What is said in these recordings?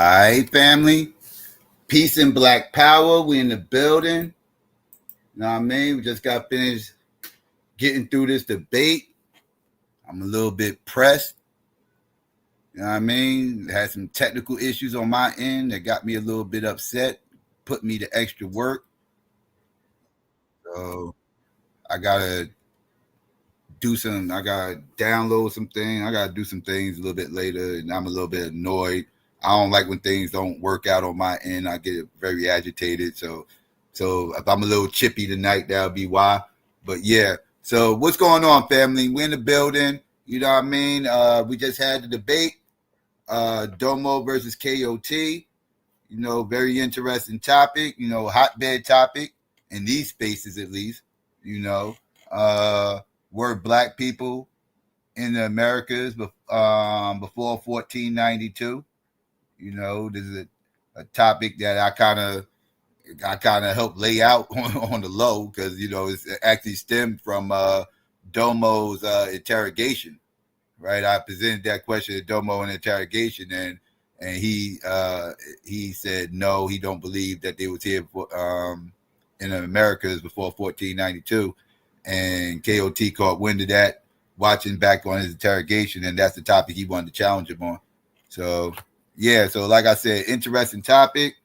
right, family. Peace and black power. We in the building. You know what I mean? We just got finished getting through this debate. I'm a little bit pressed. You know what I mean? Had some technical issues on my end that got me a little bit upset, put me to extra work. So I gotta I gotta download some things. I gotta do some things a little bit later, and I'm a little bit annoyed. I don't like when things don't work out on my end. I get very agitated. So if I'm a little chippy tonight, that'll be why. But yeah. So what's going on, family? We're in the building. You know what I mean? We just had the debate. Domo versus KOT. You know, very interesting topic. You know, hotbed topic in these spaces at least. You know, were black people in the Americas before 1492. You know, this is a topic that I kind of helped lay out on the low because you know it's actually stemmed from Domo's interrogation, right? I presented that question to Domo in interrogation, and he said no, he don't believe that they was here in the Americas before 1492, and KOT caught wind of that, watching back on his interrogation, and that's the topic he wanted to challenge him on. So yeah, so like I said, interesting topic.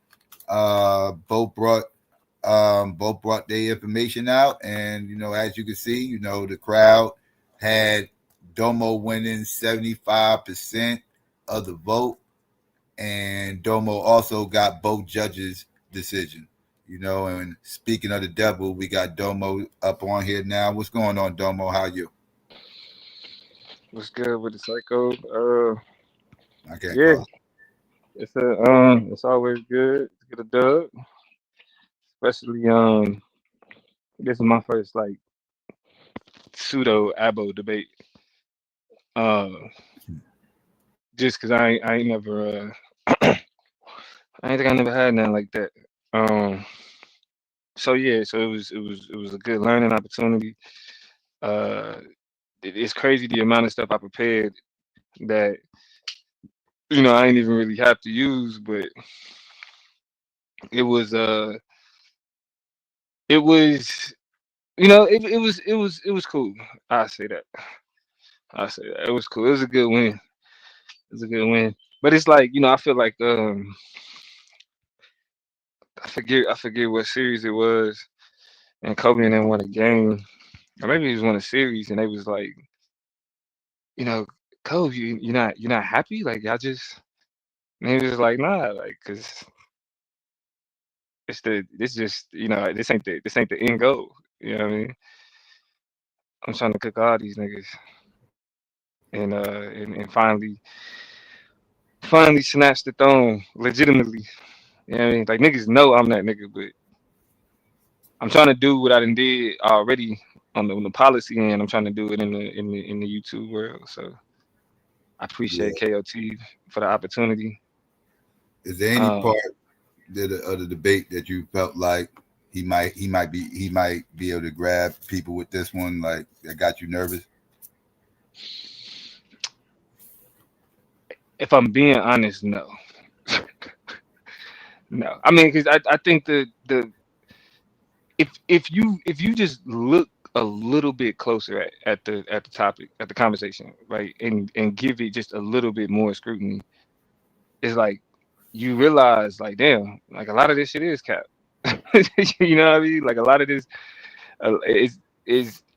Both brought their information out, and you know, as you can see, you know, the crowd had Domo winning 75% of the vote, and Domo also got both judges' decision. You know, and speaking of the devil, we got Domo up on here now. What's going on, Domo? How you? What's good with the psycho? I can't Yeah, call. it's always good to get a dub, especially this is my first like pseudo abo debate. Uh, just cause I ain't never I ain't think I never had nothing like that. Um, so yeah, so it was a good learning opportunity. Uh, it's crazy the amount of stuff I prepared that I ain't even really have to use, but it was uh it was it was cool. I say that. I say that. It was cool. It was a good win. It was a good win. But it's like, I feel like I forget what series it was, and Kobe and them won a game. Or maybe it was one a series, and they was like, you know, Kobe, you're not happy? Like y'all just, and he was like, nah, like, cause this just, this ain't the end goal. You know what I mean? I'm trying to cook all these niggas and finally snatch the throne legitimately. You know what I mean? Like niggas know I'm that nigga, but I'm trying to do what I done did already on the policy end. I'm trying to do it in the YouTube world. So I appreciate Yeah. KOT for the opportunity. Is there any Um, part of the debate that you felt like he might be able to grab people with this one, like that got you nervous? if I'm being honest, no, no. I mean, because I think the if you just look a little bit closer at the topic, at the conversation, right, and give it just a little bit more scrutiny, it's like you realize, like, damn, like a lot of this shit is cap. You know what I mean? Like a lot of this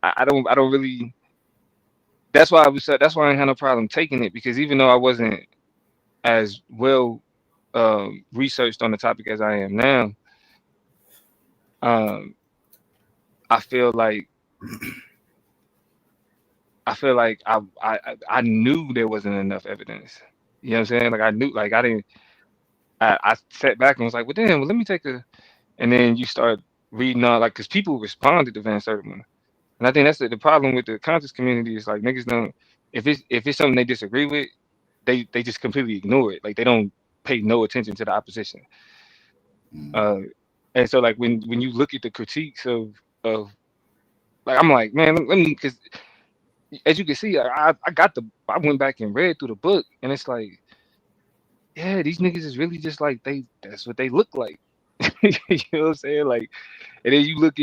I don't really. That's why I ain't had no problem taking it, because even though I wasn't as well researched on the topic as I am now, um, I feel like I knew there wasn't enough evidence. You know what I'm saying? Like I knew, like I didn't. I sat back and was like, well, damn, well, let me take a. And then you start reading on, like, because people responded to Van Sertima, and I think that's the problem with the conscious community is like niggas don't. If it's something they disagree with, they just completely ignore it. Like they don't pay no attention to the opposition. Mm. Uh, and so like when you look at the critiques of like, I'm like, man, let me, because as you can see, I went back and read through the book, and it's like yeah, these niggas is really just like that's what they look like. You know what I'm saying? Like, and then you look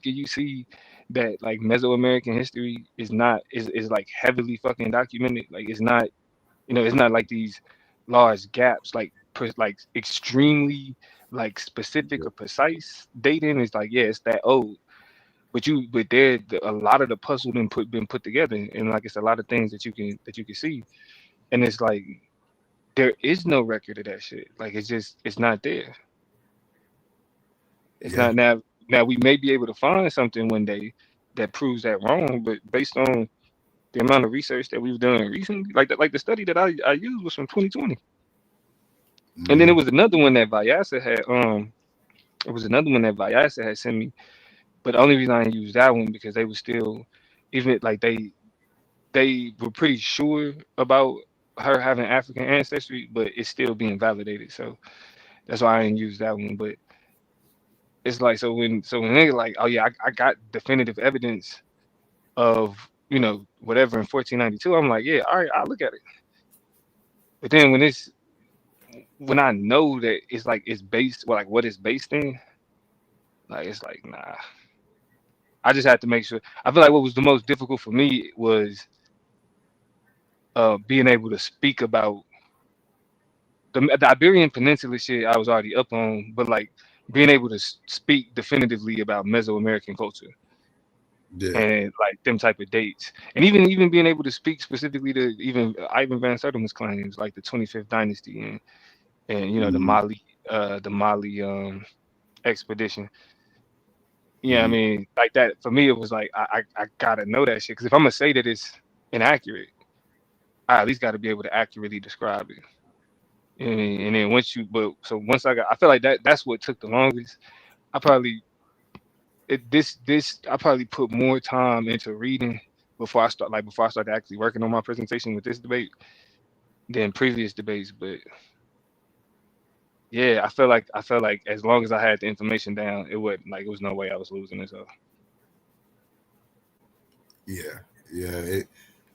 and you see that like Mesoamerican history is like heavily fucking documented. Like it's not, it's not like these large gaps, like like extremely like specific or precise dating. Is like, yeah, it's that old. But a lot of the puzzle been put together, and like it's a lot of things that you can see, and it's like there is no record of that shit. Like it's not there. It's Yeah, not now. Now we may be able to find something one day that proves that wrong, but based on the amount of research that we've done recently, like the study that I used was from 2020, and then it mm-hmm. was another one that Vyasa had sent me, but the only reason I didn't use that one because they were still even like they were pretty sure about her having African ancestry, but it's still being validated. So that's why I didn't use that one. But it's like so when they like, oh yeah, I got definitive evidence of whatever in 1492. I'm like, yeah, all right, I'll look at it. But then when I know that it's like it's based, well, like what it's based in, like it's like nah. I just had to make sure. I feel like what was the most difficult for me was being able to speak about the Iberian Peninsula shit. I was already up on, but like being able to speak definitively about Mesoamerican culture Yeah. and like them type of dates, and even being able to speak specifically to even Ivan Van Sertima's claims, like the 25th dynasty and Mm-hmm. The Mali expedition. Yeah, I Mm-hmm. mean, like that for me, it was like I gotta know that shit because if I'm gonna say that it's inaccurate, I at least got to be able to accurately describe it. And then once I feel like that's what took the longest. I probably I probably put more time into reading before I started actually working on my presentation with this debate than previous debates. But yeah, I felt like as long as I had the information down, it was no way I was losing it. So Yeah. Yeah.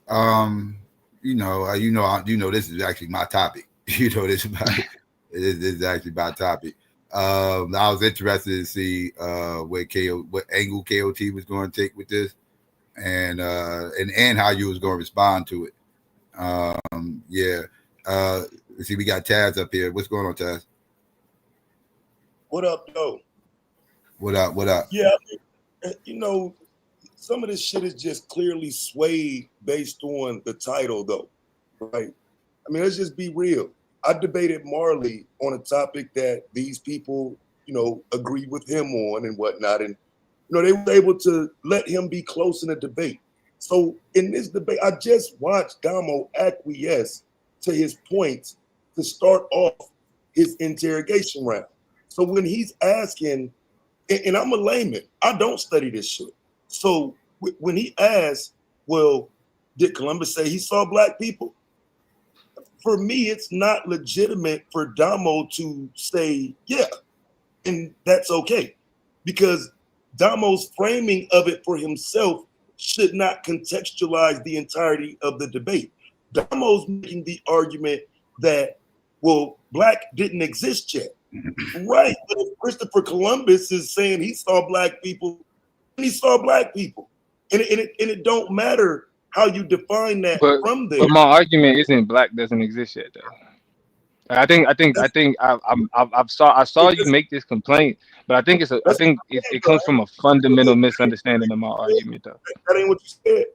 Um, this is actually my topic. This is this is actually my topic. I was interested to see what angle KOT was going to take with this, and how you was going to respond to it. Yeah. Uh, see, we got Taz up here. What's going on, Taz? What up, though? What up? What up? Yeah, some of this shit is just clearly swayed based on the title, though, right? I mean, let's just be real. I debated Marley on a topic that these people, agreed with him on and whatnot, and they were able to let him be close in the debate. So in this debate, I just watched Domo acquiesce to his points to start off his interrogation round. So when he's asking, and I'm a layman, I don't study this shit. So when he asks, well, did Columbus say he saw black people? For me, it's not legitimate for Damo to say, yeah, and that's okay. Because Damo's framing of it for himself should not contextualize the entirety of the debate. Damo's making the argument that, well, black didn't exist yet. Right. But if Christopher Columbus is saying he saw black people, he saw black people. And it don't matter how you define that but from there. but my argument isn't black doesn't exist yet though. That's, I saw you that's, make this complaint, but I that's think it comes from a fundamental misunderstanding of my argument though. that ain't what you said.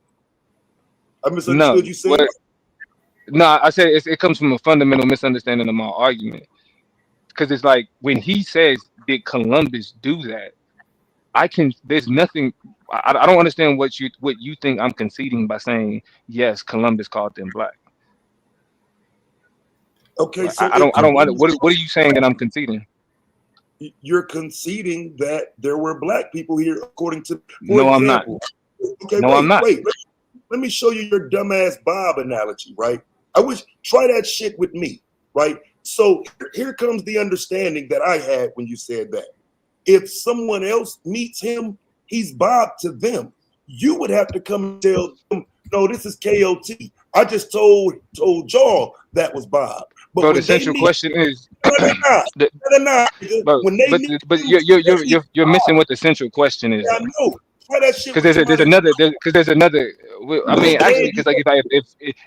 I No, misunderstood you saying. what? No, I said it comes from a fundamental misunderstanding of my argument because it's like when he says, "Did Columbus do that?" I can. There's nothing. I don't understand what you think I'm conceding by saying yes. Columbus called them black. Okay, Like so I if don't. I don't. Columbus, What are you saying that I'm conceding? you're conceding that there were black people here, according to, for No, I'm not. example. Okay, No, I'm not. wait. Let me show you your dumbass Bob analogy, right? I wish try that shit with me, right? So here comes the understanding that I had when you said that. If someone else meets him, he's Bob to them. You would have to come and tell them, no, this is KOT. I just told y'all that was Bob. But bro. The when they central need, question is, no, they're not. the, No, they're not. Nigga. bro, When they but need but you, they need you're missing what the central question is, I though. know. Try that shit Because with there's somebody. another because there's another. I mean, actually, Yeah, because like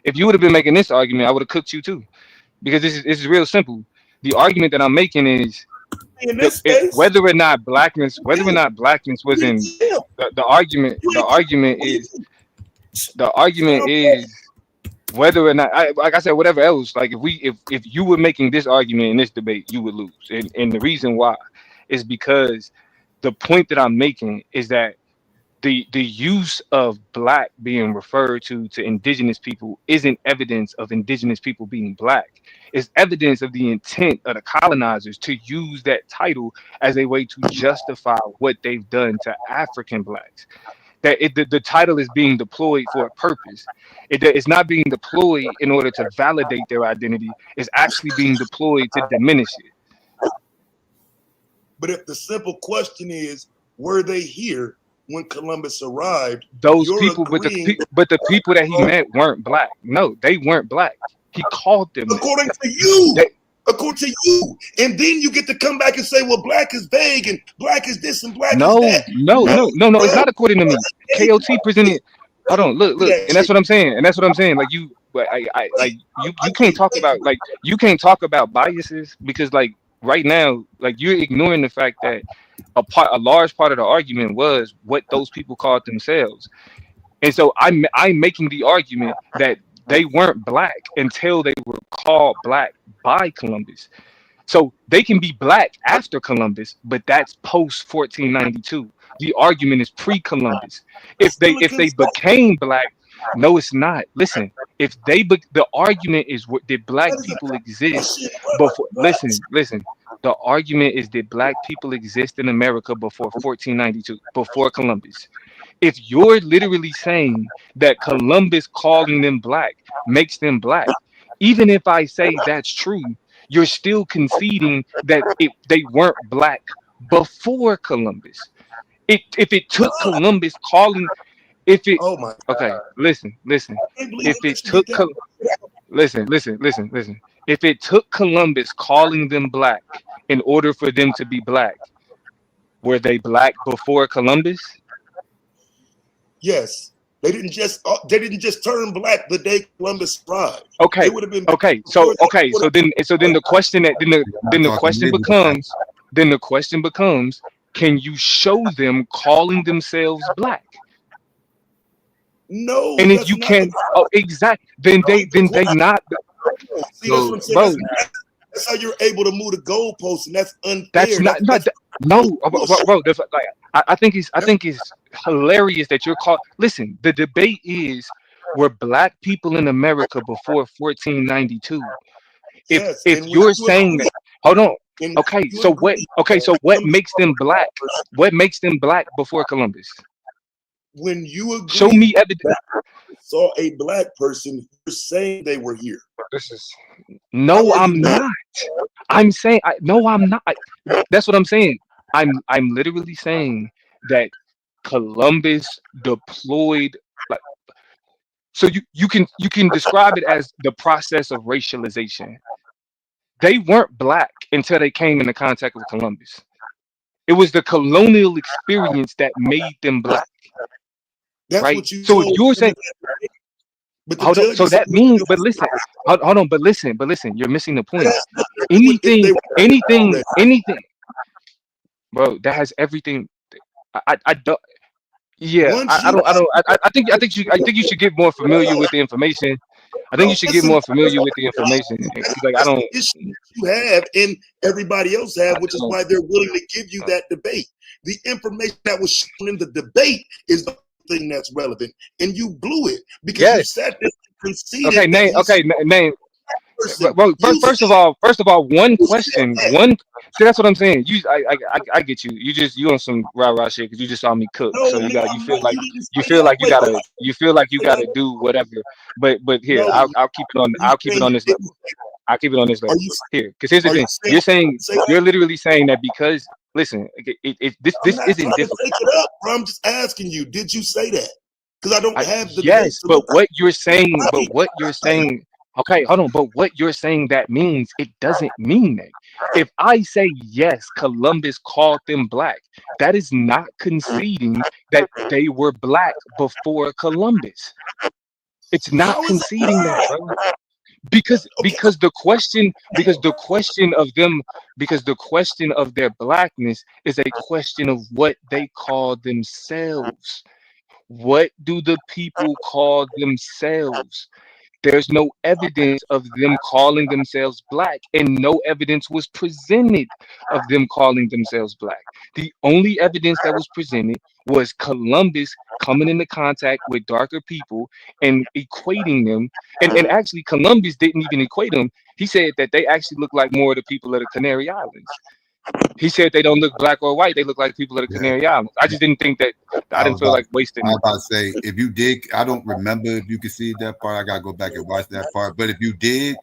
if you would have been making this argument, I would have cooked you too. Because this is real simple. The argument that I'm making is in this it, space, whether or not blackness was in yeah, the argument. you The ain't argument what do is you the argument sound is whether or not, like I said, whatever else. Like if you were making this argument in this debate, you would lose. And the reason why is because the point that I'm making is that the use of black being referred to indigenous people isn't evidence of indigenous people being black. It's evidence of the intent of the colonizers to use that title as a way to justify what they've done to African blacks. That the title is being deployed for a purpose. It's not being deployed in order to validate their identity. It's actually being deployed to diminish it. But if the simple question is, were they here when Columbus arrived? Those You're people, agreeing, but the people that he meant weren't black. No, they weren't black. He called them that. according to you. They, According to you. And then you get to come back and say, well, black is vague and black is this and black is no, that. no, No, no, no, no. It's bro. not according to me. KOT presented. Hold on, look, Do look, that and that's shit. what I'm saying. And that's what I'm saying. Like you, but like you can't talk about you can't talk about biases because like right now, like you're ignoring the fact that a large part of the argument was what those people called themselves. And so I'm making the argument that they weren't black until they were called black by Columbus. So they can be black after Columbus, but that's post 1492. The argument is pre-Columbus. That's still a If good they start. became black, no, it's not. Listen, if the argument is did black That is people that exist shit. before? What? Listen. The argument is did black people exist in America before 1492, before Columbus? If you're literally saying that Columbus calling them black makes them black, even if I say that's true, you're still conceding that they weren't black before Columbus. If it took Columbus calling, if it Oh my okay, God. listen. I can't believe If you it let you get took that. listen. If it took Columbus calling them black in order for them to be black, were they black before Columbus? Yes. They didn't just turn black the day Columbus arrived. They Okay, would have been okay. before that. So then the question that then the talking question medieval times. becomes then the question becomes, can you show them calling themselves black? No, And if that's you not the can, oh, exact, then they question. not, See, that's what So I'm saying. bro. That's how you're able to move the goalposts, and that's That's unfair. not That's no, bullshit. bro. Like I think it's hilarious that you're called. Listen, the debate is were black people in America before 1492. Yes, If and when you're you saying that, agree, hold on. and Okay, you agree, so what Columbus makes them black? What makes them black before Columbus? when you Show agree me evidence. that saw a black person, you're saying they were here. This is How no, are you I'm not? not. I'm saying no, I'm not. That's what I'm saying. I'm literally saying that Columbus deployed like so you can describe it as the process of racialization. They weren't black until they came into contact with Columbus. It was the colonial experience that made them black, That's right? what you So if told you're them. saying, But the hold on, so judges that means, but listen, hold on, but listen, you're missing the point. that's not if they were already. Anything, bro, that has everything. I don't. Yeah, Once you I think you should get more familiar with the information. I think you no, should get listen, more familiar with the information. Like I that's don't. the issue that you have and everybody else have, which is why they're willing to give you that debate. The information that was shown in the debate is the thing that's relevant, and you blew it because you Yes. sat there and conceded Okay. that Name. you Okay. Name. person. Well, You first said of all, one you said question. that. One. See, that's what I'm saying. I get you. You on some rah rah shit because you just saw me cook. No, So nigga, you I'm feel not. like You didn't say that. Wait, hold on. you Wait, hold gotta on. do whatever. But here, No, I'll keep it on. you saying you This didn't level. say I'll keep it on this that. level. Here, because here's the Are you thing. saying you didn't say that? You're literally saying that because listen, I'm this not isn't trying to difficult. take it up, bro. I'm just asking you, did you say that? Because I don't have the debate Yes, to look but what you're saying, right. but what you're saying. Okay, hold on. But what you're saying that means, it doesn't mean that. If I say yes, Columbus called them black, that is not conceding that they were black before Columbus. It's not How is it conceding that, not? bro. Because Okay, the question of them because the question of their blackness is a question of what they call themselves. What do the people call themselves? There's no evidence of them calling themselves black, and no evidence was presented of them calling themselves black. The only evidence that was presented was Columbus coming into contact with darker people and equating them. And actually, Columbus didn't even equate them. He said that they actually look like more of the people of the Canary Islands. He said they don't look black or white; they look like people of the Yeah. Canary Islands. I just didn't think that. I I didn't was feel about like wasting. I was about to say, if you did, I don't remember if you could see that part. I gotta go back and watch that part. But if you did,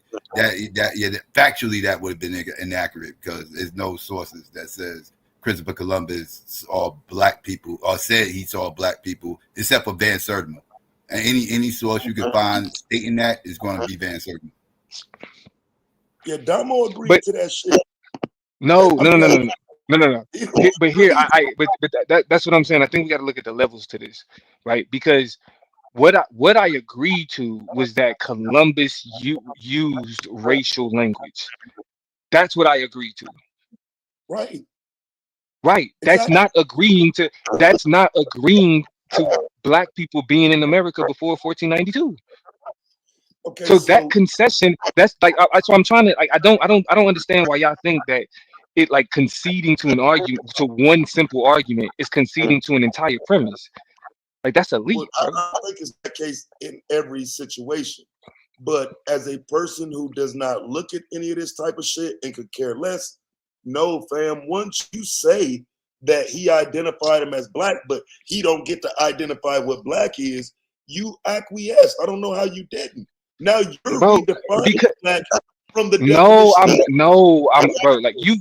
factually that would have been inaccurate because there's no sources that says Christopher Columbus saw black people or said he saw black people except for Van Sertima. And any source you can find stating that is going to be Van Sertima. yeah, Domo But agreed to that shit. no, I no, no, mean, no, no, no, no, no, no. he don't But here, agree. that's what I'm saying. I think we got to look at the levels to this, right? Because what I agreed to was that Columbus used racial language. That's what I agreed to. Right, Right. exactly. That's not agreeing to black people being in America before 1492. Okay, So that so concession, that's like that's what I'm trying to like. I don't understand why y'all think that it like conceding to an argument to one simple argument is conceding to an entire premise. Like that's a well, leap, bro. I don't think it's the case in every situation. But as a person who does not look at any of this type of shit and could care less, no, fam. Once you say that he identified him as black, but he don't get to identify what black is, you acquiesce. I don't know how you didn't. Now you're Bro, redefining because black from the no, definition of I'm bro. Like you,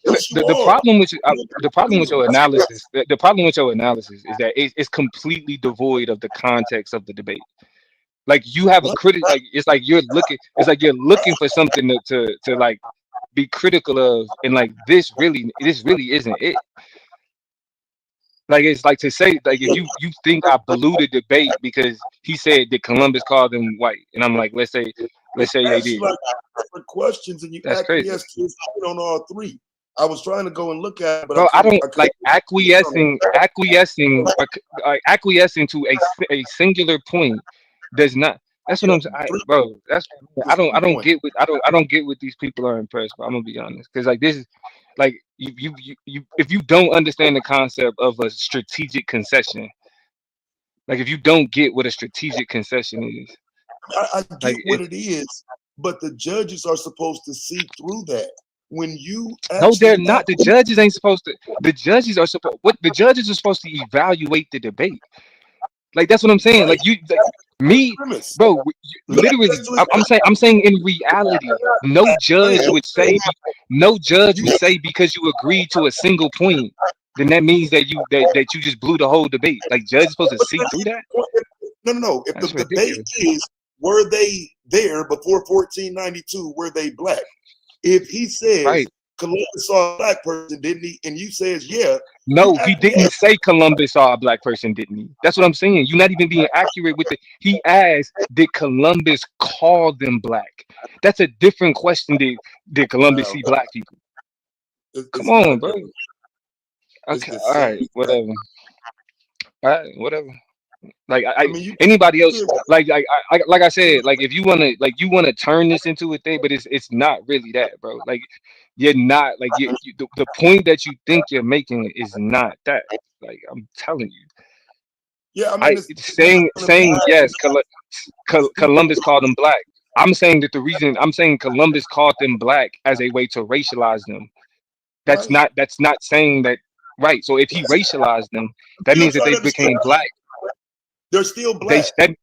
yes, you the are. problem with the problem with your analysis, the problem with your analysis is that it's completely devoid of the context of the debate. Like you have a What? critic, like it's like you're looking for something to like be critical of, and like this really isn't it. Like it's like to say like if you think I blew the debate because he said that Columbus called them white, and I'm like let's say they Ask you did. like different questions and you That's crazy. acquiesce to it on all three. I was trying to go and look at it, but I Bro, I couldn't. don't I couldn't. like acquiescing to a singular point does not. That's what Yeah, I'm saying, three. bro. That's It's I 3 don't points. get what I don't get what these people are impressed by. I'm gonna be honest, because like this is like you if you don't understand the concept of a strategic concession, like if you don't get what a strategic concession is, I like get what it, it is, but the judges are supposed to see through that. When you no, they're actually not. The acquiesce, judges ain't supposed to. The judges are supposed. What the judges are supposed to evaluate the debate. Like that's what I'm saying. right? Like you, like me, Premise. bro. You Literally, actually, I'm saying in reality, no judge would say because you agreed to a single point, then that means that you just blew the whole debate. Like judge is supposed to but see that's through not that. the point. No, no, no. If the That's debate ridiculous. is were they there before 1492? Were they black? If he says Right? Columbus saw a black person, didn't he? And you says yeah, you No, he didn't acquiesce. say Columbus saw a black person, didn't he? That's what I'm saying. You're not even being accurate with it. He asked, did Columbus call them black? That's a different question. Did Columbus see black people? Come It's not a on, bro. different. It's Okay, the all same right, thing. whatever. All right, whatever. Like I I mean, you anybody else did like I said, like if you wanna turn this into a thing, but it's not really that, bro. Like you're not like the point that you think you're making is not that. Like I'm telling you. yeah. I mean, I it's not going to be saying yes, Columbus called them black. I'm saying Columbus called them black as a way to racialize them. right. That's not saying that right. So if he racialized them, I'm that still means that trying they to understand. became black. They're still They black. that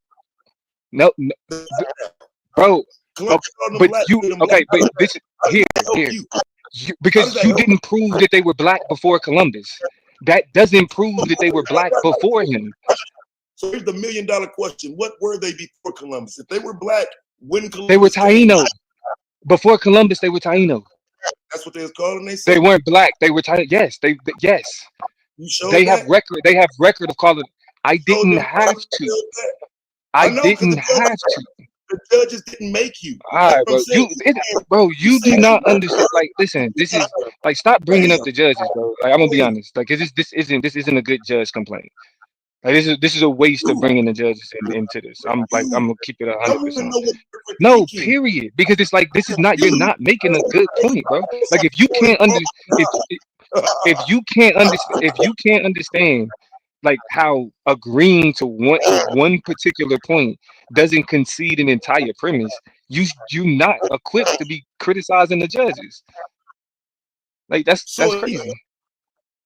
no, no bro. Oh, Columbus called them but black. you Made them black. okay? But this How does here that help here you? How does because that you help? didn't prove that they were black before Columbus. That doesn't prove that they were black before him. So here's the $1 million question: what were they before Columbus? If they were black, When They were Columbus came, Taino. Before Columbus, they were Taino. that's what they was calling They themselves. weren't black. They were Taino. Yes, yes. You showed They have that. record. They have record of calling. I Showed didn't them have to. that. I I know because didn't have to. the judges didn't make you. All That's right, what I'm bro. saying. Bro, You you said do you not went understand. Like, listen, this is like, stop bringing up bam, the judges, bro. Like, I'm gonna be bam. honest. Like, this isn't a good judge complaint. Like, this is a waste of You, bringing the judges into this. I'm you. gonna keep it I 100%. want to know what you're No, thinking. period. Because it's like this is not. You're You not making a good point, bro. Like, if you can't if you can't understand like how agreeing to one particular point doesn't concede an entire premise, you not equipped to be criticizing the judges. Like that's so crazy.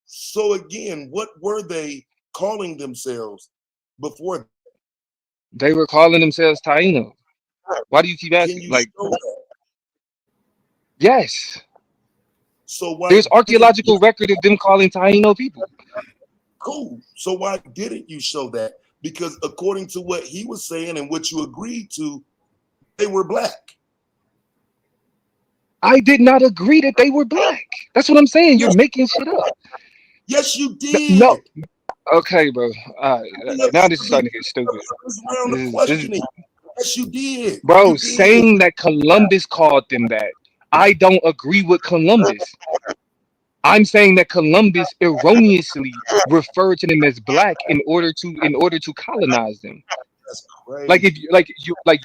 so again, what were they calling themselves before? They were calling themselves Taino. Why do you keep Can asking? you Like, show that? yes, So why there's didn't you? archaeological record of them calling Taino people. Cool. So why didn't you show that? Because according to what he was saying and what you agreed to, they were black. I did not agree that they were black. That's what I'm saying. You're Yes, making shit up. yes, you No. did. Okay, bro. Now this is This starting to get stupid. round of This is questioning. Yes, you did. bro You did. saying that Columbus called them that. I don't agree with Columbus. I'm saying that Columbus erroneously referred to them as black in order to colonize them. That's Like if crazy.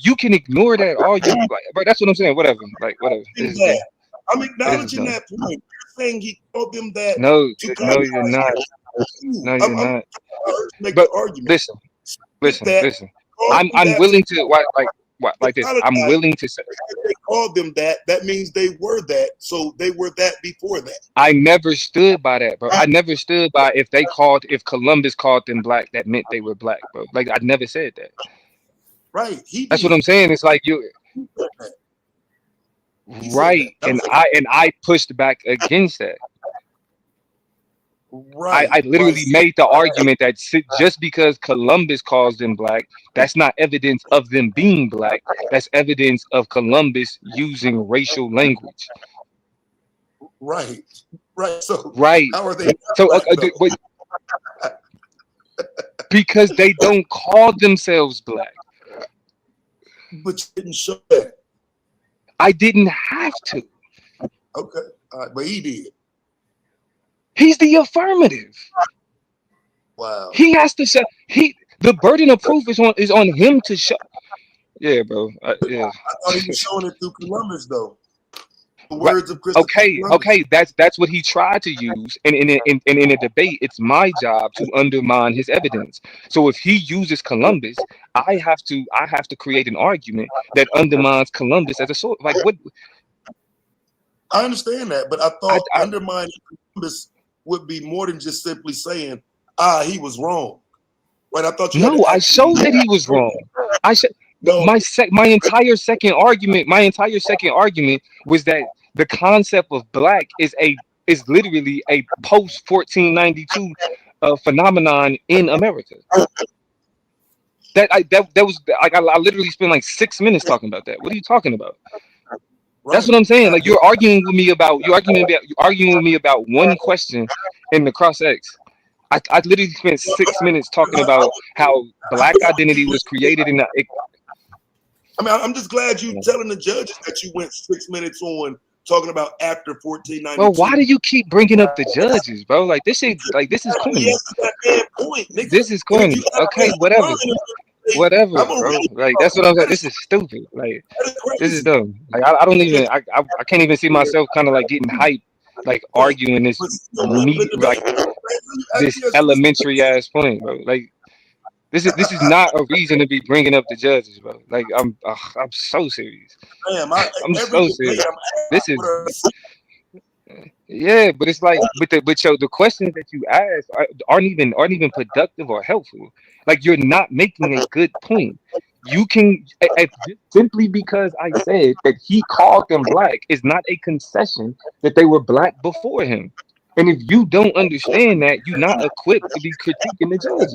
you can ignore that all you like, bro. That's what I'm saying. Whatever. Like whatever. This In is dumb. that, I'm This is acknowledging dumb. that point. You're saying he called them that No, to no, you're colonize not. you. No, you're I'm not. to make But the argument. listen, With listen, that, listen. called I'm them I'm that to willing to like this. I'm colonize. willing to say If they called them that, that means they were that. So they were that before that. I never stood by that, bro. I never stood by if Columbus called them black, that meant they were black, bro. Like I never said that. Right. He That's what did. I'm saying. It's like you He said that. He said that. right, and I pushed back against that. Right. I Right. literally made the argument that just because Columbus calls them black, that's not evidence of them being black. That's evidence of Columbus using racial language. Right. Right. So Right. how are they not So, black though? but because they don't call themselves black, But you didn't show that. I didn't have to. Okay. All right. But he did. He's the affirmative. Wow. He has to show. The burden of proof is on him to show. Yeah, bro. Yeah. I thought he was showing it through Columbus though. The Right. words of Christopher Okay. Columbus. Okay. That's what he tried to use, and in a debate, it's my job to undermine his evidence. So if he uses Columbus, I have to create an argument that undermines Columbus as a source. Like what? I understand that, but I I, thought I undermining Columbus would be more than just simply saying, he was wrong. Right? I thought you had no. to I actually showed that he was wrong. I said no. my entire second argument was that the concept of black is literally a post 1492 phenomenon in America. That was like I literally spent like 6 minutes talking about that. What are you talking about? That's Right. what I'm saying. Like you're arguing with me about one question in the cross X. I literally spent 6 minutes talking about how black identity was created in the. I mean, I'm just glad you telling the judges that you went 6 minutes on talking about after Bro, why 1492. do you keep bringing up the judges, bro? Like this shit, like this is corny. Yes, that damn point, nigga. This is And if you corny. Okay, waste whatever, time, whatever, I'm gonna bro. really Like that's what I'm saying. that This is is stupid. Like that is this is crazy. dumb. Like I don't Because even. I can't even see myself kind of like getting hyped, like okay, arguing this but still me the debate. like this elementary ass point, bro. Like this is not a reason to be bringing up the judges, bro. Like I'm so serious. Damn, I'm every so debate serious. I'm This with is her, yeah, but it's like but the questions that you ask aren't even productive or helpful. Like you're not making a good point. You can just simply because I said that he called them black is not a concession that they were black before him. And if you don't understand that, you're not equipped to be critiquing the judges.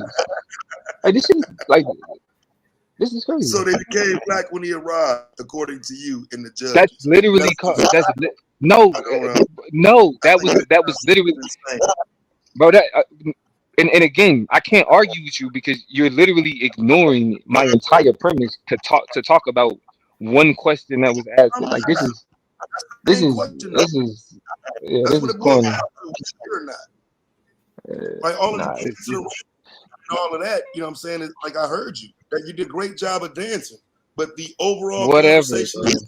Like this shit is like This is crazy. So they became black when he arrived, according to you and the judges. That's literally called. No. That was literally, bro. That and again, I can't argue with you because you're literally ignoring my entire premise to talk about one question that was asked. Like this is That's what it boils corny. down to, or not. Like all of the It's and all of that, you know what I'm saying? It's like I heard you that you did a great job of dancing, but the overall conversation is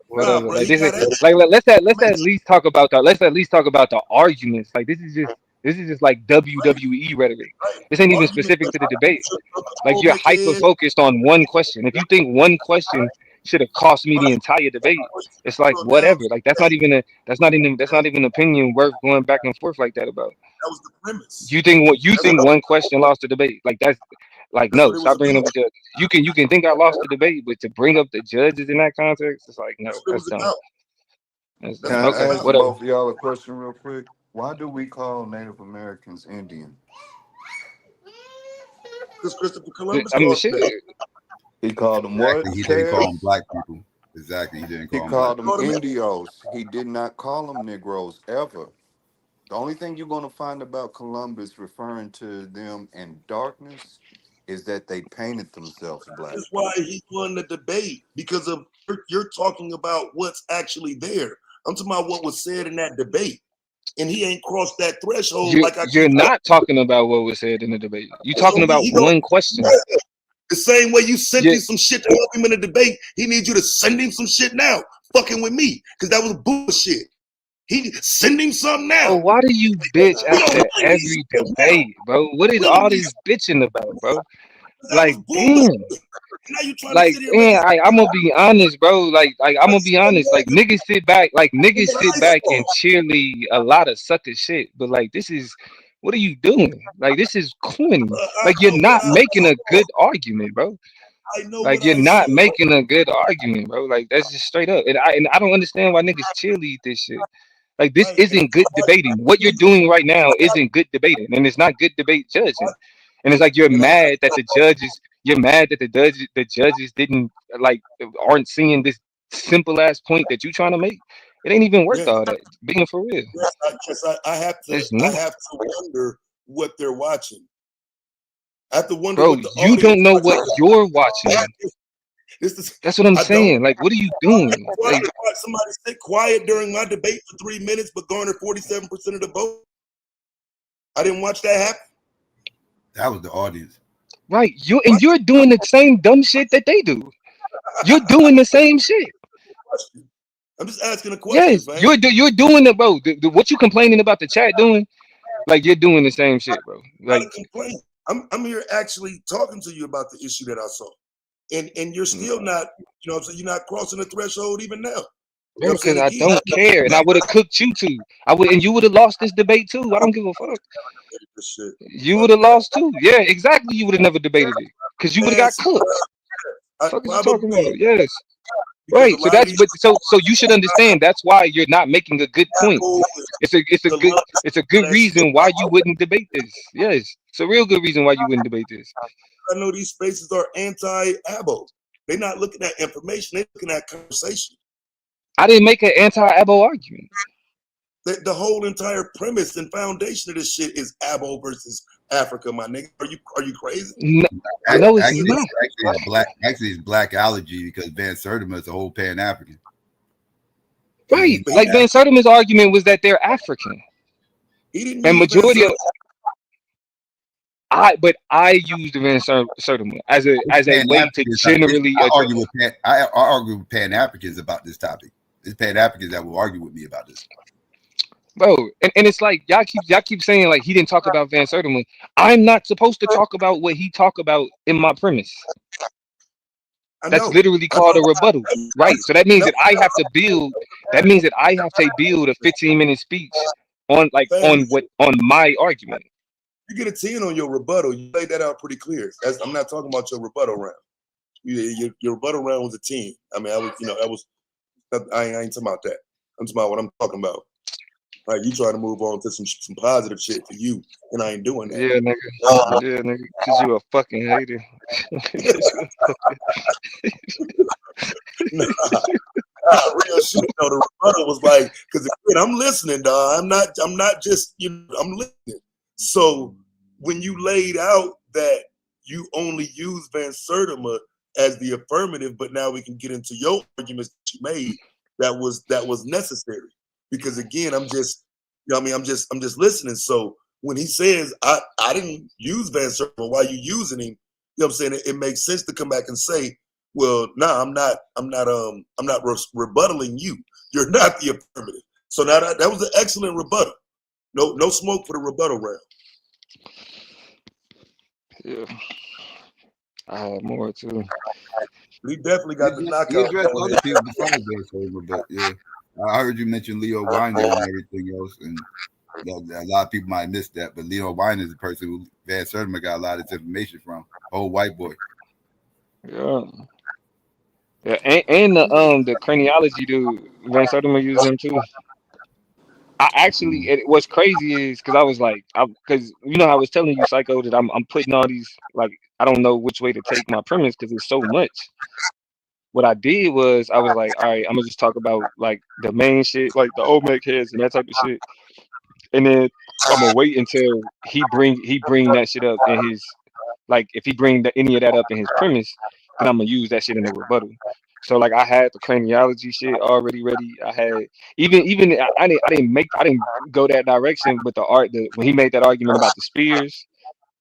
whatever. bro, Like he this is got it. like let's at least talk about the arguments. Like this is just like WWE rhetoric. Right. This ain't even Argument, specific to the debate. Like oh, you're make hyper it, focused on one question. If you think one question should have cost me the entire debate, it's like so down, whatever. Like that's not even an opinion worth going back and forth like that about. that was the premise. You think one question lost the debate? Like that's like That's no. what it was Stop bringing up about. the judges. You can think I lost the debate, but to bring up the judges in that context, it's like no, That's what it that's was dumb. about. That's Can dumb. That's what it I was Okay, ask about. whatever. both of y'all a question real quick? Why do we call Native Americans Indian? Because Christopher Columbus I mean, called shit. that. He called them Exactly. what, He didn't call Kev? them black people. Exactly. He didn't He call them black called them people. Called him Indios. He did not call them Negroes ever. The only thing you're going to find about Columbus referring to them in darkness is that they painted themselves black. That's why he won the debate, because of you're talking about what's actually there. I'm talking about what was said in that debate, and he ain't crossed that threshold like I You're keep. not talking about what was said in the debate. You're So talking about he go one question. the same way you sent Yeah. him some shit to help him in the debate. He needs you to send him some shit now, fucking with me, because that was bullshit. He send him some Oh, now. why do you bitch We don't after really need every some now. debate, bro? What is We don't all need this bitching about, bro? that was Like, bullshit. damn. Now you trying to Like, sit here and make damn, it I'm gonna be honest, bro. Like I'm gonna be honest. Niggas sit back school. and cheerlead a lot of sucker shit. But like, what are you doing? Like, this is corny. I Like, you're know what not making a good argument, bro. I know Like, what you're I not saw. making a good argument, bro. Like, that's just straight up. And I don't understand why niggas cheerlead this shit. Like, this Right. isn't good debating. What you're doing right now isn't good debating, and it's not good debate judging. And it's like And you're mad that the judges didn't like aren't seeing this simple ass point that you're trying to make. It ain't even worth yeah, all that. Being for real, I have to it's not, wonder what they're watching. I have to wonder bro. what the You audience don't know what watching. you're watching. This is That's what I'm I don't saying. Like, what are you doing? watch Like, somebody sit quiet during my debate for 3 minutes but garner 47% of the vote. I didn't watch that happen. That was the audience. right? You're doing the same dumb shit that they do. You're doing the same shit. I'm just asking a question, Yes, fam. you're doing it, bro. What you complaining about the chat doing? Like, you're doing the same shit, bro. Not Like, a complaint. I'm here actually talking to you about the issue that I saw. And you're still not, you know what I'm saying, you're not crossing the threshold even now. You know what bro, I'm because saying? I Again, don't care, and I would have cooked you too. And you would have lost this debate too. I don't give a fuck. this shit. You Fuck would have that. lost too. Yeah, exactly. You would have never debated it because you would have got Yes, cooked. Fuck is you talking probably about? Yes, because a right. So lot of that's these but so you should understand that's why you're not making a good point. Apple It's a good that shit. reason why you wouldn't debate this. Yes, it's a real good reason why you wouldn't debate this. I know these spaces are anti-abo. They're not looking at information, they're looking at conversation. I didn't make an anti-abo argument. The whole entire premise and foundation of this shit is Abo versus Africa, my nigga. Are you crazy? No, it's not. Actually, it's black allergy because Van Sertima is a whole Pan African. Right. Like Van Sertima's argument was that they're African. He didn't And use Van majority of Sertima. I used Van Sertima as a way to generally address. I argue with Pan Africans about this topic. It's Pan Africans that will argue with me about this. Bro, and it's like y'all keep saying like he didn't talk about Van Sertima. I'm not supposed to talk about what he talked about in my premise. That's literally called a rebuttal, right? So that means that I have to build. That means that I have to build a 15-minute speech on my argument. You get a 10 on your rebuttal. You laid that out pretty clear. I'm not talking about your rebuttal round. Your rebuttal round was a 10. I mean, I ain't talking about that. I'm talking about what I'm talking about. Right, you trying to move on to some positive shit for you, and I ain't doing that. Yeah, nigga. Yeah, nigga. Cause you a fucking hater. Nah, real shit. No, the rebuttal was like, because again, I'm listening, dog. I'm not just, I'm listening. So when you laid out that you only use Van Sertima as the affirmative, but now we can get into your arguments that you made that was necessary. Because again, I'm just, I'm just listening. So when he says I didn't use Van Sertima, why you using him? You know what I'm saying? It makes sense to come back and say, well, no, I'm not rebuttaling you. You're not the affirmative. So now that was an excellent rebuttal. No smoke for the rebuttal round. Yeah, I had more too. He definitely got the He knockout. addressed other people besides Van Sertima, but yeah, I heard you mention Leo Weiner and everything else, and a lot of people might miss that. But Leo Weiner is the person who Van Sertima got a lot of this information from. Old white boy. Yeah. Yeah, and the craniology dude, Van Sertima used him too. I actually, what's crazy is because I was like, because you know how I was telling you, Psycho, that I'm putting all these like I don't know which way to take my premise because it's so much. What I did was I was like, all right, I'm gonna just talk about like the main shit, like the Olmec heads and that type of shit, and then I'm gonna wait until he bring that shit up in his like if he bring any of that up in his premise, then I'm gonna use that shit in the rebuttal. So like I had the craniology shit already ready. I had even I didn't go that direction with when he made that argument about the spears.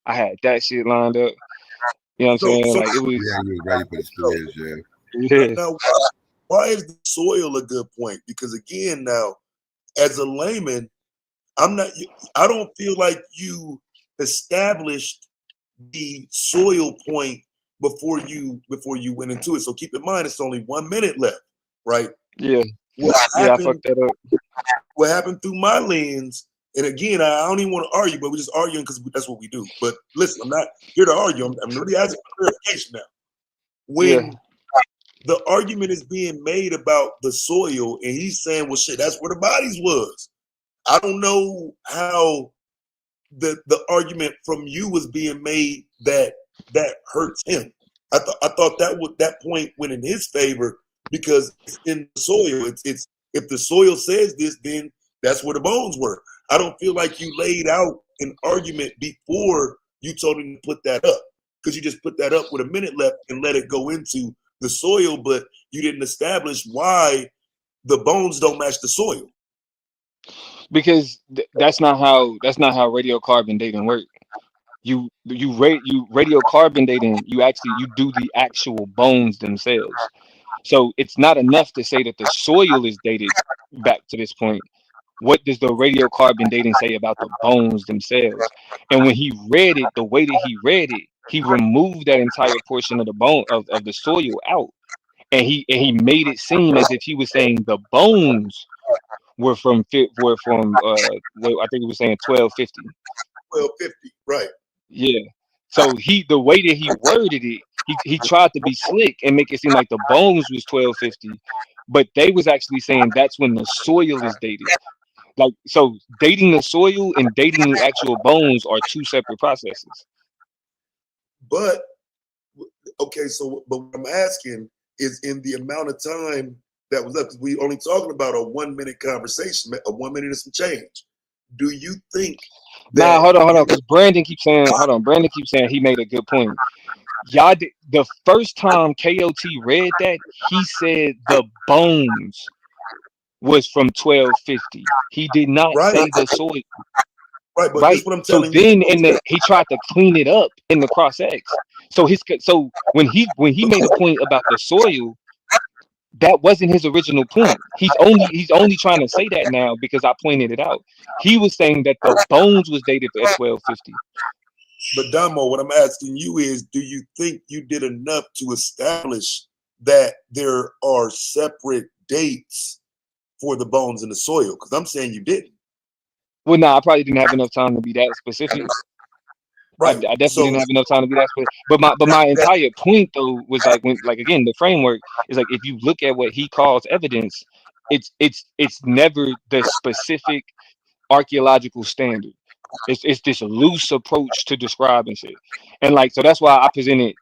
I had that shit lined up. You know what I'm saying? So Like it Yeah, was he was ready for the Spears. Yeah. yeah now, why is the soil a good point? Because again, now as a layman, I don't feel like you established the soil point before you went into it. So keep in mind, it's only 1 minute left, right? yeah What yeah I happened? fucked that up. What happened through my lens? And again, I don't even want to argue, but we're just arguing because that's what we do. But listen, I'm not here to argue. I'm really asking for clarification now. Yeah, When the argument is being made about the soil, and he's saying, "Well, shit, that's where the bodies was." I don't know how the argument from you was being made that hurts him. I thought that point went in his favor because it's in the soil. It's if the soil says this, then that's where the bones were. I don't feel like you laid out an argument before you told him to put that up because you just put that up with a minute left and let it go into the soil, but you didn't establish why the bones don't match the soil. because that's not how radiocarbon dating works. You radiocarbon dating. You do the actual bones themselves. So it's not enough to say that the soil is dated back to this point. What does the radiocarbon dating say about the bones themselves? And when he read it, the way that he read it, he removed that entire portion of the bone of the soil out, and he made it seem as if he was saying the bones were from what I think he was saying 1250. 1250, right? Yeah. So the way that he worded it, he tried to be slick and make it seem like the bones was 1250, but they was actually saying that's when the soil is dated. Like so, dating the soil and dating the actual bones are two separate processes. But okay, so but what I'm asking is in the amount of time that was up, because we only talking about a 1 minute conversation, a 1 minute and some change. Do you think Nah, that hold on, because Brandon keeps saying he made a good point. The first time KOT read that, he said the bones was from 1250. He did not right, say the soil. right? But this Right. what I'm So telling you then too. he tried to clean it up in the cross X. So when he made a point about the soil, that wasn't his original point. He's only trying to say that now because I pointed it out. He was saying that the bones was dated at 1250. But Damo, what I'm asking you is, do you think you did enough to establish that there are separate dates for the bones in the soil? Because I'm saying you didn't. Well, no, I probably didn't have enough time to be that specific. I Right. definitely So didn't have enough time to be that specific. But my that entire point though was like like again the framework is like if you look at what he calls evidence, it's never the specific archaeological standard. It's this loose approach to describing shit, and like so that's why I presented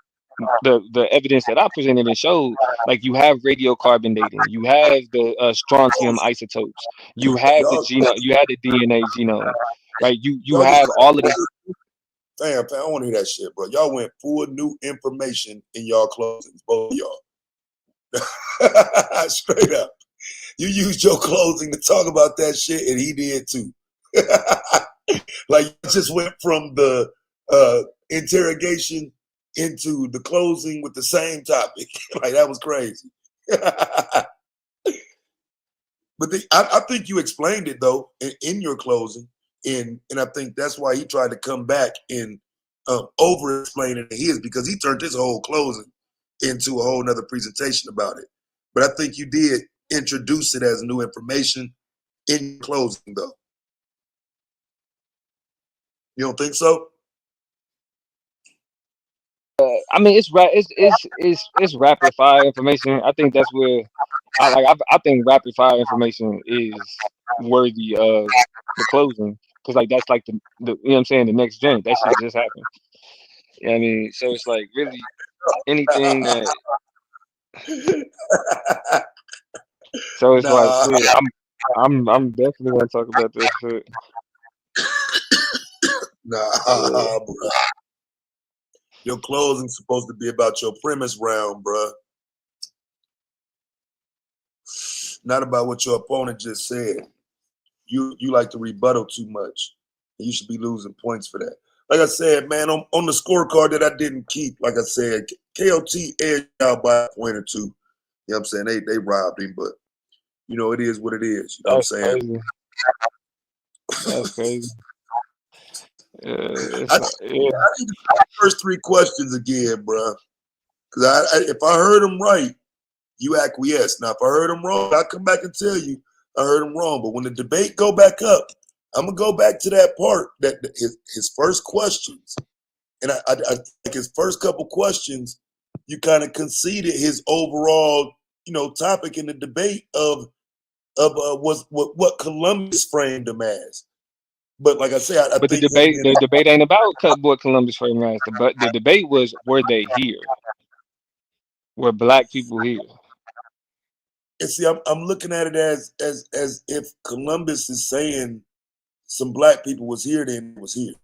the evidence that I presented and showed. Like you have radiocarbon dating, you have the strontium isotopes, you have the Y'all, genome, you have the DNA genome, right? You y'all just have all of this. fam, I want to hear that shit, bro. Y'all went full new information in y'all closings, both of y'all. Straight up. You used your closing to talk about that shit, and he did too. Like you just went from the interrogation into the closing with the same topic. Like that was crazy. But I think you explained it though in your closing, and I think that's why he tried to come back and over explain it in his, because he turned his whole closing into a whole nother presentation about it. But I think you did introduce it as new information in closing though. You don't think so? I mean, it's rapid fire information. I think that's where I think rapid fire information is worthy of the closing, because like that's like the you know what I'm saying, the next joint that shit just happened. You know what I mean, so it's like really anything that. So it's like Nah, shit. I'm definitely gonna talk about this shit. Yeah. bro. Your closing's supposed to be about your premise round, bro. Not about what your opponent just said. You like to rebuttal too much. You should be losing points for that. Like I said, man, on the scorecard that I didn't keep, like I said, KOT edged out by a point or two. You know what I'm saying? They robbed him, but you know, it is what it is. You know what I'm That's saying? crazy. That's crazy. I It's not, need yeah. to do the first three questions again, bro. Because if I heard them right, you acquiesce. Now, if I heard them wrong, I'll come back and tell you I heard them wrong. But when the debate go back up, I'm gonna go back to that part that his first questions, and I like his first couple questions, you kind of conceded his overall, topic in the debate of was what Columbus framed him as. But like I say, I But think the debate ain't about what Columbus framing as. The debate was, were they here? Were black people here? and see, I'm looking at it as if Columbus is saying some black people was here, then it was here.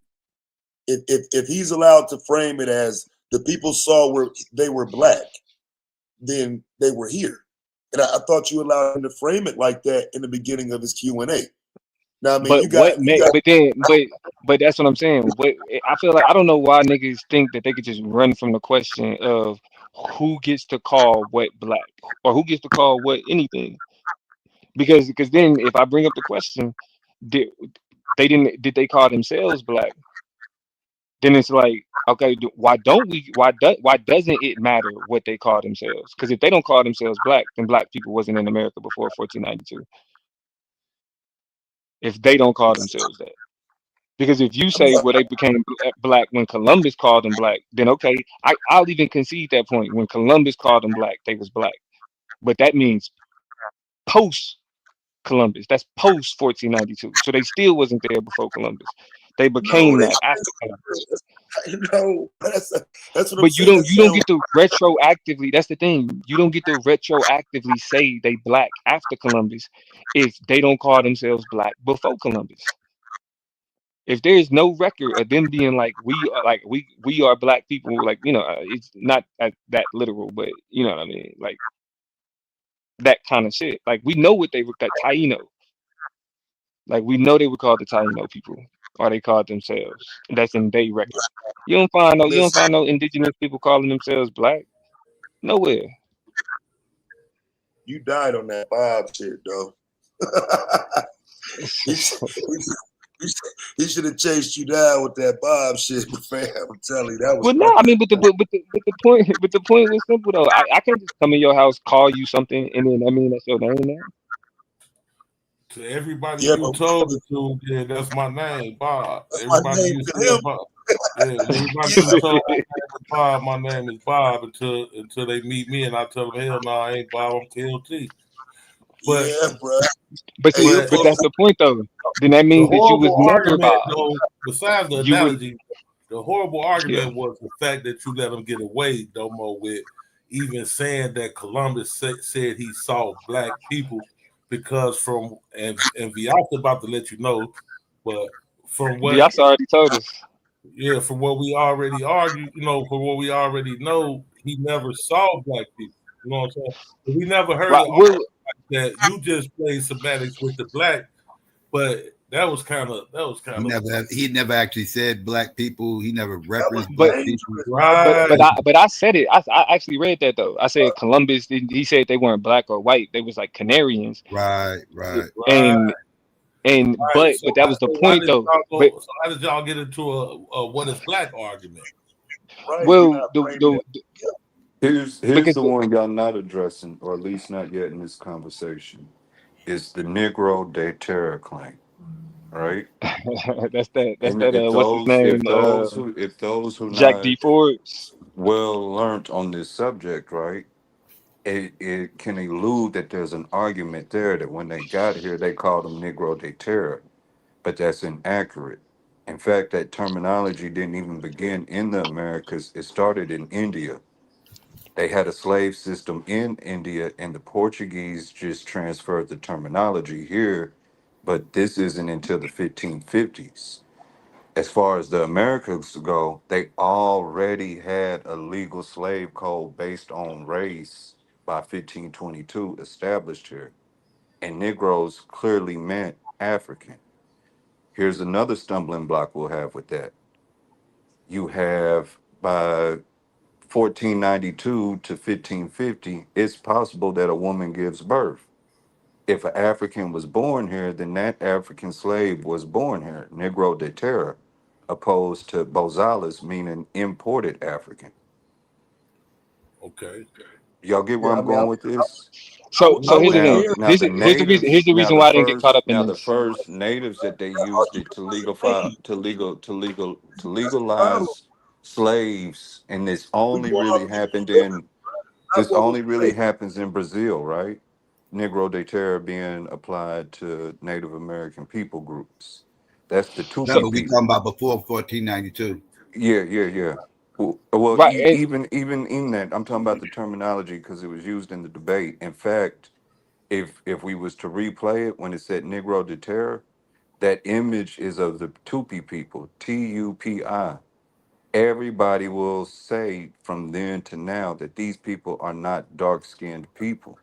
If he's allowed to frame it as the people saw where they were black, then they were here. And I thought you allowed him to frame it like that in the beginning of his Q&A. Now, I mean, But but that's what I'm saying. What I feel like, I don't know why niggas think that they could just run from the question of who gets to call what black, or who gets to call what anything. Because then if I bring up the question, did did they call themselves black? Then it's like, okay, why doesn't it matter what they call themselves? Because if they don't call themselves black, then black people wasn't in America before 1492. If they don't call themselves that. Because if you say, well, they became black when Columbus called them black, then okay, I'll even concede that point. When Columbus called them black, they was black. But that means post Columbus. That's post 1492. So they still wasn't there before Columbus. They no, became that after Columbus. no, that's what I'm But you saying. don't That you don't sounds get to retroactively. That's the thing. You don't get to retroactively say they black after Columbus if they don't call themselves black before Columbus. If there is no record of them being like, we are black people, like, it's not that literal, but you know what I mean, like that kind of shit. Like we know what they were, that Taino. Like we know they were called the Taino people, or they called themselves. That's in their record. You don't listen, find no indigenous people calling themselves black nowhere. you died on that Bob shit, though. he, he should have chased you down with that Bob shit, fam. I'm telling you, that was Well, no, funny. I mean, but the point was simple though. I can't just come in your house, call you something, and then I mean that's your name now. To everybody Yeah, you but told it to, yeah, that's my name, Bob. that's my Everybody name you to said him. Bob. Yeah, everybody Yeah, you told my name is Bob until they meet me and I tell them, hell no, I ain't Bob, I'm KOT. But yeah, bro. But Hey, see, he'll but but post that's the point though. then that The means that you was horrible never argument, Bob. though, besides the You would, analogy, the horrible yeah. argument was the fact that you let him get away, Domo, with even saying that Columbus said he saw black people because and Viat's about to let you know, but from what Biasa already told us. yeah, from what we already argued, from what we already know, he never saw black people. You know what I'm saying? But we never heard Right. it Well, that you just played semantics with the black, but that was kind of He never actually said black people. He never That was referenced but black people. dangerous, but brother. right, I said it. I actually read that though. I said Columbus. He said they weren't black or white. They was like Canarians. Right, right. right, And right. but that was the So how point did though. y'all But go? So how did y'all get into a what is black argument? Right. We're well, not framing it. Here's because the one y'all not addressing, or at least not yet in this conversation, is the Negro de Terror claim, right? that's And that what's his name, if those who Jack not D. Forbes. well learned on this subject, right, it can elude that there's an argument there that when they got here they called them Negro de Terror, but that's inaccurate. In fact, that terminology didn't even begin in the Americas. It started in India. They had a slave system in India, and the Portuguese just transferred the terminology here, but this isn't until the 1550s. As far as the Americas go, they already had a legal slave code based on race by 1522 established here, and Negroes clearly meant African. Here's another stumbling block we'll have with that. You have by 1492 to 1550, it's possible that a woman gives birth. If an African was born here, then that African slave was born here, Negro de Terra, opposed to Bozales, meaning imported African. Okay, Y'all get where Yeah, I I'm mean, going with this? I So here's the wouldn't thing. dare. Now the Here's natives, the reason why I didn't get caught up in the this. first natives that they I thought used you it to were saying that's the problem. legalize slaves, and this We only going really off happened description, in not this what was only really said. happens in Brazil, right? Negro de Terra being applied to Native American people groups. That's the So Remember, Tupi we talking people. about before 1492. Yeah, yeah, yeah. Well, right, and even in that, I'm talking about the terminology because it was used in the debate. In fact, if we was to replay it when it said Negro de Terra, that image is of the Tupi people, Tupi. Everybody will say from then to now that these people are not dark skinned people,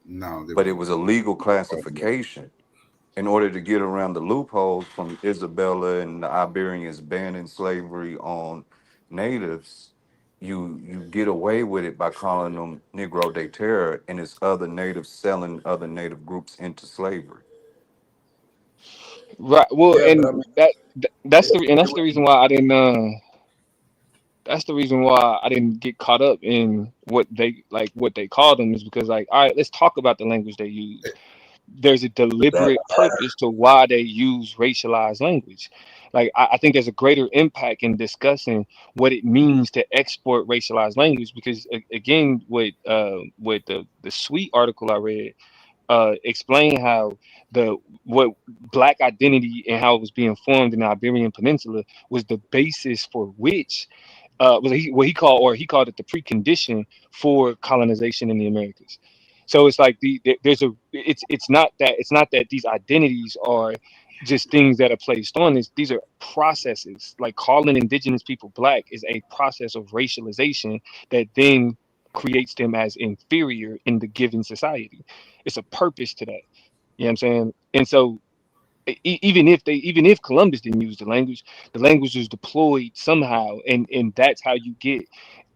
No, they but it wasn't. was a legal classification in order to get around the loopholes from Isabella and the Iberians banning slavery on natives. You get away with it by calling them Negro de Terra, and it's other natives selling other native groups into slavery. right, well, Yeah, but I and mean, that's the reason why I didn't. That's the reason why I didn't get caught up in what they call them is because like, all right, let's talk about the language they use. There's a that deliberate purpose to why they use racialized language. Like I think there's a greater impact in discussing what it means to export racialized language because again, with the sweet article I read, explain how the what black identity and how it was being formed in the Iberian Peninsula was the basis for which was what he called it the precondition for colonization in the Americas. So it's like there's a it's not that these identities are just things that are placed on this. These are processes. Like calling indigenous people black is a process of racialization that then creates them as inferior in the given society. It's a purpose to that. You know what I'm saying? And so even if Columbus didn't use the language was deployed somehow, and that's how you get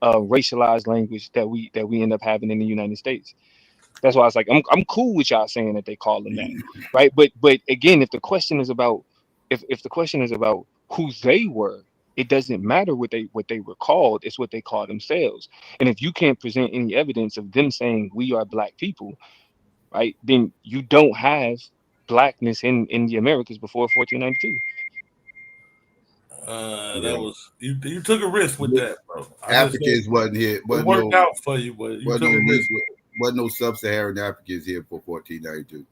racialized language that we end up having in the United States. That's why it's like I'm cool with y'all saying that they call them that, right? But again, if the question is about if the question is about who they were, it doesn't matter what they were called. It's what they call themselves. And if you can't present any evidence of them saying we are black people, right? Then you don't have blackness in the Americas before 1492. that Yeah. was you took a risk with that, bro. I just said Africans wasn't here. it worked out for you, but you Wasn't took no a risk. Negro, wasn't no sub-Saharan Africans here for 1492.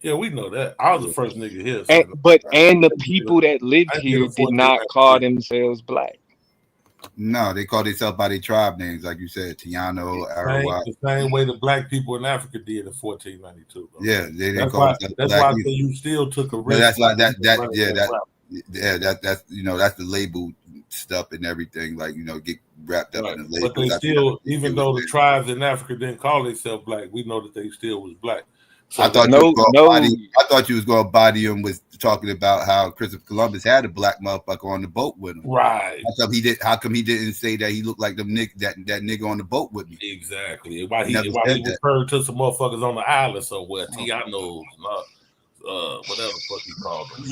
Yeah, we know that. I was the first nigga here. And, So but and the people that lived I did here a did not call 1492. themselves black. No, they call themselves by their tribe names, like you said, Tiano, Arawak. The same way the black people in Africa did in 1492. Though. Yeah, they didn't That's call why. themselves That's black why I either. say you still took a But risk. that's like That's that's that's the label stuff and everything, like get wrapped up right. in the label. But they still, even though the tribes in Africa didn't call themselves black, we know that they still was black. So I thought you was going to body him with talking about how Christopher Columbus had a black motherfucker on the boat with him. Right. How come he didn't say that he looked like that nigga on the boat with me? Exactly. Why he referred to some motherfuckers on the island somewhere, Tianos, whatever the fuck he called them.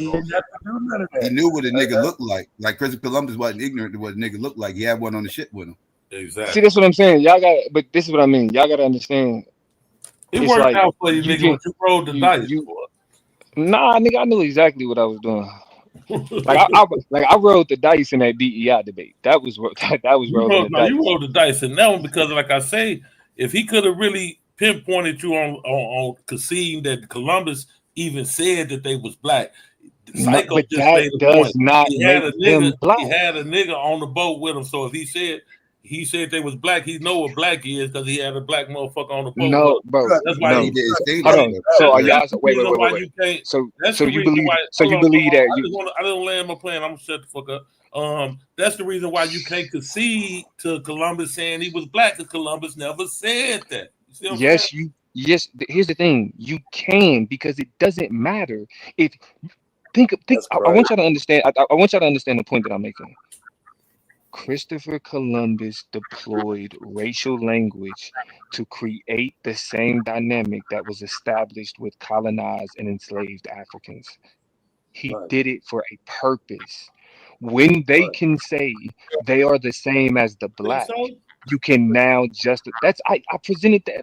He knew what a nigga looked like. Like Christopher Columbus wasn't ignorant to what a nigga looked like. He had one on the ship with him. Exactly. See, that's what I'm saying. Y'all got, but this is what I mean. Y'all got to understand. It worked out for you, nigga. But you rolled the dice. Nah, nigga, I knew exactly what I was doing. Like I rolled the dice in that DEI debate. That was rolling the dice. You rolled the dice in that one because, like I say, if he could have really pinpointed you on conceding that Columbus even said that they was black, Psycho but just that made a does point. not He make them black. He had a nigga on the boat with him. So if he said they was black, he know what black is because he had a black motherfucker on the boat. No, bro. That's why he didn't say Hold on. So are y'all? Wait. So you believe? So you believe that? I don't land my plan. I'm gonna shut the fuck up. That's the reason why you can't concede to Columbus saying he was black, because Columbus never said that. Yes. Here's the thing. You can, because it doesn't matter if. Think. I want y'all to understand. I want y'all to understand the point that I'm making. Christopher Columbus deployed racial language to create the same dynamic that was established with colonized and enslaved Africans. He did it for a purpose. When they can say they are the same as the black, you can now I presented that.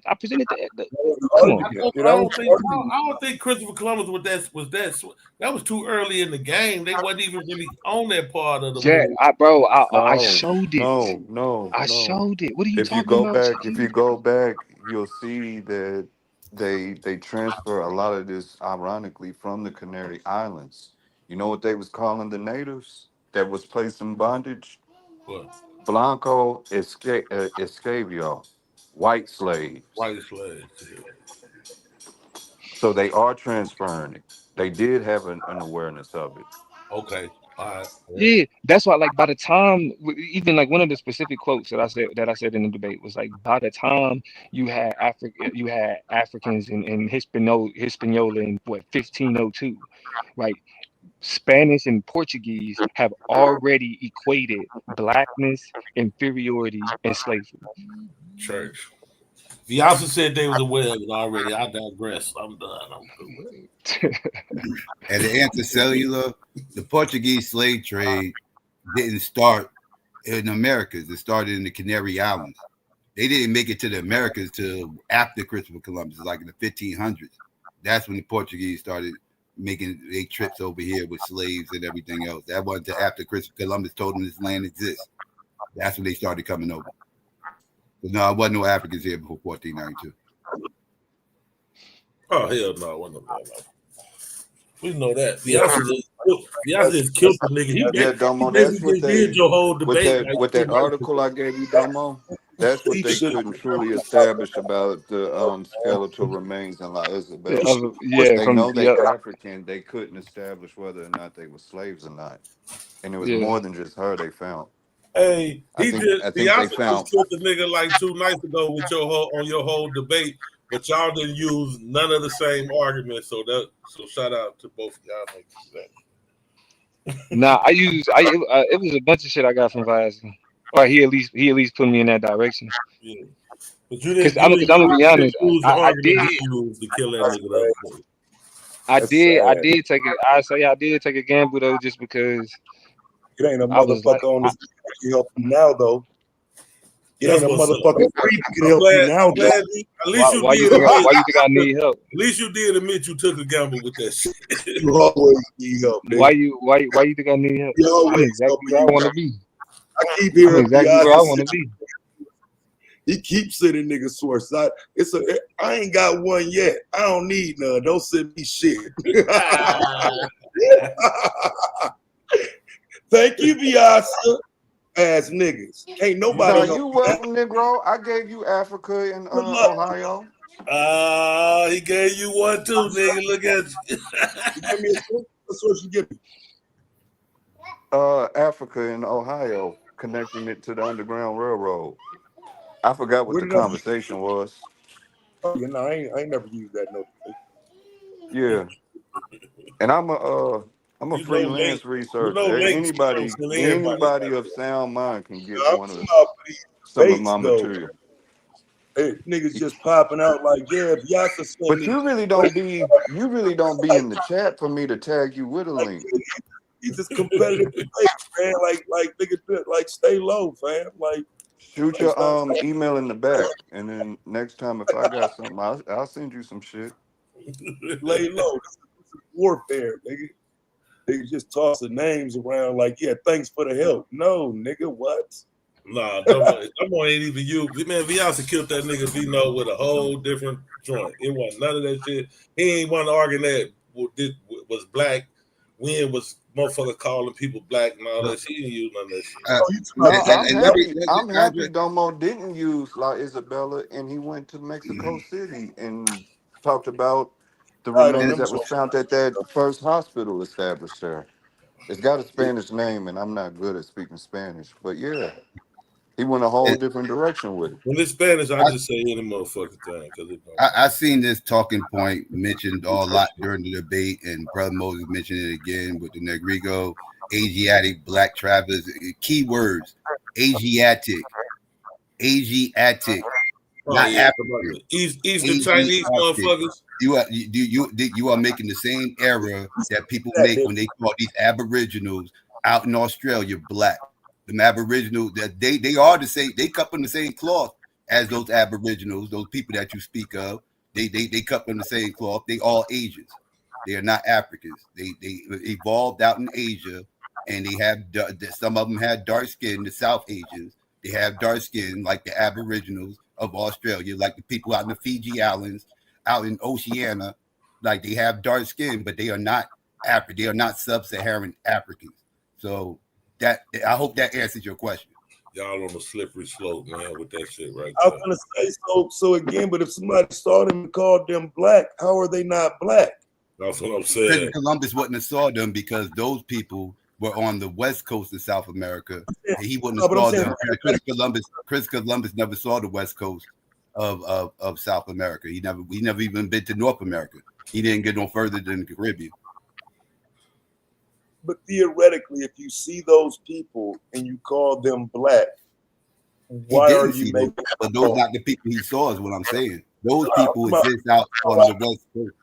Come on. I don't think Christopher Columbus that was too early in the game. They wasn't even really on that part of the movie. I showed it. I showed it. What are you if talking about? If you go back, you'll see that they transfer a lot of this, ironically, from the Canary Islands. You know what they was calling the natives that was placed in bondage? What? Blanco Escavio, white slaves. White slaves. Yeah. So they are transferring it. They did have an awareness of it. Okay. All right. Yeah, that's why. Like, by the time, even like one of the specific quotes that I said in the debate was like, by the time you had Africans in Hispaniola in what 1502, right? Spanish and Portuguese have already equated blackness, inferiority, and slavery. Church. The also said they was aware of it already. I digress. I'm done. I'm through. And to answer cellular, the Portuguese slave trade didn't start in the Americas. It started in the Canary Islands. They didn't make it to the Americas till after Christopher Columbus, like in the 1500s. That's when the Portuguese started making their trips over here with slaves and everything else. That wasn't until after Christopher Columbus told them this land exists. That's when they started coming over. But no, it wasn't no Africans here before 1492. Oh, hell no. Wasn't no. We know that. Beyonce just killed the nigga. Domo, that's what they did your whole debate. With that article I gave you, Domo, that's what they couldn't truly establish about the skeletal remains in La Isabel. They know they're African. They couldn't establish whether or not they were slaves or not. And it was more than just her they found. Hey, Beyonce just killed the nigga like 2 nights ago with your whole debate, but y'all didn't use none of the same arguments. So shout out to both of y'all. Nah, it was a bunch of shit I got from Viacom. Or he at least put me in that direction. Yeah, but you didn't. I'm gonna be honest. I did to kill that nigga. I did take it. I did take a gamble though, just because it ain't a motherfucker on the street that can help you now, though. It ain't a motherfucking street that can help you now, though. At least why you think I need help? At least you did admit you took a gamble with that shit. You always need help. Nigga. Why you think I need help? I'm exactly where I want to be. I keep hearing exactly where I want to be. He keeps sending niggas sources. I ain't got one yet. I don't need none. Don't send me shit. Thank you, Biasa. Ass niggas. Ain't nobody No, help you you that. welcome, Negro. I gave you Africa and Good luck. Ohio. He gave you one too, nigga. Look at you. You give me a source? What source you give me? Africa and Ohio, connecting it to the Underground Railroad. I forgot what Where the did I? conversation was. Oh, yeah, no, I ain't never used that notification. Yeah, and I'm a You know, Link. freelance You know, researcher. Link still Anybody send everybody. anybody of sound mind can get I'm one of talking about for these some of debates, my though. material. Hey, niggas just popping out like, yeah, Biasa sent But me. you really don't be in the chat for me to tag you with a Like, link. these is competitive debates, man. Like nigga, like stay low, fam. Shoot Like your stop email in the back, and then next time if I got something, I'll send you some shit. lay low. This is warfare, nigga. They just tossing names around like, yeah, thanks for the help. No, nigga, what? Nah, Domo ain't even you. Man, Viasa killed that nigga Vino with a whole different joint. It wasn't none of that shit. He ain't want to argue that was black. When was motherfucker calling people black and all that shit. He didn't use none of that shit. Oh, you No, talking about I'm happy Domo didn't use La Isabella, and he went to Mexico City and talked about the I don't remains them that was so found at that first hospital established there. It's got a Spanish name, and I'm not good at speaking Spanish, but yeah, he went a whole different direction with it. When it's Spanish, I just say any motherfucking thing because it don't. I seen this talking point mentioned a lot during the debate, and Brother Moses mentioned it again with the Negrigo, Asiatic, Black travelers. Key words: Asiatic, Oh not yeah, African. Eastern Chinese Asiatic. motherfuckers. You are making the same error that people that make nigga. when they call these Aboriginals out in Australia black. The Aboriginals that they are the same. They cut from the same cloth as those Aboriginals, those people that you speak of. They cut from the same cloth. They all Asians. They are not Africans. They evolved out in Asia, and they have some of them had dark skin. The South Asians, they have dark skin like the Aboriginals of Australia, like the people out in the Fiji Islands, out in Oceania. Like they have dark skin, but they are not African. They are not sub-Saharan Africans. So that I hope that answers your question. Y'all on a slippery slope, man, with that shit right I there. was gonna say so again, but if somebody saw them and called them black, how are they not black? That's what I'm saying. Christopher Columbus wouldn't have saw them because those people were on the west coast of South America, and he wouldn't have saw them. Chris Columbus never saw the west coast of South America. He never even been to North America. He didn't get no further than the Caribbean. But theoretically, if you see those people and you call them black, why are you making? But those not the people he saw. Is what I'm saying. Those people exist out on the west coast.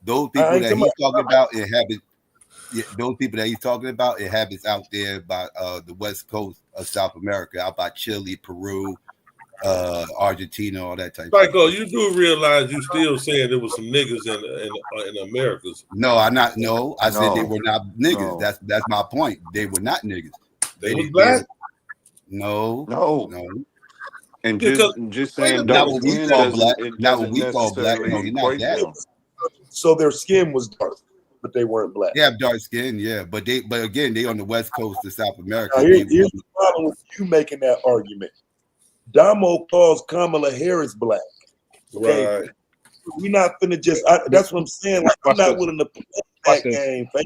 Those people that he's talking about inhabit. Yeah, those people that he's talking about inhabits out there by the west coast of South America, out by Chile, Peru, Argentina, all that type. Psycho, you do realize you still saying there was some niggas in Americas? No, I not. No, I said they were not niggas. No. That's my point. They were not niggas. They was black. No. And Because just saying not dark what we skin call black. it Not what doesn't we call black. No, necessarily you're not equate that. them. So their skin was dark, but they weren't black. They have dark skin, yeah, but again, they on the west coast of South America. Now, here's the problem with you making that argument. Domo calls Kamala Harris black. Okay? Right. We're not finna just. That's what I'm saying. Like, I'm not willing to play that game. The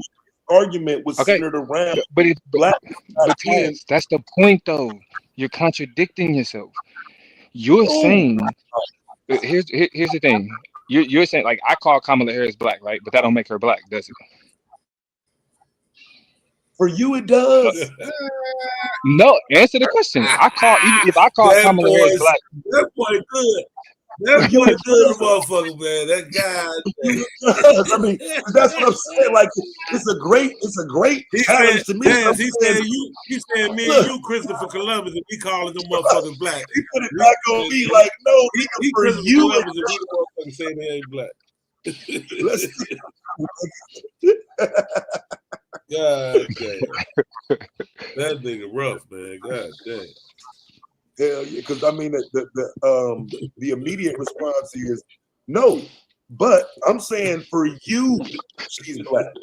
argument was centered around black. But that's the point, though. You're contradicting yourself. You're saying, here's the thing. You're saying, like, I call Kamala Harris black, right? But that don't make her black, does it? For you, it does. No, answer the question. Even if I call Kamala Harris black, that boy good. That boy good, motherfucker, man. That guy. I mean, that's what I'm saying. Like, it's a great challenge to me. He said me and you, Christopher Columbus, and we calling them motherfuckers black. He put it back on me like, no, he for Christopher you, Columbus, and we the motherfuckers saying they ain't black. God damn. That nigga rough, man. God damn. Hell yeah, because I mean the immediate response is no. But I'm saying for you, she's black.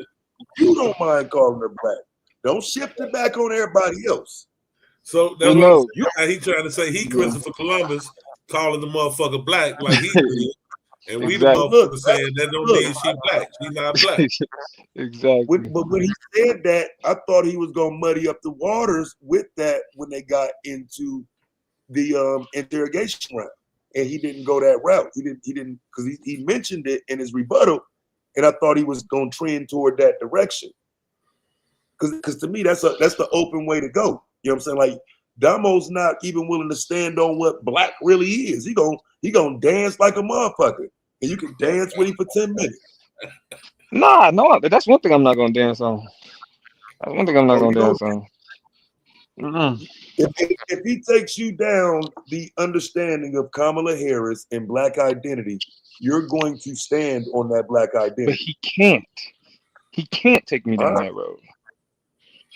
You don't mind calling her black. Don't shift it back on everybody else. So that's what he trying to say. He Christopher Columbus calling the motherfucker black like he did. And we the motherfucker saying that don't mean she black. She not black. Exactly. But when he said that, I thought he was gonna muddy up the waters with that when they got into the interrogation round, and he didn't go that route. He didn't because he mentioned it in his rebuttal, and I thought he was gonna trend toward that direction. Because to me, that's the open way to go. You know what I'm saying? Like Damo's not even willing to stand on what black really is. He gonna dance like a motherfucker, and you can dance with him for 10 minutes. Nah, no, that's one thing I'm not gonna dance on. That's one thing I'm not gonna dance on. If he takes you down the understanding of Kamala Harris and black identity, you're going to stand on that black identity. But he can't. He can't take me down that road.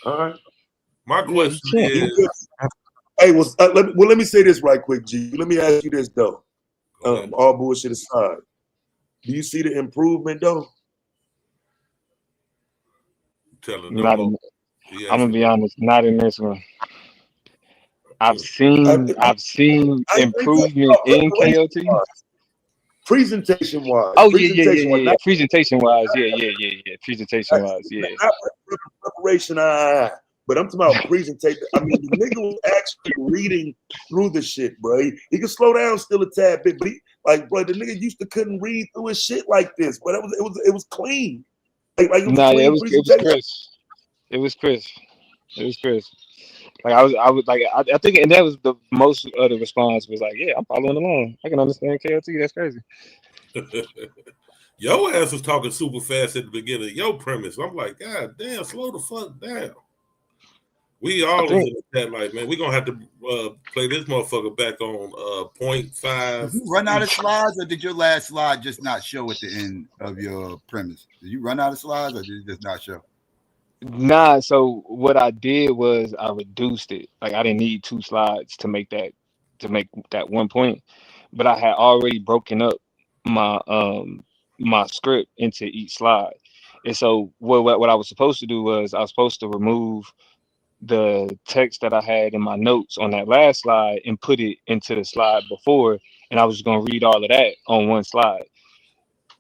All right. My question is, hey, let me say this right quick, G. Let me ask you this though. All bullshit aside, do you see the improvement though? I'm gonna be honest, not in this one. I've seen improvement in KOT. Presentation wise. Oh yeah. Presentation wise, yeah. Presentation wise, yeah. Not preparation, but I'm talking about presentation. I mean, the nigga was actually reading through the shit, bro. He could slow down still a tad bit, but bro, the nigga used to couldn't read through his shit like this, but it was clean. It was crisp. Like I was like I think, and that was the most of the response was like, yeah, I'm following along. I can understand KOT. That's crazy. Your ass was talking super fast at the beginning of your premise. I'm like, God damn, slow the fuck down. We all in the chat like, man, we're gonna have to play this motherfucker back on 0.5. Did you run out of slides, or did your last slide just not show at the end of your premise? Did you run out of slides, or did it just not show? Nah, so what I did was I reduced it. Like I didn't need 2 slides to make that 1 point, but I had already broken up my my script into each slide. And so what I was supposed to do was I was supposed to remove the text that I had in my notes on that last slide and put it into the slide before, and I was just gonna read all of that on one slide.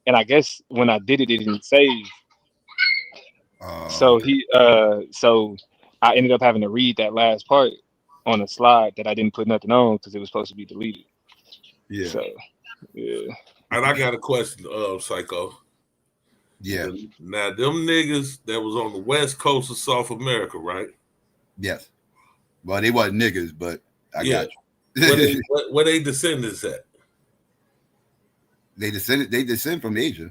And I guess when I did it, it didn't save. So I ended up having to read that last part on a slide that I didn't put nothing on because it was supposed to be deleted. Yeah. So yeah. And I got a question, Psycho. Yeah. Now them niggas that was on the west coast of South America, right? Yes. Well, they wasn't niggas, but I got you. Where they descendants at? They descend from Asia.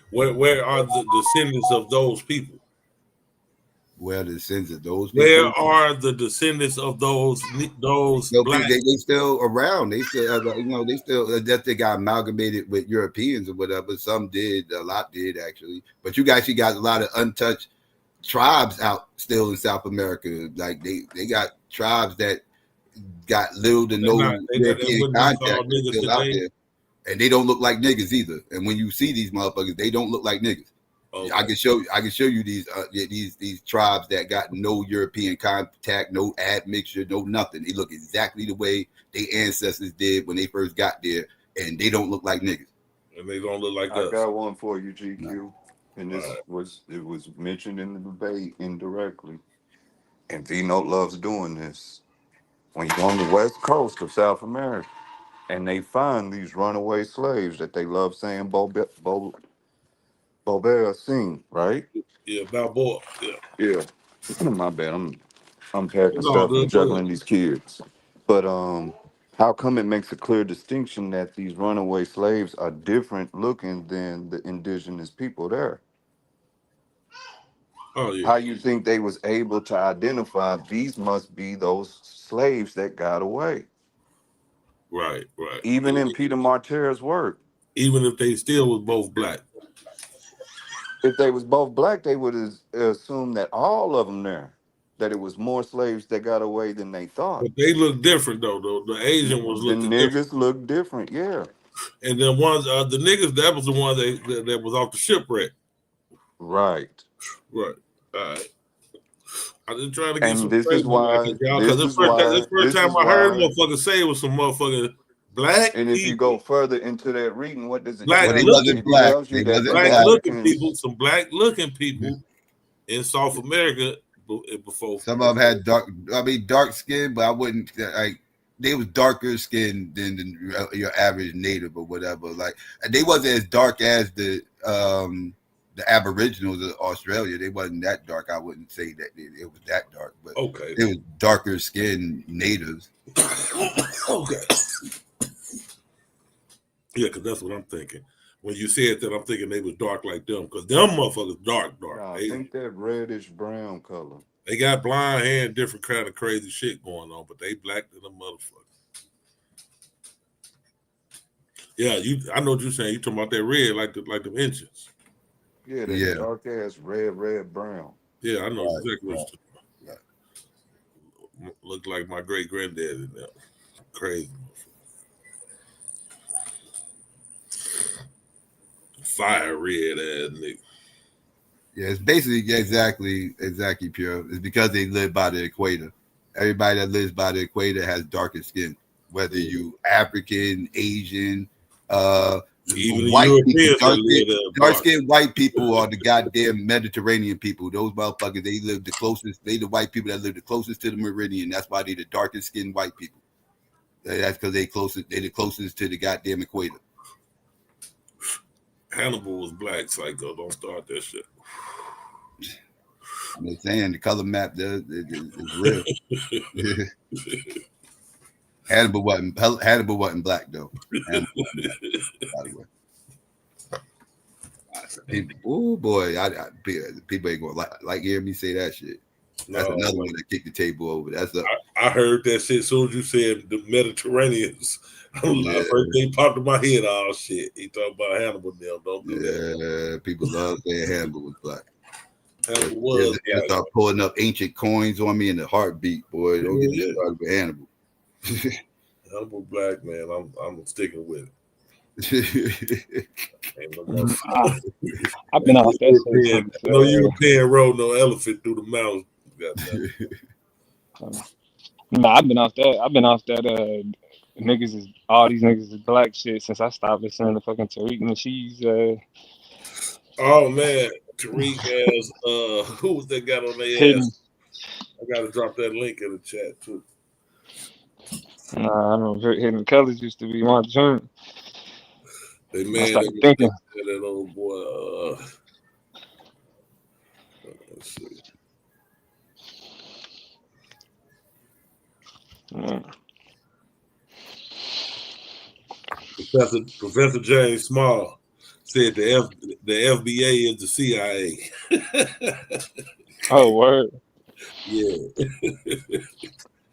Where are the descendants of those people? Where are the descendants of those people? Where are the descendants of those black? They still around. They still, they still that they got amalgamated with Europeans or whatever. Some did, a lot did actually. But you actually got a lot of untouched tribes out still in South America. Like they got tribes that got little to no European contact still out there. And they don't look like niggas either. And when you see these motherfuckers, they don't look like niggas. Okay. I can show you these tribes that got no European contact, no admixture, no nothing. They look exactly the way their ancestors did when they first got there, and they don't look like niggas. And they don't look like us. I got one for you, GQ. No. And this was mentioned in the debate indirectly. And V-Note loves doing this. When you're on the west coast of South America, and they find these runaway slaves that they love saying Bobera sing, right? Yeah, Balboa. Yeah. My bad. I'm packing stuff and juggling these kids. But how come it makes a clear distinction that these runaway slaves are different looking than the indigenous people there? Oh yeah. How you think they was able to identify these must be those slaves that got away? Right. Even in Peter Martyr's work. Even if they still was both black. If they was both black, they would assume that all of them there that it was more slaves that got away than they thought. But they look different though. The Asian ones The looking different. niggas look different, yeah. And then ones, the niggas, that was the one that was off the shipwreck. Right. Right. All right. I just trying to get And some this is crazy why, y'all, because this this is why, first this time is I heard why. motherfuckers say it was some motherfucking black And if you people, go further into that reading, what does it black Well, they tell you? looking, wasn't It black. tells you They that the wasn't black black. looking Africans, people, some black looking people in South America before. Some of them had dark skin, but I wouldn't like. They was darker skinned than your average native or whatever. Like they wasn't as dark as the Aboriginals of Australia. They wasn't that dark. I wouldn't say that it was that dark, but Okay. it was darker skinned natives. Okay. Yeah, because that's what I'm thinking. When you said that, I'm thinking they was dark like them, because them motherfuckers dark. I think that reddish brown color. They got blonde hair and different kind of crazy shit going on, but they black than them motherfuckers. Yeah, I know what you're saying. You talking about that red, like the inches. Yeah, that dark ass red, brown. Yeah, I know Right, exactly what you're talking about. Look like my great granddad in that. Crazy. Fire red ass nigga. Yeah, it's basically exactly pure. It's because they live by the equator. Everybody that lives by the equator has darker skin, whether you African, Asian, even the white people, Europeans that live there dark skinned white people are the goddamn Mediterranean people. Those motherfuckers, they live the closest. They the white people that live the closest to the meridian. That's why they the darkest skinned white people. That's because they the closest to the goddamn equator. Hannibal was black, Psycho. Don't start that shit. I'm just saying the color map is real. Hannibal wasn't black though. Hannibal wasn't black, by the way. Oh boy, people ain't gonna like hear me say that shit. That's another one that kicked the table over. I heard that shit as soon as you said the Mediterraneans. First thing popped in my head, oh shit. He talking about Hannibal now. Don't do that. Yeah, people love saying Hannibal was black. Hannibal was black. Start pulling up ancient coins on me in the heartbeat, boy. Don't get me started with Hannibal. Hannibal black, man. I'm sticking with it. I've been off that shit. No European rode no elephant through the mountains. No, I've been off that. All these niggas is black shit since I stopped listening to fucking Tariq and she's Oh man, Tariq has who was that guy on their ass? I gotta drop that link in the chat too. Nah, I don't know. Hidden Colors used to be my joint. They man, I started thinking. That old boy. Let's see. Professor James Small said the FBA is the CIA. Oh, word. Yeah.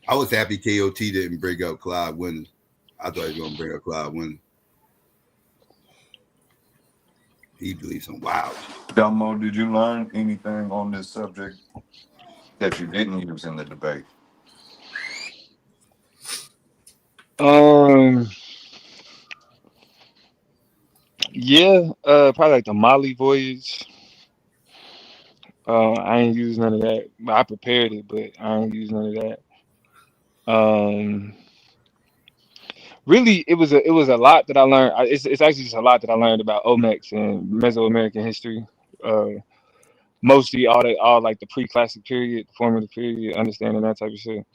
I was happy KOT didn't bring up Clyde Winters. I thought he was gonna bring up Clyde Winters. He believes some wild. Domo, did you learn anything on this subject that you didn't use in the debate? Yeah, probably like the Mali voyage. I ain't used none of that. I prepared it, but I ain't used none of that. Really, it was a lot that I learned. It's actually just a lot that I learned about Olmecs and Mesoamerican history. Mostly all like the pre-classic period, formative period, understanding that type of shit.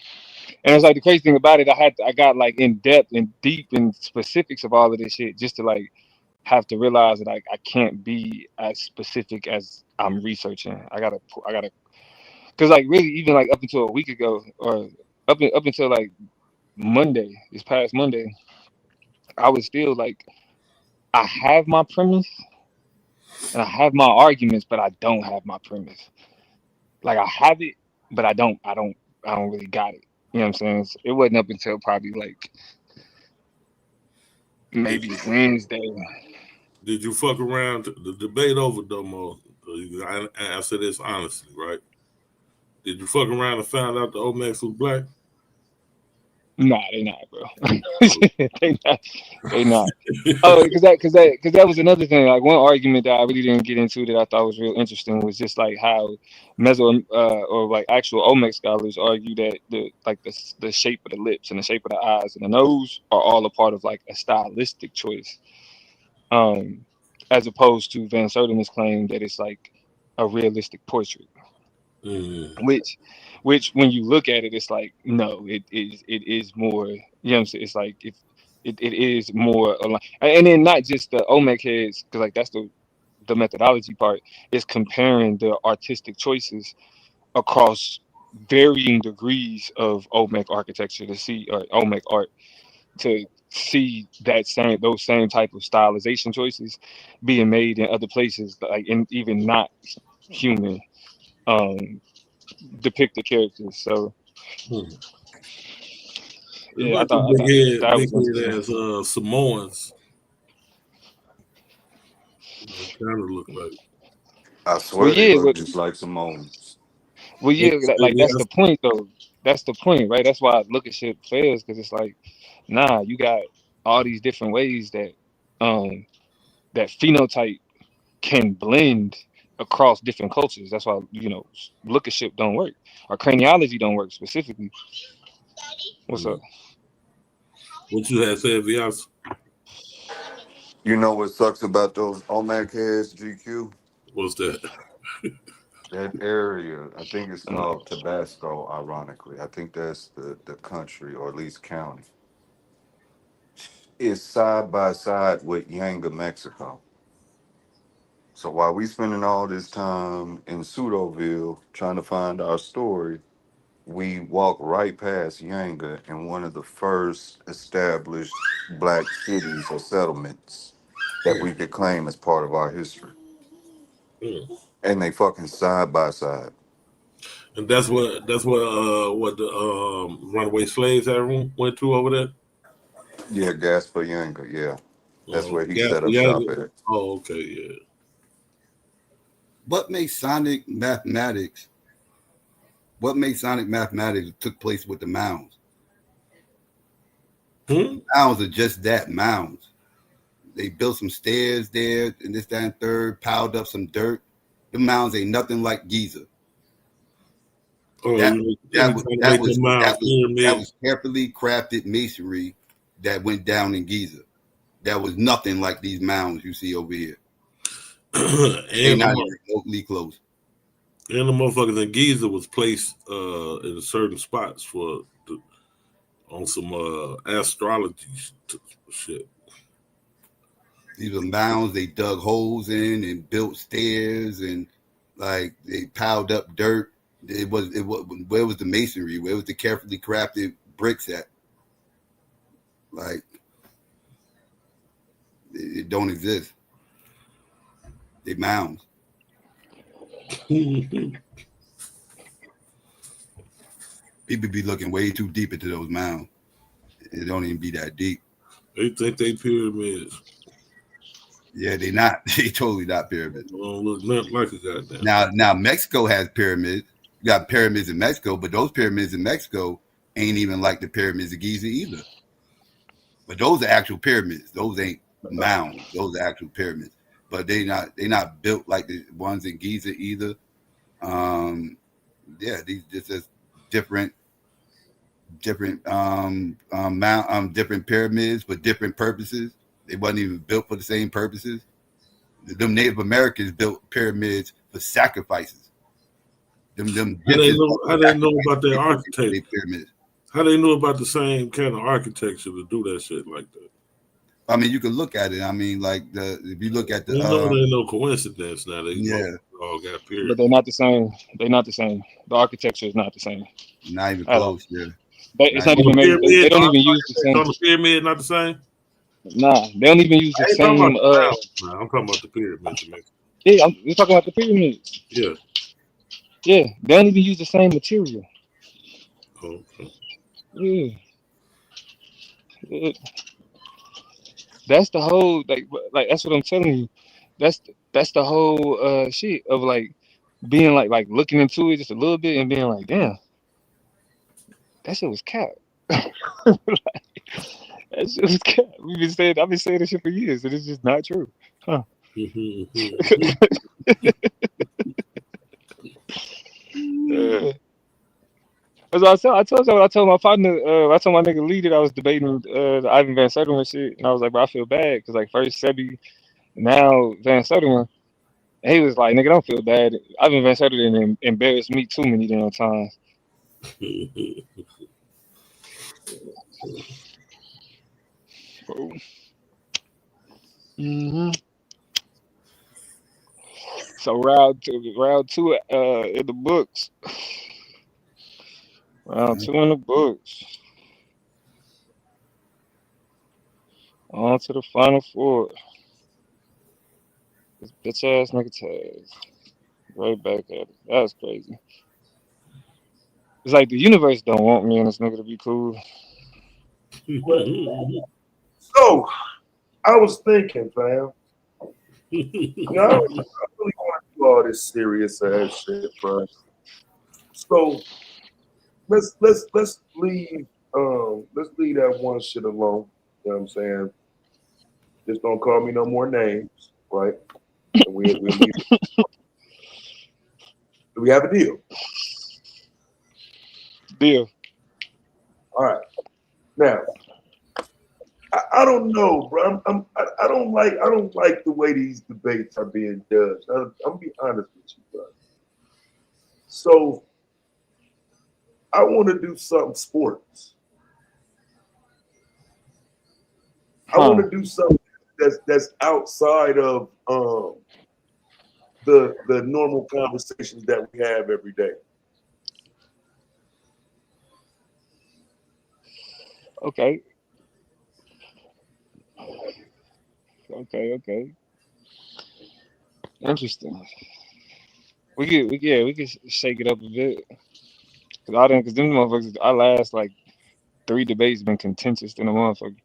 And it's like the crazy thing about it, I got like in depth and deep in specifics of all of this shit just to like have to realize that I can't be as specific as I'm researching. I gotta, because like really even like up until a week ago or up until like this past Monday, I was still like I have my premise and I have my arguments, but I don't have my premise. Like I have it, but I don't really got it. You know what I'm saying? It wasn't up until probably like maybe Wednesday. Did you fuck around the debate over Domo? I answer this honestly, right? Did you fuck around and find out the Olmecs was black? Nah, they not, bro. They not. They not. Oh, because that was another thing. Like one argument that I really didn't get into that I thought was real interesting was just like how or like actual Olmec scholars argue that the shape of the lips and the shape of the eyes and the nose are all a part of like a stylistic choice, um, as opposed to Van Sertima's claim that it's like a realistic portrait. Mm. Which when you look at it, it's like no, it is more. You know what I'm saying? It's like if it is more and then not just the Olmec heads, because like that's the methodology part is comparing the artistic choices across varying degrees of Olmec architecture to see or Olmec art to see those same type of stylization choices being made in other places, like in even not human um depicted characters. So Hmm. It's yeah, I like the thought that big was head interesting. as Samoans. Kind of look like. I Well, swear they yeah, look just like Samoans. like that's the point though. That's the point, right? That's why lookership fails because it's like, nah, you got all these different ways um that phenotype can blend across different cultures. That's why lookership don't work or craniology don't work specifically. What's up? What you had said, Vias? You know what sucks about those Olmec heads, GQ? What's that? That area, I think it's Mm. called Tabasco, ironically. I think that's the country, or at least county. Is side by side with Yanga, Mexico. So while we spending all this time in Pseudoville trying to find our story, we walk right past Yanga in one of the first established black cities or settlements that we could claim as part of our history. Mm. And they fucking side by side. And what the runaway slaves had went to over there. Yeah, Gaspar Yanga, yeah. That's where he Gas set for up shop Younger. at. Oh, okay, yeah. What makes sonic mathematics? What makes sonic mathematics took place with the mounds? Mounds are just that, mounds. They built some stairs there and this, that, and third, piled up some dirt. The mounds ain't nothing like Giza. Oh, That they that be was trying to that make was them that miles was that pyramid was carefully crafted masonry that went down in Giza. That was nothing like these mounds you see over here. They and not even remotely close. the motherfuckers in Giza was placed in certain spots on some astrology shit. These were mounds they dug holes in and built stairs and like they piled up dirt. It was where was the masonry? Where was the carefully crafted bricks at? Like it don't exist. They mounds. People be looking way too deep into those mounds. It don't even be that deep. They think they pyramids. Yeah, they not. They totally not pyramids. Don't look nothing like a goddamn Now Mexico has pyramids. You got pyramids in Mexico, but those pyramids in Mexico ain't even like the pyramids of Giza either. But those are actual pyramids. Those ain't mounds. Those are actual pyramids. But they not built like the ones in Giza either. Yeah, these just different different pyramids for different purposes. They wasn't even built for the same purposes. Them Native Americans built pyramids for sacrifices. Them gypsies How they know about their architecture? their pyramids. How they know about the same kind of architecture to do that shit like that? I mean, you can look at it. I mean, like if you look at You know, there ain't no coincidence now. They yeah, all got But pyramids. they're not the same. They're not the same. The architecture is not the same not even at all. close. Yeah, It's not not On even the even made. They pyramid, don't even use the same. on the pyramid, not the same. Nah, they don't even use the I ain't talking about same. the mountains. Nah, I'm talking about the pyramids in Mexico. Yeah, we're talking about the pyramids. Yeah. Yeah, they don't even use the same material. Okay. Yeah, yeah. That's the whole like that's what I'm telling you. That's the whole shit of like being like looking into it just a little bit and being like, damn, that shit was cap. That shit was cap. I've been saying this shit for years, and it's just not true. Huh. Uh, As I told my partner, I told my nigga Lee that I was debating the Ivan Van Sertima shit, and I was like, bro, I feel bad because like first Sebi, now Van Sertima, and he was like, nigga, don't feel bad. Ivan Van Sertima embarrassed me too many damn times. Hmm. So round two, in the books. Round two in the books. On to the final four. This bitch ass nigga tags. Right back at it. That's crazy. It's like the universe don't want me and this nigga to be cool. So I was thinking, fam. I really want to do all this serious ass shit, bro. So let's leave that one shit alone. You know what I'm saying? Just don't call me no more names, right? And we leave. Do we have a deal? Deal. All right. Now I don't know, bro. I don't like the way these debates are being judged. I'm gonna be honest with you, bro. So I want to do something sports. I want to do something that's outside of the normal conversations that we have every day. Okay. Okay. Interesting. We could shake it up a bit. Cause them motherfuckers, our last like 3 debates been contentious in a motherfucker.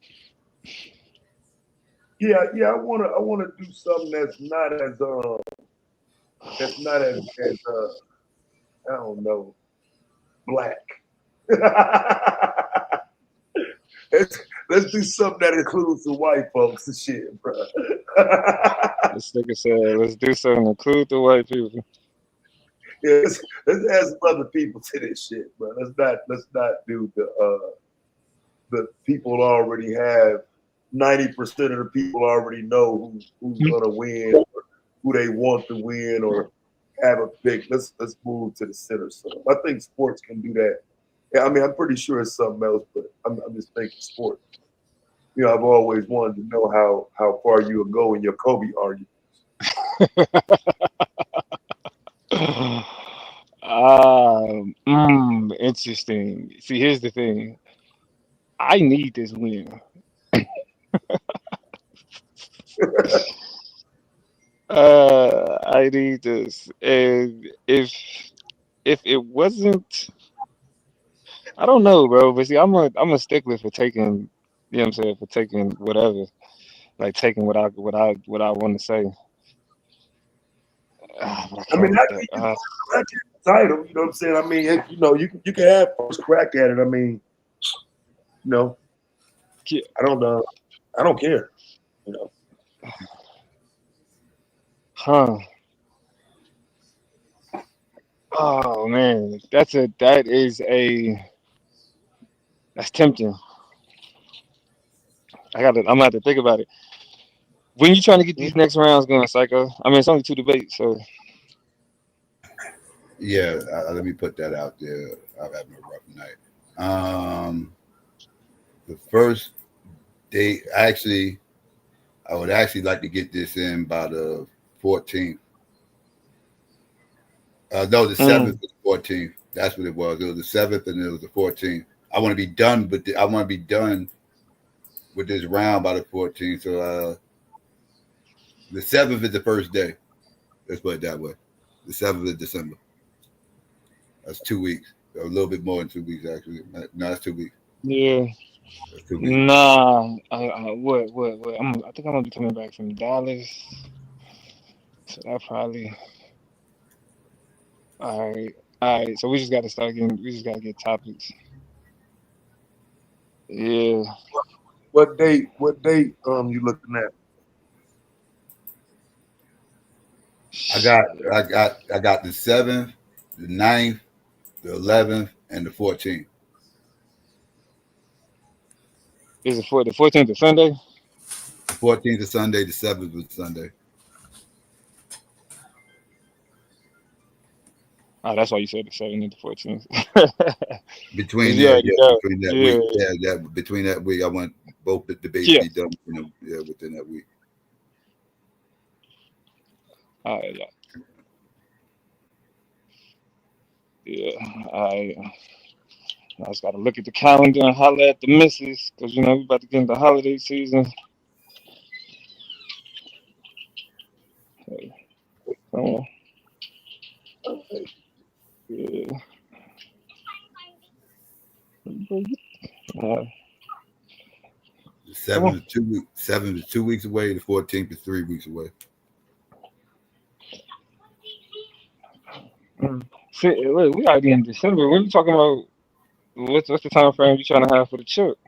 Yeah. I wanna do something that's not as I don't know, black. let's do something that includes the white folks and shit, bro. This nigga said, let's do something to include the white people. Yeah, let's add some other people to this shit, bro. Let's not do the people already have 90% of the people already know who's gonna win, or who they want to win, or have a pick. Let's move to the center. So I think sports can do that. Yeah, I mean I'm pretty sure it's something else, but I'm just thinking sports. You know, I've always wanted to know how far you will go in your Kobe argument. Interesting. See, here's the thing. I need this win. I need this. And if it wasn't, I don't know, bro. But see, I'm a stickler for taking, you know what I'm saying, for taking whatever, like taking what I want to say. But I I mean, can't I with that. think that's the title. You know what I'm saying? I mean, you can have first crack at it. I mean, you know, Yeah. I don't care. You know, Huh. Oh man, that's tempting. I'm gonna have to think about it. When you trying to get these next rounds going, Psycho? I mean, it's only 2 debates, so Yeah, let me put that out there. I'm having a rough night. The first day, I would actually like to get this in by the 14th. No, the 7th and 14th. That's what it was. It was the 7th and it was the 14th. I want to be done with I want to be done with this round by the 14th. So the 7th is the first day. Let's put it that way. The 7th of December. That's 2 weeks. A little bit more than 2 weeks, actually. No, that's 2 weeks. yeah. That's 2 weeks. Nah, what? I think I'm gonna be coming back from Dallas, so that probably. All right, all right. So we just got to start getting. We just got to get topics. Yeah. What date? What date? You looking at? I got Shit. I got the 7th, the 9th, the 11th, and the 14th. Is it for the 14th of Sunday? The 14th is Sunday, the 7th was Sunday. Oh, that's why you said the 7th and the 14th. Between Cause you there, already yeah, know. between that Yeah. week, yeah, that between that week, I want both the debates Yeah. be done, yeah, within that week. Yeah. Yeah. I I just gotta look at the calendar and holler at the missus, cause we about to get into holiday season. So, yeah. Uh, The Come on. 7th is 2 weeks. 7th is 2 weeks away. The 14th is 3 weeks away. See, look, we already in December. What are you talking about? What's the time frame you trying to have for the trip?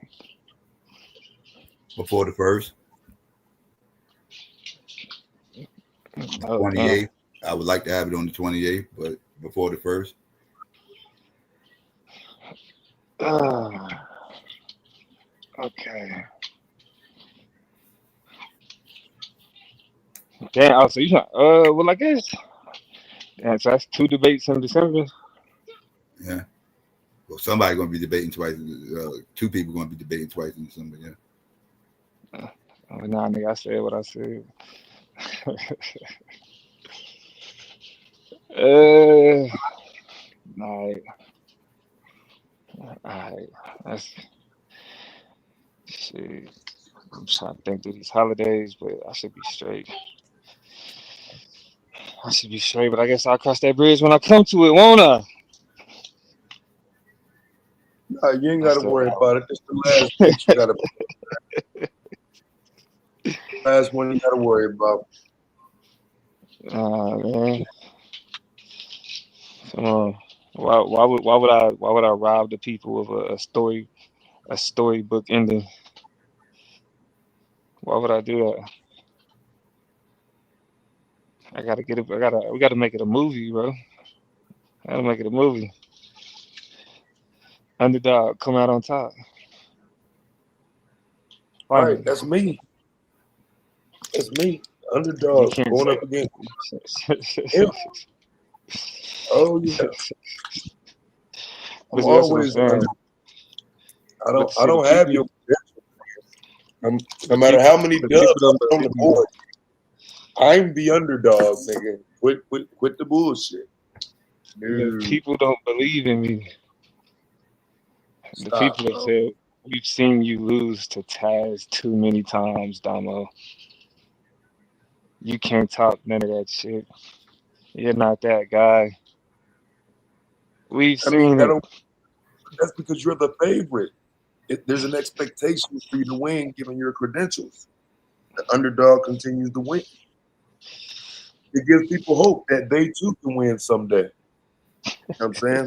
Before the first, Oh, damn. 28th. I would like to have it on the 28th, but before the first. Ah, okay. Damn. Oh, so you trying? Well, I guess. Yeah, so that's two debates in December. Yeah. Well, somebody going to be debating twice. Two people going to be debating twice in December. Yeah. Oh, nah, nigga, I said what I said. uh, alright, alright. That's shit. I'm trying to think through these holidays, but I should be straight. I should be straight, but I guess I'll cross that bridge when I come to it, won't I? Nah, you ain't I got to still worry got about it. Just the last date you got to last one you got to worry about. Man. Come on. Why would I rob the people of a storybook ending? Why would I do that? I gotta get it. We gotta make it a movie, bro. I gotta make it a movie. Underdog come out on top. Right, Finally. that's me. That's me. You Underdog can't going say up against him. Oh yeah, I'm but that's what I'm always the under. saying. But I see, don't have your no matter how many the dubs people I don't put on the believe me. board. I'm the underdog, nigga. Quit the bullshit. The Dude, people don't believe in me. The stop, people have bro. said we've seen you lose to Taz too many times, Domo. You can't talk none of that shit. You're not that guy. We've I mean, seen it. that's because you're the favorite. There's an expectation for you to win given your credentials. The underdog continues to win. It gives people hope that they too can win someday. You know what I'm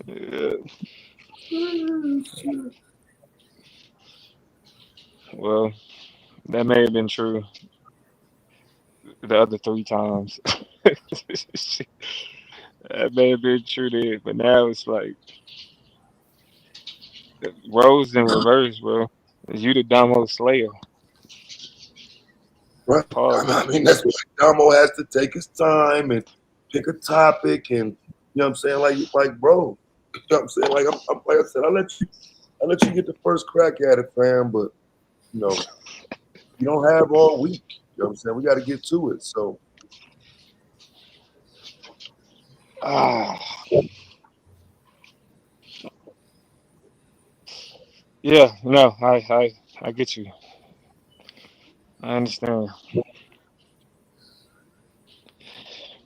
Uh, saying? well, that may have been true the other three times. That may have been true then, but now it's like roles in reverse, bro. You the Damo Slayer. Right. Pause. I mean, that's why Domo has to take his time and pick a topic, and you know what I'm saying, bro, you know what I'm saying, like I said, I let you get the first crack at it, fam, but you know, you don't have all week. You know what I'm saying? We got to get to it. So Ah, yeah, no, I get you. I understand.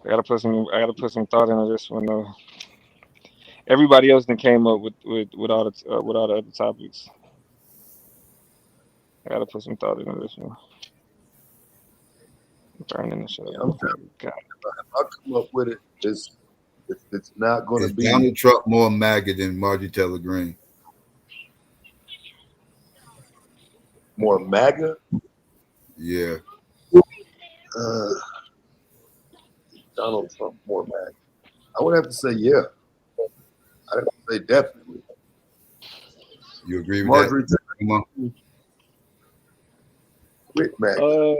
I gotta put some thought into this one though. Everybody else then came up with all the other topics. I gotta put some thought into this one. Burning the show. Yeah, I'm Okay, got it. if I come up with it, it's not going to Is be Donald Trump more MAGA than Marjorie Taylor Greene? more MAGA. Yeah. Donald Trump more MAGA. I would have to say yeah. I'd have to say definitely. You agree with Marjorie that? Come on. quit MAGA.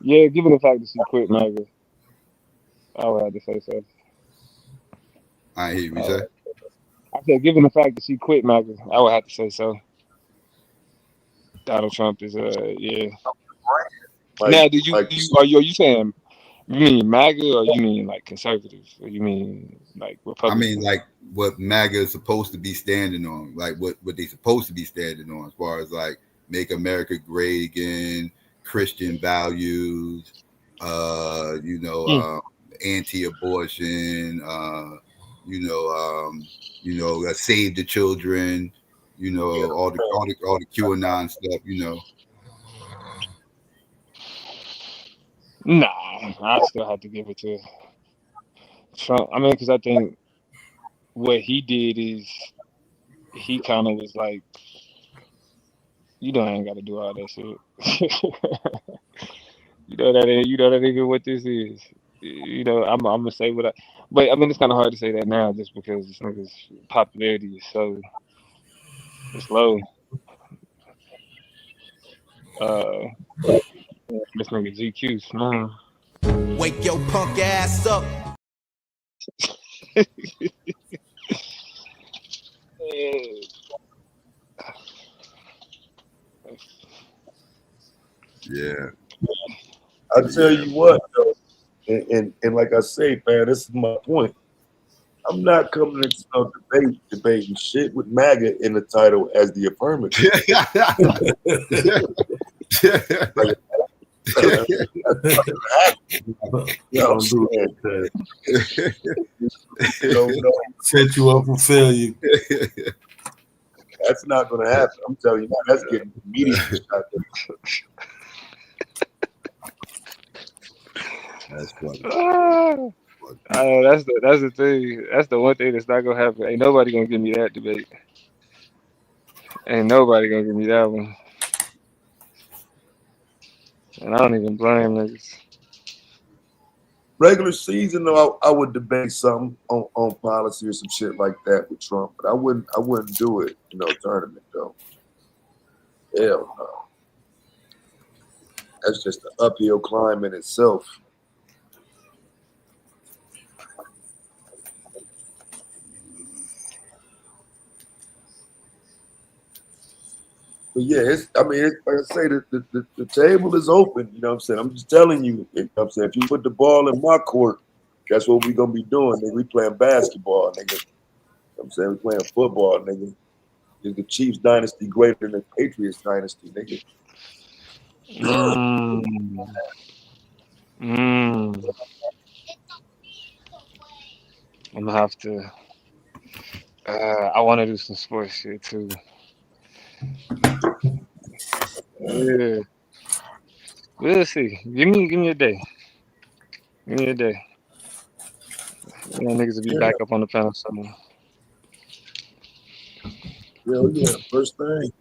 Yeah, given the fact that she quit MAGA, I would have to say so. I hear you Uh, say. I said, given the fact that she quit MAGA, I would have to say so. Donald Trump is yeah. Now, do you Like are you saying you mean MAGA or you mean like conservatives or you mean like I mean, Republicans? like what MAGA is supposed to be standing on, like what they supposed to be standing on, as far as like make America great again, Christian values, Mm. anti-abortion, save the children, yeah, all the QAnon stuff, Nah, I still have to give it to Trump. I mean, because I think what he did is he kind of was like, I ain't got to do all that shit. You know that ain't even what this is. I'm gonna say what but I mean it's kind of hard to say that now just because this nigga's popularity is so it's low. Uh, this nigga GQ, man. Wake your punk ass up. yeah. I tell you what, though, and like I say, man, this is my point. I'm not coming into no debating shit with MAGA in the title as the affirmative. Don't do that. Set you up for failure. That's not going to happen. I'm telling you, that's getting immediately shot down. That's funny. That's the thing. That's the one thing that's not gonna happen. Ain't nobody gonna give me that debate. Ain't nobody gonna give me that one. And I don't even blame niggas. Regular season, though, I would debate something on policy or some shit like that with Trump, but I wouldn't do it, tournament though. Hell no. That's just an uphill climb in itself. But yeah, it's like I say, the table is open. You know what I'm saying? I'm just telling you. If you put the ball in my court, guess what we gonna be doing? Nigga, we playing basketball, nigga. You know what I'm saying? We playing football, nigga. Is the Chiefs dynasty greater than the Patriots dynasty, nigga? Mm. Mm. I'm gonna have to. I want to do some sports shit too. Yeah, we'll see. Give me a day. Give me a day. Niggas will be Yeah, back up on the panel soon. hell yeah. First thing.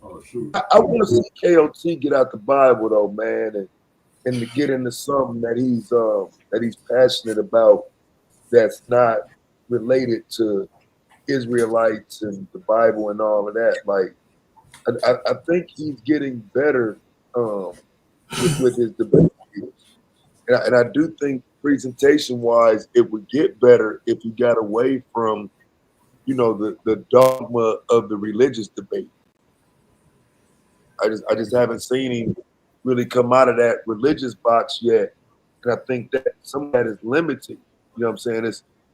Oh, shoot. I want to see KOT get out the Bible though, man, and to get into something that he's passionate about that's not related to Israelites and the Bible and all of that. Like, I think he's getting better with his debate skills. And I do think presentation wise, it would get better if you got away from, the dogma of the religious debate. I just haven't seen him really come out of that religious box yet. And I think that some of that is limited. You know what I'm saying?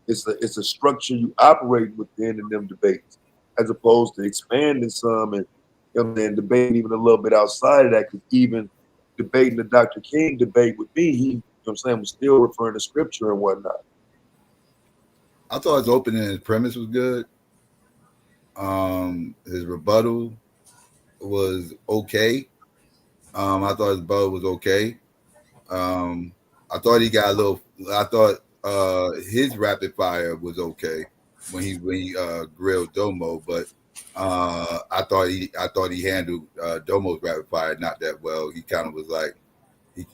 It's a structure you operate within in them debates, as opposed to expanding some and debating even a little bit outside of that. Because even debating the Dr. King debate with me, he, I'm saying, was still referring to scripture and whatnot. I thought his opening and his premise was good. His rebuttal was okay. I thought his rebuttal was okay. I thought he got a little. I thought his rapid fire was okay when he grilled Domo, but I thought he handled Domo's rapid fire not that well. He kind of was like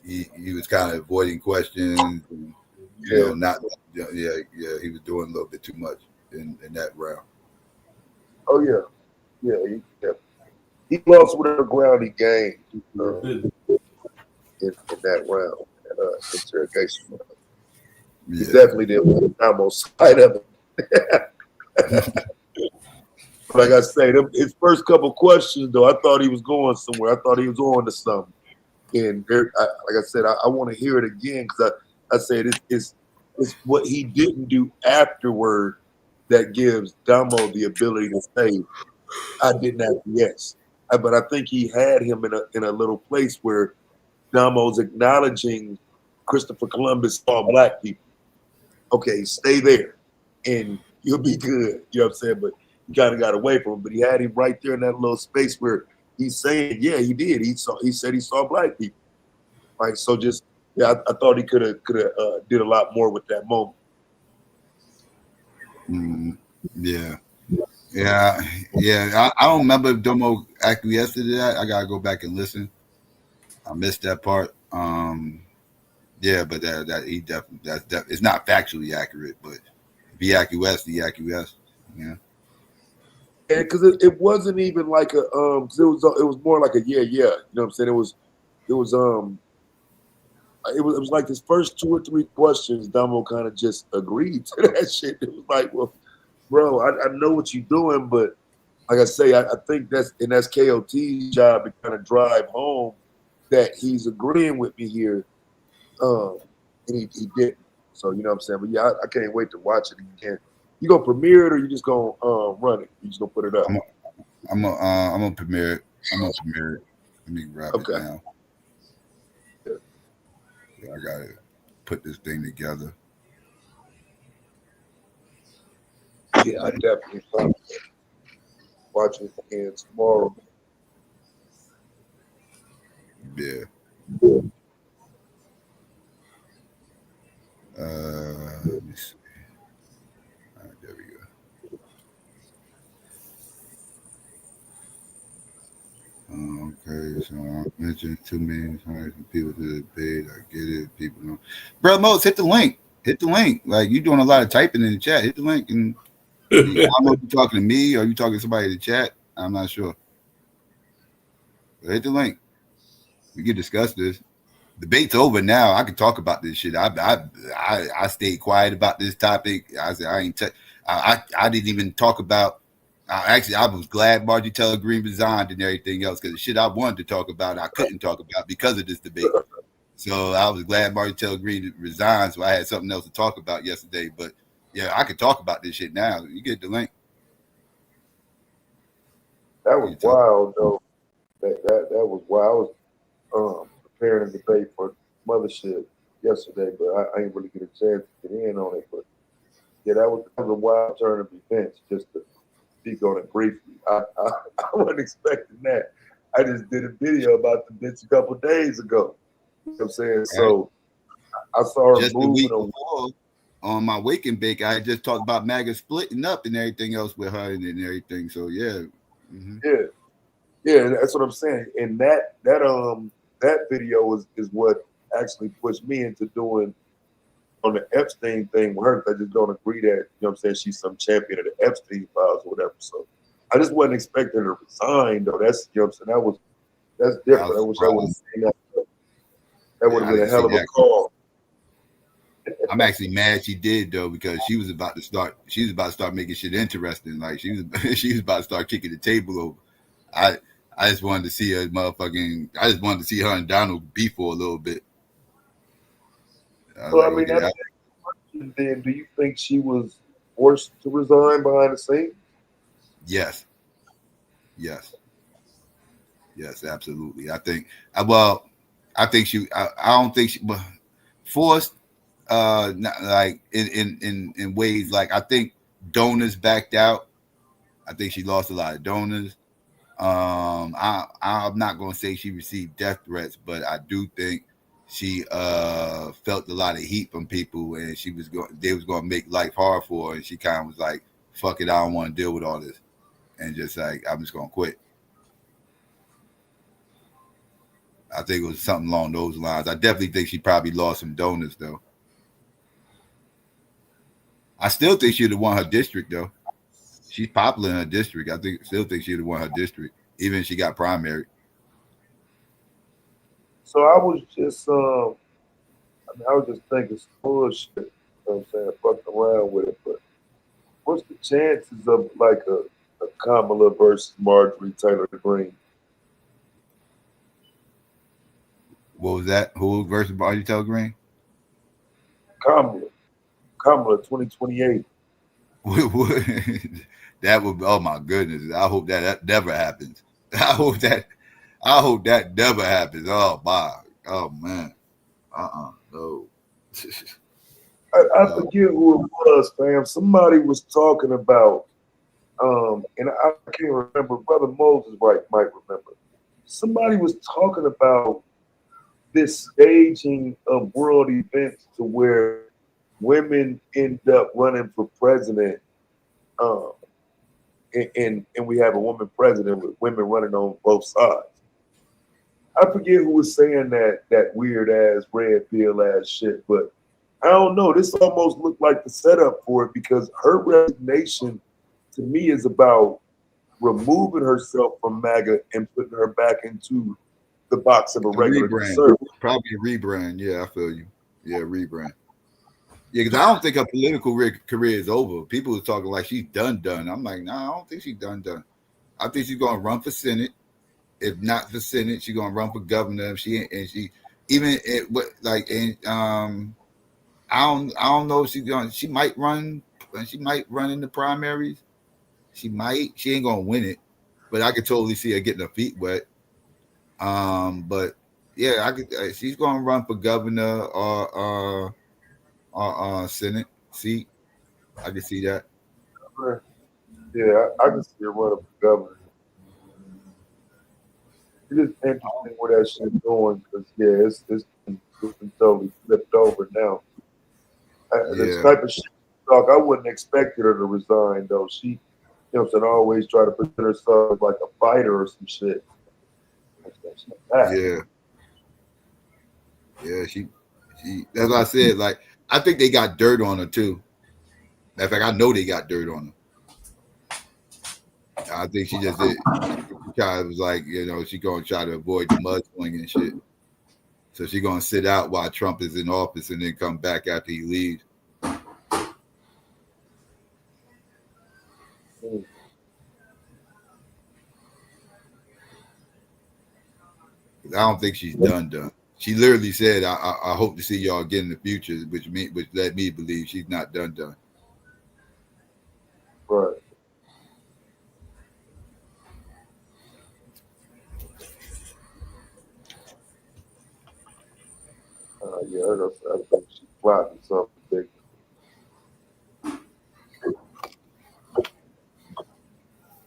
he was kind of avoiding questions, and, Yeah. not he was doing a little bit too much in that round. Oh yeah. Yeah. He lost whatever ground he gained in that round, interrogation round. He Yeah. definitely didn't want Domo's side of it. Like I say, his first couple questions though, I thought he was going somewhere. I thought he was on to something. And like I said, I want to hear it again because I said it's what he didn't do afterward that gives Domo the ability to say, I didn't acquiesce. But I think he had him in a little place where Damo's acknowledging Christopher Columbus saw black people. Okay, stay there and you'll be good. You know what I'm saying? But he kind of got away from him. But he had him right there in that little space where he's saying, yeah, he did. He said he saw black people. Right. So just I thought he could have did a lot more with that moment. Yeah. I don't remember if Domo acquiesced to that. I gotta go back and listen. I missed that part. Yeah, but that he definitely it's not factually accurate, but if he acquiesced. Yeah. And because it wasn't even like a cause it was more like a yeah. You know what I'm saying? It was it was like his first 2 or 3 questions, Damo kind of just agreed to that shit. It was like, well, bro, I know what you're doing, but like I say, I think that's KOT's job to kind of drive home that he's agreeing with me here. And he didn't. So you know what I'm saying? But yeah, I can't wait to watch it again. You gonna premiere it or you just gonna run it? You just gonna put it up? I'm gonna premiere it. Let me grab it now. Yeah, I gotta put this thing together. Yeah, I definitely plan watching it again tomorrow. Yeah. Let me see. All right, there we go. Okay, so I mentioned 2 million people to debate. I get it. People know. Bro, Mose, hit the link. Hit the link. Like you doing a lot of typing in the chat. Hit the link, and I don't know if you're talking to me or you talking to somebody in the chat. I'm not sure. But hit the link. We can discuss this. Debate's over now. I can talk about this shit. I stayed quiet about this topic. I said I ain't. I didn't even talk about. I was glad Margie Taylor Greene resigned and everything else because the shit I wanted to talk about I couldn't talk about because of this debate. So I was glad Margie Taylor Greene resigned, so I had something else to talk about yesterday. But yeah, I can talk about this shit now. You get the link. That was wild, though. That was wild. I was preparing a debate for mothership yesterday, but I ain't really get a chance to get in on it. But yeah, that was a wild turn of events. Just to speak on it briefly, I wasn't expecting that. I just did a video about the bitch a couple days ago. You know what I'm saying? So I saw her just moving a week before, on my Wake and Bake, I just talked about MAGA splitting up and everything else with her and everything. So yeah. Mm-hmm. Yeah, that's what I'm saying. And that video is what actually pushed me into doing on the Epstein thing with her. I just don't agree that, you know what I'm saying, she's some champion of the Epstein files or whatever. So I just wasn't expecting her to resign though. That's, you know what I'm saying, that's different. I wish I would have seen that. That would have been a hell of a call. I'm actually mad she did though, because she was about to start making shit interesting. Like she was about to start kicking the table over. I just wanted to see her I just wanted to see her and Donald beef for a little bit. Well, I mean, then do you think she was forced to resign behind the scenes? Yes, absolutely. I think she. I don't think she, but forced. Not like in ways like I think donors backed out. I think she lost a lot of donors. I'm not gonna say she received death threats, but I do think she felt a lot of heat from people, and they was gonna make life hard for her, and she kind of was like, "Fuck it, I don't want to deal with all this," and just like I'm just gonna quit. I think it was something along those lines. I definitely think she probably lost some donors though. I still think she'd have won her district though. She's popular in her district. Still think she'd have won her district, even if she got primary. So I was just I was just thinking some bullshit, you know what I'm saying, fucking around with it. But what's the chances of like a Kamala versus Marjorie Taylor Greene? What was that? Who versus Marjorie Taylor Greene? Kamala 2028. That would. Oh my goodness! I hope that never happens. I hope that. I hope that never happens. Oh my. Oh man. No. I forget who it was, fam. Somebody was talking about, and I can't remember. Brother Moses might remember. Somebody was talking about this staging of world events to where women end up running for president, um, and we have a woman president with women running on both sides. I forget who was saying that weird ass red pill ass shit, but I don't know. This almost looked like the setup for it because her resignation to me is about removing herself from MAGA and putting her back into the box of a regular conservative. Probably a rebrand. Yeah, I feel you. Yeah, rebrand. Yeah, because I don't think her political career is over. People are talking like she's done. I'm like, nah, I don't think she's done. I think she's going to run for Senate. If not for Senate, she's going to run for governor. If she even it, what like and I don't know if she's going. She might run. She might run in the primaries. She might. She ain't going to win it, but I could totally see her getting her feet wet. But yeah, I could. She's going to run for governor or Senate seat. I can see that. Yeah, I can see her running for governor. It's just interesting where that shit's going because yeah, it's been totally flipped over now. This type of shit talk, I wouldn't expect her to resign though. She, you know, what I'm saying, always try to present herself as like a fighter or some shit. Yeah, yeah. She. That's what I said. Like I think they got dirt on her too. Matter of fact, I know they got dirt on her. I think she just did. She kind of was like, you know, she gonna try to avoid the mudslinging and shit. So she gonna sit out while Trump is in office and then come back after he leaves. I don't think she's done. She literally said, "I hope to see y'all again in the future," which led me to believe she's not done. Right. Yeah, I think she's plotting something big.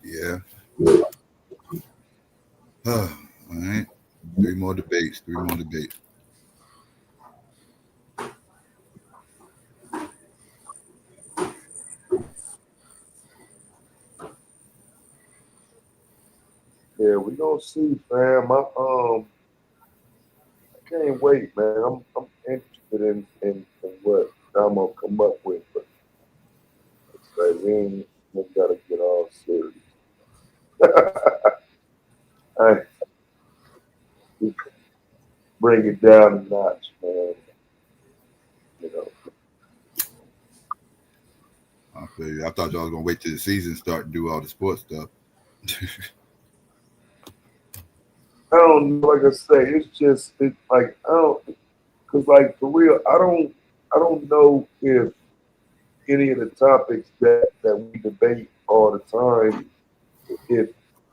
Yeah. All right. Three more debates. Yeah, we gonna see, fam. I can't wait, man. I'm interested in what Domo come up with, but it's like we gotta get all serious. I bring it down a notch, man. You know. I feel you. I thought y'all was gonna wait till the season start and do all the sports stuff. I don't know, like I say, it's like I don't, cause like for real, I don't know if any of the topics that we debate all the time, if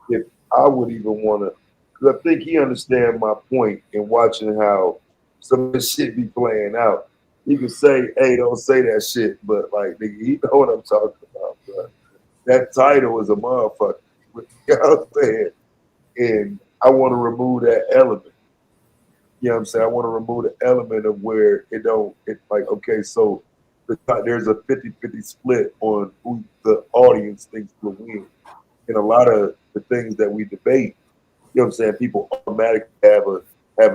if I would even want to, because I think he understand my point in watching how some of this shit be playing out. He can say, "Hey, don't say that shit," but like, nigga, he know what I'm talking about, bro. that title is a motherfucker. You know what I'm saying? And I want to remove that element. You know what I'm saying? I want to remove the element of where it's like, okay, so there's a 50-50 split on who the audience thinks will win. And a lot of the things that we debate, you know what I'm saying, people automatically have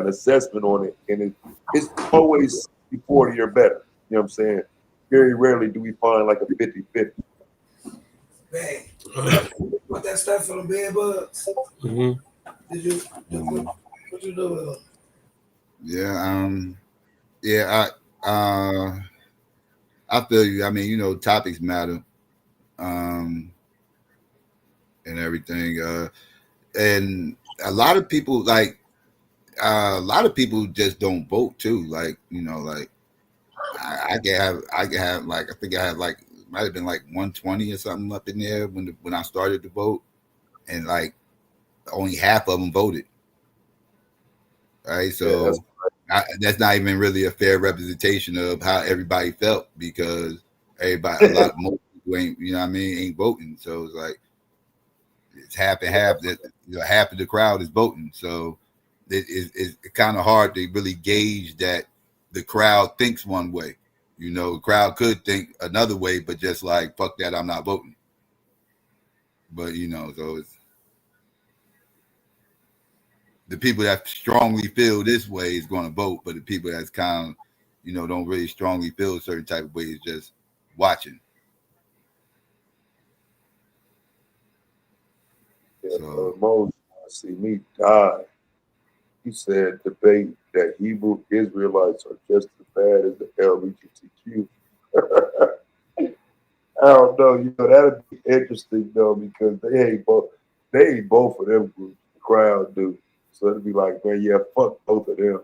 an assessment on it. And it's always 60-40 or better. You know what I'm saying? Very rarely do we find like a 50-50. Man, what that stuff from the bed bugs? Mm-hmm. Did you? What you do with them? Yeah, I feel you. I mean, you know, topics matter, and everything. And a lot of people just don't vote too. Like, you know, like I can have like, I think I have like, might have been like 120 or something up in there when I started to vote, and like only half of them voted. Right, so that's not even really a fair representation of how everybody felt, because most people ain't, you know what I mean, ain't voting. So it's like it's half and half. That, you know, half of the crowd is voting. So it's kind of hard to really gauge that the crowd thinks one way. You know, the crowd could think another way, but just like, fuck that, I'm not voting. But you know, so it's the people that strongly feel this way is going to vote, but the people that's kind of, you know, don't really strongly feel a certain type of way is just watching. Yeah, So Moses want to see me die. He said debate that Hebrew Israelites are just as bad as the LGBTQ. I don't know, you know, that'd be interesting though, because they ain't both of them groups, the crowd do. So it'd be like, man, yeah, fuck both of them.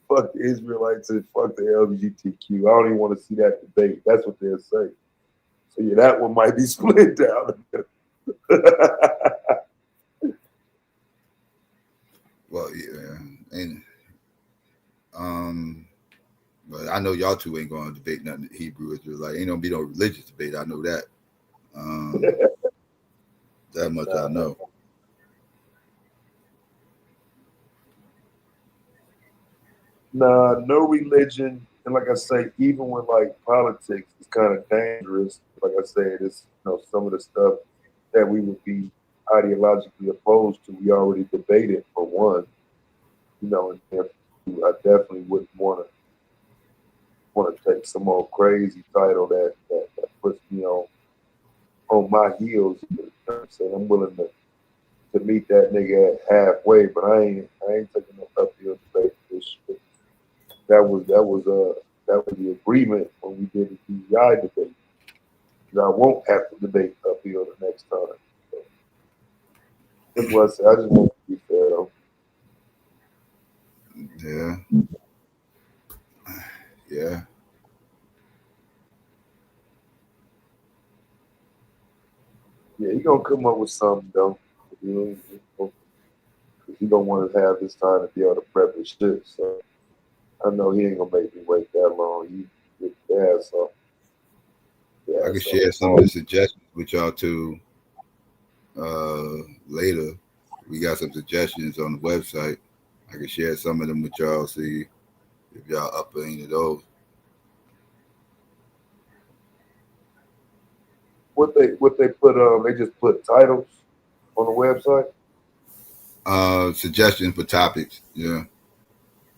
Fuck the Israelites and fuck the LGBTQ. I don't even want to see that debate. That's what they'll say. So yeah, that one might be split down a bit. well, yeah, and but I know y'all two ain't going to debate nothing Hebrew Israelite. Ain't gonna be no religious debate. I know that. That much I know. Nah, no religion, and like I say, even when like politics is kind of dangerous. Like I said, it's, you know, some of the stuff that we would be ideologically opposed to, we already debated for one. You know, and then I definitely wouldn't want to take some old crazy title that puts me on my heels. You know what I'm saying? I'm willing to meet that nigga at halfway, but I ain't taking no uphill debate for this shit. That was the agreement when we did the DEI debate. I won't have to debate uphill the next time. So, that's what I said. I just want to be fair though. Yeah. Yeah. Yeah, he gonna come up with something though. You know, he don't want to have this time to be able to prep his shit. So I know he ain't gonna make me wait that long. So I can share some of the suggestions with y'all too later. We got some suggestions on the website. I can share some of them with y'all, see if y'all up for any of those. What they put they just put titles on the website. Suggestions for topics. Yeah.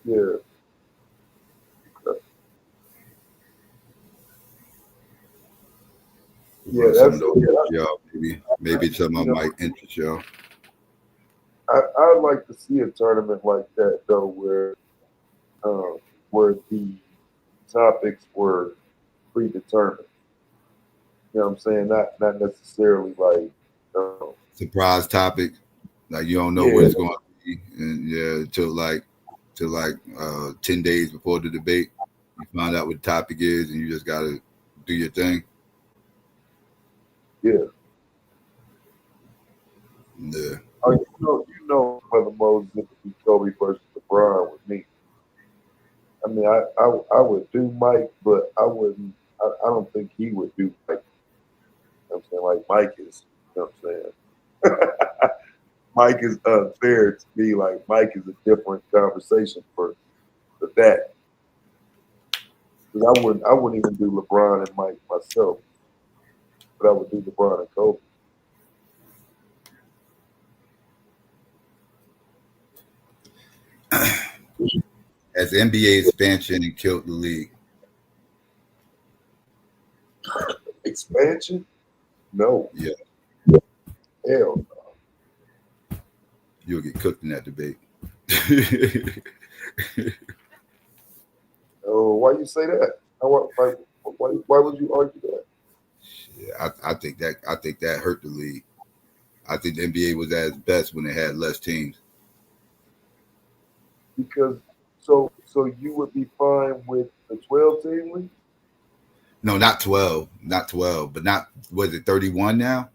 Yeah. Yeah, Some that's of those y'all. Maybe some of them might interest y'all. I'd like to see a tournament like that though, where the topics were predetermined. You know what I'm saying? Not necessarily like surprise topic. Like you don't know what it's going to be, and yeah, till like 10 days before the debate, you find out what the topic is, and you just got to do your thing. Yeah. Yeah. Oh, you know, Brother Moses, it would be Kobe versus LeBron with me. I mean, I would do Mike, but I wouldn't. I don't think he would do Mike. know what I'm saying? Like Mike is, you know what I'm saying? Mike is unfair to me. Like Mike is a different conversation for that. Because I wouldn't even do LeBron and Mike myself, but I would do LeBron and Kobe. As NBA expansion and killed the league. Expansion? No. Yeah. Hell no. You'll get cooked in that debate. Oh, why you say that? Why would you argue that? Yeah, I think that hurt the league. I think the NBA was at its best when it had less teams. Because so you would be fine with the 12-team league? No, not 12, but not was it 31 now?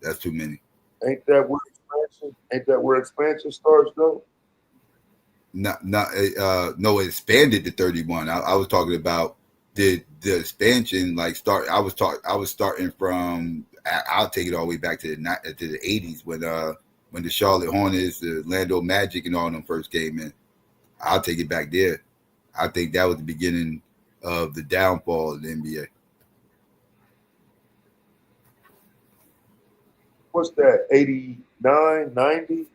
That's too many. Ain't that where expansion starts though? No, it expanded to 31. I was talking about the expansion like start. I was starting from. I'll take it all the way back to the 80s when the Charlotte Hornets, the Orlando Magic, and all of them first came in. I'll take it back there. I think that was the beginning of the downfall of the NBA. What's that? 89, 90?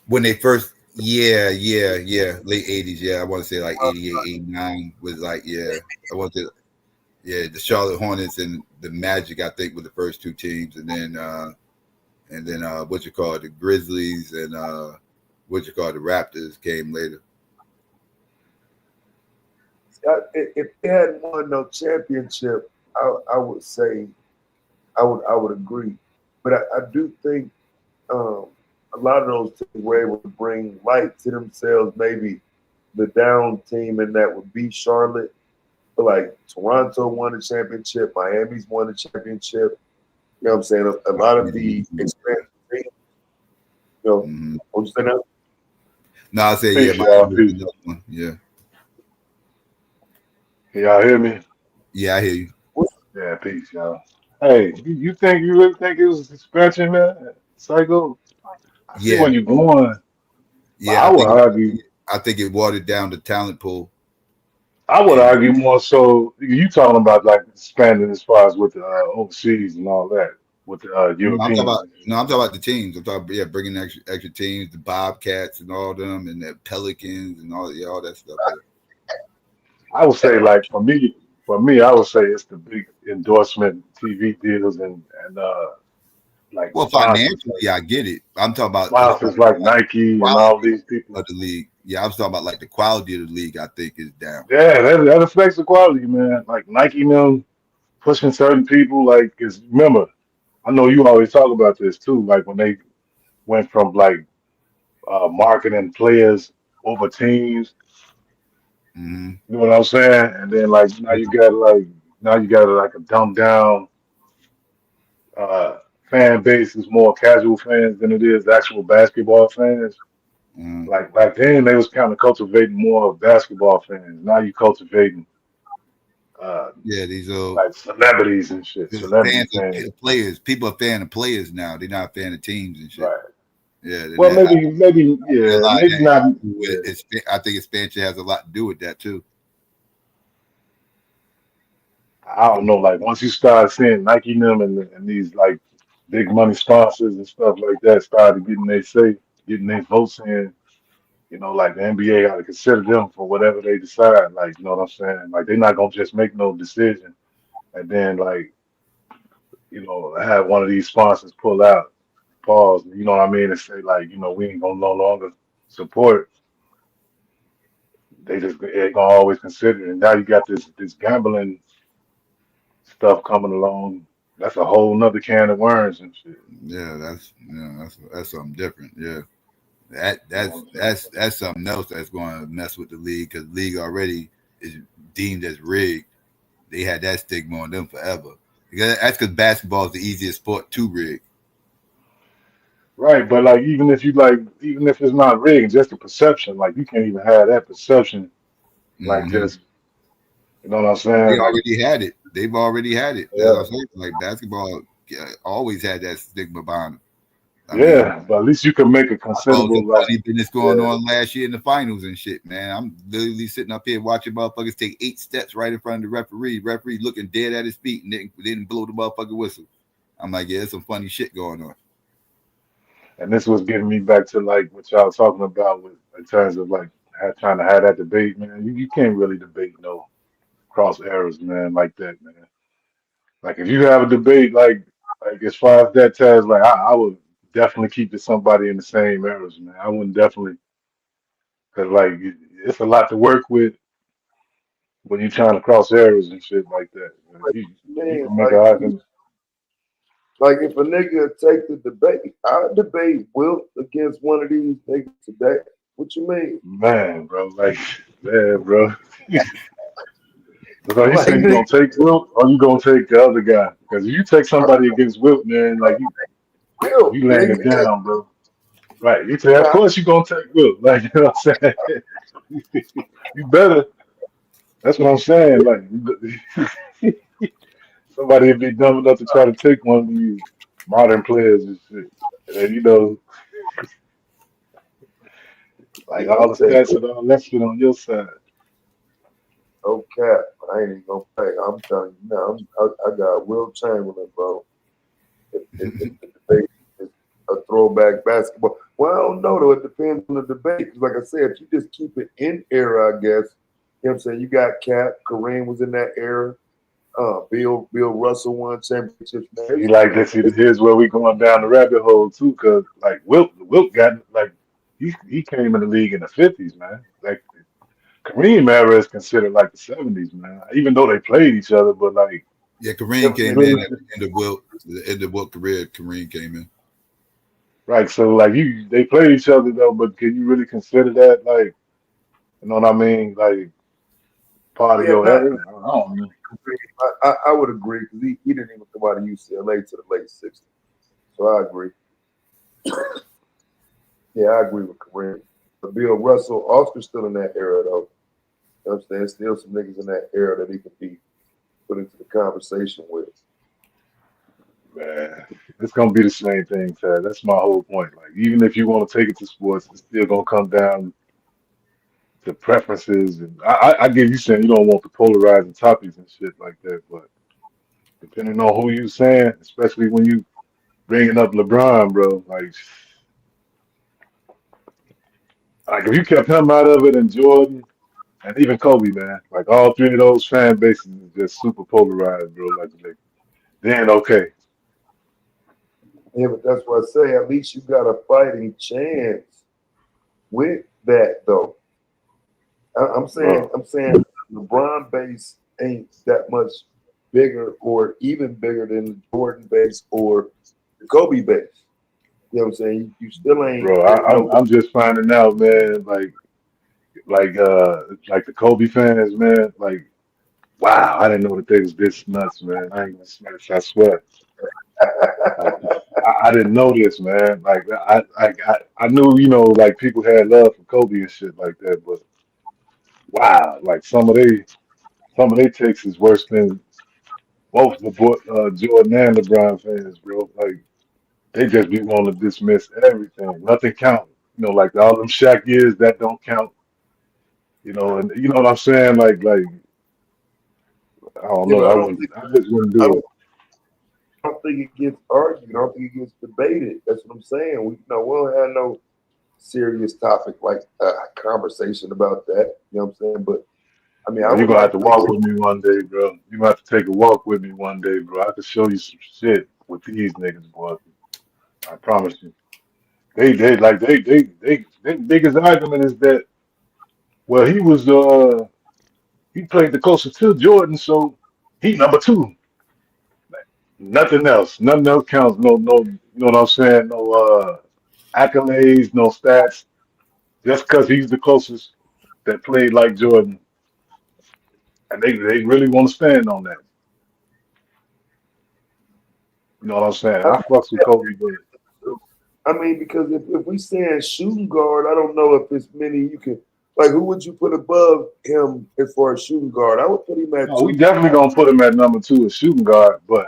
When they first, yeah, late 80s, yeah. I want to say like 88, 89 was like, yeah. I want to, yeah, the Charlotte Hornets and the Magic, I think, were the first two teams, and then the Grizzlies and the Raptors came later. If they hadn't won no championship, I would say I would agree. But I do think a lot of those teams were able to bring light to themselves. Maybe the down team in that would be Charlotte. But like Toronto won the championship, Miami's won the championship. You know what I'm saying? A lot of the expansion teams. You know, what you say now? No, I say Peace, yeah, y'all. Miami was Peace. another one. Yeah. Can y'all hear me? Yeah, I hear you. Yeah, peace, y'all. Hey, you really think it was expansion, man? Psycho? I see Yeah. where you're going. Yeah, I think it watered down the talent pool. would And argue more so. You talking about like expanding as far as with the overseas and all that with the Europeans. I'm talking about the teams. I'm talking about bringing extra teams, the Bobcats and all them, and the Pelicans and all that stuff. I would say like for me, I would say it's the big endorsement TV deals and like Well, sponsors, financially, I get it. I'm talking about as far sponsors as like like Nike and all quality these people. of the league. Yeah, I was talking about like the quality of the league. I think is down. Yeah, that affects the quality, man. Like Nike, them pushing certain people. Like, cause remember, I know you always talk about this too. Like when they went from like marketing players over teams. Mm-hmm. You know what I'm saying? And then like now you got like a dumbed down uh, fan base is more casual fans than it is actual basketball fans. Mm-hmm. Like back then, they was kind of cultivating more of basketball fans. Now you cultivating uh, Yeah, these are like celebrities and shit, celebrity fans fans. of players. People are fan of players now. They're not a fan of teams and shit. Right. Yeah, Well, I yeah, realize maybe not. Yeah. I think expansion has a lot to do with that too. I don't know. Like once you start seeing Nike them and these like big money sponsors and stuff like that started getting they say, getting their votes in. You know, like the NBA got to consider them for whatever they decide. Like, you know what I'm saying? Like, they're not gonna just make no decision and then like, you know, have one of these sponsors pull out, pause. You know what I mean? And say like, you know, we ain't gonna no longer support. They gonna always consider it. And now you got this gambling stuff coming along. That's a whole nother can of worms and shit. Yeah, that's something different. Yeah, that You know that's what I'm saying? that's that's something else that's going to mess with the league because the league already is deemed as rigged. They had that stigma on them forever. That's because basketball is the easiest sport to rig. Right, but like even if it's not rigged, just the perception, like you can't even have that perception, like Mm-hmm. just you know what I'm They saying? Like already had it. They've already had it. That's what yeah, I'm saying. Like basketball always had that stigma behind him. I Yeah, mean, but at least you can make a some considerable like. funny business going on last year in the finals and shit, man. I'm literally sitting up here watching motherfuckers take 8 steps right in front of the referee. Referee looking dead at his feet and didn't blow the motherfucking whistle. I'm like, yeah, there's some funny shit going on. And this was getting me back to like what y'all talking about with in terms of like trying to have that debate, man. You can't really debate no cross errors, man, like that, man. Like if you have a debate, like as far as that tells, like I would definitely keep it somebody in the same errors, man. I wouldn't definitely because like it's a lot to work with when you're trying to cross errors and shit like that. You Man, can make an argument, like if a nigga take the debate, I debate Wilt against one of these niggas today. What you mean? man, bro. Like, yeah, bro. So you Like saying you nigga, gonna take Wilt or you gonna take the other guy? Because if you take somebody against Wilt, man, like Wilt, you laying nigga. it down, bro. Right? You say, of Nah, course you gonna take Wilt. Like you know what I'm saying? You better. That's what I'm saying. Like somebody would be dumb enough to try to take one of these modern players and shit. And then, like yeah, all I'm the taking stats and all that shit on your side. no cap. I ain't even gonna pay. I'm telling you now. I got Will Chamberlain, bro. If the debate is a throwback basketball, well, I don't know though. It depends on the debate. 'Cause like I said, if you just keep it in era, I guess. You know what I'm saying? You got Cap, Kareem was in that era. Bill Russell won championships. Man, See, like this, here's where we going down the rabbit hole too, cause like Wilt got like he came in the league in the '50s, man. Like Kareem era is considered like the '70s, man. Even though they played each other, but like Yeah, yeah, Kareem but came in really, at the end of Wilt career. Kareem came in. right? So like they played each other though, but can you really consider that like you know what I mean, like part of yeah, your not. era? I don't know. I would agree because he didn't even come out of UCLA to the late '60s. So I agree. Yeah, I agree with Kareem. But Bill Russell, Oscar's still in that era though. You know what I'm saying? Still some niggas in that era that he could be put into the conversation with. Man, it's gonna be the same thing, Chad. That's my whole point. Like, even if you want to take it to sports, it's still gonna come down to preferences. And I get you saying you don't want the polarizing topics and shit like that, but depending on who you saying, especially when you bringing up LeBron, bro, like if you kept him out of it and Jordan and even Kobe, man, like all three of those fan bases is just super polarized, bro. Like then okay, Yeah, but that's what I say. At least you got a fighting chance with that though. I'm saying bro. LeBron base ain't that much bigger or even bigger than the Jordan base or the Kobe base. You know what I'm saying? You still ain't Bro, there's no I'm just finding out, man. Like the Kobe fans, man. Like, wow, I didn't know that they was this nuts, man. I ain't gonna smash. I swear. Like, I didn't know this, man. Like, I knew, like people had love for Kobe and shit like that, but wow, like some of they takes is worse than both the Jordan and LeBron fans, bro. Like, they just be wanting to dismiss everything. Nothing count. Like all them Shaq years that don't count. And you know what I'm saying? Like I don't yeah, know. but I just wouldn't I do don't it. I don't think it gets argued. I don't think it gets debated. That's what I'm saying. We don't have no serious topic like a conversation about that. You know what I'm saying? But I mean, I Well, you're would gonna have like to to walk hear. with me one day, bro. You're gonna have to take a walk with me one day, bro. I can show you some shit with these niggas, boy. I promise you. They biggest argument is that well he played the closer to Jordan, so he number two. Nothing else. Nothing else counts. No, you know what I'm saying? No accolades, no stats. Just because he's the closest that played like Jordan, and they really want to stand on that. You know what I'm saying? I, I fucks with Kobe, but I mean, because if we saying shooting guard, I don't know if it's many you can like. Who would you put above him as far as shooting guard? I would put him at no, we two. definitely gonna put him at number two as shooting guard. But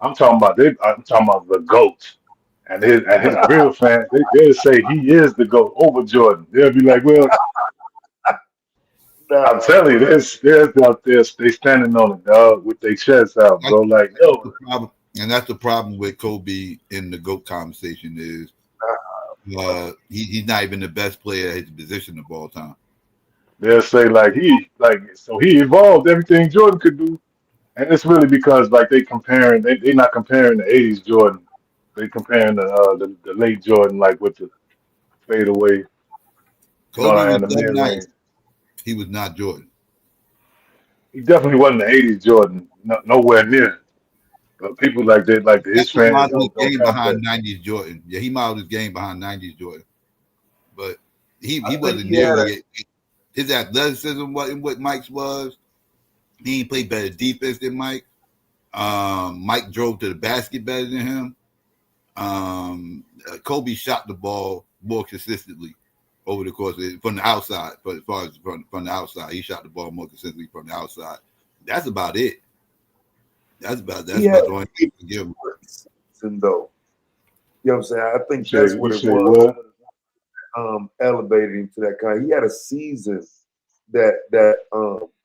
I'm talking about the GOAT. And his real fans, they'll say he is the GOAT over Jordan. They'll be like, well, I'm Nah, telling you, bro. there's out there, they standing on it, dog, with their chests out, That's, bro. Like, that's no, the problem, and that's the problem with Kobe in the GOAT conversation is he's not even the best player at his position of all time. they'll say so he evolved everything Jordan could do. And it's really because like they not comparing the '80s Jordan, they comparing the late Jordan like with the fadeaway, Kobe was and the that mid nice. range. He was not Jordan. He definitely wasn't the '80s Jordan, nowhere near. But people like his Definitely fans modeled his don't game count behind that. '90s Jordan. Yeah, he modeled his game behind '90s Jordan, but I he think wasn't he had nearly his athleticism wasn't what Mike's was. He played better defense than Mike. Mike drove to the basket better than him. Kobe shot the ball more consistently over the course of it, from the outside. But as far as from the outside, he shot the ball more consistently from the outside. That's about it. That's about he had the only thing you can give him. season though. You know what I'm saying? I think You that's say what you it say was. what? Elevated him to that kind. He had a season that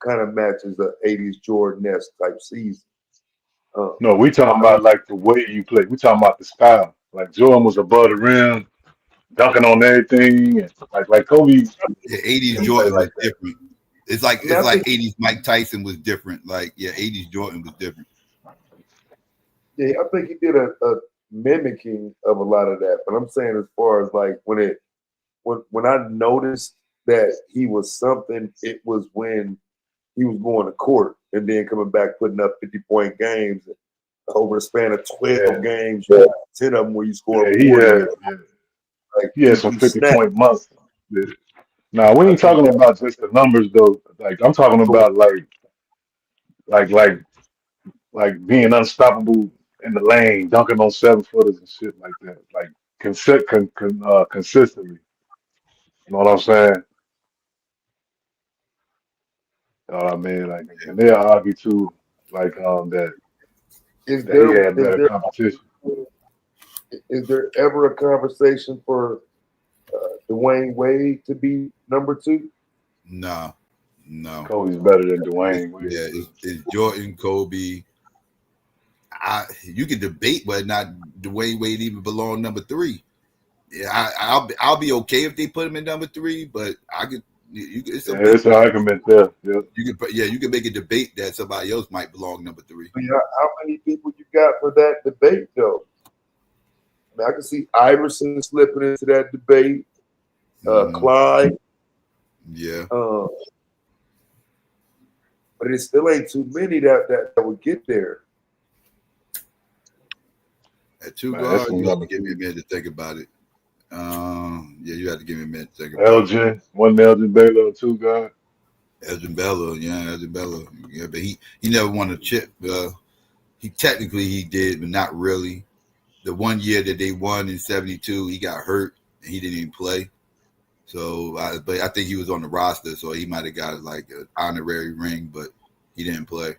kind of matches the '80s Jordan-esque type season. No, we talking I mean, about like the way you play. We talking about the style. Like Jordan was above the rim, dunking on everything, and like Kobe The '80s he, play Jordan like was that. different. I mean, I think '80s Mike Tyson was different. Like '80s Jordan was different. yeah, I think he did a mimicking of a lot of that. But I'm saying as far as like when I noticed that he was something, it was when he was going to court and then coming back putting up 50-point games over a span of 12 Yeah, games. You had 10 of them where you scored yeah, 40 and like he had some he 50 snapped. point months. Yeah. Now we I ain't think talking that about just the numbers though. Like I'm talking Jordan. about like like like being unstoppable in the lane, dunking on 7 footers and shit like that. Like consistently. You know what I'm saying? You know what I mean? Like, and they'll argue too, like Is that he there had better competition. is there ever a conversation for Dwayne Wade to be number two? No, no. Kobe's better than Dwayne Wade. It's Jordan, Kobe. You could debate whether or not Dwayne Wade even belonged number 3. Yeah, I'll be okay if they put him in number 3, but I could. It's some Yeah, it's people an that argument there. Yeah. you can make a debate that somebody else might belong number 3. I mean, how many people you got for that debate though? I mean, I can see Iverson slipping into that debate. Clyde. Yeah, but it still ain't too many that would get there. at 2 Man, that's guards, some you have to number give me a 2. minute to think about it. Yeah, you have to give me a minute to think about it. Elgin, one Elgin Baylor, 2 guys. Elgin Bello, yeah, Elgin Bello, yeah, but he never won a chip. He technically he did, but not really. The one year that they won in '72, he got hurt and he didn't even play. So, but I think he was on the roster, so he might have got like an honorary ring, but he didn't play.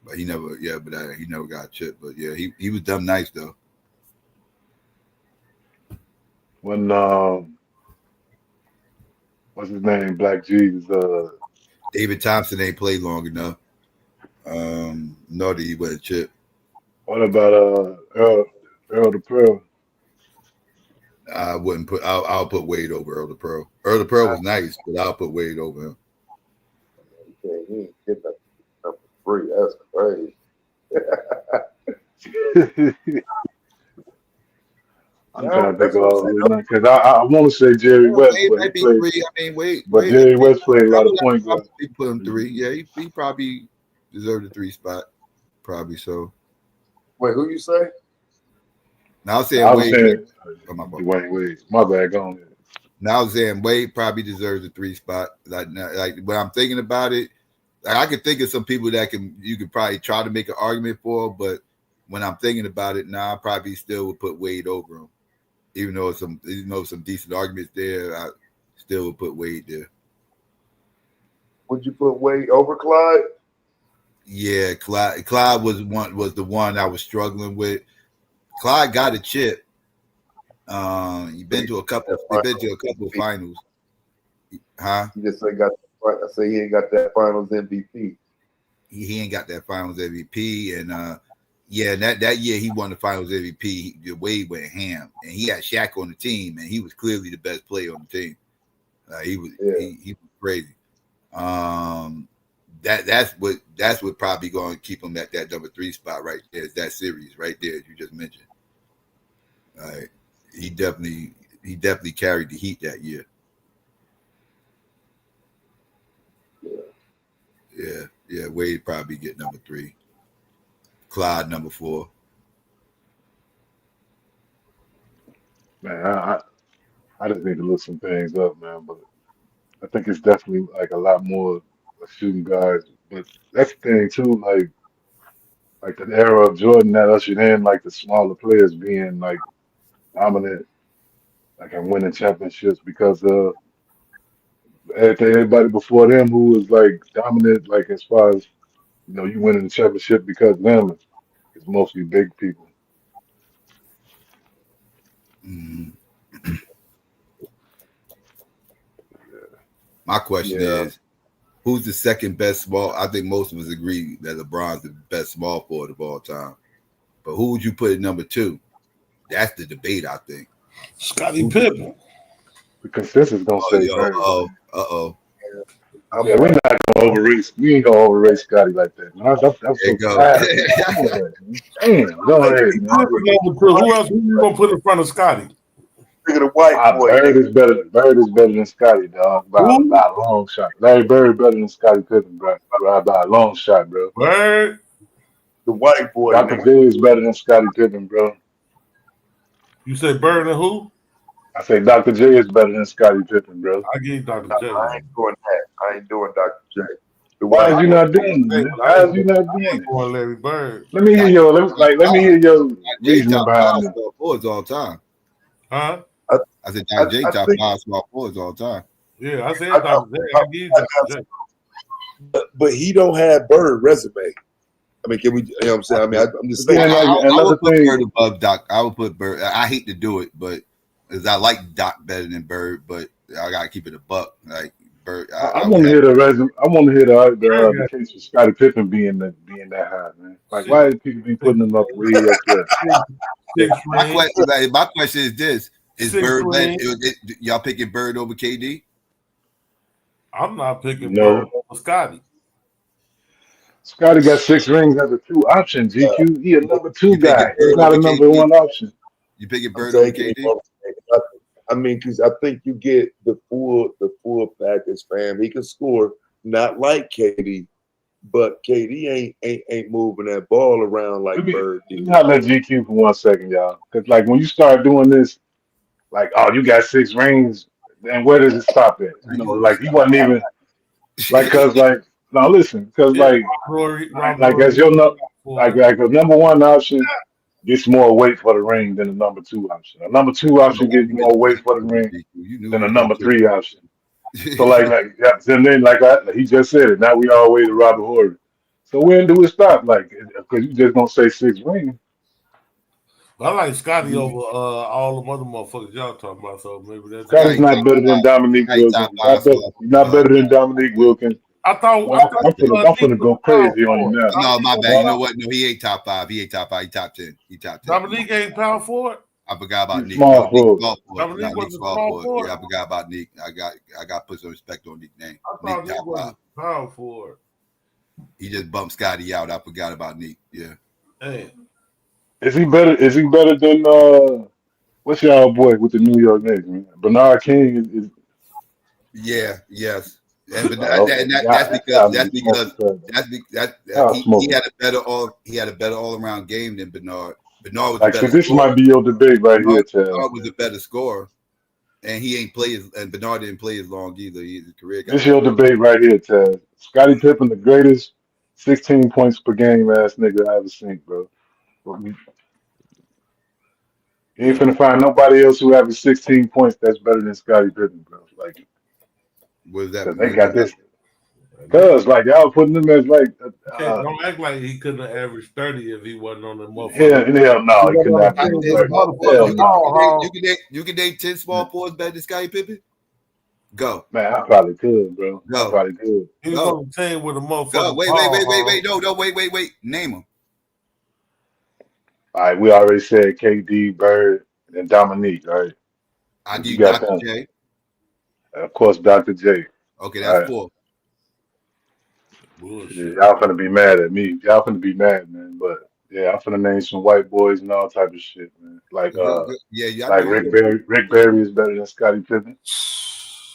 But he never, he never got a chip. But yeah, he was dumb nice though. When what's his name? Black Jesus. David Thompson ain't played long enough. Nor did he win a chip. What about Earl the Pearl? I wouldn't put. I'll put Wade over Earl the Pearl. Earl the Pearl was nice, but I'll put Wade over him. Okay, he ain't getting number 3. That's crazy. I'm trying to think That's of what I'm all saying. of them because I want to say Jerry West, Wade but he might be played. 3. I mean, But Wade. Jerry West played a lot of point I guard. would put him 3. Yeah, he probably deserved a 3 spot. Probably so. Wait, who you say? Now I was I saying was Wade. saying My fault. Dwayne Wade. My bad. Go on. Now I was saying Wade probably deserves a 3 spot. Like when I'm thinking about it, like I could think of some people that you could probably try to make an argument for, but when I'm thinking about it, now I probably still would put Wade over him. Even though some decent arguments there, I still would put Wade there. Would you put Wade over Clyde? Yeah, Clyde was the one I was struggling with. Clyde got a chip. He been to a couple. They've been to a couple of finals. Huh? You just say got. I say he ain't got that Finals MVP. He ain't got that Finals MVP, and yeah, that year he won the Finals MVP. Wade went ham, and he had Shaq on the team, and he was clearly the best player on the team. He was crazy. That's what probably going to keep him at that number 3 spot right there. Is that series right there you just mentioned? He definitely carried the heat that year. Yeah. Wade probably get number 3. Clyde number 4. Man, I just need to look some things up, man. But I think it's definitely like a lot more shooting guards. But that's the thing too, like the era of Jordan that ushered in like the smaller players being like dominant, like and winning championships because everybody before them who was like dominant, like as far as you winning the championship because of them, it's mostly big people. Mm-hmm. My question Yeah. is, who's the second best small? I think most of us agree that LeBron's the best small forward of all time. But who would you put at number 2? That's the debate, I think. Scottie Pippen. The consensus gonna say Bird. Uh-oh. Yeah, we're not gonna overrate. We ain't gonna overrate Scotty like that. Man. That's so sad. Damn, go ahead, man. Who else are you gonna put in front of Scotty? Look at the white boy. Bird is better. Bird is better than Scotty, dog. By a long shot. Larry Bird better than Scotty Pippen, bro. By a long shot, bro. Bird. The white boy. Dr. J is better than Scotty Pippen, bro. You say Bird and who? I say Dr. J is better than Scotty Pippen, bro. I give Dr. J. I ain't doing that. I ain't doing Dr. J. Why is you not doing it, man? Why is you not doing it? Going Larry Bird. Let me hear your reasoning behind it. Small forwards all time. Huh? I said Dr. J top 5 small forwards all time. Yeah, I said Dr. J. I give Dr. J. But he don't have Bird resume. I mean, can we? You know what I'm saying? I mean, I'm just saying. I would put Bird above Doc. I would put Bird. I hate to do it, but because I like Doc better than Bird, but I gotta keep it a buck. Like Bird. I want to hear the resume. I want to hear the case for Scottie Pippen being that high, man. Like, why do people be putting him up way up there? My question is this: is Bird better? Y'all picking Bird over KD? I'm not picking Bird over Scotty. Scotty got 6 rings as a 2 option. GQ, he a number 2 guy. He's not a number 1 option. You picking Bird over KD? I mean, because I think you get the full package, fam. He can score, not like KD, but KD ain't moving that ball around like Bird did. Not let GQ for 1 second, y'all. Because like when you start doing this, like, oh, you got 6 rings, then where does it stop at? Like he wasn't even like now listen, because like as your a number 1 option gets more weight for the ring than a number 2 option. A number 2 option gets more weight for the ring than a number 3 option. So and then he just said it. Now we all way to Robert Horry. So when do it stop? Like, because you just don't say 6 rings. I like Scotty over all the other motherfuckers y'all talking about. So maybe that's Scotty's not better than Dominique Wilkins. He's not better than Dominique Wilkins. I'm gonna go crazy on you now. No, my bad. You know what? No, he ain't top 5. He ain't top 5. He top 10. He top 10. Dominique ain't power forward. I forgot about Nick. Small forward. Dominique was a small forward. Yeah, I forgot about Nick. I got to put some respect on Nick's name. I thought Nick was power forward. He just bumped Scotty out. I forgot about Nick. Yeah. Hey. Is he better than what's y'all boy with the New York Knicks, man? Bernard King is Yeah, yes. And that's because he had a better all around game than Bernard. Bernard was like, so this might be your debate right here, Chad. Bernard was a better scorer, and he ain't play and Bernard didn't play as long either. He's a career guy. This your debate right here, Chad. Scottie Pippen, the greatest 16 points per game ass nigga I ever seen, bro. You ain't finna find nobody else who averages 16 points that's better than Scottie Pippen, bro. Like, what does that they got this. Cause like y'all putting them as like Don't act like he couldn't have averaged 30 if he wasn't on the motherfucker. hell no, He he wasn't couldn't on the have I team been with ten a 30. small Hell forwards. motherfucking no. You can date 10 small forwards better than Scottie Pippen. Go, Man, I probably could, bro. I go, probably could. He was go, on the team with a go. motherfucking Wait, wait, ball wait, wait, hog. wait. No, wait. Name them. All right, we already said KD, Bird, and Dominique, right? I give You you got Dr. them. J. Of course, Dr. J. Okay, All that's right. 4. Yeah, Bullshit. y'all finna be mad at me. Y'all finna be mad, man. But yeah, I'm finna name some white boys and all type of shit, man. Yeah, I know Like you Rick will. Barry. Rick Barry is better than Scottie Pippen.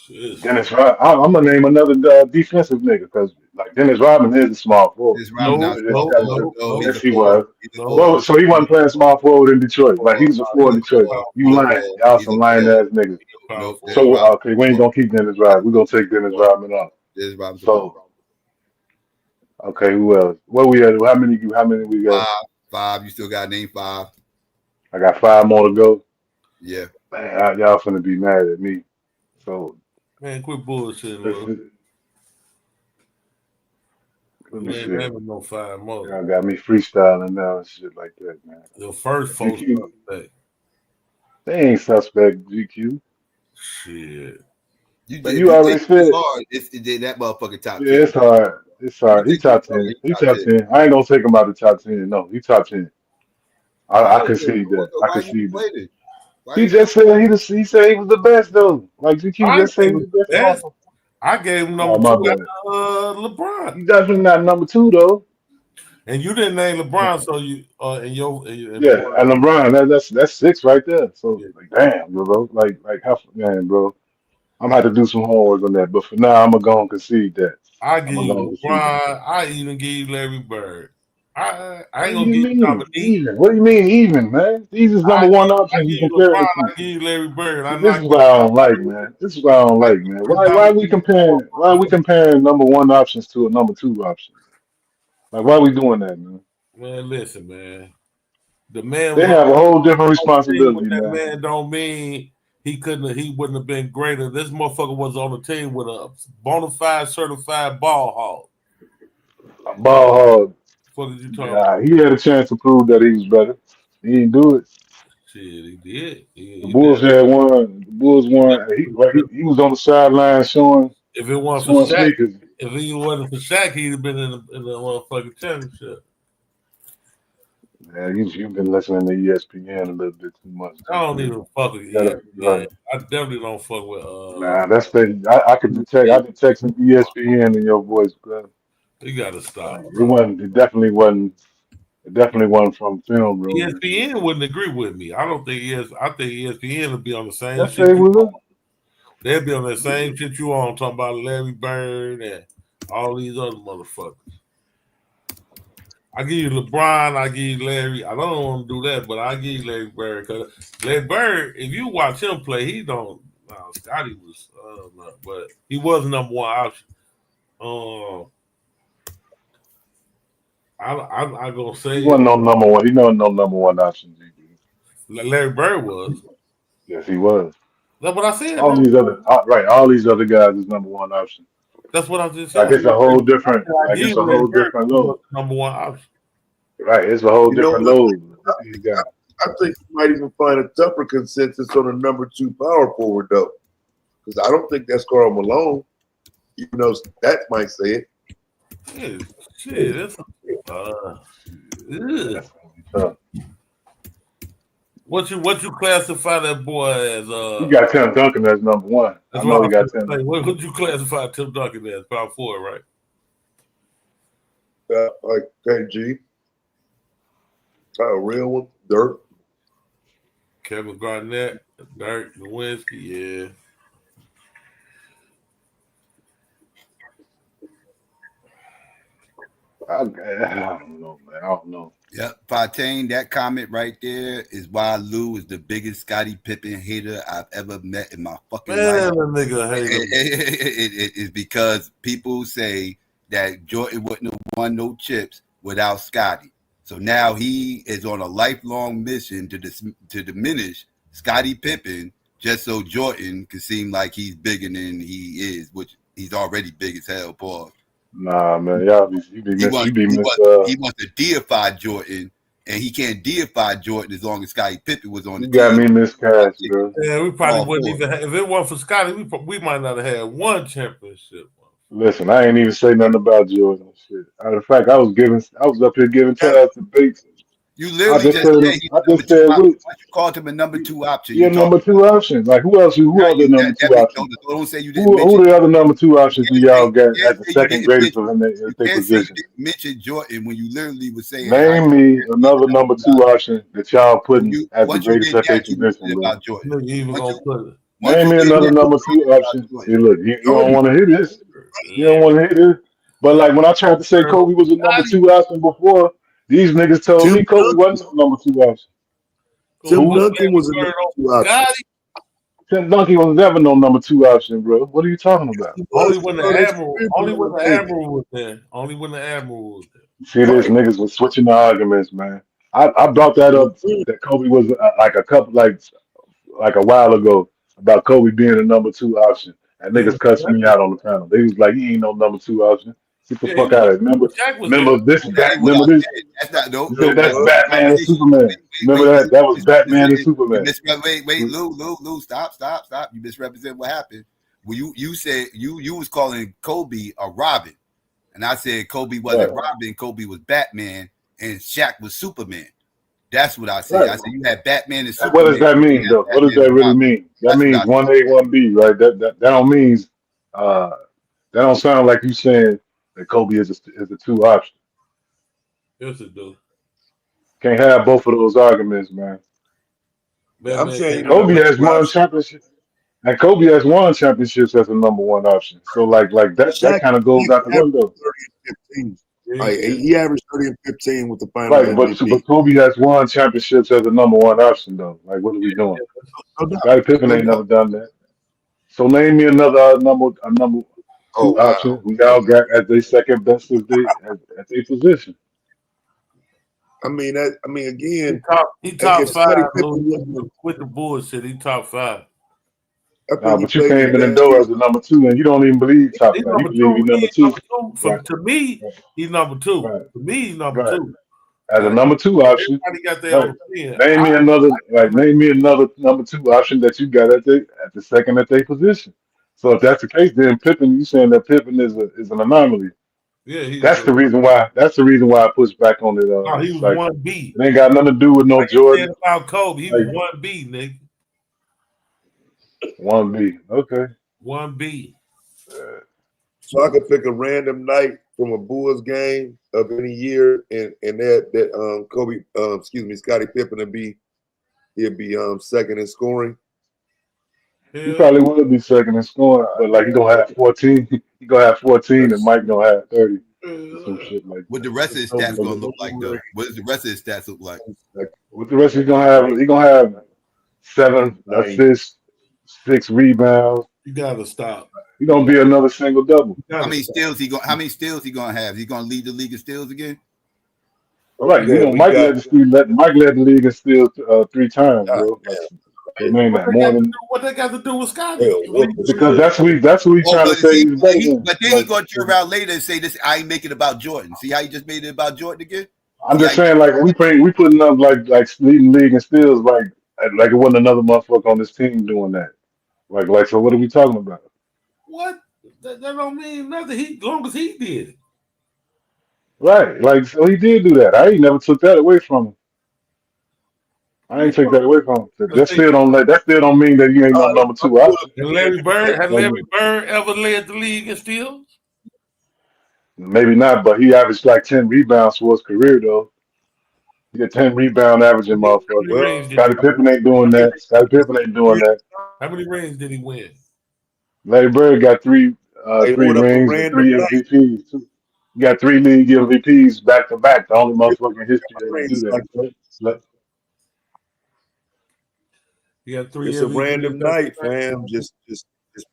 Yes. Dennis Rodman. I'm gonna name another defensive nigga because like Dennis Rodman is a small forward. This He's Robin No, not better than small no, Scottie forward. Pippen. no, No, no, he's a Yes, he forward. was. He's a no. Well, forward. so he He's wasn't playing small forward in Detroit. Like he was a he's forward a in Detroit. forward. Power You He's a forward. lying. forward. Y'all He's a some lying forward. ass niggas. Power No, forward. Dennis So Robin. okay, we ain't gonna keep Dennis Rodman. We're gonna take Dennis Rodman off. Dennis Robin's a forward. So okay, who else? What we at? How many we got? 5. You still got to name 5. I got 5 more to go. Yeah. Man, y'all finna be mad at me. So Man, quit bullshitting, let's Lil. let me You ain't see. naming no 5 more. Y'all got me freestyling now and shit like that, man. The first folks GQ, suspect. they ain't suspect, GQ. Shit. But If you you think already it's said, hard, that motherfucking top yeah, 10. it's hard. It's If you hard. He think it's top hard, 10. he He top top 10. 10. I ain't gonna take him out of the top 10. No, he top 10. All I right, concede that. I why you concede that. complaining? Why He you just complaining? said he said he was the best though. Like GQ I ain't just say said he he was was the the best best. motherfucker. I gave him Oh number my 2 bad. after LeBron. He definitely not number 2 though. And you didn't name LeBron, so you in Yeah, part and LeBron, that's 6 right there. So yeah. like, damn, bro, like how man, bro. I'm gonna have to do some homework on that. But for now, I'm gonna go and concede that. I give I'm gonna go and you concede that. LeBron. I even give you Larry Bird. I What ain't do gonna you give you mean Dominique. even? What do you mean even, man? These is number one I options you give you compare LeBron. it I to. give you Larry Bird. See, I'm this not is gonna what I don't like, man. This is what I don't like, man. Why are we Dominique. comparing? Why are we comparing number one options to a number 2 option? Like, why are we doing that, man? Man, listen, man. The man They was have a whole different on the team with responsibility, that man. man. Don't mean he wouldn't have been greater. This motherfucker was on the team with a bona fide certified ball hog. Ball hog. What did you talking about? Yeah, he had a chance to prove that he was better. He didn't do it. Shit, he did. The He Bulls did. had won. The Bulls won. He was on the sideline If it wasn't for showing Shaq, sneakers. if he wasn't for Shaq, he'd have been in the motherfucking championship. Man, you've been listening to ESPN a little bit too much, I don't GQ. even fuck with Shut up, ESPN. right? I definitely don't fuck with Nah, that's the I could detect. I detect some ESPN in your voice, bro. You gotta Like, stop, it bro. wasn't. It definitely wasn't. It definitely wasn't from film room and shit. ESPN wouldn't agree with me. I don't think I think ESPN would be on the same Yes, shit they you will. on. They'd be on the same shit you on, talking about Larry Bird and all these other motherfuckers. I give you LeBron, I give you Larry. I don't want to do that, but I give you Larry Bird because Larry Bird, if you watch him play, he don't. No, Scotty was, no, but he was number one option. I gonna He say wasn't no number one. He wasn't no number one option, GQ. Larry Bird was. Yes, he was. That's what I said, All bro. these other right. All these other guys is number one option. That's what I just Like said. it's a whole different. I Like give it's you a Larry whole Bird different because he was load. the number one option. Right. It's a whole You know different what? load with these guys. I think you might even find a tougher consensus on a number 2 power forward though, because I don't think that's Karl Malone, even though that might say it. Yeah, shit, that's That's gonna be tough. what you classify that boy as? He got Tim Duncan as number one. I That's what know I he was got gonna Tim. say. What would you classify Tim Duncan as? Power forward, right? Like KG, a real one, Dirk. Kevin Garnett, Dirk Nowitzki, yeah. I don't know, man. I don't know. Yep, Fontaine, that comment right there is why Lou is the biggest Scottie Pippen hater I've ever met in my fucking life. Man, the nigga hate him. It's because people say that Jordan wouldn't have won no chips without Scottie. So now he is on a lifelong mission to diminish Scottie Pippen just so Jordan can seem like he's bigger than he is, which he's already big as hell, Paul. Nah, man, y'all be you be He miss wants you be he miss wants he wants to deify Jordan, and he can't deify Jordan as long as Scottie Pippen was on the you got team. me miscast, bro. Yeah, we probably All wouldn't for it. even have, if it weren't for Scotty, we might not have had one championship. Listen, I ain't even say nothing about Jordan and shit. Matter of fact, I was up here giving Taz debates. You I literally just just said said he's the number number two option. what Once you called him a number two option, your you talk number two option. Like who else? Who now are the number two that means options? don't say you didn't Who mention. the other number two You options do can't say y'all got as the you second didn't greatest mention. in You their can't say you position? didn't mention Jordan when you literally was saying how Name you me he's the another number number two two option. option that y'all When putting you as the once you greatest did at their that, you was position, talking bro. about Jordan. Nigga even Once gonna you put it. once Name you me did another that, number you two was talking option. about See, Jordan. look, you don't Kobe. want to hear this. You don't Larry want to hear this. But like when I tried to say Bird Kobe over was a number Scotty. two option before, these niggas told Tim me Kobe Duncan. wasn't no number two option. Go Tim Who? put Duncan was a Larry number Bird two over option. Scotty. Tim Duncan was never no number two option, bro. What are you talking about? He Only was, when the bro. They Admiral, stripped him only on when the the table. Admiral was there. Only when the Admiral was there. See, this Right. niggas was switching the arguments, man. I brought that up that Kobe was like a couple like a while ago about Kobe being a number two option. And Yeah, niggas when cussed Shaq me was out on the panel. They was like, he ain't no number two option. Get the there. Yeah, he fuck out was. of it. Remember, When Shaq was there. remember this That back. ain't what I Remember this. said. That's not You no. said It that's was. Batman and Contradiction. Superman. Remember that? That was You Batman and misrepresented. Superman. Wait, Lou, stop. You misrepresent what happened. Well, you said you was calling Kobe a Robin, and I said Kobe wasn't Right, Robin. Kobe was Batman, and Shaq was Superman. That's what I said. I right. said you had Batman and What does Superman. that You mean, had though? What does Batman that and really Robin. mean? That That's what I means said. one A, one B, right? That don't means uh that don't sound like you saying that Kobe is a two option. Yes, it do. Can't have both of those arguments, man. I'm Batman saying And he can't the have Kobe number both. has two won option. championships. And Kobe has won championships as a number one option. So like that Shaq, kind of goes Shaq out the averaged window. 30 and 15. Yeah, Like, yeah. he averaged 30 and 15 with the finals Right, but MVP. Kobe has won championships as a number one option though. Like what are we doing? No doubt. Scottie Pippen No ain't never doubt. done that. So name me another number Oh, two option. wow. We all got as they second best as they at their position. I mean, again, He top if five, Scottie Louis, Pippen wasn't, with the bullshit. He top five. I Nah, think he but you played his came in the best door year. as a number two, and you don't even believe top He's five. You number believe he's two. number He's two. number two. Right, To me, he's number two. right, To me, he's number right. two. As a Like number two option, everybody got their right. own opinion. Name me another name me another number two option that you got at the second at their position. So if that's the case, then Pippen, you saying that Pippen is an anomaly. Yeah, he's That's the reason why. That's the reason why I push back on it. no, he was It's like one B. it ain't got nothing to do with no Like you said Jordan. about Kobe, he was Like one B, nigga. one B. Okay. One B. So I could pick a random night from a Bulls game of any year, and that Kobe, Scottie Pippen he'd be second in scoring. He Hell probably would be second in scoring, but like he gonna have 14. He gonna have 14, and Mike gonna have 30 or some yeah. shit like What that. the rest of his Kobe stats was gonna a look like number though? What does the rest of his stats look like? like What the rest he's gonna have? He gonna have 7 assists, 6 rebounds. You gotta stop. He gonna be another single double. You gotta stop. How many steals he gonna have? He gonna lead the league in steals again? Right. You okay, know, we got Mike led the league in steals 3 times, God bro. Like, damn, so name that more than What they got to do with Scotty? hell, what because that's who we Oh, trying to say he's better than. but then he Like, gonna turn around later and say this. I ain't making it about Jordan. See how you just made it about Jordan again? I'm See how just you, saying, like we putting up like leading league in steals, like it wasn't another motherfucker on this team doing that. Like so, what are we talking about? What? That don't mean nothing. As long as he did it. Right, like so he did do that. I ain't never took that away from him. I Man, ain't take that away from him. let's say, That still don't mean that you ain't no if number I two pull option. up has any of Larry Bird, has Like, Larry Bird ever led the league in steals? maybe not, but he averaged like 10 rebounds for his career though. He got 10 rebound averaging How many motherfucker. well, rings did he Scottie Pippen ain't doing that. Scottie Pippen ain't doing that. How many rings did he win? Larry Bird got hey, three hold up a rings and random 3 MVPs too. He got 3 league MVPs back to back. The only motherfucker in history that can do night. that. He got three It's a MVPs random back to night, back. fam. Just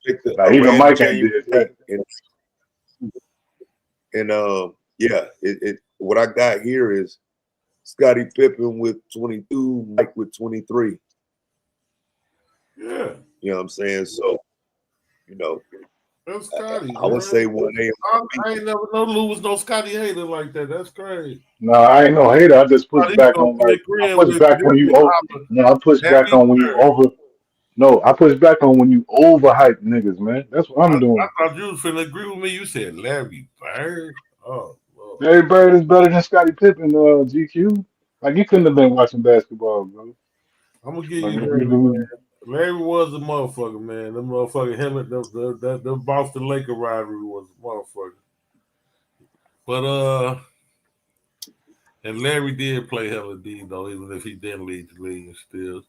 pick Like a even random Mike ain't January did night, that. and yeah, it what I got here is Scottie Pippen with 22, Mike with 23. Yeah. You know what I'm saying? So, you know, That's Scotty. I would say 1A. I ain't never know Lou was no Scotty hater like that. That's crazy. No, I ain't no hater. I just push He back was on like I agreeing push with back when you over. No, I push back on when you over. No, I push back on when you overhype niggas, man. That's what I'm doing. I thought you was finna agree with me. You said Larry Bird. Oh, Lord. Larry Bird is better than Scottie Pippen, GQ. Like you couldn't have been watching basketball, bro. I'm gonna give Like you if Larry. you Larry was a motherfucker, man. Them motherfucker, him and the Boston Laker rivalry was a motherfucker. But and Larry did play hella D though, even if he didn't lead the league still.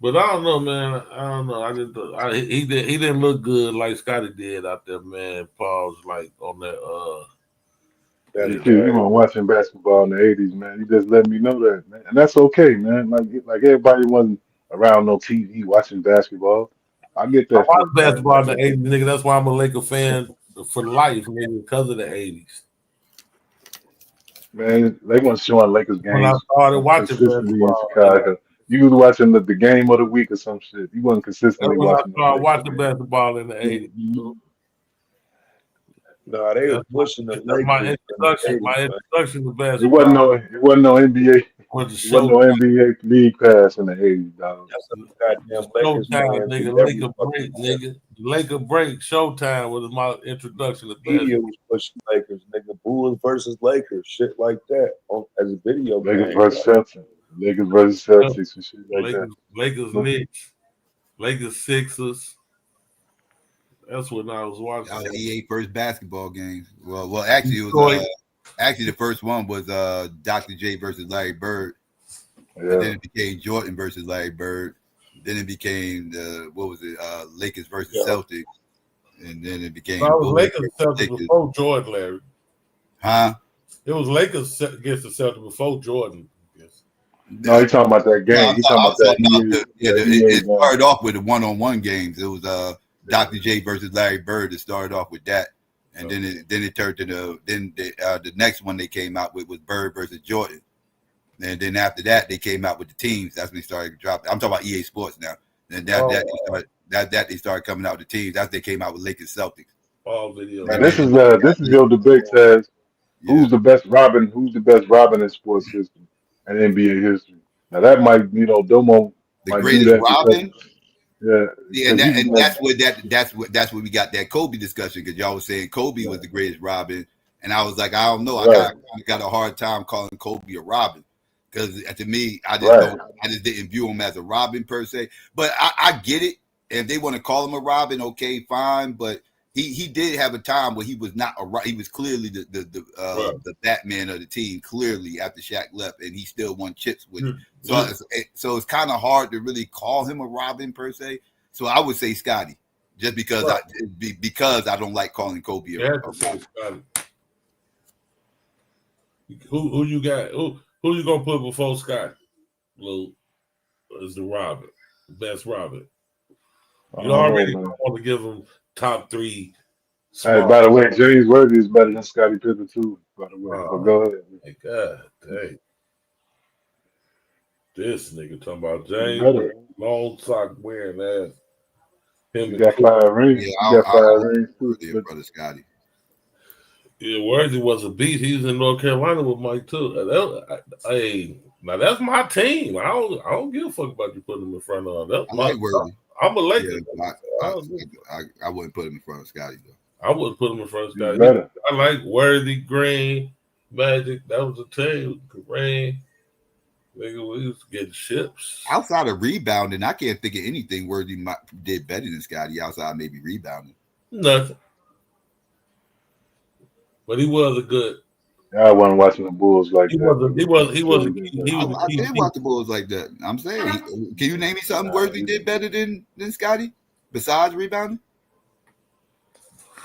But I don't know, man. I don't know. He didn't look good like Scotty did out there, man. Pause like on that GQ, you weren't watching basketball in the '80s, man. You just let me know that, man, and that's okay, man. Like everybody wasn't around no TV watching basketball. I get I that shit, watched man. basketball in the '80s, nigga. That's why I'm a Laker fan for life, nigga, because of the '80s. Man, they weren't showing Lakers When I games started watching consistently in basketball, Chicago. You was watching the game of the week or some shit. You wasn't that's consistently when I watching the started Lakers watching game. basketball in the '80s. No, they was pushing the That's my Lakers. introduction. My introduction to It basketball wasn't no NBA. was the It wasn't show. no NBA league pass in the '80s, dog. That's a goddamn Lakers Showtime, fans. nigga. Who never Laker break, fucking nigga. Laker break. Showtime was my introduction to media basketball. was pushing Lakers, nigga. Bulls versus Lakers, shit like that, as a video Lakers game. versus Celtics. Lakers versus Celtics and shit like that. Lakers Knicks. Lakers Sixers. That's when I was watching. That was EA first basketball games. Well, actually, it was Detroit. actually the first one was Dr. J versus Larry Bird. Yeah. And then it became Jordan versus Larry Bird. Then it became Lakers versus Celtics. And then it became No, it was Lakers Celtics before Jordan, Larry. Huh? It was Lakers against the Celtics before Jordan. No, you talking about that game. You talking about that it started off with the one-on-one games. It was Dr. J versus Larry Bird. It started off with that. And then it turned to the next one they came out with was Bird versus Jordan. And then after that, they came out with the teams. That's when they started dropping. I'm talking about EA Sports now. And they started coming out with the teams. That's they came out with Lakers Celtics. All video. Now, this is your debate, Taz. Who's the best Robin? Who's the best Robin in sports history and NBA history? Now that might, Domo might do that Robin. Because, that's where we got that Kobe discussion, because y'all was saying Kobe was the greatest Robin, and I was like, I don't know, I got a hard time calling Kobe a Robin, because to me, I just didn't view him as a Robin per se. But I get it. If they want to call him a Robin, okay, fine. But he did have a time where he was not he was clearly the Batman of the team, clearly after Shaq left, and he still won chips with him. So it's kind of hard to really call him a Robin per se. So I would say Scotty, just because I don't like calling Kobe a Robin. Who you got? Who you gonna put before Scott? Lou is the Robin, the best Robin. You already want to give him top 3. Hey, by the way, James Worthy is better than Scottie Pippen too. By the way, so go ahead. My God, dang. This nigga talking about James long sock wearing ass. He got 5 rings. Yeah, he got 5 rings too. Brother Scotty. Yeah, Worthy was a beast. He was in North Carolina with Mike too. Hey, now that's my team. I don't give a fuck about you putting him in front of them. I like Worthy. I'm a Laker. I wouldn't put him in front of Scotty though. I wouldn't put him in front of Scotty. I like Worthy, Green, Magic. That was a team. Green. Nigga, we used to get ships. Outside of rebounding, I can't think of anything Worthy did better than Scotty outside maybe rebounding. Nothing. But he was a good. I wasn't watching the Bulls like that. I did watch the Bulls like that. I'm saying, can you name me something Worthy did better than Scotty besides rebounding?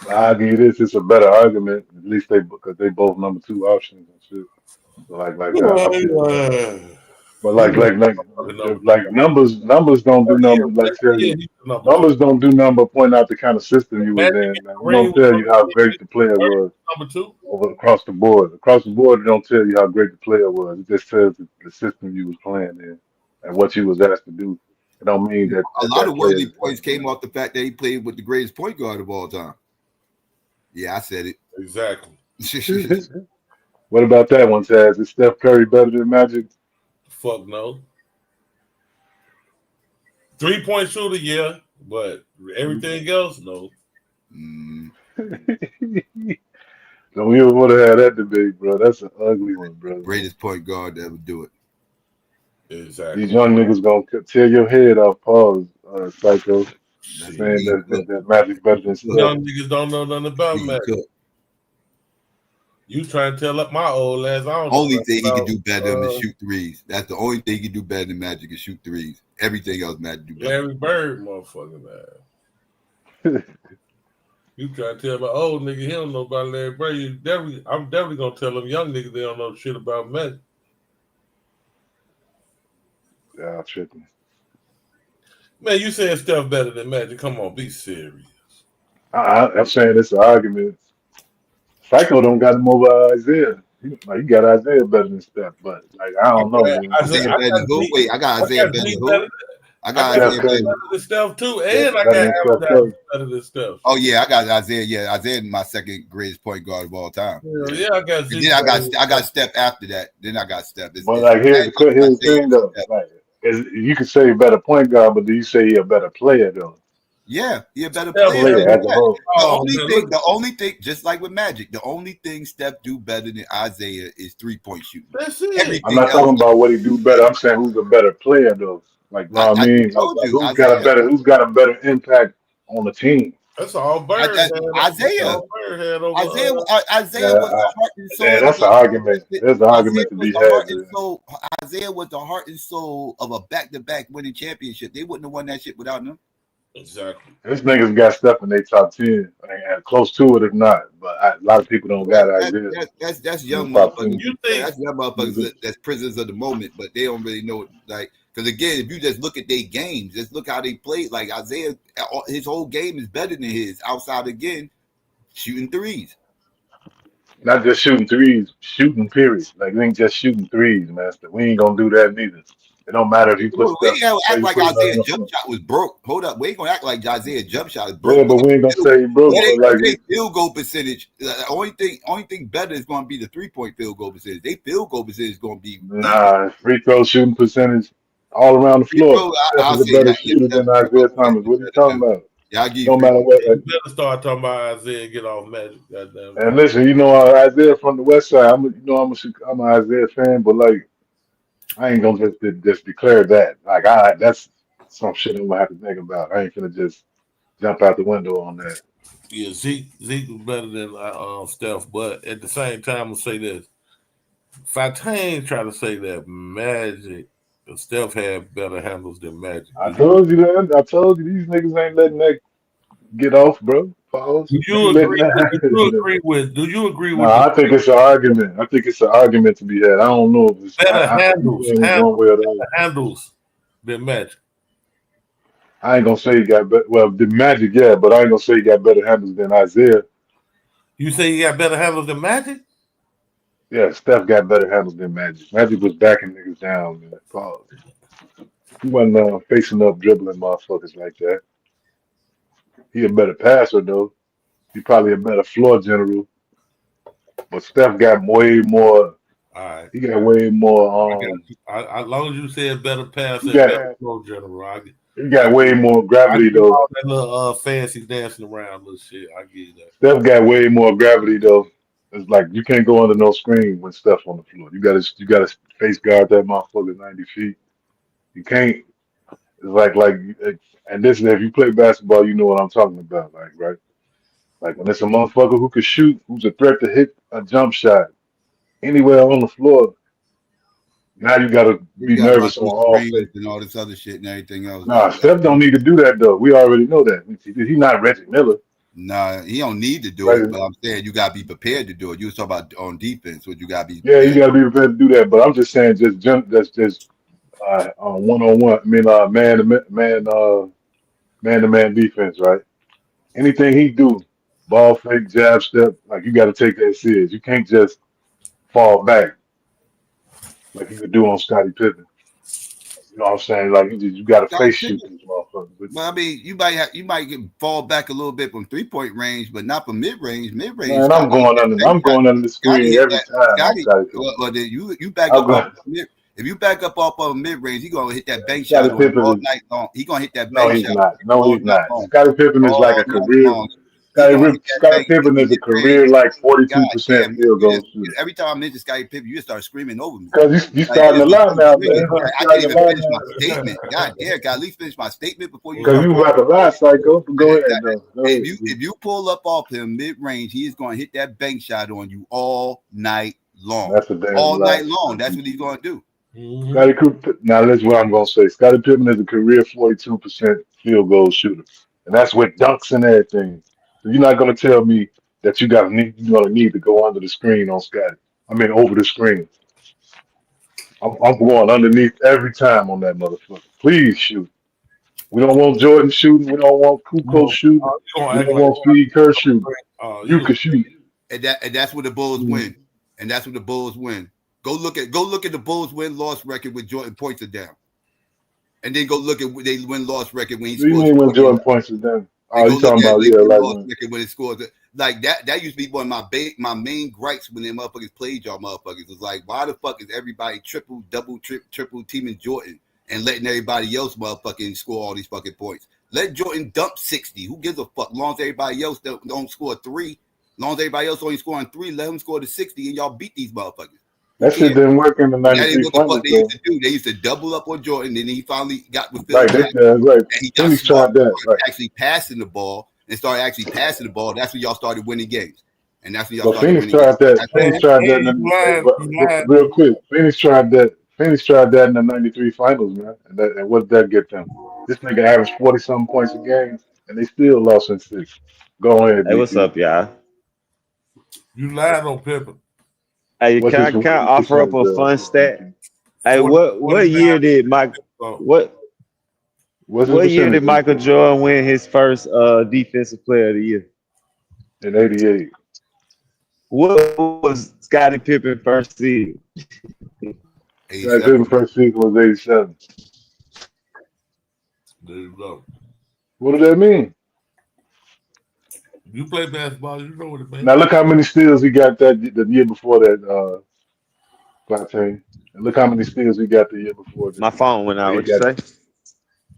I give you this. It's a better argument. At least because they both number 2 options and shit. So like but like numbers don't do numbers like tell you. Numbers don't do number point out the kind of system you was in. It don't tell you how great the player was across the board. Across the board, it don't tell you how great the player was. It just tells the system you was playing in and what you was asked to do. It don't mean that a lot of Worthy points came off the fact that he played with the greatest point guard of all time. Yeah, I said it. Exactly. What about that one, Taz? Is Steph Curry better than Magic? Fuck no. 3-point shooter, yeah, but everything else, no. Mm, No, we don't want to have that debate, bro. That's an ugly one, bro. greatest point guard that would do it. These Exactly. young niggas gonna tear your head off. Pause, Psycho. That's Shit. Saying Steve that Cook. that Magic better than Cook. Steph. Young niggas don't know nothing about Steve Magic. Cook. You trying to tell up my old ass? I don't know Only nothing thing he can about do better than him is shoot threes. That's the only thing he can do better than Magic is shoot threes. Everything else Magic do better. Larry Bird, motherfucker. Man. You trying to tell my old nigga he don't know about Larry Bird? I'm definitely gonna tell them young niggas they don't know shit about Magic. Yeah, I'm tripping. Man, you saying stuff better than Magic? Come on, be serious. I'm saying it's an argument. Psycho don't got him over Isaiah. He got Isaiah better than Steph, but like I don't know, man. Isaiah better than who? Wait, I got Isaiah better than who? I got Steph Isaiah Curry better. than Steph too, better and I got than Steph Allen Curry. better than Steph. Oh yeah, I got Isaiah. Yeah, Isaiah my second greatest point guard of all time. Yeah, I got And Zeke. then I got Steph after that. Then I got Steph. But like here's the Isaiah, thing though. Steph. Like you could say better point guard, but do you say he a better player though? Yeah, he a better Steph player. Player Than as a that. whole. Oh, man, The only thing, just like with Magic, the only thing Steph do better than Isaiah is 3-point shooting. That's it. I'm Everything not else, talking about what he do better. I'm saying who's a better player though. Like, know what I I mean? told Like you, who's got a better impact on the team? That's all Bird had. Isaiah. All Bird had over. Isaiah was the heart and soul of the That's an argument. There's an argument to be had there. Isaiah was the heart and soul of a back-to-back winning championship. They wouldn't have won that shit without him. Exactly. This niggas got stuff in their top 10, and close to it if not. But a lot of people don't got Isaiah. That's in the young top motherfuckers. 10. You think That's young motherfuckers that's prisoners of the moment, but they don't really know. Like, because again, if you just look at their games, just look how they played. Like Isaiah, his whole game is better than his. Outside again, shooting threes. Not just shooting threes, shooting period. Like we ain't just shooting threes, master. We ain't gonna do that neither. It don't matter if you put We stuff. ain't gonna Say act you like put Isaiah nothing up jump front. shot was broke. Hold up, we ain't gonna act like Isaiah jump shot is Yeah, broke. but we ain't gonna say he broke. But like They field goal percentage. The only thing better is going to be the 3-point field goal percentage. They field goal percentage is going to be decent. nah, free throw shooting percentage all around the Free floor. throw, Steph I'll is a say better that. Yeah, shooter Steph than free throw Isaiah Thomas. percentage is What are you better talking too. about? Yeah, I'll give you No free matter throw what. you percentage. better start talking about Isaiah and get off Magic? Goddamn. And listen, you know Isaiah from the West Side. I'm an Isaiah fan, but like I ain't gonna just declare that. Like that's some shit I'm gonna have to think about. I ain't gonna just jump out the window on that. Yeah, Zeke was better than Steph, but at the same time, I'm gonna say this: Fontaine tried to say that Magic, Steph had better handles than Magic. I told you that. I told you these niggas ain't letting that get off, bro. Pause. Do They you ain't letting agree? that Do you happen. agree with? Do you agree No, with the I think it's an argument. I think it's an argument to be had. I don't know if it's. better I think it's leaning one way or the other. handles than Magic? I ain't gonna say he got better. Well, the Magic, yeah, but I ain't gonna say he got better handles than Isaiah. You say you got better handles than Magic? Yeah, Steph got better handles than Magic. Magic was backing niggas down, man. Pause. He wasn't facing up dribbling motherfuckers like that. He a better passer though. He probably a better floor general. But Steph got way more. All right. He got way more. I got you. As long as you said better pass He and got better flow general, he got way more I gravity do though. all that little fancy dancing around little shit. I get you that. Steph got way more gravity though. It's like you can't go under no screen when Steph on the floor. You gotta face guard that motherfucker 90 feet. You can't. It's and this if you play basketball, you know what I'm talking about. Like right, like when it's a motherfucker who can shoot, who's a threat to hit a jump shot anywhere on the floor. Now you gotta You be got to run nervous on through all screens faces. and all this other shit and everything else. Nah, Steph don't need to do that though. We already know that. He's not Reggie Miller. Nah, he don't need to do it, Right? but I'm saying you got to be prepared to do it. You was talking about on defense, what you got to be Yeah, you prepared. gotta be prepared to do that. But I'm just saying, just jump. That's just one on one. I mean, man to man defense, right? Anything he do, ball fake, jab step, like you got to take that serious. You can't just fall back like you could do on Scottie Pippen. You know what I'm saying? Like you got to Scottie face shoot Pippen. these motherfuckers. But, But I mean, you might get fall back a little bit from 3-point range, but not from mid range. Mid range, man, Scotty hit that bank I'm shot. going under the Scotty screen hit every that. time on Scotty, Scottie Pippen. well, then you back I'm up off going. mid. If you back up off of mid range, he gonna hit that bank shot Scottie on you Pippen all is night long. He gonna hit that no, bank he's shot not. on you No, all he's night not. long. Scottie Pippen is like All a night career. long. He gonna hit that Scottie bank shot Pippen from is a mid range. career like God 42% damn, field goal shooter. every time I mention Scottie Pippen, you just start screaming over me. Because you Like, starting you a just lot keep now, screaming. man. You You I can't starting a even lot finish my now. statement. God damn, can I at least finish my statement before you Because start you crying? about a lot, Psycho. Go ahead, though. Go ahead. If you pull up off him mid range, he is going to hit that bank shot on you all night long. That's a damn All lie. night long. That's what he's going to do. Scottie Pippen. Now that's what I'm gonna say. Scottie Pippen is a career 42% field goal shooter, and that's with dunks and everything. So you're not gonna tell me that you're gonna need to go under the screen on Scottie. I mean over the screen. I'm going underneath every time on that motherfucker. Please shoot. We don't want Jordan shooting. We don't want Kukoc No, shooting. you gonna We act don't like want Steve Kerr shooting. You you. can shoot. And that's where the Bulls Mm. win. And that's where the Bulls win. Go look at the Bulls win-loss record with Jordan points are down. And then go look at they win-loss record when he What do you scores mean when 40. Jordan points it down? And Oh, go you look talking at about they like win-loss when record when it scores. Like that used to be one of my main gripes when them motherfuckers played y'all motherfuckers. Was like, why the fuck is everybody triple, double, triple teaming Jordan and letting everybody else motherfucking score all these fucking points? Let Jordan dump 60. Who gives a fuck? As long as everybody else don't score 3. As long as everybody else only scoring 3, let him score the 60 and y'all beat these motherfuckers. Who that shit cares? didn't work in the That ain't '93 what the fuck finals they used though. to do. They used to double up on Jordan, and then he finally got with Phil Right, Jackson, right. and he got Phoenix smart tried that. Right. actually passing the ball and started actually passing the ball. That's when y'all started winning games, and that's when y'all But started Phoenix winning games. tried that. That's Phoenix And, tried that. and you lying, you lying. Real quick, Phoenix tried that. Phoenix tried that in the '93 finals, man. And what did that get them? This nigga averaged 40-something points a game, and they still lost in 6. Go ahead, Hey, what's DQ. up, y'all? You lying on Pippen. Hey, What's his can I offer up percentage? a fun stat? Hey, 40, what year 49. did Mike So, What's his what year did percentage Michael Jordan win his first defensive player of the year? in '88? What was Scottie Pippen first season? Scottie 87. Pippen first season was '87. there you go. What does that mean? You play basketball, you know what it means. Now look how many steals he got the year before that. Plateau. And look how many steals he got the year before that. My phone went Where out. he What you got. say?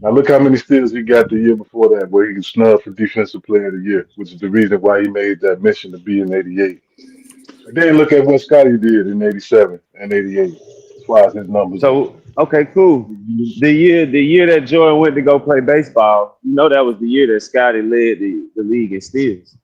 Now look how many steals he got the year before that, where he was snubbed for defensive player of the year, which is the reason why he made that mission to be in '88. And then look at what Scotty did in '87 and '88, as far as his numbers go. So okay, cool. The year that Jordan went to go play baseball, you know that was the year that Scottie led the league in steals.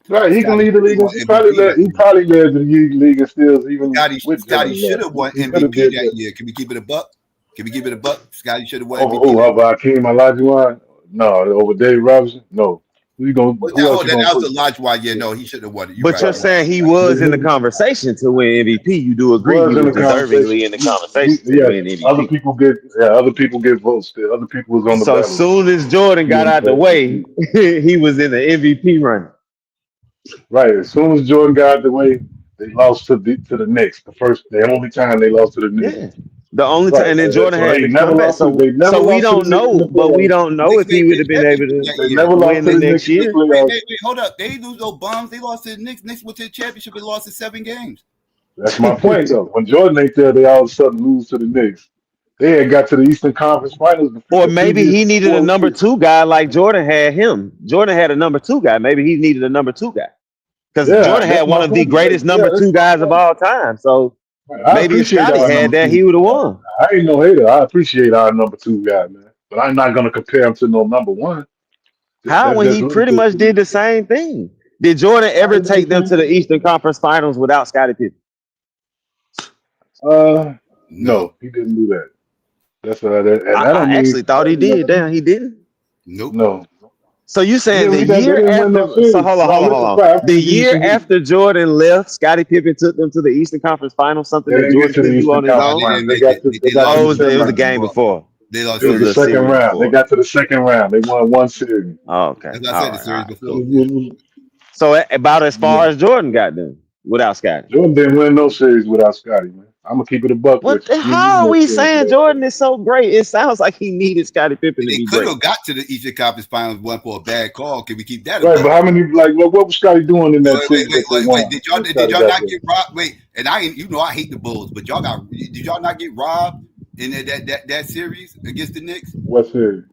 Right, he can Scotty lead the should have league. won He MVP probably that led. He year. probably led the league in steals even with Scotty Jordan should left. have won He could have MVP did that that. year. Can we keep it a buck? Can we keep it a buck? Scotty should have won Over MVP who? that Over year. Hakeem Olajuwon? No. Over Dave Robinson? No. Well, Who else you that gonna was put? a large one. Yeah, no, he should have won it. You're But right. you're You're right. saying he You're right. was in the conversation to win MVP. You do He agree he was in was the conversation. deservingly in the conversation to Yes, win MVP. other people get votes. Still, other people was on the So as ballot. soon as Jordan You know got what out the I'm way, he was in the MVP run. right. As soon as Jordan got out the way, they lost to the Knicks. The only time they lost to the Knicks. Yeah. The only time, Right. and then Jordan So had they to never come back. lost to So they never so we lost to the don't Knicks in the know, but we playoffs. don't know Knicks if he made would the have been able championship to that They year. never lost win to the the Knicks next in the year. playoffs. Wait, hold up. They didn't lose no bums. They lost to the Knicks. Knicks went to the championship and lost in 7 games. That's my point though. When Jordan ain't there, they all of a sudden lose to the Knicks. They had got to the Eastern Conference Finals Or the maybe previous he needed a 4 number years. 2 guy like Jordan had him. Jordan had a number 2 guy. Maybe he needed a number 2 guy. Because Yeah, Jordan had that's one my of the point. Like, greatest yeah, number that's 2 my guys of point. all time. So I maybe if appreciate Scotty our had number that, two. he would have won. I ain't no hater. I appreciate our number 2 guy, man. But I'm not gonna compare him to no number 1. How when That's he pretty ludicrous much to me. did the same thing? Did Jordan I ever didn't do the take them same to the thing. Eastern Conference Finals without Scottie Pippen? Uh, No. no, he didn't do that. And that I don't mean actually thought he did. Damn, he didn't. Nope. no. So you saying Yeah, the they year didn't win no after? So series. No, hold listen, on. Fry, I'm The gonna give you year some heat. after Jordan left, Scottie Pippen took them to the Eastern Conference Finals, something They that didn't get Jordan to the couldn't do Eastern on his No, Conference they own. didn't Finals. make it. They They got lost to Oh, the in the it was second a series round. game before. before. They lost It It in was the was the a series second series before. round. They before. got to the second round. They won one series. Okay, As I all said, the right, all series right. before. Yeah. So, So about as yeah. far as Jordan got them without Scottie. Jordan didn't win no series without Scotty, man. I'm gonna keep it a buck What with you. the, You how are know we Tim, saying bro. Jordan is so great? It sounds like he needed Scottie Pippen to They be could great. have got to the Eastern Conference Finals one for a bad call. Can we keep that a Right, buck? but how many like what was Scotty doing in that series that they Wait. won when Did Scotty y'all got not there? get robbed? Wait, and I ain't, I hate the Bulls, but did y'all not get robbed in that series against the Knicks? What series?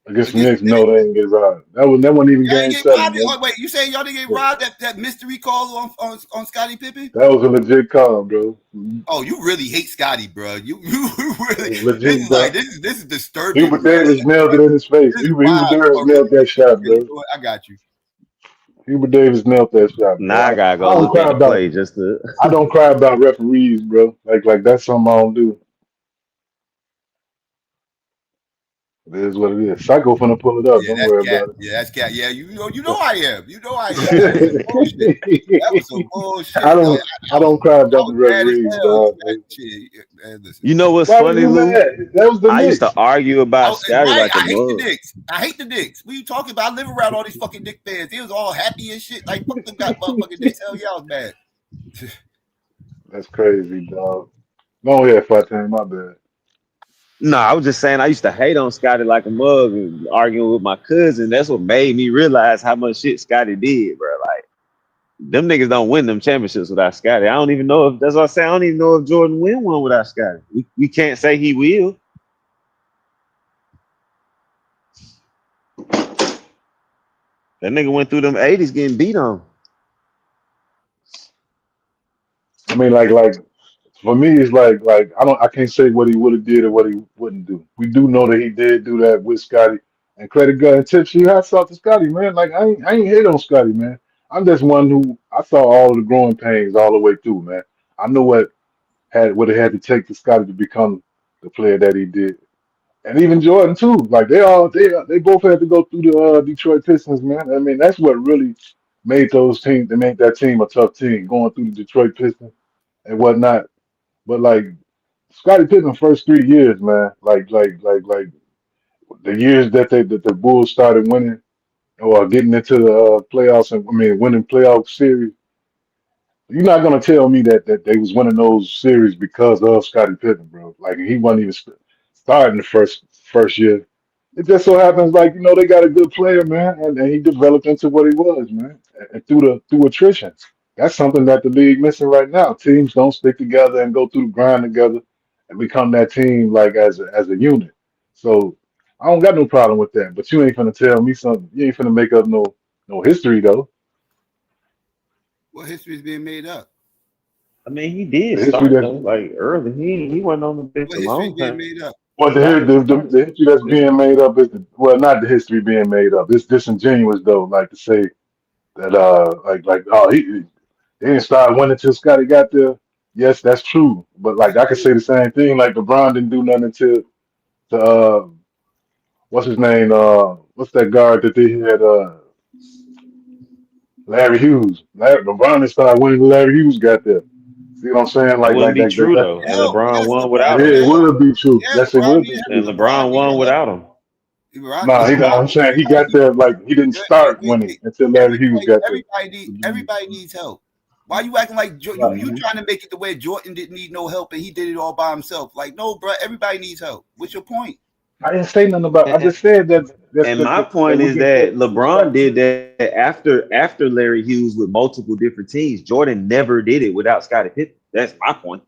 Against the Against Knicks? the Knicks? No, they didn't get robbed. That wasn't even Y'all didn't game get 7, robbed. bro. Oh wait, you saying y'all didn't get Yeah. robbed that mystery call on Scottie Pippen? That was a legit call, bro. Oh, you really hate Scotty, bro. You really. This Legit is like call. this is disturbing, Hubert bro. Davis nailed it in his face. This is Hubert wild. Davis Oh, nailed really? that shot, Okay, bro. I got you. Hubert Davis nailed that shot, bro. Now I gotta I go don't look cry at the about play just to. I don't cry about referees, bro. Like that's something I don't do. It is what it is. Psycho finna pull it up. Yeah, Don't that's worry cat. about Yeah, that's cat. Yeah, you know it. I am. You know I am. That was some bullshit. That was some bullshit. I don't I don't cry I about the was mad as referees, hell. You dog. mad? Shit. Man, listen. You know what's Why was funny, you Lou? mad? That was the I used to Knicks. argue about Scotty Right? like a I hate the mug. Knicks. I hate the Knicks. What are you talking about? I live around all these fucking Knicks fans. They was all happy and shit. Like fuck them got motherfucking Knicks. Hell yeah, I was mad. That's crazy, dog. Go ahead, Fatah. My bad. No, I was just saying I used to hate on Scotty like a mug and arguing with my cousin. That's what made me realize how much shit Scotty did, bro. Like them niggas don't win them championships without Scotty. I don't even know if that's what I say. I don't even know if Jordan win one without Scotty. We can't say he will. That nigga went through them 80s getting beat on. I mean, like for me, it's like I can't say what he would have did or what he wouldn't do. We do know that he did do that with Scotty. And credit God and tips you hats off to Scotty, man. Like I ain't hate on Scotty, man. I'm just one who I saw all of the growing pains all the way through, man. I know what it had to take for Scotty to become the player that he did. And even Jordan too. Like they both had to go through the Detroit Pistons, man. I mean, that's what really made those teams. They made that team a tough team, going through the Detroit Pistons and whatnot. But like Scottie Pippen first 3 years, man, like the years that the Bulls started winning or getting into the playoffs and I mean winning playoff series. You're not gonna tell me that they was winning those series because of Scottie Pippen, bro. Like he wasn't even starting the first year. It just so happens, like they got a good player, man, and he developed into what he was, man, and through attrition. That's something that the league missing right now. Teams don't stick together and go through the grind together and become that team like as a unit. So I don't got no problem with that. But you ain't finna tell me something. You ain't finna make up no history though. What history is being made up? I mean, he did The history start though, that like early. He wasn't on the bench What a history is long being time. made up? Well, Right. the history that's being made up is well, not the history being made up. It's disingenuous though, like to say that like oh he didn't start winning until Scotty got there. Yes, that's true. But like I could say the same thing. Like LeBron didn't do nothing until the what's his name? What's that guard that they had? Larry Hughes. LeBron didn't start winning till Larry Hughes got there. See what I'm saying? That Like wouldn't be that. true though, and Hell, LeBron yes, won LeBron without Yeah, him. need it help. would be true. Yeah, Yes, it LeBron would need be help. And true. LeBron LeBron need won help. without him. LeBron No, need help. I'm saying he got there like he didn't start winning until Larry Hughes got there. Everybody needs help. Why you acting like Right. you trying to make it the way Jordan didn't need no help and he did it all by himself? Like, no, bro, everybody needs help. What's your point? I didn't say nothing about. I And, just said and my that point we is can say that LeBron did that after Larry Hughes with multiple different teams. Jordan never did it without Scottie Pippen. That's my point.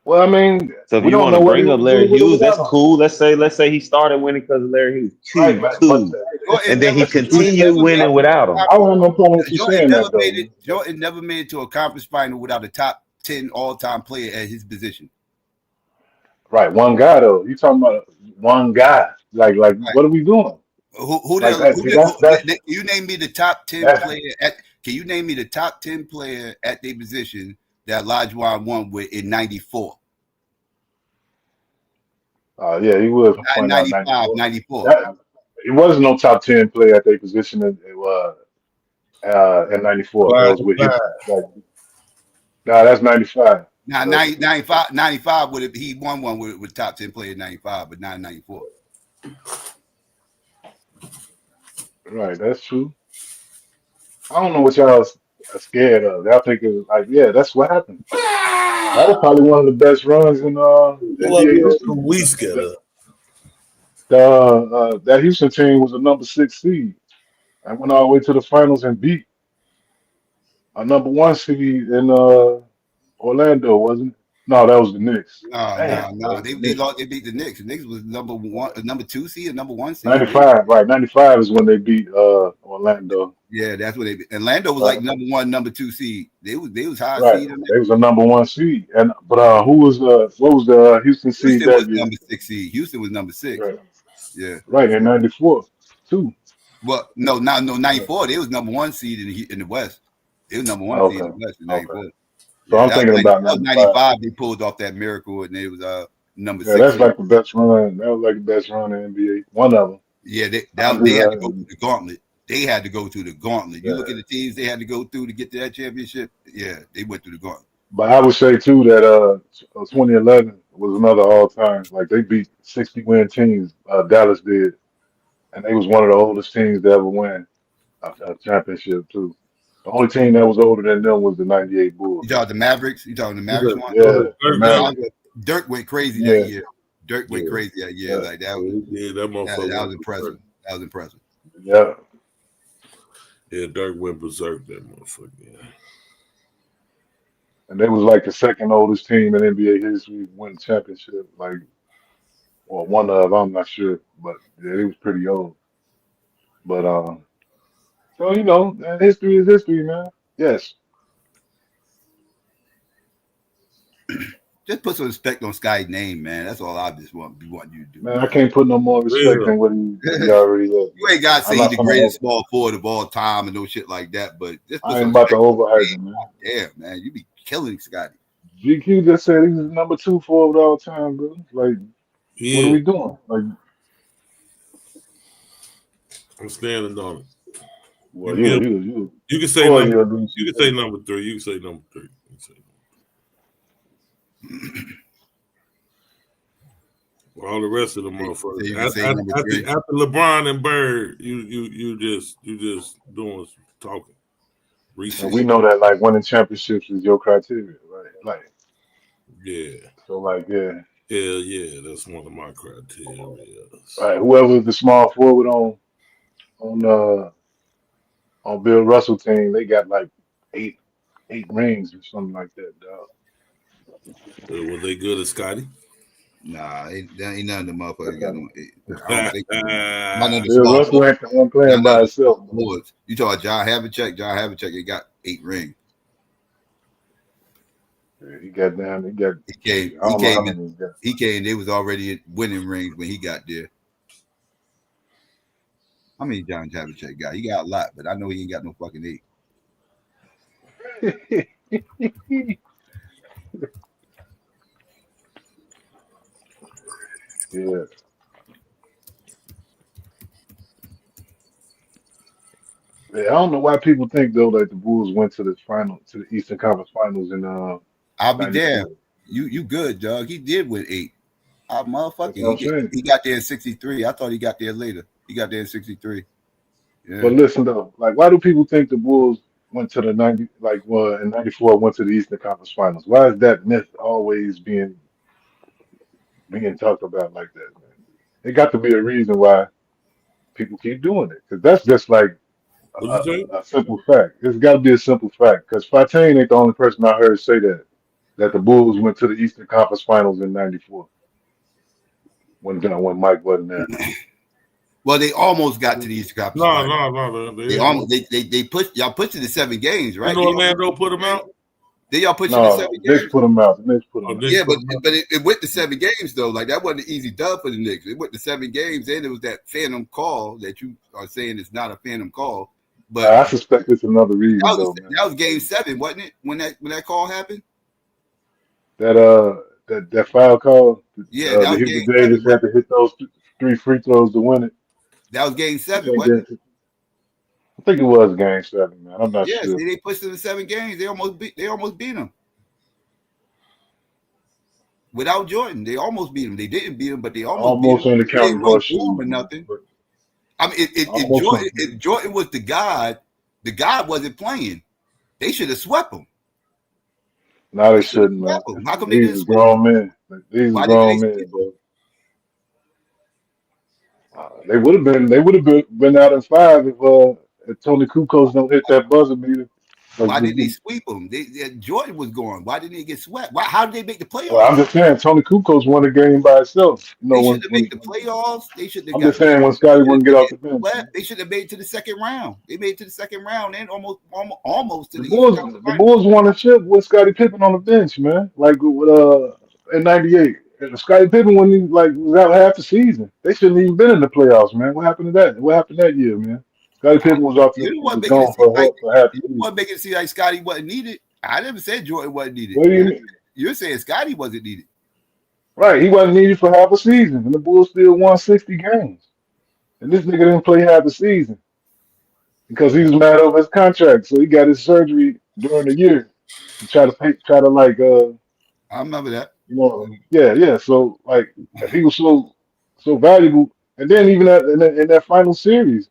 Well, I mean, So if we you don't want know to what he bring up would do Larry with or Hughes, that's without him. cool. Let's say he started winning because of Larry Hughes. Right, but Cool. Jordan And then he never continued made winning it to without a him. I conference. don't have no problem with you saying that though, man. Jordan never made it to a conference final without a top 10 all-time player at his position. Right, one guy though. You talking about one guy? Like Right. what are we doing? Who Like did that? See, that's you name me the top 10 that's. player at can you name me the top 10 player at their position that Olajuwon won with in 94? Yeah, he was from Not point out 95, 94. 94. That it wasn't no top 10 player at their position in '94. That Five was to with him. five. Like, nah, that's '95. Now 95 would have he won one with top 10 player in 95, but not in 94. Right, that's true. I don't know what y'all. scared of. I think it was like, yeah, that's what happened. That was probably one of the best runs in What NBA history. we scared That, of? that Houston team was a number 6 seed. I went all the way to the finals and beat a number 1 seed in Orlando, wasn't it? No, that was the Knicks. No, Damn, no, that no. was They the they Knicks. lost. They beat the Knicks. The Knicks was number 1, number 2 seed, and number 1 seed. 95, right? 95 is when they beat Orlando. Yeah, that's what they. Orlando was like Right, number 1, number 2 seed. They was high right. seed. They was a number 1 seed, and but who was what was the Houston seed Houston was that year? number 6 seed. Houston was number 6. Right, Yeah. right in '94 too. Well, no, no, 94. They was number 1 seed in the West. They was number 1 seed Okay, in the West in okay. 94. So Yeah, I'm that was thinking 90, about that was 95. 95. They pulled off that miracle, and they was number Yeah, 6 that's seed. like the best run. That was like the best run in NBA. One of them. Yeah, they I they do. had to go through the gauntlet. They had to go through the gauntlet. You Yeah. look at the teams they had to go through to get to that championship. Yeah, they went through the gauntlet. But I would say too that 2011 was another all time. Like they beat 60-win teams. Dallas did, and they was one of the oldest teams to ever win a championship too. The only team that was older than them was the '98 You Bulls. talking the Mavericks? You talking the Mavericks one? Yeah, the Dirk got Mavericks. it. Dirk went crazy that Yeah, year. Dirk went Yeah, crazy that year. yeah, Like that was yeah, that that, motherfucker that went was impressive. berserk. That was impressive. yeah. Yeah, Dirk went berserk. That motherfucker. Yeah. And they was like the second oldest team in NBA history to win championship. Like, or one of, I'm not sure, but yeah, they was pretty old. But so man, history is history, man. Yes, Just put some respect on Sky's name, man. That's all I just be wanting you to do, man. I can't put no more respect Real. than what he man. already is, You man. ain't gotta I'm say he not the gonna. greatest small forward of all time and no shit like that, but just put I some ain't about to respect on overhype his him, man. name. Damn, man, you be killing Scotty. GQ just said he's the number 2 forward all time, bro. Like, what are Yeah, we doing? Like, I'm standing on it. well, You can give. you. You can Of say course, number. you'll do You some can say things. number 3. You can say number 3. You can say all the rest of the So motherfuckers. you can say number 3. After LeBron and Bird, you just doing talking. And we Research. know that like winning championships is your criteria, right? Like, Yeah. so like, yeah. Hell yeah, that's one of my criteria. Right, whoever's the small forward on Bill Russell team, they got like eight rings or something like that, dog. Was they good at Scotty? Nah, ain't none of the motherfuckers got no. I don't Yeah, think not none of the Bill small Russell forwards. ain't the one Not playing none by of the himself, small man. forwards. You talk John Havlicek. John Havlicek, he got 8 rings. Yeah, he got down. He got. He came. I He don't know how came. many he got. He came. They was already winning rings when he got there. How many John Havlicek got? He got a lot, but I know he ain't got no fucking 8. Yeah. Yeah, I don't know why people think though that the Bulls went to the Eastern Conference Finals in I'll be damned. '94. You good, dog? He did win 8. Motherfucker, That's what I'm saying. he got there in '63. I thought he got there later. He got there in '63. Yeah. But listen though, like why do people think the Bulls went to the 90 like well in '94 went to the Eastern Conference Finals? Why is that myth always being talked about like that, man? It got to be a reason why people keep doing it. Because that's just like what you say? a simple fact. It's got to be a simple fact. Because Fontaine ain't the only person I heard say that the Bulls went to the Eastern Conference Finals in '94 when Mike wasn't there. Well, they almost got to the Eastern Conference No, Finals. no. They almost they pushed y'all pushed it to 7 games, right? Didn't Orlando put him out? Did y'all push it to No, 7 the Knicks games? put him out. The Knicks put Oh, him out. Knicks Yeah, put him out. but it went to 7 games though. Like that wasn't an easy dub for the Knicks. It went to 7 games, and it was that phantom call that you are saying is not a phantom call. But I suspect it's another reason though, man. that was game 7, wasn't it? When that call happened? That foul call, Yeah, that the was Hubert game 7. Davis had to hit those 3 free throws to win it. That was game I 7, think wasn't it? it was game 7, man. I'm not Yeah, sure. see, they pushed it to 7 games. They almost beat them. Without Jordan, they almost beat him. They didn't beat him, but they almost beat Almost him. on the They County didn't run Horseshoe, through him or man. nothing. But I mean, almost on. if Jordan was the God wasn't playing. They should have swept them. No, they They should have shouldn't, man. swept them. How come they These didn't is sweep them? grown men. Like, these is Why didn't they grown sweep men, them? bro. They would have been. They would have been out in five if Tony Kukoc don't hit that buzzer beater. Like, Why didn't they sweep them? Jordan was gone. Why didn't they get swept? How did they make the well, I'm playoffs? just saying, Tony Kukoc won the game by himself. You know, They shouldn't have made the playoffs. They shouldn't have I'm got. just saying when They Scotty should wouldn't have get been off the getting bench, man. swept. They should have made it to the second round. They made it to the second round and almost to The the Eastern Bulls, Conference the Finals. Bulls won a chip with Scottie Pippen on the bench, man. Like with in '98, and Scottie Pippen when he like was out half the season. They shouldn't even been in the playoffs, man. What happened to that? What happened that year, man? Scottie Pippen You don't want was to make it gone seem like for half the you don't season. want to make it seem like Scotty wasn't needed. I never said Jordan wasn't needed. What do you mean? You're saying Scotty wasn't needed. Right, he wasn't needed for half a season, and the Bulls still won 60 games. And this nigga didn't play half the season because he was mad over his contract. So he got his surgery during the year to try to like I remember that. yeah. So like, if he was so valuable, and then even in that final series,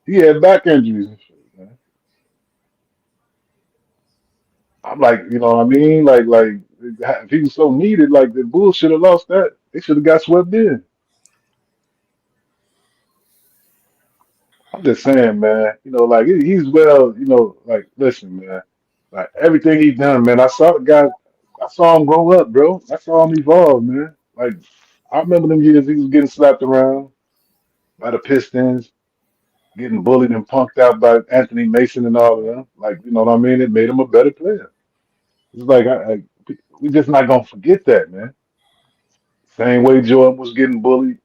he had back injuries and shit, man. I'm like, you know what I mean? Like if he was so needed, like the Bulls should have lost that. They should have got swept in. I'm just saying, man. You know, like he's well. You know, like listen, man. Like everything he done, man. I saw the guy. I saw him grow up, bro. I saw him evolve, man. Like I remember them years he was getting slapped around by the Pistons, getting bullied and punked out by Anthony Mason and all of them. Like, you know what I mean? It made him a better player. It's like we just not gonna forget that, man. Same way Jordan was getting bullied,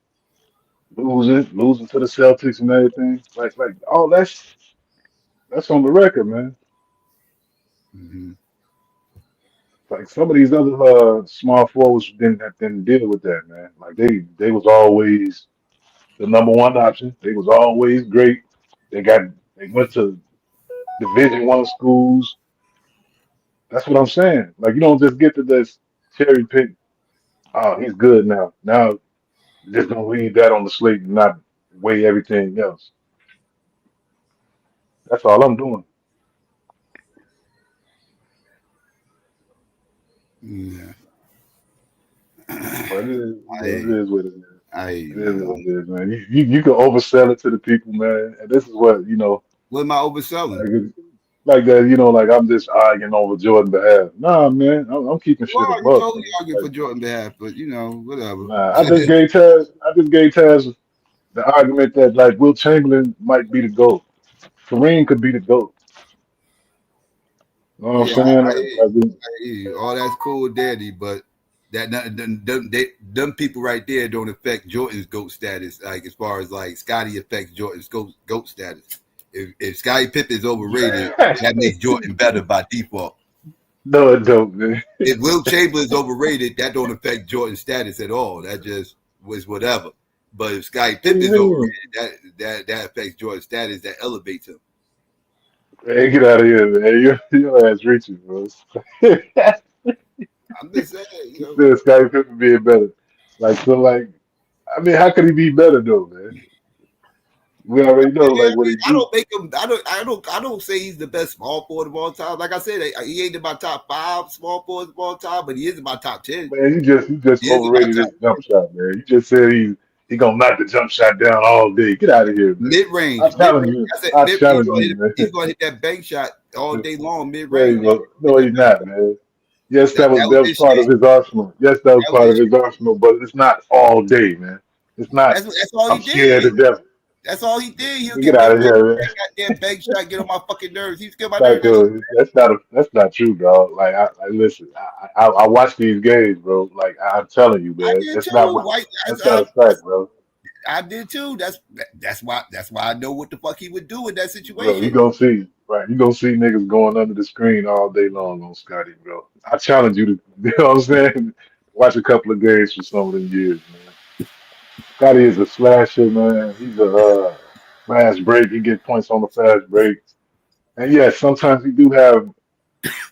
losing to the Celtics and everything. Like all that's on the record, man. Mm-hmm. Like some of these other small forwards didn't deal with that, man. Like they was always the number one option. They was always great. They went to Division I schools. That's what I'm saying. Like you don't just get to this cherry pick. Oh, he's good now. Now just don't leave that on the slate and not weigh everything else. That's all I'm doing. Yeah. But it is, you know, I it is what it is. It is what man. it is, man. You can oversell it to the people, man. And this is what you know. What am I overselling? Like, like that, you know, like I'm just arguing over Jordan behalf. Nah, man, I'm keeping shit a You buck, totally man. arguing Like, for Jordan behalf, but whatever. nah, I just gave Taz the argument that like Will Chamberlain might be the GOAT. Kareem could be the GOAT. You know what I'm Yeah, saying? I hear you. All that's cool, daddy, but them people right there don't affect Jordan's GOAT status. Like as far as like Scotty affects Jordan's GOAT status. If Scottie Pippen is overrated, that makes Jordan better by default. No, it don't, man. If Will Chamberlain is overrated, that don't affect Jordan's status at all. That just was whatever. But if Scottie What do Pippen you is mean? overrated, that affects Jordan's status. That elevates him. Hey, get out of here, man. Your ass reaching, bro. I'm just saying, You said Scottie Pippen being better. Like so, like I mean, how could he be better though, man? We already know Yeah, like I what mean, he I do. don't make him. I don't say he's the best small forward of all time. Like I said, he ain't in my top 5 small forwards of all time, but he is in my top 10. Man, you just He is in my overrated top his jump shot, man. You just said he gonna knock the jump shot down all day. Get out of here, man. mid I range. challenge you. I said I mid. challenge you, man. He's gonna hit that bank shot all day long, mid There range. you go. No, he's not, man. Yes, That that was was his part of shit. his arsenal. Yes, that was That was part of his his shit. arsenal, but it's not all day, man. It's not. That's all he I'm scared to did. death. That's all he did. He'll Get get out mid of range. here, man. That goddamn bank shot get on my fucking nerves. He's getting my nerves. Psycho, that's not true, dog. Like I listen. I watch these games, bro. Like I'm telling you, I man. did too. White. That's not a fact, bro. I did too. That's why I know what the fuck he would do in that Bro, you situation. gonna see, right? You gonna see niggas going under the screen all day long on Scotty, bro. I challenge you to, you know what I'm saying? Watch a couple of games for some of them years, man. Scotty is a slasher, man. He's a fast break. He get points on the fast break, and yes, sometimes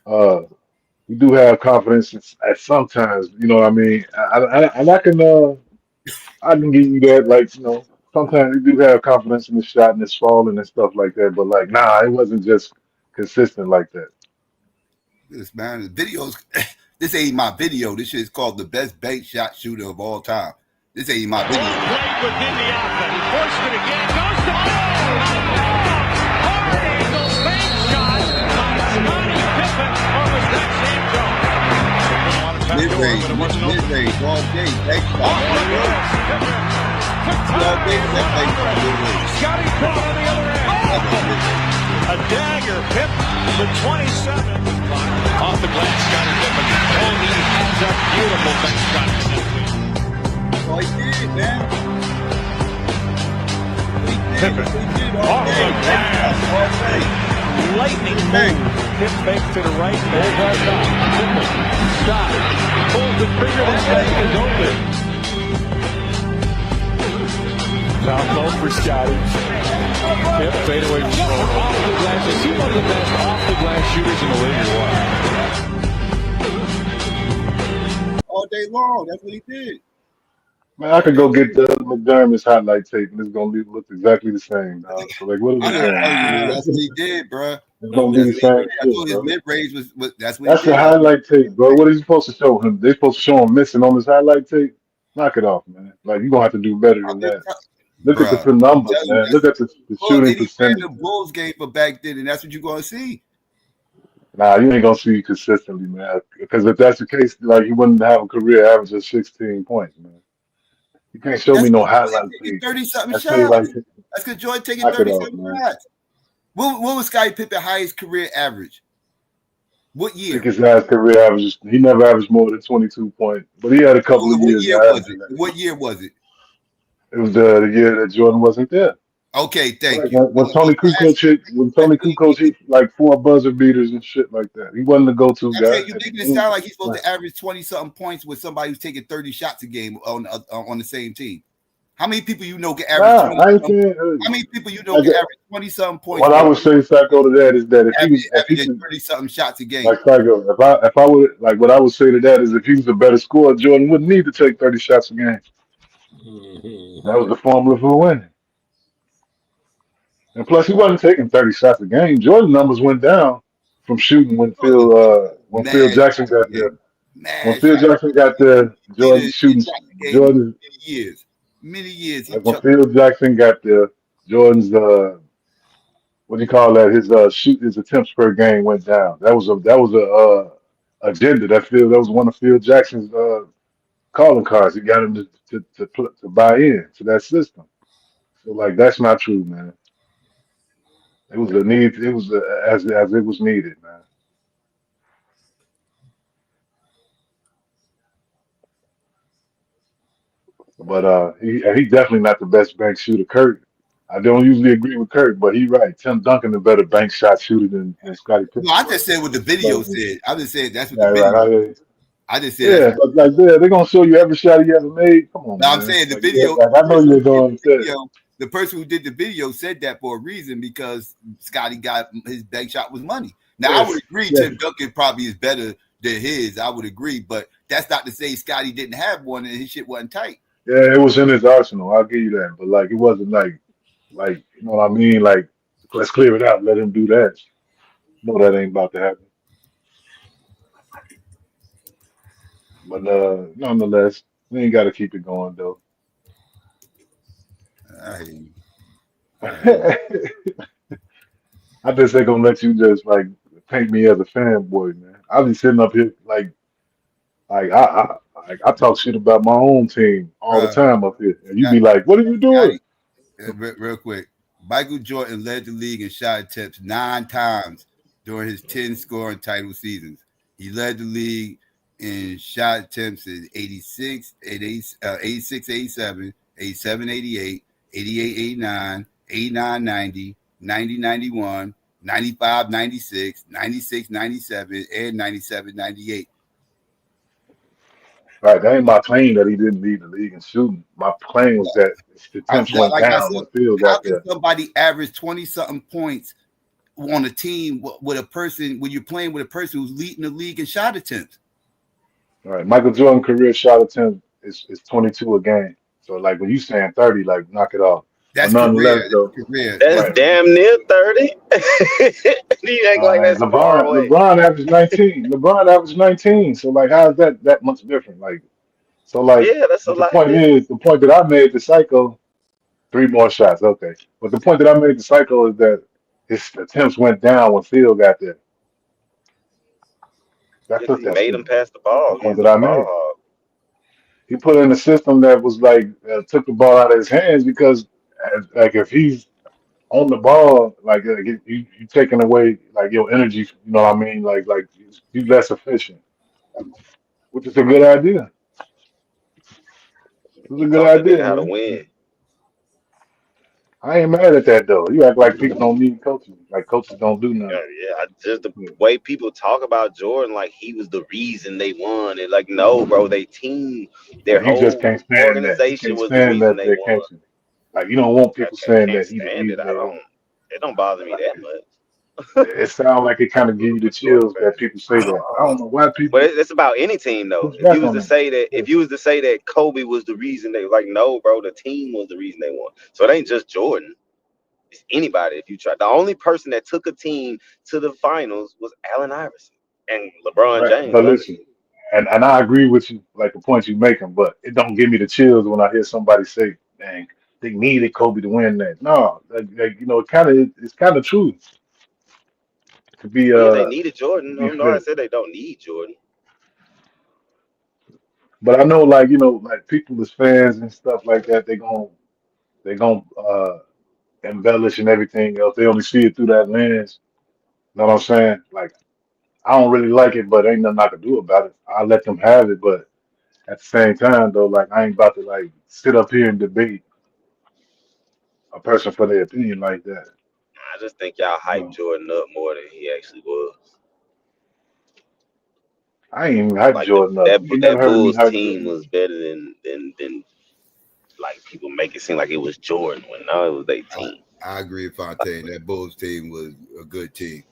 uh we do have confidence at sometimes. You know what I mean? And I can give you that. Like you know, sometimes we do have confidence in the shot and it's falling and stuff like that. But like, nah, it wasn't just consistent like that. this, man. The videos. This ain't my video. This shit is called the best bank shot shooter of all time. This ain't my video. Played within the offense. He forced it again. Goes to hard angle bank shot by Scottie Pippen. Or was that Sam Jones? Mid-range, all day. Bank shot. All day, that bank shot. Scottie Pippen on the other end. A dagger, Pip, the 27. Off the glass, Scottie Pippen. Oh, he has a beautiful bank shot. Oh, he did, man. Pippen. Off the glass. Lightning move. Pip fakes to the right. Goes on top. Pippen. Shot. Pulls the trigger. The net is open. Foul call for Scottie. Pip fade away from off the glass. Is he one of the best off the glass shooters in the league? All day long. That's what he did. Man, I could go get the McDermott's highlight tape, and it's gonna look exactly the same, dog. So like, what are we I'm saying? telling you, man, that's what he did, bro. It's gonna be That's the what he same did. I shit, told his bro. mid-range was that's what That's he the did. highlight tape, bro. What are you supposed to show him? They supposed to show him missing on this highlight tape? Knock it off, man. Like you're gonna have to do better than that. Look at the numbers, man. Look at the shooting 80 percentage. the Bulls game for back then, and that's what you're gonna see. Nah, you ain't gonna see it consistently, man. Because if that's the case, like you wouldn't have a career average of 16 points, man. You can't show me no highlight tape. 30-something I say shots. like, That's because Jordan taking knock it off, 30-something man. shots. What was Scottie Pippen's highest career average? What I year? think his last career average, he never averaged more than 22 points. But he had a couple of What years. year was it? What year was it? It was the year that Jordan wasn't there. Okay, thank Like you. when Tony Kukoc hit like 4 buzzer beaters and shit like that. He wasn't the go-to guy. Okay, you making it sound like he's supposed to average 20-something points with somebody who's taking 30 shots a game on the same team. How many people you know can average? I ain't saying. How many people you know can average 20-something points? What I would say, Psycho, to that is that if he was averaging 30-something shots a game, like Psycho, if I would like what I would say to that is if he was a better scorer, Jordan wouldn't need to take 30 shots a game. That was the formula for winning. And plus, he wasn't taking 30 shots a game. Jordan numbers went down from shooting when Phil Jackson got there. When Phil Jackson got there, Jordan shooting. Jordan many years. Like when Phil Jackson got there, Jordan's what do you call that? His attempts per game went down. That was a agenda. That was one of Phil Jackson's calling cards. He got him to buy in to that system. So like that's not true, man. It was a need. It was as it was needed, man. But he definitely not the best bank shooter. Kurt, I don't usually agree with Kurt, but he's right. Tim Duncan is a better bank shot shooter than Scottie Pippen. No, I just said what the video said. I just said that's what the video. Right. I just said. Yeah, but like they're gonna show you every shot he ever made. Come on, no, man. I'm saying the like, video. Yeah, I know you're going to. The person who did the video said that for a reason because Scottie got his bank shot was money. Now I would agree Tim Duncan probably is better than his. I would agree, but that's not to say Scottie didn't have one and his shit wasn't tight. Yeah, it was in his arsenal. I'll give you that, but like it wasn't like you know what I mean. Like let's clear it out. Let him do that. No, that ain't about to happen. But nonetheless, we ain't got to keep it going though. I just ain't gonna let you just like paint me as a fanboy, man. I'll be sitting up here like I talk shit about my own team all the time up here, and you be like, "What are you doing?" Real quick, Michael Jordan led the league in shot attempts 9 times during his 10 scoring title seasons. He led the league in shot attempts in 86, 87, 87, 88, 88, 89, 89, 90, 90, 91, 95, 96, 96, 97, and 97, 98. Right, that ain't my claim that he didn't lead the league in shooting. My claim was that the attempts went down when Phil got there. How can somebody average 20-something points on a team with a person when you're playing with a person who's leading the league in shot attempts? All right, Michael Jordan career shot attempt is 22 a game. So like when you saying 30, like knock it off. But That's career. nonetheless, though, That's career. That's That's right. damn near 30. You act like that's far away. LeBron averaged 19. LeBron averaged 19. So like, how is that much different? Like, so like, Yeah, that's a but the lot point different. is, the point that I made to Psycho, 3 more shots, okay. But the point that I made to Psycho is that his attempts went down when Phil got there. Yeah, That's 'cause just he that made him simple. pass the That's the ball. point He's that a I ball made. hog. He put in a system that was like took the ball out of his hands because like if he's on the ball, like you taking away like your energy, you know what I mean? Like you less efficient, which is a good idea. It's a He good taught that nigga idea, how to man. win. I ain't mad at that though. You act like people don't need coaches, like coaches don't do nothing. Just the Yeah. way people talk about Jordan, like he was the reason they won. And like, no, bro, they team, their You just whole can't stand that. You organization can't was the stand reason that they there, won. can't you? Like you don't want I people saying can't that he the stand it. reason they won. It don't bother me that much. It sounds like it kind of give you the I'm a Jordan chills that fan. people say that. I don't know why But people it's about any team though. push If you back was on to that. say that, Yeah. if you was to say that Kobe was the reason they like, no, bro, the team was the reason they won. So it ain't just Jordan. It's anybody. If you try, the only person that took a team to the finals was Allen Iverson and LeBron Right. James But done it. listen, and I agree with you, like the points you making, but it don't give me the chills when I hear somebody say, "Dang, they needed Kobe to win that." No, it's kind of true to be Oh yeah, they needed to Jordan. be No, I fair. said they don't need Jordan. But I know, like like people as fans and stuff like that, they gonna embellish and everything else. They only see it through that lens. Know what I'm saying? Like I don't really like it, but ain't nothing I can do about it. I let them have it, but at the same time, though, like I ain't about to like sit up here and debate a person for their opinion like that. I just think y'all hyped No, Jordan up more than he actually was. I ain't even hype Like Jordan up. You ain't never that heard me Bulls hype team Jordan up. was better than like people make it seem like it was Jordan when no, it was their team. I agree with Fontaine. That Bulls team was a good team.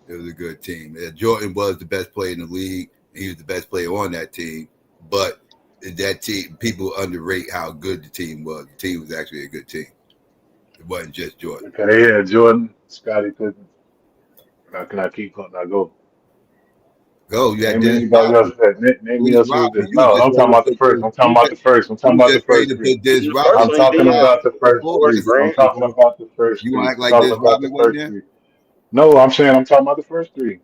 It was a good team. Jordan was the best player in the league. He was the best player on that team. But that team, people underrate how good the team was. The team was actually a good team. It wasn't just Jordan. Okay, yeah, Jordan, Scottie Pippen. Now can I keep going? Now go. Go. You had Name me Dennis anybody else Rodman. that. Name me Dennis else who was Rodman. there. You was No, just I'm talking ready to about the put first. this. I'm talking about the first. I'm talking You about the just ready first to three. put Dennis The Rodman first I'm one you talking did, about the first before Horace three. Dennis I'm Grant. Rodman. talking about the first You want to three. act I'm like talking Dennis about the Rodman wasn't first there? three. No, I'm saying I'm talking about the first three.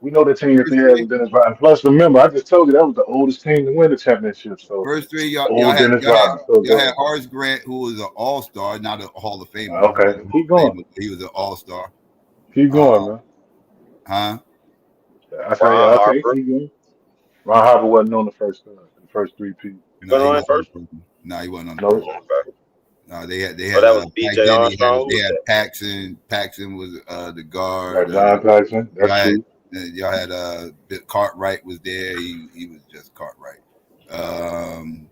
We know the team that they First had three. with Dennis Rodman. Plus, remember, I just told you that was the oldest team to win the championship. So, First three, old Dennis Rodman. So y'all go had ahead. Horace Grant, who was an all-star, not a Hall of Famer. He Okay, wasn't a Hall keep of going. Famer. He was an all-star. Keep going, man. Huh? I say, yeah, Ron okay, Harper. keep going. Ron Harper wasn't on the first three people. No, Been he on that wasn't on first the first one. No, he wasn't on the No, first one. one. Okay. No, they So had that was back B.J. then Armstrong. Who they was had that? Paxson. Paxson was the guard. right, John Paxson. That's Y'all had true. Cartwright was there. He was just Cartwright. Um,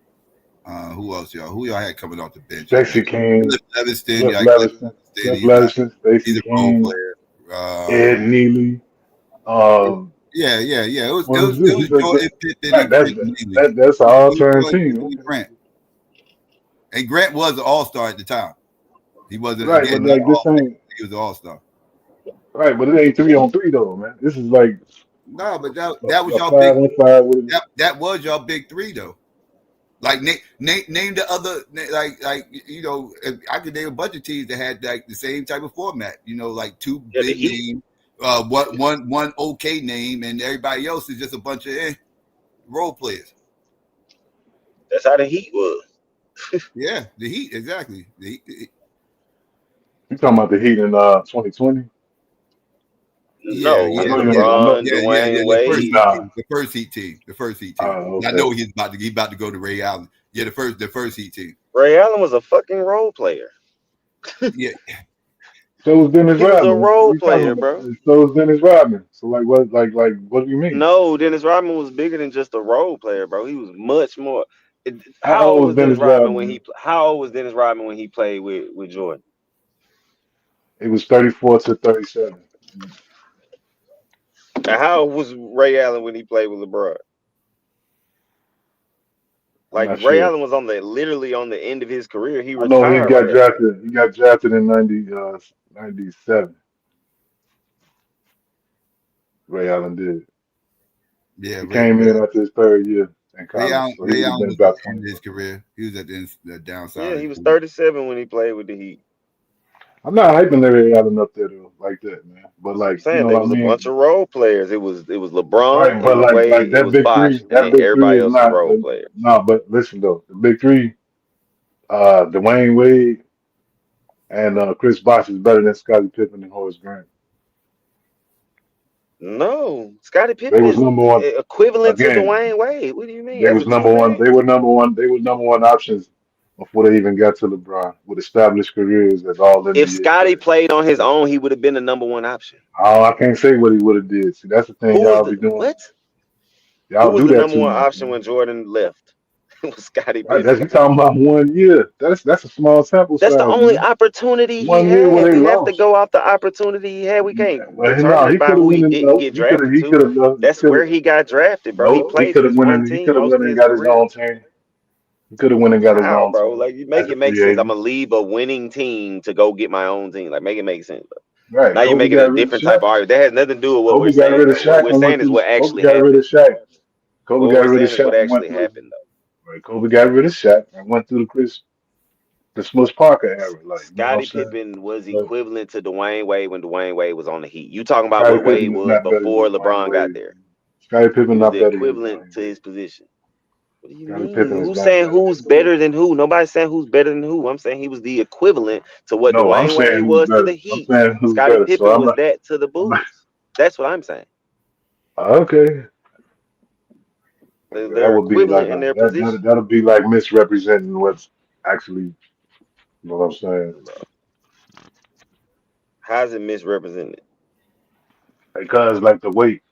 who else Who y'all had coming off the bench in Stacey that? King, Cliff Leviston. Cliff Yeah, Cliff Leverson, Leviston. Cliff Leverson, Stacey He's a role King, player. Ed Neely. Yeah. It What is this? was Jordan, Pippen, Right, and Grant Neely. that's an It all was turn Jordan, team. Pippen, and Okay. Grant. And Grant was an all-star at the time. He wasn't, Right, again, but not like all this ain't he was an all-star. right, but it ain't 3-on-3 though, man. This is like No, but that was a y'all big 5-on-5 with it. that was y'all big three though. Like name the other like if I could name a bunch of teams that had like the same type of format. Like two Yeah, the big Heat. names, one okay name, and everybody else is just a bunch of role players. That's how the Heat was. Yeah, the Heat exactly. You talking about the Heat in 2020? Yeah, No, I with yeah, know yeah, you. I know. LeBron, Dwayne The first Wade. Heat Nah. team, the first Heat team, the first Heat team. Oh, I know okay. he's about to go to Ray Allen. Yeah, the first Heat team. Ray Allen was a fucking role player. Yeah, So was Dennis He was a Rodman. What role are you talking player, about? bro. So was Dennis Rodman. So like what do you mean? No, Dennis Rodman was bigger than just a role player, bro. He was much more. How How old old was was Dennis Dennis Rodman Rodman, when man? How old was Dennis Rodman when he played with Jordan? It was 34 to 37. And how old was Ray Allen when he played with LeBron? I'm Like not Ray sure. Allen was literally on the end of his career. He I know he retired right got after that. drafted. He got drafted in 97. Ray Allen did. Yeah, He came in after his third year in college, so he Ray would have Allen been was at about the end of his 24. career. He was at the downside Yeah, of he his was career. 37 when he played with the Heat. I'm not hyping Ray Allen up there though, like that, man. But I'm like, you saying know they what I was a bunch mean? of role players. It was LeBron, Right, it but was like Wade, it was Bosh, and that then big three everybody is else was not. role players. No, but listen though, the big three, Dwayne Wade and Chris Bosh is better than Scottie Pippen and Horace Grant. No, Scottie They Pippen was is number one equivalent to again. Dwayne Wade. What do you mean? They As a was number one. teammate? They were number one. They were number one options before they even got to LeBron with established careers as all If NBA Scotty players. played on his own, he would have been the number one option. Oh, I can't say what he would have did. See, that's the thing Who was y'all the be doing. what? Who Y'all was do the that number too one much, option man. when Jordan left? It was Scottie Right, that's Pippen. you talking about 1 year. That's a small sample That's the size, only man. opportunity he 1 year where had. they We have to lost. go off the opportunity he had. We can't Well, determine no, it he by could have who he went in. didn't No, get drafted he to. could have. He That's could have. where he got drafted, bro. He No, he played could for have this went one in. He team could have most went of and his got his career. own team. He could have went and got his How, own bro? team Like you as make a it make free sense. I'm agent. gonna leave a winning team to go get my own team. Like make it make sense, bro. Right. Now you're Kobe making a got rid of different type Shaq. of argument. That has nothing to do with what we're Kobe got saying, rid of though. What Shaq we're and went saying is through. what Kobe actually got rid of happened. Shaq. What Kobe got we're rid of saying is what Shaq and went actually through. happened, though. Right. Kobe got rid of Shaq and went through the Smush Parker era. Like, you know what I'm Scottie saying? Pippen was But equivalent to Dwayne Wade when Dwayne Wade was on the Heat. You talking about Scottie what Wade Pippen is was not better than before Dwayne LeBron got Wade. there. Scottie He Pippen was not the better than equivalent Dwayne to Wade. his position. What do you Scottie mean? Pippen is Who's not saying better who's than Dwayne better Wade. than who? Nobody's saying who's better than who. I'm saying he was the equivalent to what No, I'm Dwayne saying Wade who's was to better. the I'm Heat. saying who's Scottie better. So Pippen I'm was not. that to the Bulls. That's what I'm saying. Okay. That They're would be like equivalent in their position. that'll be like misrepresenting what's actually, you know what I'm saying? How's it misrepresented? Because like the weight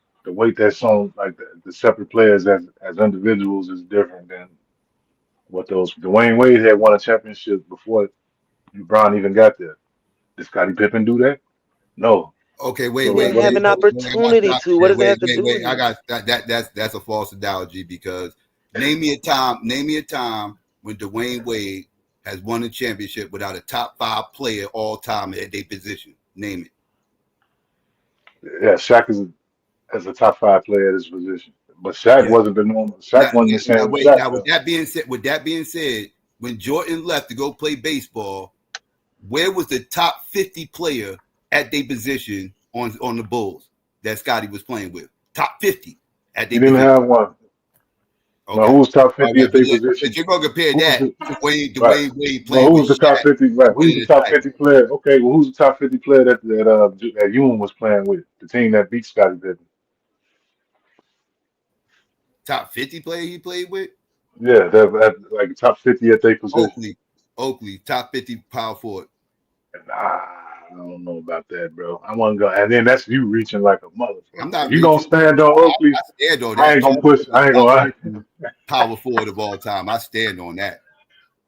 that's on like the separate players as individuals is different than what those. Dwayne Wade had won a championship before LeBron even got there. Did Scottie Pippen do that? No. Okay, He So like, didn't what are have we? an I got to opportunity stop to. you What there. does that have to do with Wait. I it? got that's a false analogy because name me a time when Dwayne Wade has won a championship without a top 5 player all time at their position. Name it. Yeah, Shaq is as a top 5 player at his position, but Shaq Yeah. wasn't the normal. Now, Shaq wasn't the now same wait. Shaq Now though. with that being said, when Jordan left to go play baseball, where was the top 50 player at their position on the Bulls that Scotty was playing with? Top 50 at He their didn't position. have one. No, Okay. who was top All 50 right, at their position? but you're gonna compare Who was that the to right? Dwayne Wade No, playing who with was the top Shaq 50? Right, and who's winning the a top title. 50 player? Okay, well, who's the top 50 player that Ewing was playing with? The team that beat Scottie Pippen. Top 50 player he played with? Yeah, like top 50 at their position. Oakley, top 50 power forward. Nah, I don't know about that, bro. I want to go, and then that's you reaching like a motherfucker. I'm If not you gonna reaching. stand on I Oakley, stand on I that. ain't gonna Charles push. Oakley, I ain't top gonna. 50 power forward of all time. I stand on that.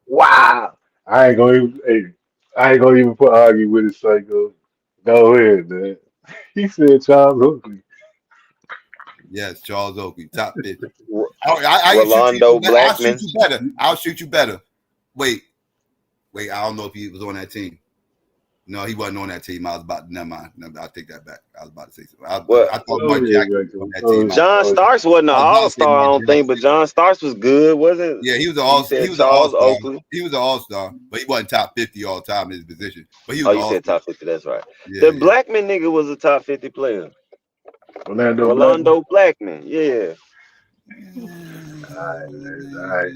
Wow. I ain't gonna even. Hey, I ain't gonna even put argue with it, Psycho. Go ahead, man. He said Charles Oakley. Yes, Charles Oakley, top 50. R- I can shoot you. Rolando I'll shoot Blackman. you better. I'll shoot you better. Wait. I don't know if he was on that team. No, he wasn't on that team. I was about. Never mind. I'll take that back. I was about to say something. What? I thought Go Mark ahead, Jackson Rico. was on that Go team. ahead. John Go ahead. Starks wasn't an I was about to say all-star, I Mark don't think, but Jackson. John Starks was good, wasn't? Yeah, he was You he said was an all Charles star. Oakley. He was an all star, but he wasn't top 50 all time in his position. But he was Oh, an you all said star. top 50. That's right. Yeah, The yeah. Blackman nigga was a top 50 player. Orlando Blackman. Rolando Blackman. Yeah. All right.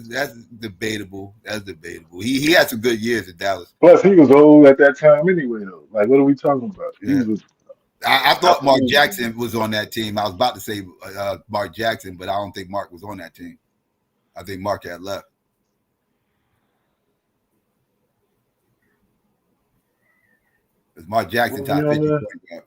That's debatable. That's debatable. He had some good years in Dallas. Plus, he was old at that time anyway, though. Like, what are we talking about? He Yeah. was I thought Mark absolutely. Jackson was on that team. I was about to say Mark Jackson, but I don't think Mark was on that team. I think Mark had left. It's Mark Jackson Was he top on 50 there? point guard.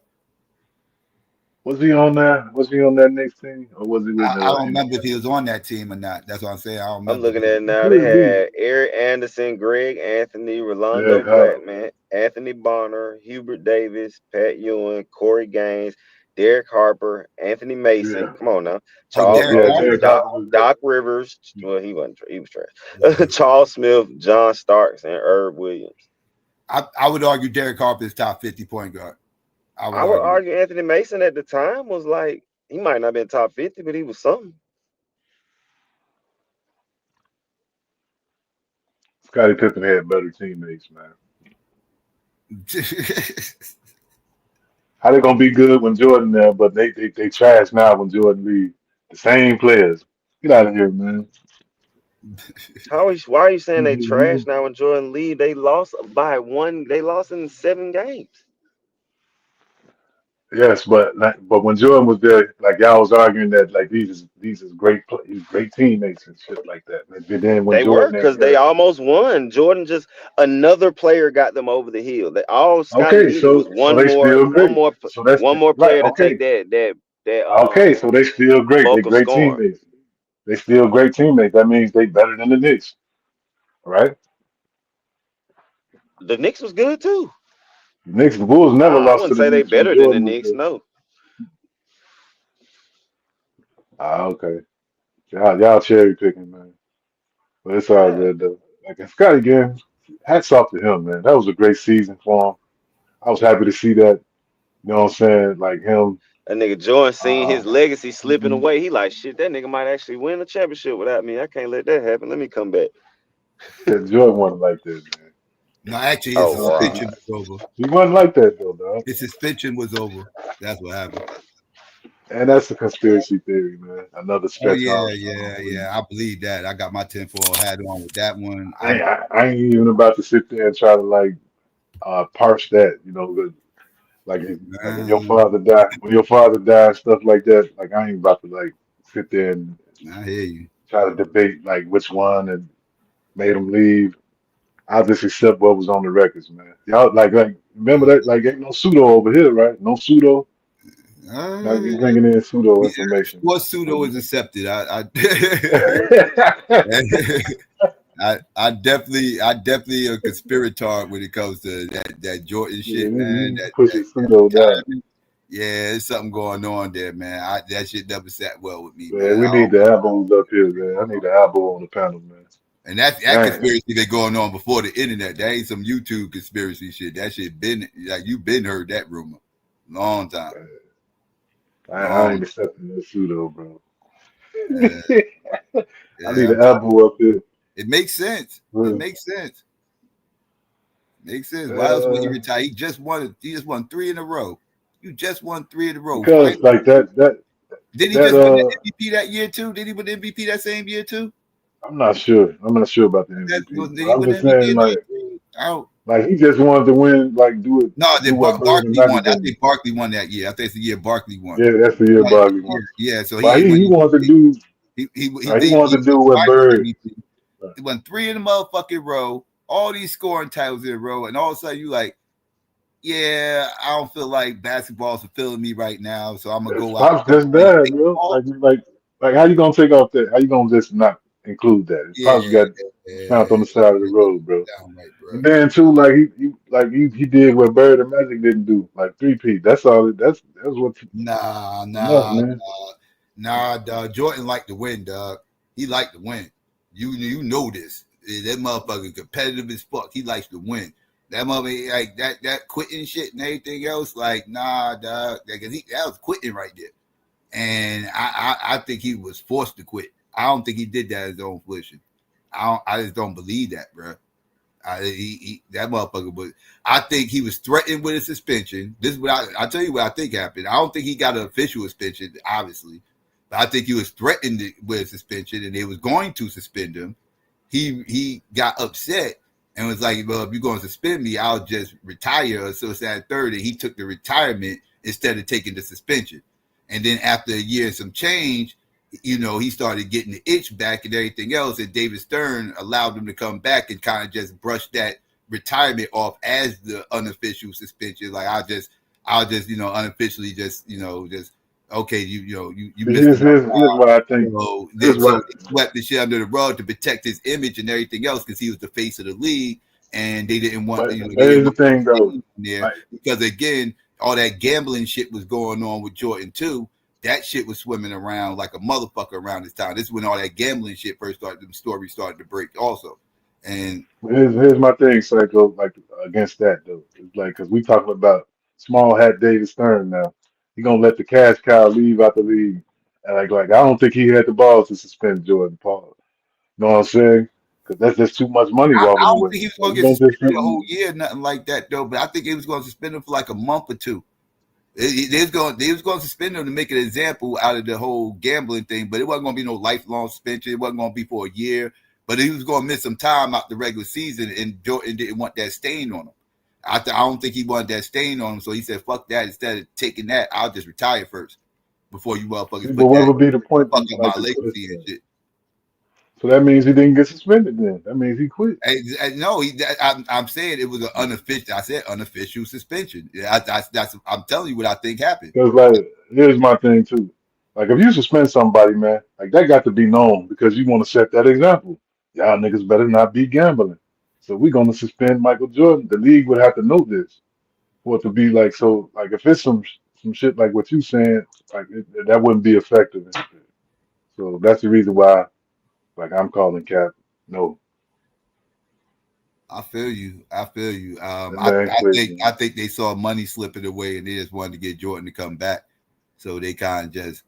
Was he on there? Was he on that next team, or was he with I don't remember if Indiana? he was on that team or not. That's what I'm saying. I don't I'm remember if looking he at was. it He now. They could be. had Eric Anderson, Greg Anthony, Yeah, Rolando Howard. Blackman, Anthony Bonner, Hubert Davis, Pat Ewing, Corey Gaines, Derek Harper, Anthony Mason. Yeah. Come on now. Oh, Charles Derek Yeah, Oakley, Derek Harper. Harper was Doc Rivers. Well, he wasn't. He was Yeah. trash. Charles Smith, John Starks, and Herb Williams. I would argue Derek Harper is top 50 point guard. I would I would argue. argue Anthony Mason at the time was like, he might not have been top 50, but he was something. Scottie Pippen had better teammates, man. How they gonna be good when Jordan there, but they trash now when Jordan leave? The same players. Get out of here, man. Why are you saying they trash now when Jordan leave? They lost by one. They lost in 7 games. Yes, but when Jordan was there, like y'all was arguing that like these is great teammates and shit like that. And then when They were, Jordan because there, they almost won. Jordan just another player got them over the hill. All Scotty okay, needed was so they still great. So that's one more right. player to take Okay, that okay, so they still great. They bulk of great scoring. teammates. They still great teammates. That means they better than the Knicks, right? The Knicks was good too. The Bulls never I lost to wouldn't the say they Knicks when better than the Jordan was Knicks. there. No, Okay. Y'all cherry picking, man. But it's all yeah. good though. Like Scotty again, hats off to him, man. That was a great season for him. I was happy to see that. You know what I'm saying? Like him. That nigga Jordan seen Uh, his legacy slipping away. He like, shit, that nigga might actually win a championship without me. I can't let that happen. Let me come back. Jordan wasn't like that, man. No, actually, his Oh, wow. suspension was over. He wasn't like that though, dog. His suspension was over. That's what happened. And that's a conspiracy theory, man. Another Oh stretch yeah. I believe that. I got my tinfoil hat on with that one. I ain't even about to sit there and try to like parse that, you know, like when your father died, stuff like that. Like I ain't about to like sit there and I hear you. try to debate like which one and made him leave. I'll just accept what was on the records, man. Y'all like remember that like ain't no pseudo over here, right? No pseudo. Not you bringing in pseudo Yeah, information. what pseudo is accepted. I definitely a conspirator when it comes to that Jordan shit, man. You push the pseudo down. Yeah, there's something going on there, man. That shit never sat well with me, Man, man. we need the elbows up here, man. I need the elbow on the panel, man. And that conspiracy been going on before the internet. That ain't some YouTube conspiracy shit. That shit been like you've been heard that rumor long time. I ain't accepting this pseudo, bro. Yeah, I need an elbow up here. It makes sense. It makes sense. Makes sense. Why else would he retire? He just won 3 in a row. You just won 3 in a row. Because like that did he just win the MVP that year too? Did he win the MVP that same year too? I'm not sure. I'm not sure about the MVP. I'm just saying like he just wanted to win, like do it. No, do what Barkley won. I think Barkley won that year. I think it's the year Barkley won. Yeah, that's the year Barkley won. Yeah, so he wanted to do. He wanted to do what Bird. He won 3 in a motherfucking row, all these scoring titles in a row, and all of a sudden you like, yeah, I don't feel like basketball's fulfilling me right now, so I'm gonna go out. Pops just died, bro. Like how you gonna take off that? How you gonna just not include that? Pops got found on the side of the road, bro. And then too, like he did what Bird and Magic didn't do, like 3-peat. That's all. That's what. Nah, dog. Jordan liked to win, dog. He liked to win. You know this. That motherfucker competitive as fuck. He likes to win. That motherfucker like that quitting shit and everything else. Like nah, dog. Because that was quitting right there. And I think he was forced to quit. I don't think he did that as his own volition. I just don't believe that, bro. That motherfucker was. I think he was threatened with a suspension. This is what I'll tell you what I think happened. I don't think he got an official suspension, obviously, but I think he was threatened with a suspension, and they was going to suspend him. He got upset and was like, "Well, if you're going to suspend me, I'll just retire." So it's that third, and he took the retirement instead of taking the suspension. And then after a year and some change, you know, he started getting the itch back and everything else. And David Stern allowed him to come back and kind of just brush that retirement off as the unofficial suspension. Like I'll just, you know, unofficially just, you know, just okay, you missed Here's what I think. So they swept the shit under the rug to protect his image and everything else because he was the face of the league, and they didn't want. Here's the thing, though. There because again, all that gambling shit was going on with Jordan too. That shit was swimming around like a motherfucker around this time. This is when all that gambling shit first started. The story started to break also. And Here's my thing, Psycho. Like against that though, it's like because we talking about small hat David Stern now. He gonna let the cash cow leave out the league, and like I don't think he had the balls to suspend Jordan Paul. You know what I'm saying? Because that's just too much money I walking don't away. think he was Like, going to you get don't just suspended a sit. whole year, nothing like that though. But I think he was going to suspend him for like a month or two. They was going to suspend him to make an example out of the whole gambling thing, but it wasn't going to be no lifelong suspension. It wasn't going to be for a year, but he was going to miss some time out the regular season, and Jordan didn't want that stain on him. I don't think he wanted that stain on him, so he said, "Fuck that! Instead of taking that, I'll just retire first before you motherfuckers But put what that would be the point fuck to up like my to put it legacy and there? shit." So that means he didn't get suspended. Then that means he quit. No, I'm saying it was an unofficial. I said unofficial suspension. That's I'm telling you what I think happened. Because like here's my thing too. Like if you suspend somebody, man, like that got to be known because you want to set that example. Y'all niggas better not be gambling. So we're gonna suspend Michael Jordan. The league would have to know this for it to be like so. Like if it's some shit like what you saying, like that wouldn't be effective. And shit. So that's the reason why, like I'm calling Cap. No, I feel you. I feel you. that man quit, I man. think they saw money slipping away, and they just wanted to get Jordan to come back. So they kind of just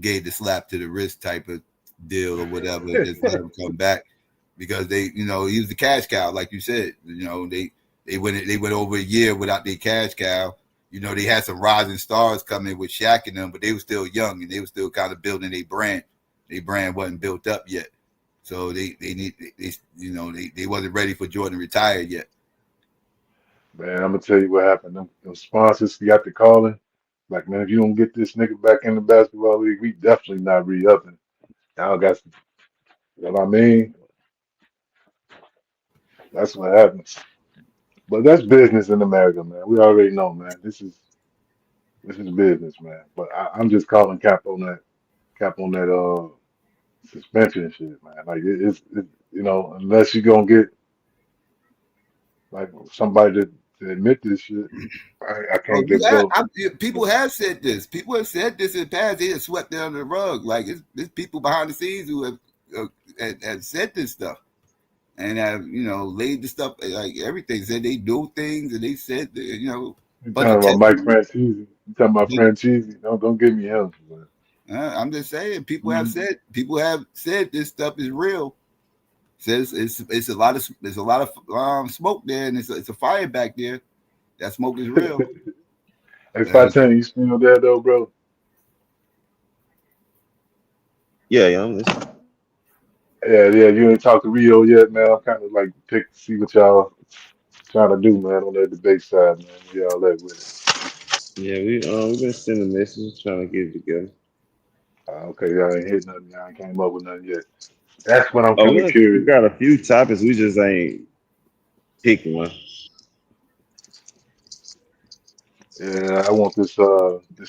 gave the slap to the wrist type of deal or whatever, and just let him come back because he was the cash cow, like you said. They went over a year without their cash cow. They had some rising stars coming with Shaq and them, but they were still young and they were still kind of building their brand. Their brand wasn't built up yet. So they wasn't ready for Jordan to retire yet. Man, I'm gonna tell you what happened. Them sponsors got the calling. Like, man, if you don't get this nigga back in the basketball league, we definitely not re-upping. Y'all got, you know what I mean? That's what happens. But that's business in America, man. We already know, man. This is business, man. But I'm just calling cap on that suspension shit, man. Like unless you gonna get like somebody to admit this shit, I Well, can't just go. people have said this. People have said this in the past. They have swept it under the rug. Like it's people behind the scenes who have said this stuff and have laid the stuff like everything. Said they do things and they said You but the talking about Mike testimony. Franchise? You talking about Franchise? Don't give me him. Man. I'm just saying people have said this stuff is real. Says it's a lot of smoke there and it's a fire back there. That smoke is real. Hey, 510, you still there though, bro? Yeah, yeah, I'm listening. Yeah. You ain't talked to Rio yet, man. I'm kind of like pick to see what y'all trying to do, man, on that debate side, man. Where y'all at with it? Yeah, we've been sending messages trying to get it together. Okay, y'all ain't hit nothing. Y'all ain't came up with nothing yet. That's what I'm Oh, kind of we curious. got a few topics. We just ain't picking one. Yeah, I want this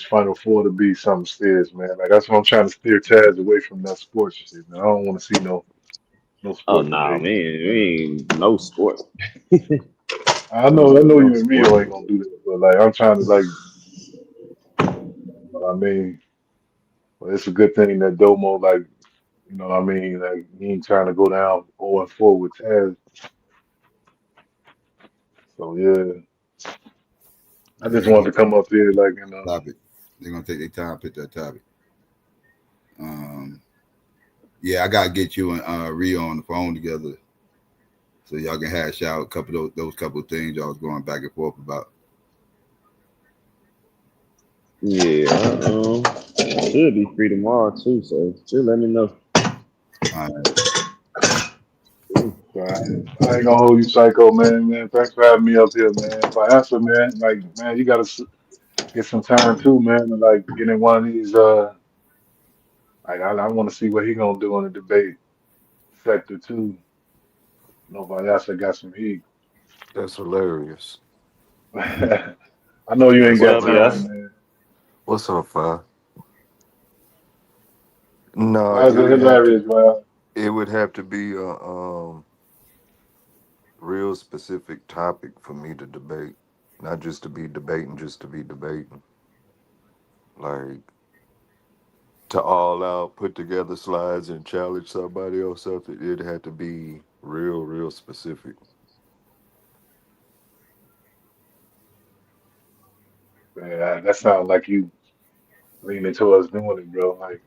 Final Four to be something serious, man. Like that's what I'm trying to steer Taz away from that sports shit, man. I don't want to see no Oh sports no, man, debate. we ain't no sports. I know No you and sports. Rio ain't gonna do that, but like I'm trying to like, what I mean, well, it's a good thing that Domo like, you know what I mean, like he ain't trying to go down 0-4 with Taz. So yeah, I Yeah, just they're wanted gonna to come up here like topic. They're gonna take their time to pick that topic. Yeah, I gotta get you and Rio on the phone together so y'all can hash out a couple of those couple of things y'all was going back and forth about. Yeah, I should be free tomorrow too. So just let me know. All right. I ain't gonna hold you psycho, man. Man, thanks for having me up here, man. If I answer, man, like, man, you gotta get some time too, man, and like get in one of these. Like, I want to see what he gonna do in the debate sector too. Nobody else that got some heat. That's hilarious. I know you ain't That's What got up, time, hilarious. yes? man. What's up, Fi? No, Why is it hilarious, man? it would have to be a real specific topic for me to debate. not just to be debating. Like to all out put together slides and challenge somebody or something. It had to be real specific. Man, that sounds like you leaning towards doing it, bro. Like,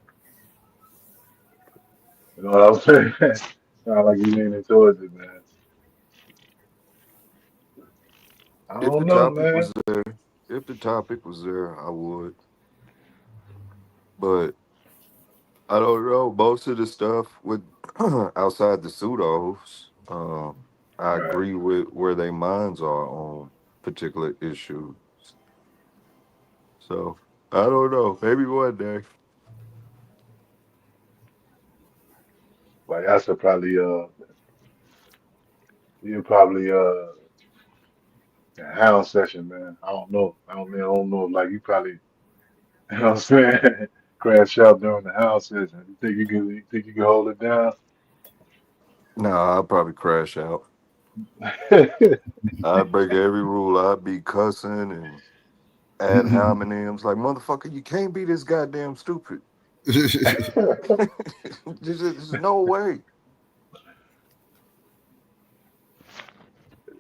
you know what I'm saying? Sound like you leaning towards it, man. I If the don't know, topic man. was there, if the topic was there, I would. But I don't know. Most of the stuff with outside the pseudos, I Right. agree with where their minds are on particular issues. So I don't know. Maybe one day. Like I should probably you probably a hound session, man. I don't know. I don't know. Like you probably you know what I'm saying? Crash out during the hound session. You think you can hold it down? Nah, I'll probably crash out. I'd break every rule. I'd be cussing and ad hominems. Like, motherfucker, you can't be this goddamn stupid. There's no way.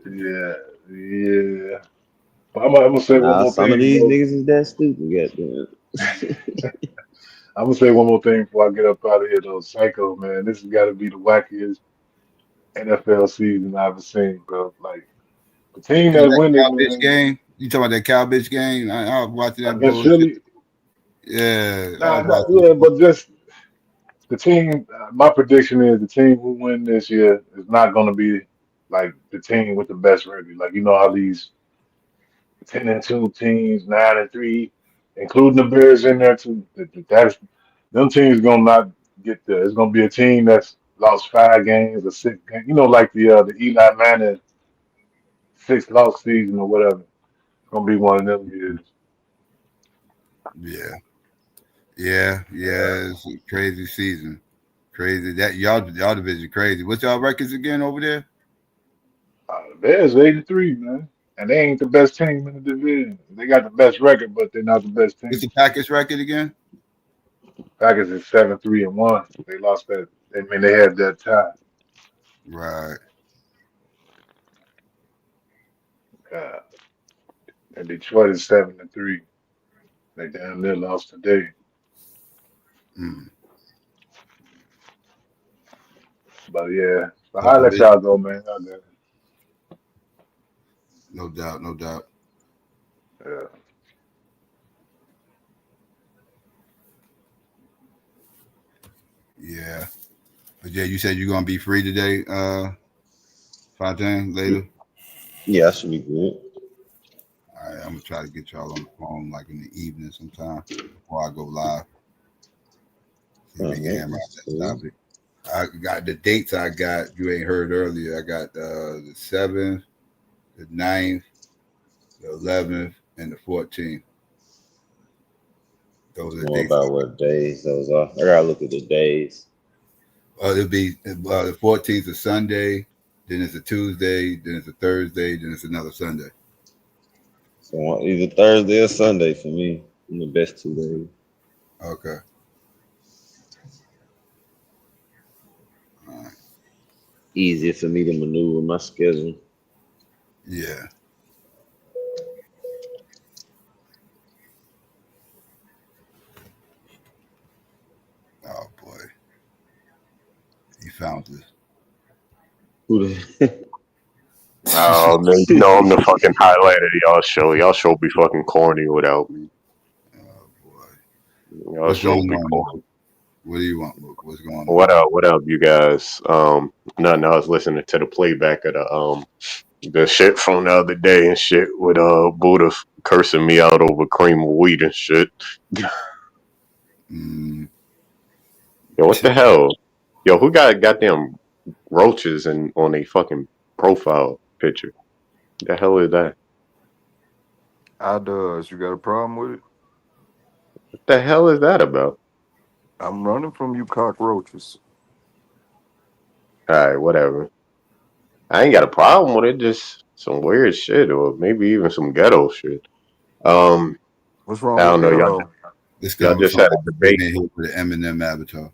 Yeah, yeah. I'm gonna say one Nah, more some of thing, these bro. niggas is that stupid. Goddamn. I'm gonna say one more thing before I get up out of here, though. Psycho, man, this has got to be the wackiest NFL season I've ever seen, bro. Like the team And that that win it, cow bitch man, game. You talking about that cow bitch game? I was watching that against bullshit. Philly. Yeah, I Nah, was nah, watching. yeah, but just the team. My prediction is the team who win this year is not gonna be like the team with the best record. Like you know how these 10-2 teams, 9-3, including the Bears in there too. That's them teams gonna not get there. It's gonna be a team that's lost 5 games or 6 games. You know, like the Eli Manning 6 loss season or whatever. It's gonna be one of them years. Yeah, yeah. It's a crazy season. Crazy that y'all division crazy. What's y'all records again over there? The Bears 83, man. And they ain't the best team in the division. They got the best record, but they're not the best What's team. the Packers record again? Packers is 7-3-1. They lost that. I mean, they had that tie. Right. Uh, and Detroit is 7-3. They damn near lost today. Mm. But yeah, so Tough I'll let division. y'all go, man. Y'all got it. No doubt. No doubt. Yeah. Yeah. But yeah, you said you're gonna be free today, Fontaine, later. Yeah, I should be good. All right, I'm gonna try to get y'all on the phone like in the evening sometime before I go live. See if All we can right, hammer out that's that cool. topic. I got the dates I got you ain't heard earlier. I got the 7th, the 9th, the 11th, and the 14th. Those It's are the more dates about what days those are. I gotta look at the days. it'll be the 14th is Sunday, then it's a Tuesday, then it's a Thursday, then it's another Sunday. So either Thursday or Sunday for me. In the best 2 days. Okay. All right. Easier for me to maneuver my schedule. Yeah. Oh boy. He found this. Who the Oh man, you know I'm the fucking highlight of y'all show. Y'all show be fucking corny without me. Oh boy. Y'all What's show going be on, Mook? corny. What do you want, Mook? What's going on? What up? What up, you guys? Nothing. I was listening to the playback of the shit from the other day and shit with Buddha cursing me out over cream of wheat and shit. Mm. Yo, what the hell? Yo, who got goddamn roaches on a fucking profile picture? The hell is that? I does. You got a problem with it? What the hell is that about? I'm running from you cockroaches. All right, whatever. I ain't got a problem with it. Just some weird shit, or maybe even some ghetto shit. What's I wrong with don't know, ghetto? This y'all coming just from had a debate. in here for the Eminem avatar.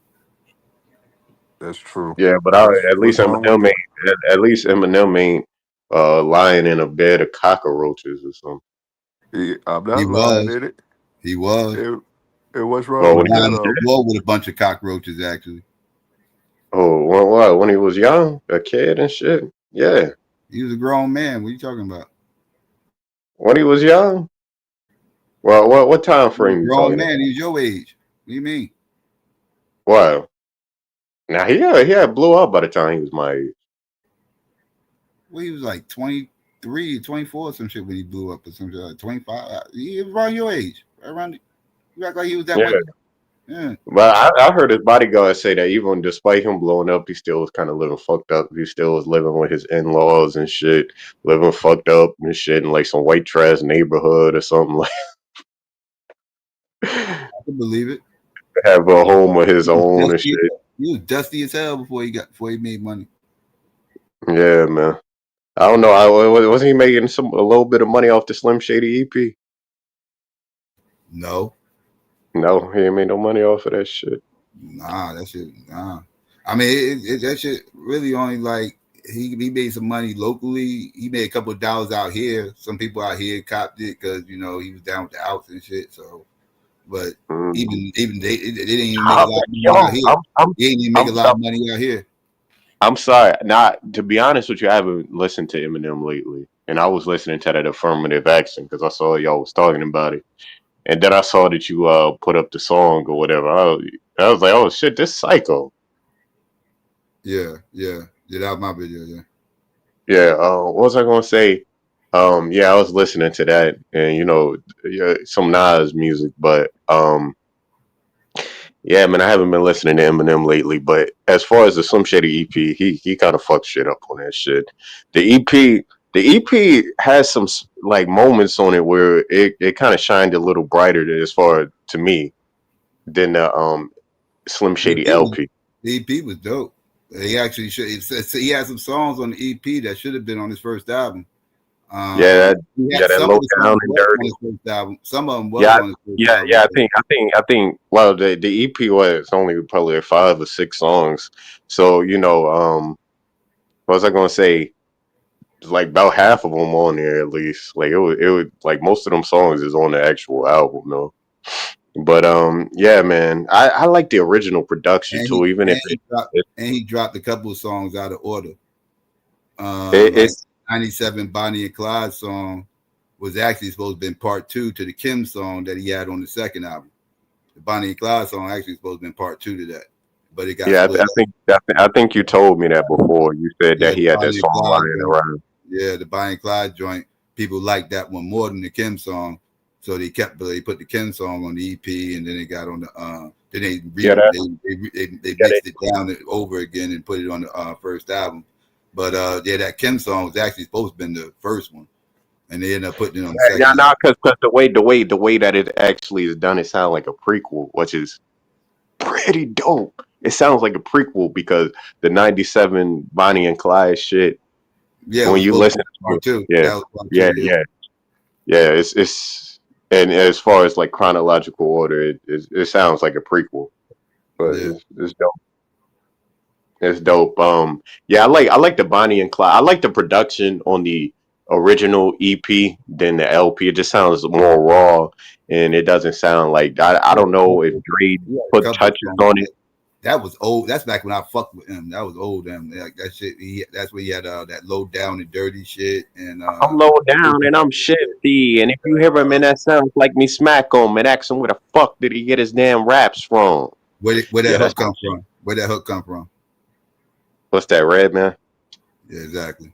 That's true. Yeah, but at What's least wrong with Eminem it? ain't at least Eminem ain't lying in a bed of cockroaches or something. I'm He not lying was. in it. He was. And what's Well, wrong He when with he lying was on the ghetto? dead. floor with a bunch of cockroaches. Actually, When he was young, a kid and shit. Yeah, he was a grown man. What are you talking about? when he was young. Well, what time He was frame a you grown talking man. about? He's your age. What do you mean? Wow. Now he had blew up by the time he was my age. Well, he was like 23, 24, some shit when he blew up or some shit. Like 25. He was around your age. Around. You act like he was that Yeah, much. Yeah. but I heard his bodyguard say that even despite him blowing up, he still was kind of living fucked up. He still was living with his in-laws and shit, living fucked up and shit in like some white trash neighborhood or something like. I can believe it. Have a home of his He was own and dusty. shit. He was dusty as hell before he made money. Yeah, man. I don't know. Wasn't he making a little bit of money off the Slim Shady EP? No. No, he ain't made no money off of that shit. Nah, that shit. Nah. I mean, that shit really only like he made some money locally. He made a couple of dollars out here. Some people out here copped it because he was down with the outs and shit. So, but Mm. even they didn't even make a lot of money out Yo, here. He didn't even make a I'm lot sorry. of money out here. I'm sorry. Not to be honest with you, I haven't listened to Eminem lately, and I was listening to that affirmative action because I saw y'all was talking about it, and then I saw that you put up the song or whatever. I was like, oh shit, this Psycho. Yeah. That was my video. Yeah. Yeah. What was I gonna say? Yeah, I was listening to that, and yeah, some Nas music, but yeah, man, I haven't been listening to Eminem lately. But as far as the Slim Shady EP, he kind of fucked shit up on that shit. The EP, the EP has some like moments on it where it kind of shined a little brighter as far to me than the Slim Shady LP. The EP was dope. He actually should. He had some songs on the EP that should have been on his first album. Yeah, He had that some low of the down songs and was on dirty. his first album. Some of them was Yeah, on his first album. yeah. I think. Well, the EP was only probably like 5 or 6 songs. So what was I gonna say? Like about half of them on there at least. Like it would like most of them songs is on the actual album though. But yeah, man, I like the original production And too, even if he dropped a couple of songs out of order. Like it's 97 Bonnie and Clyde song was actually supposed to be part 2 to the Kim song that he had on the second album. The Bonnie and Clyde song actually supposed to be part 2 to that, but it got yeah. split. I think you told me that before. You said Yeah, that the he had that Bonnie and song Clyde lying joint. around. Yeah, the Bonnie and Clyde joint. People liked that one more than the Kim song, so they put the Kim song on the EP, and then they got on the then Yeah, that they yeah, mixed it down over again and put it on the first album. But yeah, that Kim song was actually supposed to have been the first one, and they ended up putting it on the yeah, second nah, album. because the way that it actually is done, it sounds like a prequel, which is pretty dope. It sounds like a prequel because the '97 Bonnie and Clyde shit. Yeah, it When was you supposed to listen be to part it, 2. yeah, That was part 2. yeah, Yeah, yeah, yeah. It's and as far as like chronological order, it sounds like a prequel, but yeah. it's dope. It's dope. Yeah, I like the Bonnie and Clyde. I like the production on the original EP than the LP. It just sounds more raw, and it doesn't sound like I don't know if Dre He had a put couple of touches songs. on it. That was old. That's back when I fucked with him. That was old. Him like that shit. That's where he had that low down and dirty shit. And I'm low down and I'm shifty, and if you hear him and that sounds like me, smack him and ask him where the fuck did he get his damn raps from? where Yeah, that that's hook my come shit. from? Where that hook come from? What's that, Red Man? Yeah, exactly.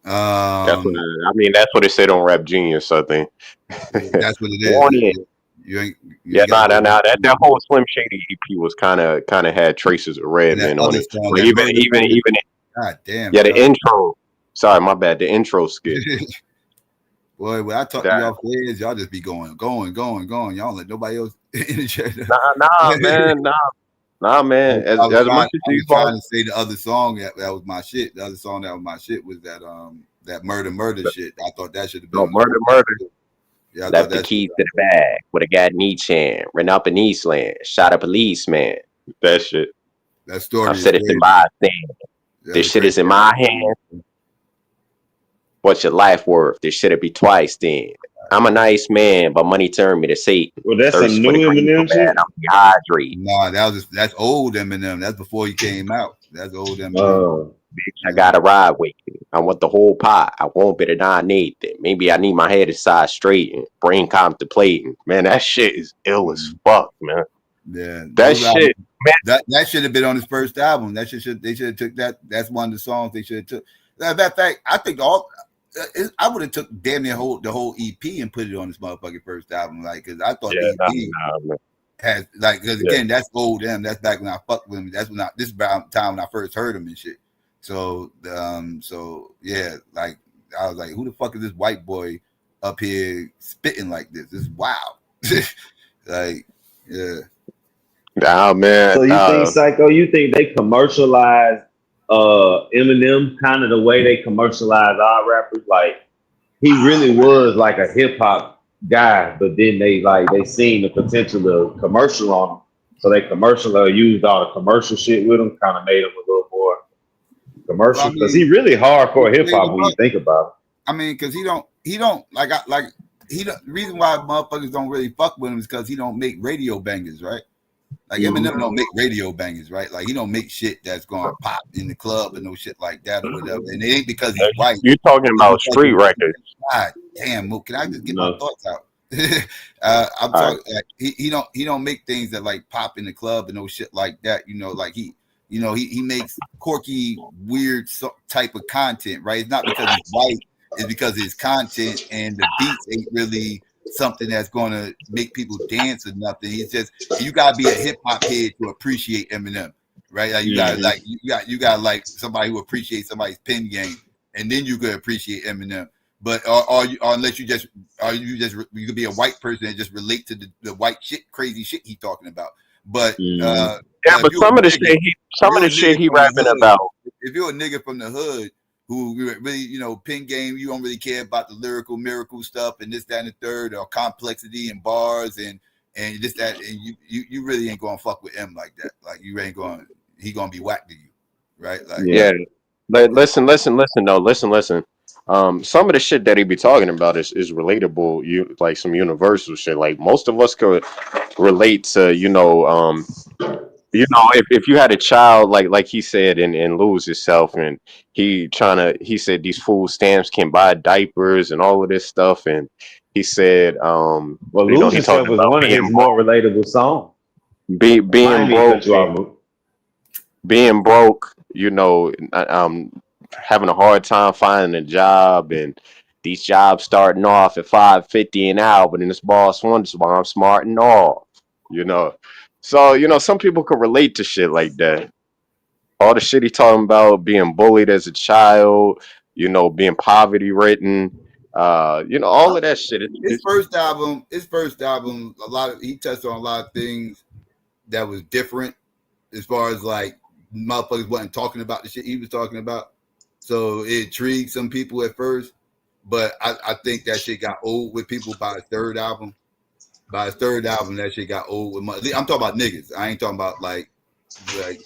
That's what I mean. That's what it said on Rap Genius. I think. That's what it is. Want it? You Yeah, ain't got to nah, go nah, back. nah. That whole Slim Shady EP was kind of had traces of And that Redman on other it. song, Like that even murder even song. even God damn, yeah, the dog. intro. Sorry, my bad. The intro skit. Boy, when I talk to That y'all players, y'all just be going. Y'all don't let nobody else in the chat. nah, man, nah. Nah, man, as my sister I was used trying to to say the other song that was my shit. The other song that was my shit was that murder shit. I thought that should have been no on the murder, first murder. album. Yeah, I thought Left the that should keys have to the bag. Would have got Nietzsche. Ran up in Eastland. Shot a policeman. That shit. that I story is said it's in crazy. my thing. That's This a shit is crazy in my hands. What's your life worth? This shit be twice then. I'm a nice man, but money turned me to Satan. Well, that's some Thirst for new the green so Eminem bad shit. I'm dehydrated. Nah, that's old Eminem. That's before he came out. That's old Eminem. Bitch, I gotta ride with you. I want the whole pot. I won't be deny Nathan. Maybe I need my head aside straight and brain contemplating. Man, that shit is ill as fuck, man. Yeah, That those albums, shit, man. that should have been on his first album. That should they should have took that. That's one of the songs they should have took. Matter of fact, I think I would have took damn near the whole EP and put it on this motherfucking first album, like because I thought Yeah, the EP man. has like because Yeah. again that's old M. That's back when I fucked with him. That's when this is about time when I first heard him and shit. So so yeah, like I was like, who the fuck is this white boy up here spitting like this? This is wild. Like yeah. Nah, man. So you think Psycho? You think they commercialize Eminem kind of the way they commercialize our rappers? Like he really was like a hip hop guy, but then they seen the potential of commercial on him, so they used all the commercial shit with him, kind of made him a little more commercial because he really hardcore hip hop when you think about it. I mean, because he don't the reason why motherfuckers don't really fuck with him is because he don't make radio bangers, right? Like Eminem don't make radio bangers, right? Like he don't make shit that's gonna pop in the club and no shit like that or whatever. And it ain't because he's white. You talking about street records? God damn, Mook, can I just get my thoughts out? I'm All talking like he don't make things that like pop in the club and no shit like that. You know, like he makes quirky, weird type of content, right? It's not because he's white. It's because his content and the beats ain't really something that's going to make people dance or nothing. He's just you got to be a hip hop head to appreciate Eminem, right? Like you got like somebody who appreciates somebody's pen game, and then you could appreciate Eminem. But or unless you could be a white person and just relate to the white shit, crazy shit he's talking about. But yeah, but some of the shit he rapping about. If you're a nigga from the hood who really, pen game, you don't really care about the lyrical miracle stuff and this, that, and the third, or complexity and bars and this, that, and you really ain't gonna fuck with him like that. Like you ain't he gonna be whack to you, right? Like yeah. But listen though, listen. Some of the shit that he be talking about is relatable. Like some universal shit. Like most of us could relate to, if you had a child like he said and lose yourself, and he said these food stamps can buy diapers and all of this stuff, and he said well, lose he yourself talked was about one of his more relatable songs. being broke, having a hard time finding a job, and these jobs starting off at $5.50 an hour, but then this boss wonders why I'm smarting off, So, some people could relate to shit like that. All the shit he talking about, being bullied as a child, being poverty ridden, all of that shit. His first album, he touched on a lot of things that was different as far as like motherfuckers wasn't talking about the shit he was talking about. So it intrigued some people at first, but I think that shit got old with people by his third album. By his third album, that shit got old with I'm talking about niggas. I ain't talking about like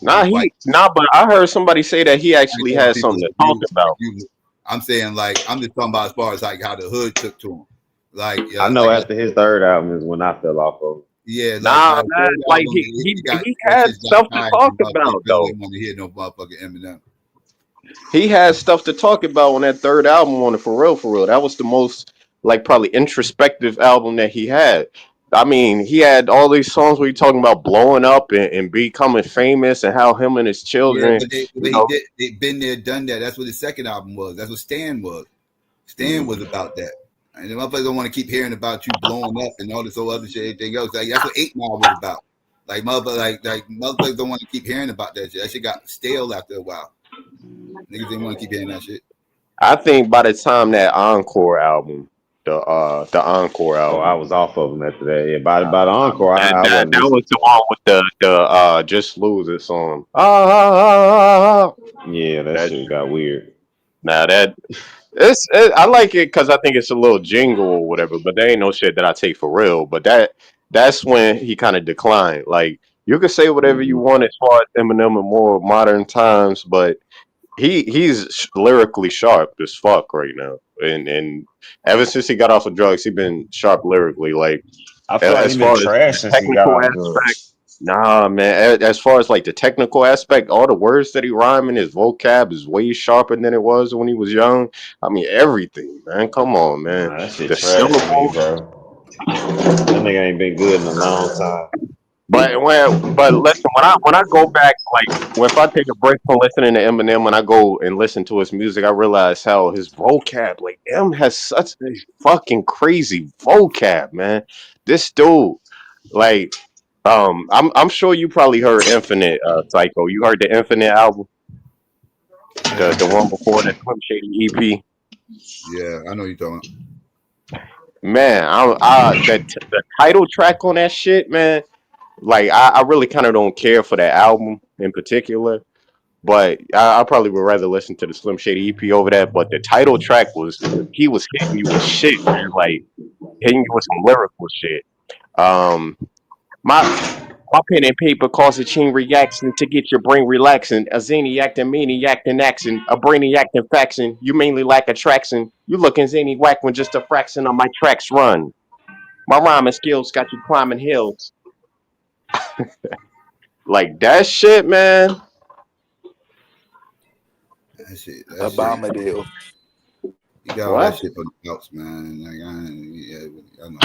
but I heard somebody say that he actually had something to talk about. I'm saying like I'm just talking about as far as like how the hood took to him. Like I know after his third album is when I fell off of it. Yeah, man, like he had stuff to talk about though. They want to hear no motherfucking Eminem. He had stuff to talk about on that third album on it, for real. That was the most like probably introspective album that he had. I mean, he had all these songs where he talking about blowing up and becoming famous and how him and his children. Yeah, but they've been there, done that. That's what his second album was. That's what Stan was. Stan was about that. And the motherfuckers don't want to keep hearing about you blowing up and all this other shit, anything else. Like that's what 8 Mile was about. Like motherfuckers don't want to keep hearing about that shit. That shit got stale after a while. Niggas didn't want to keep hearing that shit. I think by the time that Encore album, the Encore Oh, I album. was off of them after that. Yeah, by the encore, I That wasn't was listening the to one with the Just Lose It song. Ah. it. Yeah, that That shit got weird. now that I like it because I think it's a little jingle or whatever, but there ain't no shit that I take for real. But that's when he kind of declined. Like you can say whatever you Mm-hmm. want as far as Eminem in more modern times, but he's lyrically sharp as fuck right now, and ever since he got off of drugs, he been sharp lyrically. Like I feel like as he been far as trash the since he got technical off aspect, drugs. nah, man. As far as like the technical aspect, all the words that he rhyming, his vocab is way sharper than it was when he was young. I mean, everything, man. Come on, man. Nah, that shit The trash to me, syllables. bro. That nigga ain't been good in a long time. But listen, when I go back, like if I take a break from listening to Eminem and I go and listen to his music, I realize how his vocab, like M has such a fucking crazy vocab, man. This dude, like, I'm sure you probably heard Infinite, Psycho. You heard the Infinite album, the one before the Slim Shady EP. Yeah, I know you're talking. Man, the title track on that shit, man. Like I really kind of don't care for that album in particular, but I probably would rather listen to the Slim Shady EP over that. But the title track he was hitting you with shit, man, like hitting you with some lyrical shit. Um, my pen and paper cause a chain reaction to get your brain relaxing. A zaniac and maniac in action, a brainiac in faction. You mainly lack attraction. You looking zany whack when just a fraction of my tracks run. My rhyming skills got you climbing hills. Like that shit, man. That shit. Obama deal. You got all that What? shit from the outs, man. Like, I know.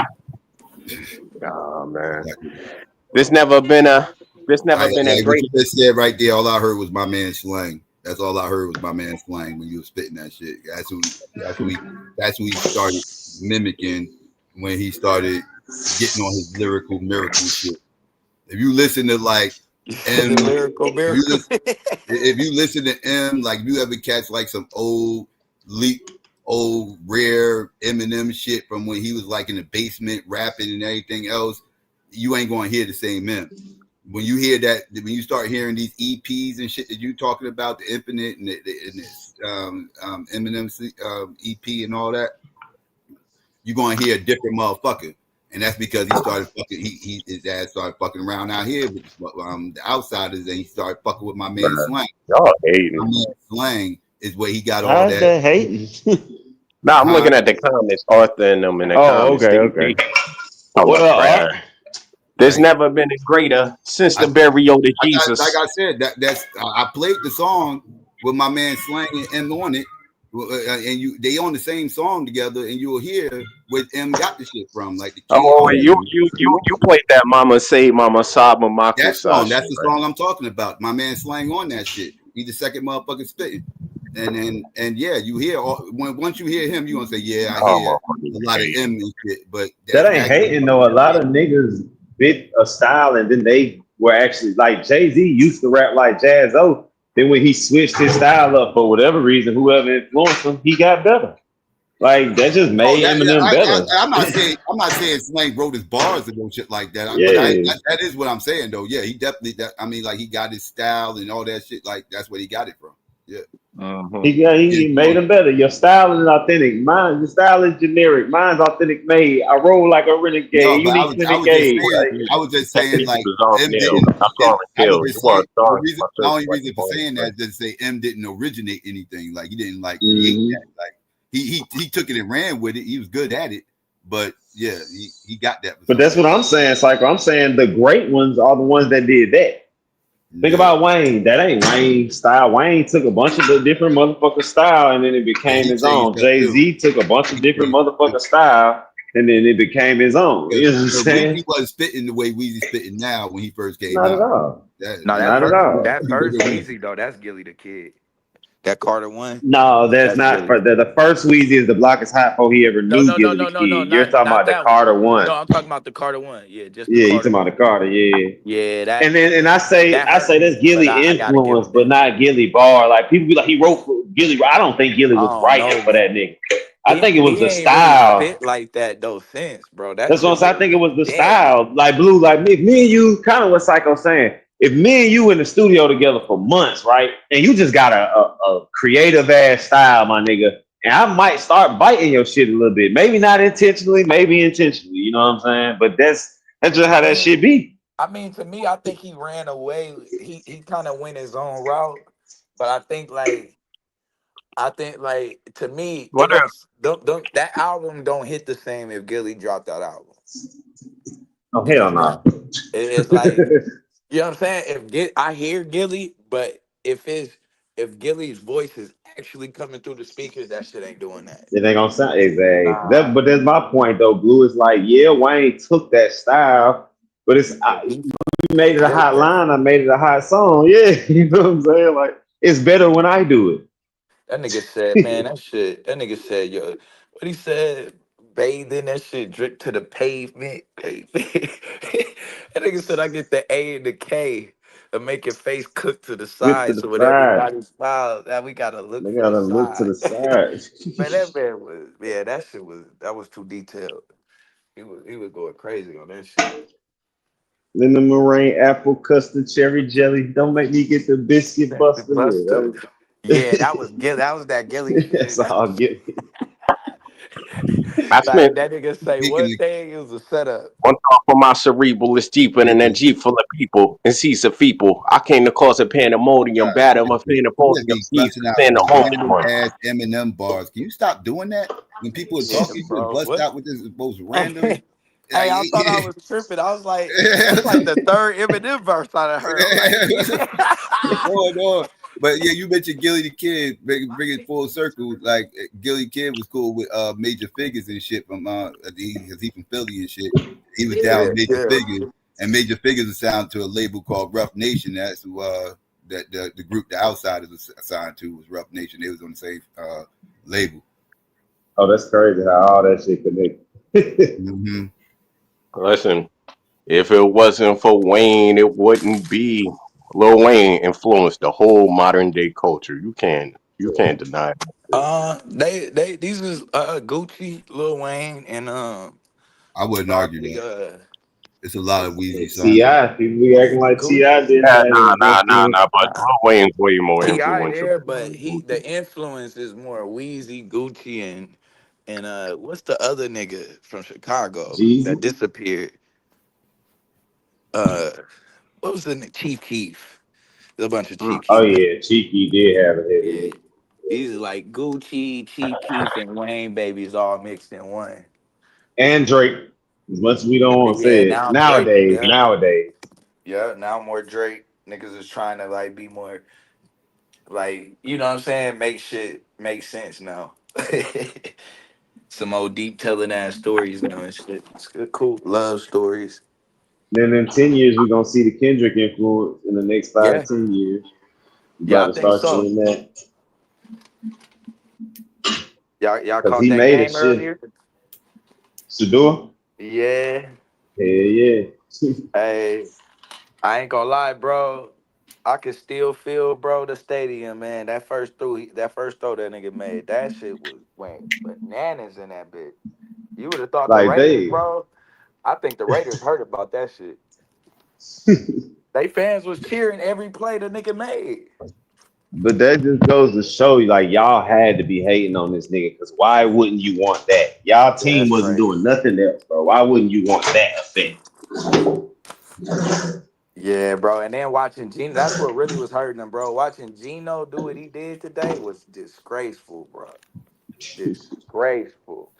Oh man. Like, This never been a what great. you just said right there. All I heard was my man slang. That's all I heard was my man slang when you were spitting that shit. That's who he started mimicking when he started getting on his lyrical miracle shit. If you listen to like M, The lyrical miracle. if you listen to M, like if you ever catch like some old rare Eminem shit from when he was like in the basement rapping and everything else, you ain't gonna hear the same M. When you hear that, when you start hearing these EPs and shit that you talking about, the Infinite and this Eminem EP and all that, you're gonna hear a different motherfucker. And that's because he started fucking. His ass started fucking around out here with the outsiders, and he started fucking with my man Slang. Y'all hating. My man Slang is where he got all How's that. that hating? Nah, I'm looking at the comments, Arthur and them in the comments. Okay. Oh, What up, crap. Art? There's never been a greater since the burial of Jesus. Like I said, I played the song with my man Slang and M on it, and they on the same song together, and you'll hear where M got the shit from, like the key. Oh, you played that Mama Say, Mama Sob, Mama That song, shit, that's the song I'm talking about. My man Slang on that shit. He the second motherfucking spitting. And yeah, you hear once you hear him, you gonna say, yeah, I hear a lot of M and shit. But that ain't hating though. A lot of niggas bit a style and then they were actually like Jay-Z used to rap like Jazz-O. Then when he switched his style up for whatever reason, whoever influenced him, he got better. Like that just made Eminem better. I'm not saying Slang wrote his bars and no shit like that. Yeah. But that is what I'm saying though. Yeah, he definitely. Like he got his style and all that shit. Like that's where he got it from. Yeah. He made them better. Your style is authentic. Your style is generic. Mine's authentic made. I roll like a renegade. No, but Unique renegade. I was just saying like M didn't. The only reason for saying that is to say M didn't originate anything. Like he didn't like create that. Like he took it and ran with it. He was good at it. But yeah, he got that. But that's what I'm saying, Psycho. I'm saying the great ones are the ones that did that. Think about Wayne. That ain't Wayne's style. Wayne took a bunch of the different motherfucker style and then it became his own. Jay-Z took a bunch of different motherfucker style and then it became his own. You know what I'm saying? He wasn't spitting the way Weezy spitting now when he first came Not out. At all. Not at all. That first Weezy though, that's Gilly the Kid. That Carter one. No, that's not for the first Weezy is the block is hot before he ever knew Gilly the Kid. You're talking about the Carter one. No, I'm talking about the Carter one. Yeah, just you talking about the Carter. Yeah. Yeah, that. And I say that's Gilly influence, but not Gilly bar. Like people be like he wrote for Gilly. I don't think Gilly was writing for that nigga. I think it was He the ain't really style. spit like that though since, bro. That That's what I'm shit saying. was I think it was the dead. style. Like Blue, like me and you, kind of what Psycho saying. If me and you in the studio together for months, right, and you just got a creative ass style, my nigga, and I might start biting your shit a little bit. Maybe not intentionally, maybe intentionally. You know what I'm saying? But that's just I how that mean, shit be. to me, I think he ran away. He kind of went his own route, but I think like to me, it What don't that album don't hit the same if Gilly dropped that album. Oh You know hell what I'm saying? no. It's like you know what I'm saying. I hear Gilly, but if Gilly's voice is actually coming through the speakers, that shit ain't doing that. It ain't gonna sound exactly. Nah, But that's my point though. Blue is like, yeah, Wayne took that style, but but he you made it a killed hot that. line. I made it a hot song. Yeah, you know what I'm saying? Like, it's better when I do That nigga said, man, it. that shit. That nigga said, yo, what he said, bathe in that shit, drip to the pavement. That nigga said, I get the A and the K and make your face cook to the Get to side. the So when side. everybody smiles, now we gotta look They for the gotta look to side. the side. Man, that man was, yeah, that was too detailed. He was going crazy on that shit. Lemon meringue, apple, custard, cherry jelly. Don't make me get the biscuit That's the buster. Yeah, Buster. Yeah, that was Gilly. That was that Gilly that's shit. all. Get I Like spent that nigga say Speaking one of, thing, it was a setup. one thought for my cerebral is deeper than a speaking jeep full of people and seas of people. I came to cause a pandemonium, God, batter my you just pandemonium, be seas busting to out send a homie random one. ass Eminem bars. Can you stop doing that? When people are Yeah, talking, you just bro. bust What? out with this most Hey, random. Like, I thought I was tripping. I was like, that's like the third Eminem verse I done heard. I'm like, what's going on? But yeah, you mentioned Gilly the Kid, bring it full circle. Like Gilly Kid was cool with Major Figures and shit from he from Philly and shit. He was down yeah, with Major yeah. Figures, and Major Figures was signed to a label called Rough Nation. That's who that the group the Outsiders was assigned to was Rough Nation. They was on the same label. oh, that's crazy how all that shit connect. Mm-hmm. Listen, if it wasn't for Wayne, it wouldn't be. Lil Wayne influenced the whole modern day culture. You can't deny it. They these is Gucci, Lil Wayne, and I wouldn't argue probably that. It's a lot of Weezy songs. Ti, people be acting like Ti Gucci. didn't Yeah, have nah, any nah, nah, influence. nah. But Uh, Lil Wayne's way more T.I. influential there, but than the Gucci. influence is more Weezy, Gucci, and what's the other nigga from Chicago that Jeezy. disappeared? Uh, what was the Chief Keef? There's a bunch of Mm. Chief Oh Keef niggas. yeah, Cheeky did have a Yeah, heavy. these are like Gucci, Chief Keef, and Wayne babies all mixed in one. And Drake. As much as we don't want to say Yeah, it. now Drake. Nowadays, Yeah, nowadays. yeah. Now more Drake. Niggas is trying to like be more like you know what I'm saying. Make shit make sense now. Some old deep telling ass stories now and shit. It's good, cool love stories. Then in 10 years, we're gonna see the Kendrick influence in the next five Yeah, to 10 years. You yeah, about I to think start so. seeing that. Y'all Because caught he that made a game shit. earlier? Shador? Yeah. Hell yeah. Hey, I ain't gonna lie, bro. I can still feel, bro, the stadium, man. That first throw that nigga made, that shit was went bananas in that bitch. You would have thought the Like Raiders, they. bro. I think the Raiders heard about that shit. They fans was cheering every play the nigga made. But that just goes to show you, like, y'all had to be hating on this nigga. Because why wouldn't you want that? Y'all Yeah, team that's wasn't crazy. doing nothing else, bro. Why wouldn't you want that effect? Yeah, bro. And then watching Gino, that's what really was hurting him, bro. Watching Gino do what he did today was disgraceful, bro. Disgraceful.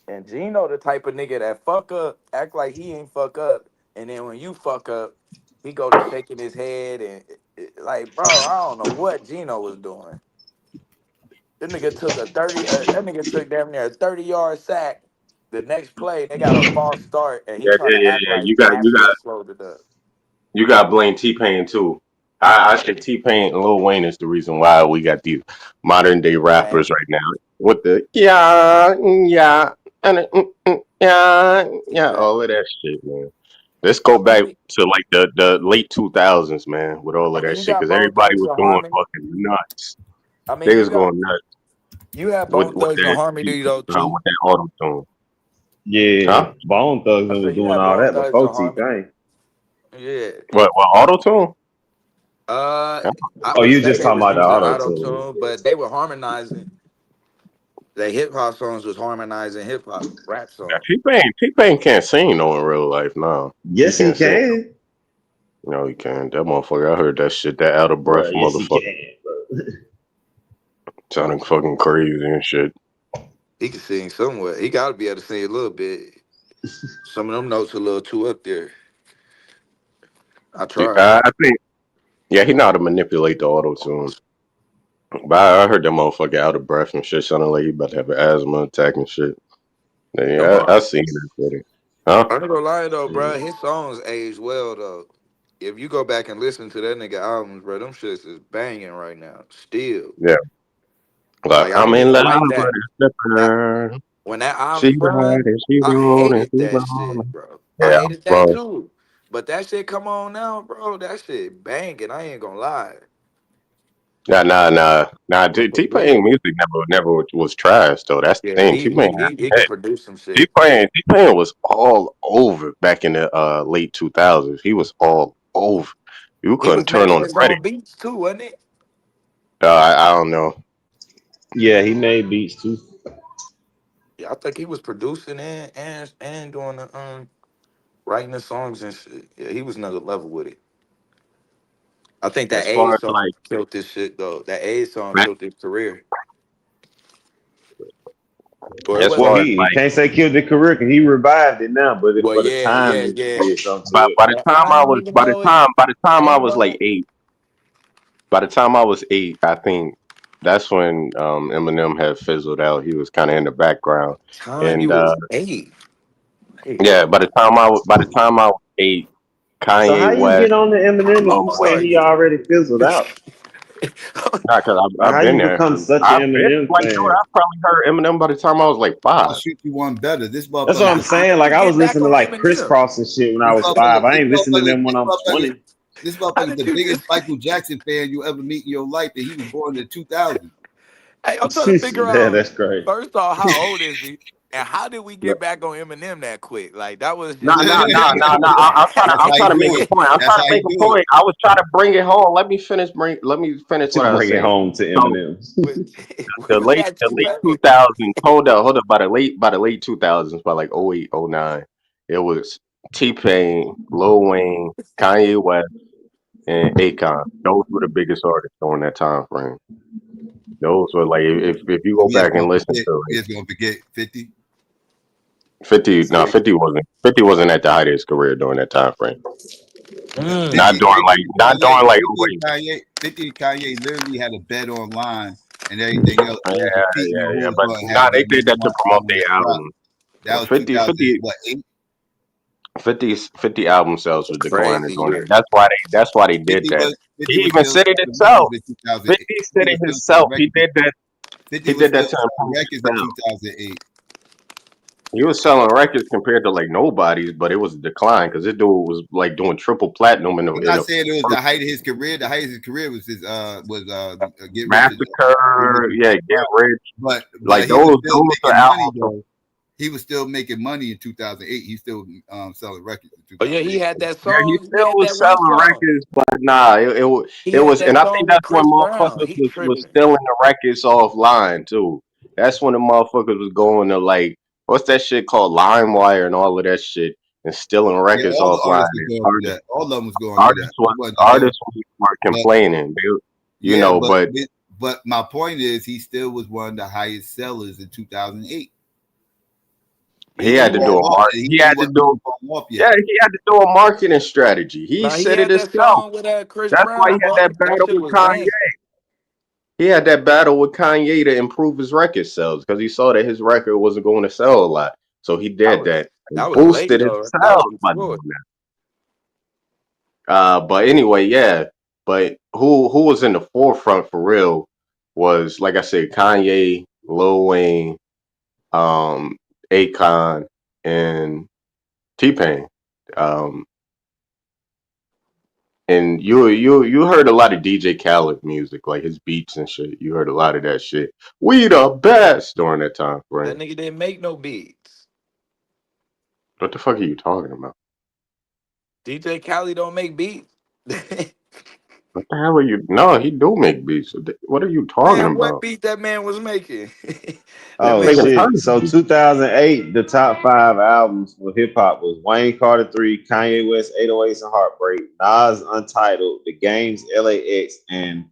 And Gino, the type of nigga that fuck up, act like he ain't fuck up, and then when you fuck up, he go to shaking his head and like, bro, I don't know what Gino was doing. That nigga took a 30. That nigga took damn near a 30-yard sack. The next play, they got a false start, and he Yeah, trying yeah, to yeah, act yeah. like You got Nashville slowed it up. you got to blame T Pain too. I think T Pain and Lil Wayne is the reason why we got these modern day Man, rappers right now with the yeah and yeah man. all of that shit, man. Let's go I back mean, to like the late 2000s, man, with all of that you shit got because Bone everybody Thugs was and going Harmony. fucking nuts. I They mean, was going nuts. You had with Bone Thugs and that Harmony though too. with that auto tune. Yeah, Huh? Bone Thugs I was said you doing had all Bone that Thugs and before T Harmony. Pain. Yeah. What auto tune? Uh, I Oh, wouldn't you say just they talking was about the using auto auto tune? tune, but they were harmonizing. The hip hop songs was harmonizing hip hop rap Yeah, songs. T-Pain can't sing no in real life. No, he Yes, he can't sing. can, No, he can't. That motherfucker, I heard that shit. That out of breath bro. Yes, he motherfucker can, bro. sounding fucking crazy and shit. He can sing somewhat. He got to be able to sing a little bit. Some of them notes a little too up there. I tried. I think, yeah, he know how to manipulate the auto tune. But I heard that motherfucker out of breath and shit, sounding like he about to have an asthma attack and shit. Them Yeah, hard. I seen that shit. Huh? I'm not gonna lie though, bro. His songs age well though. If you go back and listen to that nigga albums, bro, them shits is banging right now. Still, Yeah. Like, like I I'm ain't in even love like with that. a That stripper. when that I'm She ride front, and she I roll and hated she that roll. shit, bro. I Yeah, hated that bro. too. But that shit come on now, bro. That shit banging. I ain't gonna lie. Nah. It's T some Pain good. music never was trash though. That's the Yeah, thing. T Pain, he can produce some T shit. Pain, T Pain was all over back in the late 2000s. He was all over. You He couldn't was turn making on the his radio. own beats too, wasn't it? I don't know. Yeah, he made beats too. Yeah, I think he was producing and doing the writing the songs and shit. Yeah, he was another level with it. I think that As A far as song like, killed this shit though. That A song man, killed his career. Or it as Well, wasn't. far as he like, can't say killed the career because he revived it now, but Well, for the yeah, time, yeah, it yeah. did something to it. by the But time I ain't even know it. by the time I I ain't was know like that. 8, by the time I was 8, I think that's when Eminem had fizzled out. He was kind of in the background, Time you and was 8. Hey, yeah, bro. by the time I was 8, So how Kanye you West, get on the Eminem if Lil you saying Wayne. he already fizzled out? Not because Like I've how been you there. become such an I've been Eminem like, dude, fan? I probably heard Eminem by the time I was like I'll 5. shoot you one better. This That's what I'm motherfucker, How saying. did Like you I was get back listening to on like Eminem? Crisscross and shit when I was 5. I ain't listening to them when I'm 20. this How motherfucker's did the you biggest just? Michael Jackson fan you ever meet in your life, and he was born in 2000. Hey, I'm trying to figure Yeah, out that's crazy. first off how old is he, and how did we get back on Eminem that quick? Like that was Nah, just nah, like. nah, nah, nah. That's I'm how he trying to make do a it. point. I'm That's trying to how he make a do it. point. I was trying to bring it home. Let me finish To what I was bring it saying. home to So Eminem. We was at the late 200. 2000s. Hold up. By the late 2000s, by like 08, 09, it was T Pain, Lil Wayne, Kanye West, and Akon. Those were the biggest artists during that time frame. Those were like if you So go back and listen to we just gonna forget 50. 50, no, Kanye, 50 wasn't at the height of his career during that time frame. Mm. Not 50, during 50 like not Kanye, during like 50 08. Kanye, 50 Kanye literally had a bet online and everything else. Yeah, They were competing on who yeah. was But going to nah, have they the did number that to one promote album their in rock. album. That was 50, 50, 2008. 50 album sales was declining Crazy during that. year. That's why they did 50 that. was He 50 was even still said it selling himself. records in 2008. 50 said 50 it was still himself. selling records. He 50 was did that still to selling improve his records in sales. 2008. He was selling records compared to like nobody's, but it was a decline because this dude was like doing triple platinum I'm in not a saying it was the first height of his career. The height of his career was his Get Rich Massacre. Yeah, or Get Die. Rich. But Like he was those still are making money albums. though. He was still making money in 2008. He's still selling records in Oh yeah, he 2008. had that Yeah, he song. He still had was that one selling song. records, but nah, He it had was, that and I think song with that's when Chris Brown. motherfuckers He was tripping. stealing the records offline too. That's when the motherfuckers was going to like what's that shit called LimeWire and all of that shit and stealing Yeah, records all the offline. artists were And going through that. All of them was going through that. It wasn't just him. were But complaining, you yeah, know, but but my point is he still was one of the highest sellers in 2008. He he didn't had to do fall a off. mark. He He had to wasn't do even falling off Yeah, yet. he had to do a marketing strategy. He Now he said it had that himself. song with Chris That's why he Brown, had boy. that That battle shit with was Kanye. bang. He had that battle with Kanye to improve his record sales because he saw that his record wasn't going to sell a lot. So he That did was that that and was late boosted his though. That was sales by before. doing that. But anyway, yeah. But who was in the forefront for real was like I said, Kanye, Lil Wayne, um, Akon, and T Pain. Um, And you heard a lot of DJ Khaled music, like his beats and shit. You heard a lot of that shit. We the best during that time That frame. nigga didn't make no beats. What the fuck are you talking about? DJ Khaled don't make beats. What the hell are you? No, he do make beats. What are you talking Man, what about? beat that man was making? That Oh man Making was shit! tons of So beats. 2008, the top 5 albums for hip hop was Wayne Carter 3, Kanye West 808s and Heartbreak, Nas Untitled, The Game's LAX, and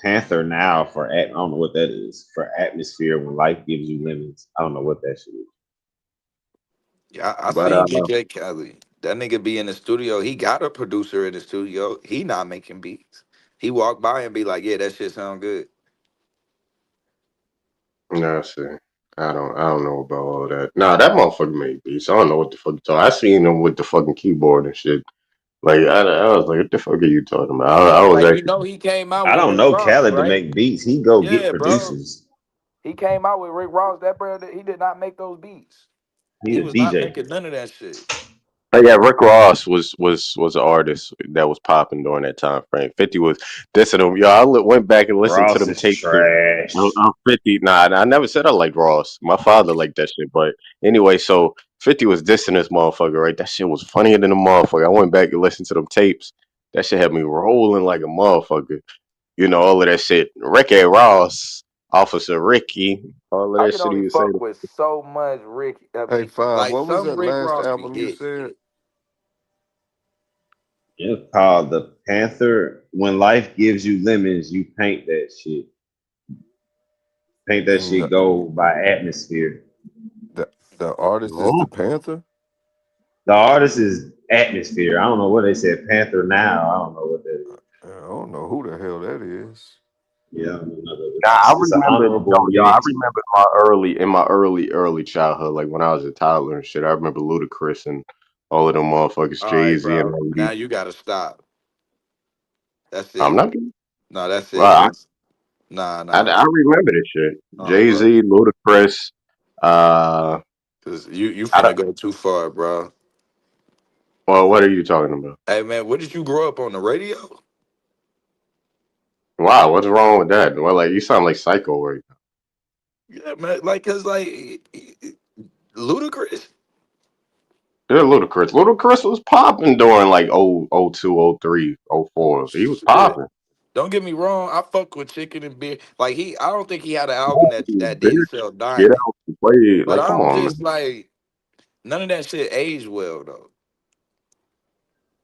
Panther Now for I don't know what that is for Atmosphere when life gives you lemons. I don't know what that shit is. Yeah, I But seen DJ Khaled. That nigga be in the studio. He got a producer in the studio. He not making beats. He walk by and be like, "Yeah, that shit sound good." no, shit. I don't know about all that. Nah, that motherfucker made beats. I don't know what the fuck you talking. I seen him with the fucking keyboard and shit. Like I was like, what the fuck are you talking about? I Bro, was like you actually know, he came out I with don't Rick know Ross, Khaled to right? make beats. He go get Yeah, bro. producers. He came out with Rick Ross. That bro, he did not make those beats. He He a was not DJ. making none of that shit. oh, yeah, Rick Ross was an artist that was popping during that time frame. 50 was dissing him. Yo, went back and listened to Ross them is tapes. trash. I'm 50. Nah, I never said I liked Ross. My father liked that shit. But anyway, so 50 was dissing this motherfucker, right? That shit was funnier than a motherfucker. I went back and listened to them tapes. That shit had me rolling like a motherfucker. You know, all of that shit. Ricky Ross, Officer Ricky, all of I that could shit he only was saying. fuck with so much Rick. Hey, Five, Like what was some that Rick last Ross be album you hit. said? It's called The Panther. When life gives you lemons, you paint that shit. Paint that And shit gold by Atmosphere. the the artist is Oh, the Panther? The artist is Atmosphere. I don't know what they said. Panther Now. I don't know what that is. I don't know who the hell that is. Yeah, I don't know. nah, I It's an remember, honorable I mention. remember in my early childhood, like when I was a toddler and shit. I remember Ludacris and all of them motherfuckers, All right, Jay-Z and bro. all these. Now you gotta stop. That's I'm it. not. No, that's Well, it. Nah, nah. I remember this shit. Bro. Jay-Z, Ludacris. Uh, Cause you I finna don't, go too far, bro. well, what are you talking about? Hey man, what did you grow up on the radio? Wow, what's wrong with that? Well, like you sound like Psycho right Yeah, man. Like, cause like Ludacris. now. Yeah, Ludacris. Ludacris was popping during like 02, 03, 04. He was Shit. popping. Don't get me wrong. I fuck with Chicken and Beer. Like I don't think he had an album that didn't Bitch, sell get diamond. out and play. But Like, come I'm on, just man. like none of that shit aged well though.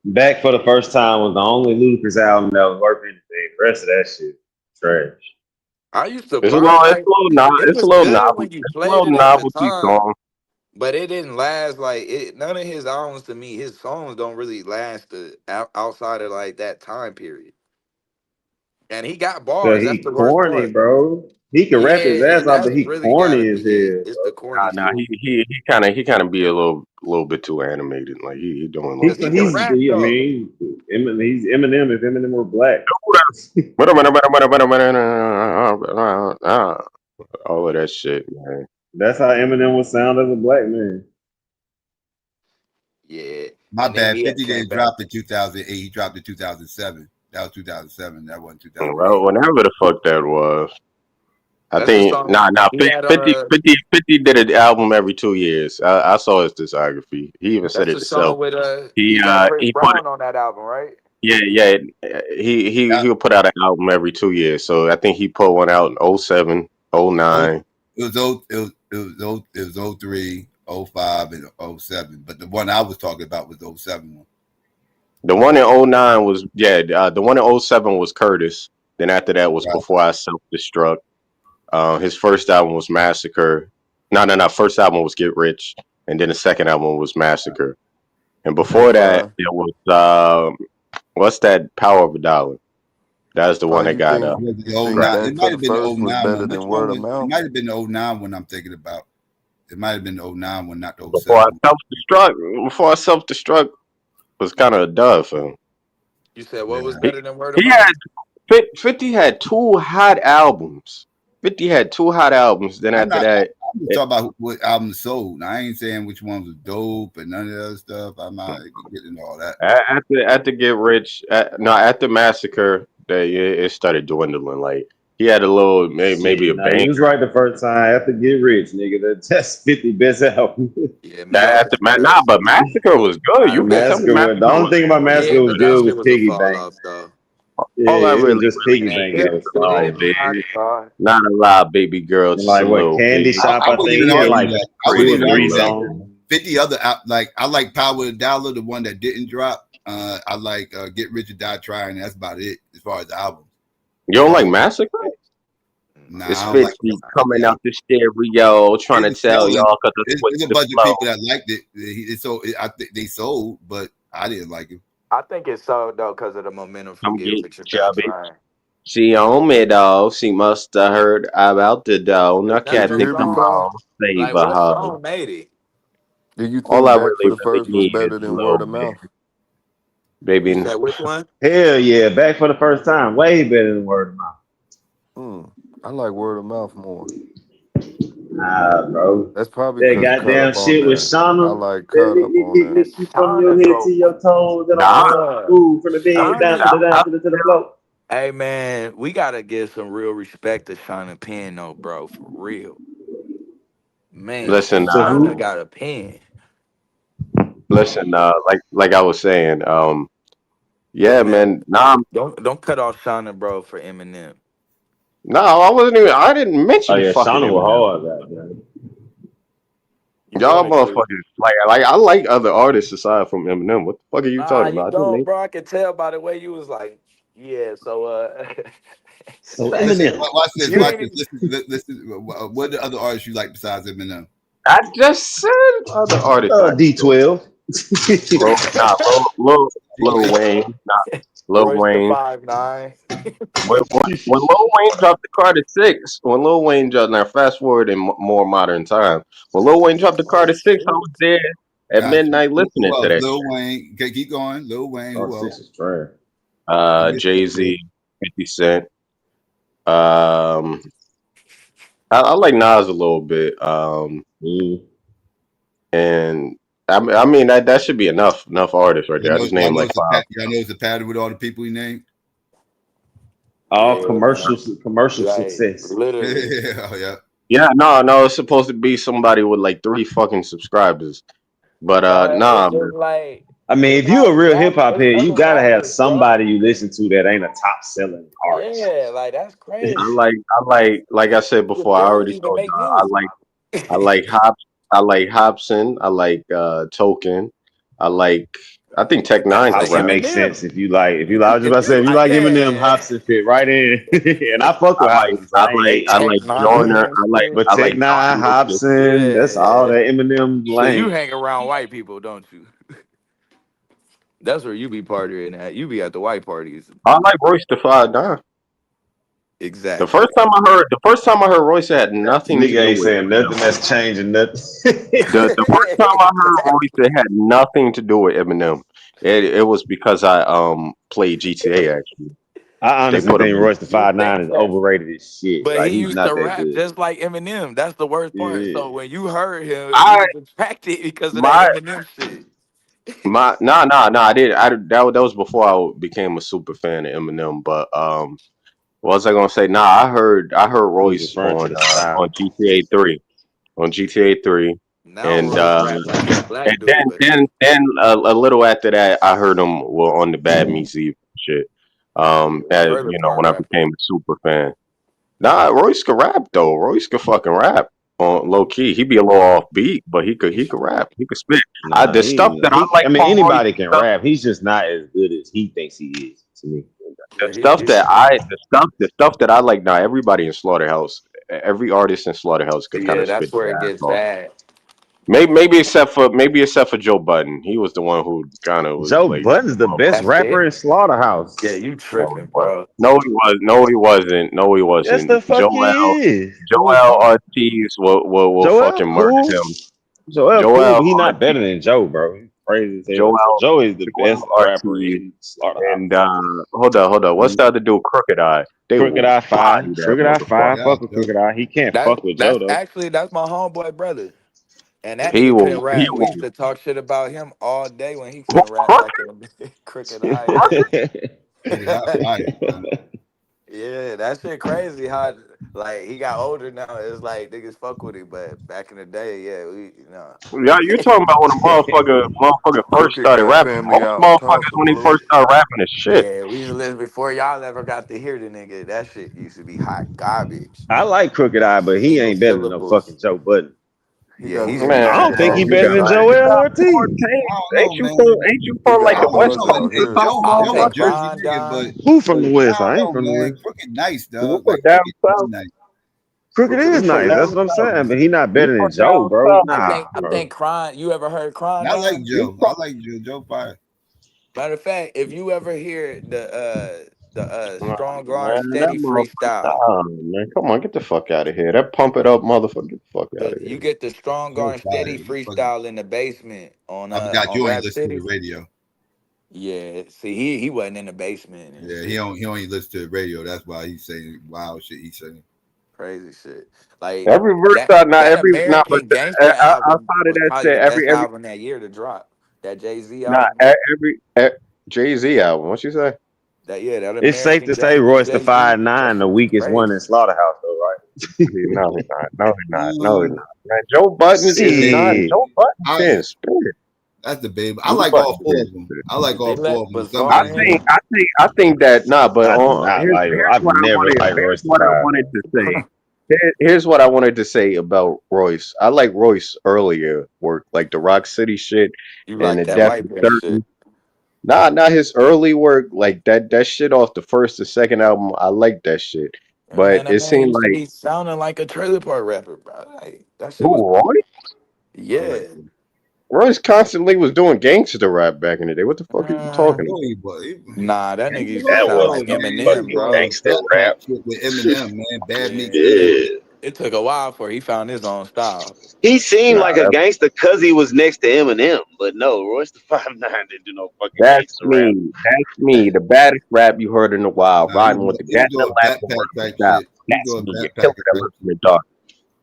Back for the First Time was the only Ludacris album that was worth anything. The rest of that shit, trash. I used to It's a buy little, like it it's a was little good novel, when you it's a played little it at the novelty time, song. but it didn't last. Like none of his albums to me, his songs don't really last outside of like that time period. And he got So bars. That's he the worst corny, part. bro. He can rap his Yeah, ass and off, but that's he really gotta corny as be it. hell, It's bro. the corny Nah, shit. he kind of be a little bit too animated. Like he doing a little Cause too he can much. rap I though. mean, he's Eminem if Eminem were black. All of that shit, man. That's how Eminem would sound as a black man. Yeah. My And then bad. he had 50 came didn't back. drop in 2008. He dropped in 2007. That was 2007. That wasn't Well, 2008. whenever the fuck that was. I That's the think song. He had 50 did an album every 2 years. I saw his discography. He even said that's it the song himself. with He he got Chris he put Brown on that album, right? yeah. That, He'll put out an album every 2 years. So I think he put one out in '07, oh, '09. it was oh 03, oh 05, and oh 07. But the one I was talking about was oh 07 one. The one in '09 was the one in '07 was Curtis. Then after that was Right. Before I Self Destruct. His first album was Massacre. No. First album was Get Rich, and then the second album was Massacre. And Hey, before that, Five. it was what's that? Power of a Dollar. That's the one that You got think Was it you oh think 09? scrapped. It Back might for the have been the First oh was 09 better one. Which than one Word of was it? Mouth? Might have been the oh 09 one I'm thinking about. It might have been the oh 09 one, not the oh Before I 07 one. Self Destruct. Before I Self Destruct was kind of a dud for him. You said what was Yeah. He, better than Word of he had Mouth? 50 had two hot albums. 50 had two hot albums. Then I'm after not that, I'm talking about what albums sold. Now, I ain't saying which ones was dope and none of that other stuff. I'm not getting all that. At the Get Rich, at the Massacre, it started dwindling. Like he had a little, maybe a Shit, no, you was banger. right the first time. After Get Rich, nigga, that's 50 best album. Yeah, But Massacre was good. You can't tell me Massacre was the Massacre only was. thing about yeah, Massacre was but that good was shit was a Piggy fall Bank. off though. Yeah, All I it was really, just really Piggy Man, Bank need that is was a little fire. bit. Not a lot, baby girl, And just like a what little Candy bit. Shop, I I wouldn't think even he had argue like that. I Pretty wouldn't two or even three argue girl. that. songs. 50 other like I like Power of the Dollar, the one that didn't drop. I like Get Rich or Die Trying. That's about it as far as the album. You don't like Massacre? Nah, It's I don't like 50 50 coming album. out the stereo, trying to It's tell selling. y'all because I switched There's a the bunch of flow. people that liked it. I think they sold, but I didn't like it. I think it's so though because of the momentum from Come Get get Rich or Die chubby. Trying. She on me, dog. She must have heard about the dough. Now, That's Did you the Kathy, hear me, come song. Paul? on, save Like a what hoe. song made it? Do you All think I Back for really, the really First was need is better a than little Word of bit, Mouth? You baby. said which one? Hell yeah, back for the first time. Way better than Word of Mouth. I like Word of Mouth more. Nah, bro. That's probably That because Cut goddamn Up on shit with there. I Shauna. like That Cut Up on there. And lick you from your Shauna head to go, your toes. Then Nah, ooh, from the bed down Shauna. to the floor. Hey man, we gotta give some real respect to Shauna Penn though, bro, for real. Man, listen, To Shauna who? got a pen. like I was saying, Hey yeah, man, man. Nah, don't cut off Shauna, bro, for Eminem. no, I didn't Oh mention yeah, fucking Shauna was Eminem. hard, goddamn. You Y'all wanted to. motherfuckers, like I like other artists aside from Eminem. What the fuck are you Nah, talking you about? I didn't don't, name. bro. I can tell by the way you was like, yeah, so So like Listen, Eminem. watch this. you Watch ain't this. even Listen. What are the other artists you like besides Eminem? I just said other artists I enjoy. D12. Lil Wayne, not Lil Royce the Wayne. 5'9". When Lil Wayne dropped the Carter Six, when Lil Wayne dropped, now fast forward in more modern time, when Lil Wayne dropped the Oh Carter Six, I was shit. there at Got you. midnight Who listening to else? that Lil shit. Wayne. Okay, keep going. Lil Wayne. Oh, Who else? six is trash. You missed Jay that, bro. Z, 50 Cent. Um, I like Nas a little bit. Mm. And I mean that should be enough artists right there. I just Y'all named know like it's a five. y'all know it's a pattern with all the people he named. All Yeah, man. commercial Like success. literally. Yeah, yeah. Yeah, no, it's supposed to be somebody with like 3 fucking subscribers. But But nah, it's man. just like I mean, it's if you a like real hip hop it's head, you other gotta have rappers, bro. somebody you listen to that ain't a top selling artist. Yeah, like that's I crazy. like I said You before. I barely already even told make y'all. music. I like Hobson. I like Token. I like. I think Tech That's Nine could like Hobson rap. makes Eminem. sense I was just If about to say you if you like, like Eminem, yeah, Hobson fit right in. And I fuck with Hobson, so I ain't I hating. Tech like Joyner. Nine, shit. But I like Tech Nine, Joyner Lucas. Hobson, that's all Yeah. that Eminem So you lane. hang around white people, don't you? That's where you be partying at. You be at the white parties. I like Royce the 5'9". Exactly. The first time I heard Royce had nothing to Nigga do ain't with saying nothing Eminem. that's changing nothing. The first time I heard Royce, it had nothing to do with Eminem. It was because I played GTA actually. I They honestly put him think in. Royce the You 5'9" think is that. overrated as shit. But Like he he's used not to that rap good. just like Eminem. That's the worst part. Yeah. So when you heard him, you I was attracted because of that my Eminem shit. my nah I did that was before I became a super fan of Eminem. But what was I gonna say? Nah, I heard He was Royce referring to the style. on GTA 3 Now and Royce rap like he a black and dude, but then a little after that, I heard him on the Bad Meets Evil shit. yeah, As trailer you know, park when I rapper. became a super fan. Nah, Royce could rap though. Royce could fucking rap on low key. He'd be a little off beat, but he could rap. He could spit. Nah, The stuff that I I like mean, from Royce, anybody can rap. He's just not as good as he thinks he is to me. the Yeah, stuff that I the stuff that I like now. Everybody in Slaughterhouse, every artist in Slaughterhouse could kind yeah, of spit that's where their it ass gets off. bad. Maybe except for Joe Budden. He was the one who kind of was Joe like. Budden's the best That's rapper it. in Slaughterhouse. Yeah, you No, he tripping, wasn't. bro. No, he wasn't. No, he Yes, wasn't. the fuck he is. Joel Ortiz will Joel fucking murder cool. him. Joel cool, Joel but he not better Ortiz. than Joe, bro. Crazy as hell. So Joel, Joe is the best Joel rapper RT, in Slaughterhouse. and hold on. What's the other dude? Crooked Eye. They Crooked will Eye body 5. that Crooked Eye 5. motherfucker. Yeah, Fuck with so Crooked Eye. He can't That's fuck with Joe that's though. actually that's my homeboy brother. And that He nigga couldn't will. He rap. We used will. to talk shit about him all day when he couldn't rap back in the day. Crooked Eye, man. Crooked Eye fire, son. Yeah, that shit crazy how like he got older now. It's like niggas fuck with him, but back in the day, yeah, we Yeah, you talking about when a motherfucker first Crooked started got rapping? family Most out tough motherfuckers for when he blue. first started rapping is shit. yeah, we used to listen before y'all ever got to hear the nigga. That shit used to be hot garbage. I like Crooked Eye, but he Single ain't better than no fucking syllables. Joe Budden. He Yeah, he got used to be family Man, I don't out think tripping. he tough. you He better got than got Joe you L. got Ortiz. I Forte. don't know, man. Ain't you he from like got I the don't West brothers know. Coast? out Ain't here. South Joe, I'll Joe a take motherfucker? Jersey Cron nigga, but Don. Who from but the I West? I ain't don't from the know, man. West. Crooked nice, You dog. from Like down Crooked is south? nice. Crooked You is from nice. down That's what I'm south? saying. But he not You better than from Joe, down bro. south? I Nah, think I bro. think Cron. You ever heard And Cron I like Don? You Joe. from I like Joe. Joe fire. Matter of fact, if you ever hear the Nah, strong arm man, that steady motherfucker. freestyle, Nah, man, come on, get the fuck out of here. That pump it up, motherfucker. Get the fuck out of you here. get the strong Joe arm fire. steady He fucking, freestyle in the basement I forgot on you ain't Rap listen to City. the radio. Yeah, see, he wasn't in the basement and Yeah, shit. he don't even listen to the radio. That's why he's saying wild shit. He's saying Crazy shit. Like Every verse, that not that every, not, but American Gangster album outside of was that probably shit, the every, best album that year to drop. That Jay Z not album. every Jay Z album. What you say? That It's safe American to say Gangster Royce the Jay Z. That 5'9", the shit was weakest one in crazy. Slaughterhouse, though, right? No, he not. No, he not. No, he ooh, not. Man, Joe Button is not. Shit. Joe Button I can't spit. that's the baby. I Joe like all Button four can't of them. spit. I like all They four let of them to some I Bazaar degree. think, in. I think, I think that nah, but I do not like. here's I've what I never wanted. liked Here's Royce the what I 5'9". wanted to say. Here's what I wanted to say about Royce. I like Royce earlier work, like the Rock City shit You and like the that Death white of boy shit. Certain. Nah, not his early work, like that shit off the first or second album. I like that shit, but Man, that it man seemed used to like be sounding like a trailer park rapper, bro. Like that shit was who Royce? I yeah. like him. Royce constantly was doing gangster rap back in the day. What the fuck are you talking No, about? he was. Nah, that nigga used to That sound No, like wasn't no man. He was Eminem, fucking bro. doing gangster backpack rap. shit with Eminem, man. Bad Meets Good Yeah. shit. Yeah. It took a while before he found his own style. He seemed Nah, like a gangster because he was next to Eminem, but no, Royce the 5'9" didn't do no fucking that's gangster rap. me. That's me. The baddest rap you heard in a while, Nah, riding with the he was gat the doing left and backpack vertical type style. shit. He was That's doing me. You're killing backpacker that type lip in shit. the dark.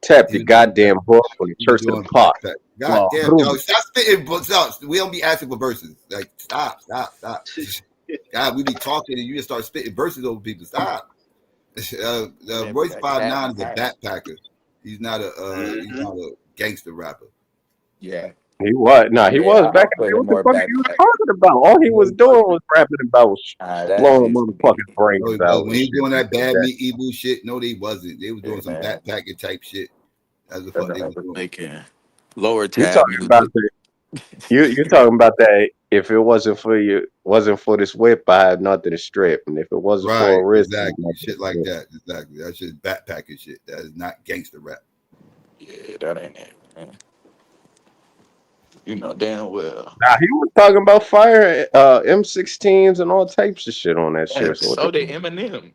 Tap He your was doing goddamn hook from the he was church to the doing park. backpack. God Well, damn, room. yo, stop spitting books out. We don't be asking for verses. Like, stop. God, we be talking and you just start spitting verses over people. Stop. Remember Royce that cat 5'9" and is a hat. backpacker. He's Hmm not a gangster rapper. Yeah. He was. Nah, he Yeah, was back I'll in the put day. him What the more fuck are you backpack. talking about? All he No, was he doing wasn't. was rapping about That blowing used to be motherfuckers' brains No, he out was. and When he was shit doing that like bad that. meat evil shit, no, they wasn't. They was doing yeah, some man. backpacking type shit. That's the That fuck man they was was doing. making lower You tab talking about music. the you talking about that if it wasn't for this whip, I have nothing to strip. And if it wasn't for Right, a wrist, I have exactly. nothing to Shit like strip. that. Exactly. That's just backpacking shit. That is not gangster rap. Yeah, that ain't it, man. You know damn well. Now he was talking about fire M16s and all types of shit on that shit. And So what the so did Eminem.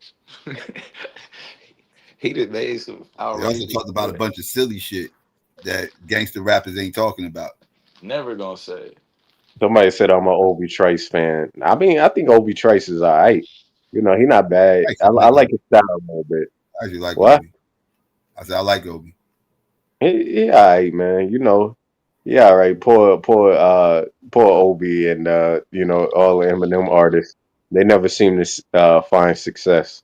He did made some They also outrageous talked about a shit. bunch of silly shit that gangster rappers ain't talking about. Never gonna say. somebody said I'm an Obi Trice fan. I mean, I think Obi Trice is alright. You know, he not bad. I I, actually I like like Obi. his style a little bit. I actually like What? Obi. I said I like Obi. He alright, man. You know, yeah, all right. Poor Obi and all the Eminem artists. They never seem to find success.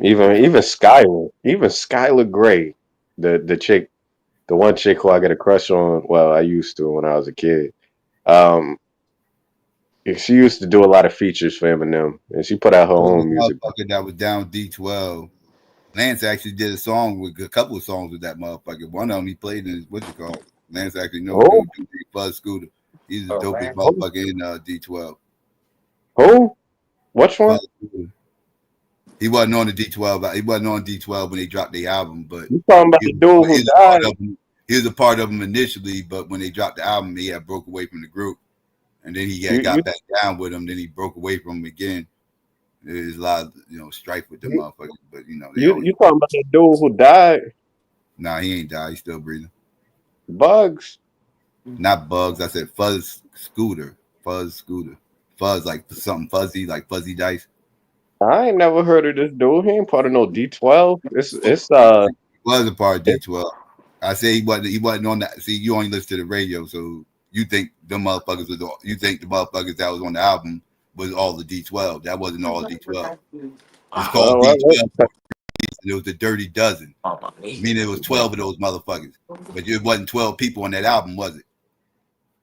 Even Skylar Gray, the chick, the one chick who I got a crush on. Well, I used to when I was a kid. Um, she used to do a lot of features for Eminem, and she put out her There was own a music. motherfucker that was down D12. Lance actually did a couple of songs with that motherfucker. One of them he played in what's it called? Lance actually know Who? dude, Buzz Scooter. He's the Oh, dopest man. Who? motherfucker in D12. Who? Which one? Buzz Scooter. He wasn't on the D12. He wasn't on D12 when they dropped the album, but You talking about he the was, dude he who was a part died? of them. He was a part of them initially, but when they dropped the album, he had broke away from the group, and then he You had you got back down with them. Then he broke away from them again. There's a lot of strife with them you motherfuckers, but they you, always. you talking about the dude who died? Nah, he ain't died. He's still breathing. Bugs. Not Bugs. I said Fuzz Scooter. Fuzz Scooter. Fuzz like something fuzzy, like Fuzzy Dice. I ain't never heard of this dude. He ain't part of no D12. He was a part of D12. I say he wasn't. He wasn't on that. See, you only listen to the radio, so you think the motherfuckers was. You think the motherfuckers that was on the album was all the D12. That wasn't all D12. It's called Oh, D12. It was the Dirty Dozen. Meaning it was 12 of those motherfuckers, but it wasn't 12 people on that album, was it?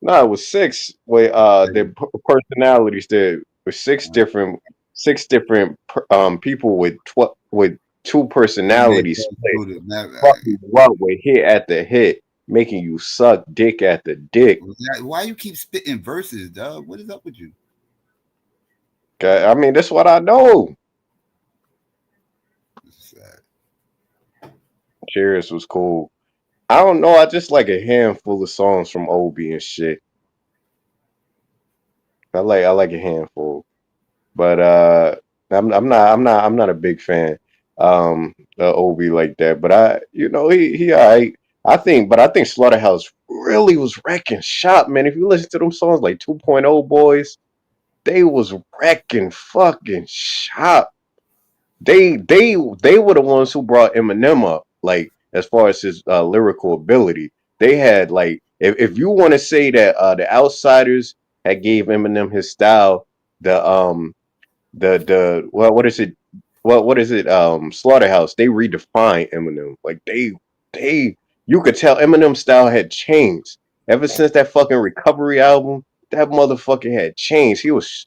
no, it was six. With their personalities. There were six different people with two And they personalities split. included. Fucking what with hit at the hit, making you suck dick at the dick. Why you keep spitting verses, dog? What is up with you? I mean, that's what I know. Cheers was cool. I don't know. I just like a handful of songs from Obi and shit. I like a handful, but I'm not a big fan of Obi like that. But he alright. I think Slaughterhouse really was wrecking shop, man. If you listen to them songs like 2.0 Boys, they was wrecking fucking shop. They were the ones who brought Eminem up, like as far as his lyrical ability. They had like if you want to say that the Outsiders had gave Eminem his style, the what is it what is it Slaughterhouse, they redefined Eminem. Like they you could tell Eminem's style had changed ever since that fucking Recovery album. That motherfucker had changed. He was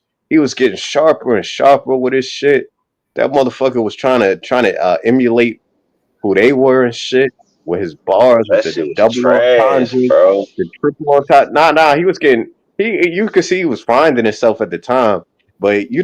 getting sharper and sharper with his shit. That motherfucker was trying to emulate who they were and shit with his bars, with That the shit was double trash, entendres, bro. the triple entendre. Nah, he was getting you could see he was finding himself at the time, but he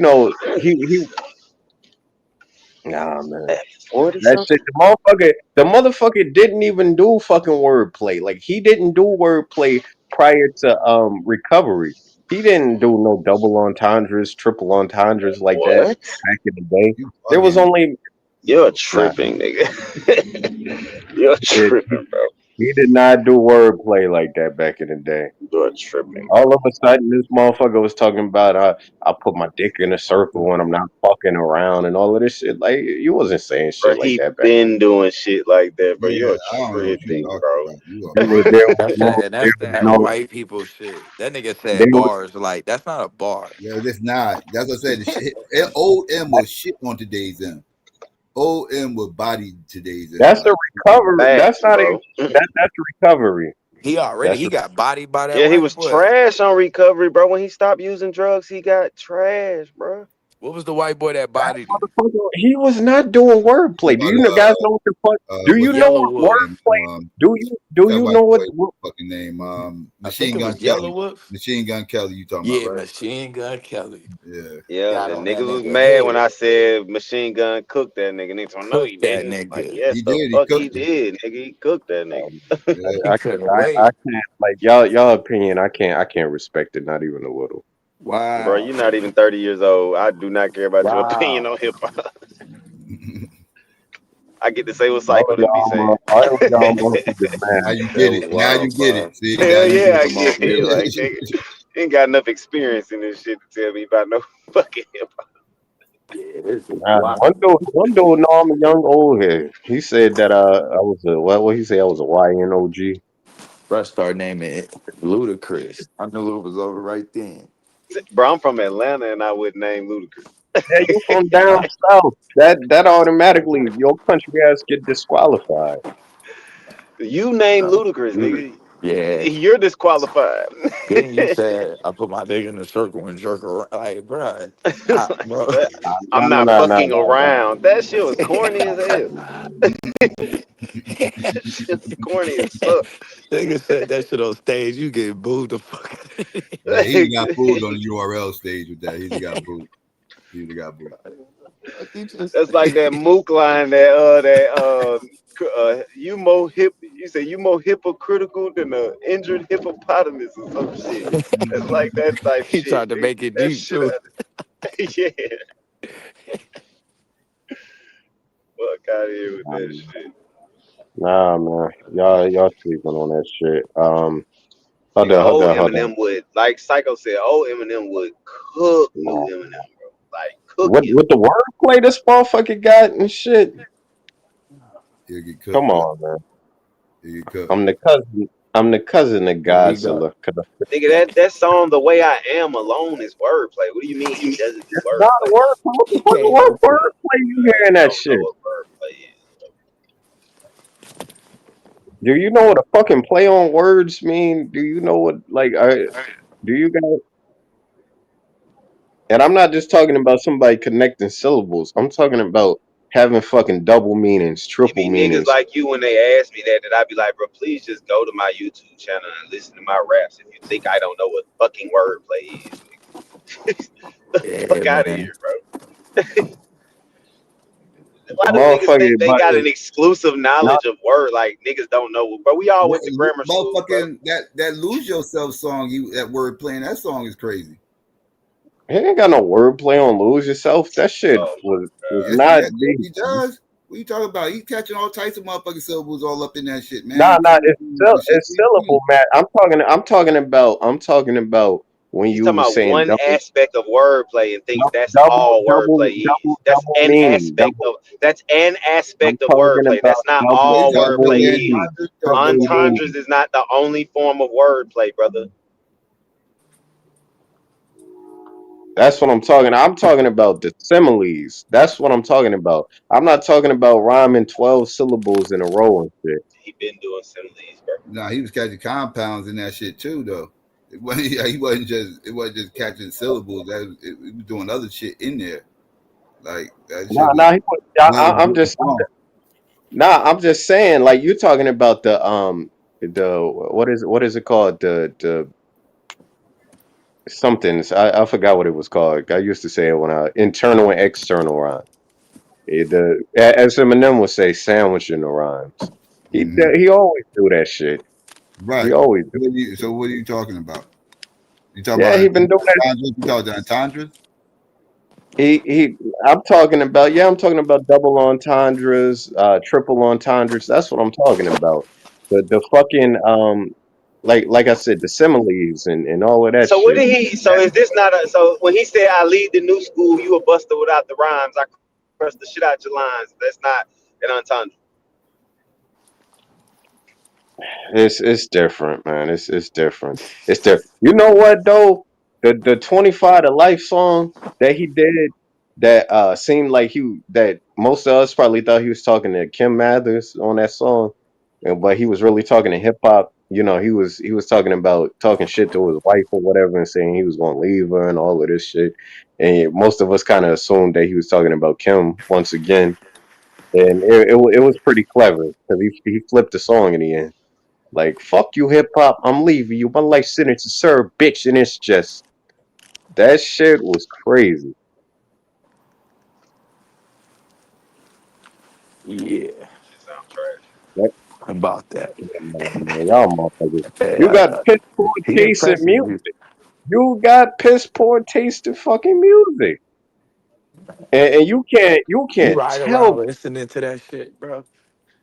nah, man. At 40 That shit, something? the motherfucker didn't even do fucking wordplay. Like he didn't do wordplay prior to Recovery. He didn't do no double entendres, triple entendres like that What? back in the day. You There was bugging. only You're nah. tripping, nigga. You're He, tripping, bro. he did not do wordplay like that back in the day. You're tripping, All of a sudden, this motherfucker was talking about I put my dick in a circle when I'm not fucking around and all of this shit. Like you wasn't saying bro. shit like He that back. been doing shit like that, bro. Yeah, You're I don't know what you tripping, talking bro. about. You are There was bugging. there was no there That's was that no white people shit. That nigga there said was bars like that's not a bar. Yeah, it's not. That's what I said. The shit, old M was shit on today's M. Old M was body today's M. that's a Like, recovery. That's Facts, not even bro. that's recovery. He That's got bodied by that Yeah, he white was boy. trash on Recovery, bro. When he stopped using drugs, he got trash, bro. What was the white boy that that bodied him? motherfucker. He was not doing talking wordplay. Do you know guys know what the fuck? Do you what's know that what boy Yellow name? wordplay? Do That you white know boy what fucking name? I think Machine it Gun was Yellow Kelly. Wolf. Machine Gun Kelly. You talking about Yeah, right? Machine Gun Kelly Yeah. Yeah, got the on that niggas was nigga mad when I head, said Machine Gun cooked that nigga. Niggas don't know he cooked that didn't. Like, nigga. yes, He the did. He fuck he cooked him. did, nigga. He cooked that nigga. Yeah. He I couldn't I wait. can't like y'all opinion. I can't respect it not even a little. Bro, Wow, you're not even 30 years old. I do not care about your opinion wow. on hip hop. I get to say what All Psycho of them be saying. all of y'all motherfuckers Now mad. you That get was it. Now you wild, get it. fire. See, now Hell you yeah, get I Come get off it. mute. Like, nigga, ain't got enough experience in this shit to tell me about no fucking hip hop. Yeah, this is Nah, wild. one dude know I'm a young old head. He said that I was a what he say I was a YNOG. Bro, start naming it Ludacris. I knew it was over right then. Bro, I'm from Atlanta and I would name Ludacris. Yeah, you from down south. That automatically your country ass get disqualified. You name Uh, Ludacris, nigga. yeah. You're disqualified. Then you said I put my dick in a circle and jerk around. Like, bro, It's stop, like, bro. what? No, I'm no, not no, no, fucking no, no. around. That shit was corny as hell. That shit was corny as fuck. Nigga said that shit on stage. You get booed the fuck out. Yeah, he got booed on the URL stage with that. He got booed. He got booed. Fuck you just That's like that Mook line you more hip. You say you more hypocritical than a injured hippopotamus or some shit. It's like that type he shit, tried to nigga. make it That deep shit too. out of yeah. Fuck out of here with that shit. Nah, man. Y'all sleeping on that shit. Hold Nigga, on, hold old on, hold on. Eminem would, like Psycho said, old Eminem would cook new Nah. Eminem, bro. Like cook him. With the wordplay this motherfucker got and shit. He'll get cooked, Come man. on, man. He'll get cooked. I'm the cousin. I'm the cousin of Here we go. Godzilla. Nigga, that song "The Way I Am" alone is wordplay. What do you mean he doesn't do It's not a wordplay? word. What the He fuck? can't What help it. wordplay you hearing You that don't know shit? what wordplay is. Do you know what a fucking play on words mean? Do you know what do you guys? And I'm not just talking about somebody connecting syllables. I'm talking about having fucking double meanings, It triple be niggas meanings. like you when they ask me that I'd be like, bro, please just go to my YouTube channel and listen to my raps if you think I don't know what fucking wordplay is. Nigga. Yeah, Fuck out of man. here, bro. Why The do niggas motherfucker, think they but got an exclusive not knowledge of word like niggas don't know? But we all went to grammar school, bro. Motherfucking that lose yourself song, that word playing, that song is crazy. he ain't got no wordplay on lose yourself. That shit Oh my was Yes, not yes, deep. he does. What you talking about? He's catching all types of motherfucking syllables all up in that shit, Nah, man. nah, Shit. it's syllable, man. I'm talking about when He's you talking were about saying one aspect of wordplay and thinks that's all wordplay is. That's double an meaning. aspect of I'm talking wordplay. about That's not What you all talking double about? wordplay The meaning. is. entendres? Triple Entendres meaning. is not the only form of wordplay, brother. That's what I'm talking. I'm talking about the similes. That's what I'm talking about. I'm not talking about rhyming 12 syllables in a row and shit. He been doing similes, bro. Nah, he was catching compounds in that shit too, though. It wasn't, he wasn't just catching syllables. He was doing other shit in there. Like that shit Nah, was nah, well written song. I'm just saying, like you're talking about the what is it called? The somethings. I forgot what it was called. I used to say it when I internal and external rhyme. As Eminem would say, sandwiching the rhymes. Mm-hmm. He always do that shit. He Right. always do. So what are you talking about? You talking Yeah, about he been doing that. entendres? You talking about entendres? He I'm talking about double entendres, triple entendres. That's what I'm talking about. The fucking like I said, the similes and all of that So what shit. did he? So is this not a? So when he said, "I lead the new school," you a buster without the rhymes. I crush the shit out your lines. That's not an entendre. It's different, man. It's different. It's different. You know what though? The 25 to Life song that he did that seemed like that most of us probably thought he was talking to Kim Mathers on that song, but he was really talking to hip hop. You know, he was talking about talking shit to his wife or whatever and saying he was gonna leave her and all of this shit. And most of us kind of assumed that he was talking about Kim once again. And it was pretty clever because he flipped the song in the end. Like, fuck you, hip hop. I'm leaving you. My life sentence is served, bitch. And it's just, that shit was crazy. Yeah, Shit sound trash. That, about that. man, y'all motherfuckers. You got Yeah, piss poor he taste in impresses music. me. You got piss poor taste in fucking music. And you You can't ride tell, around listening to that shit, bro.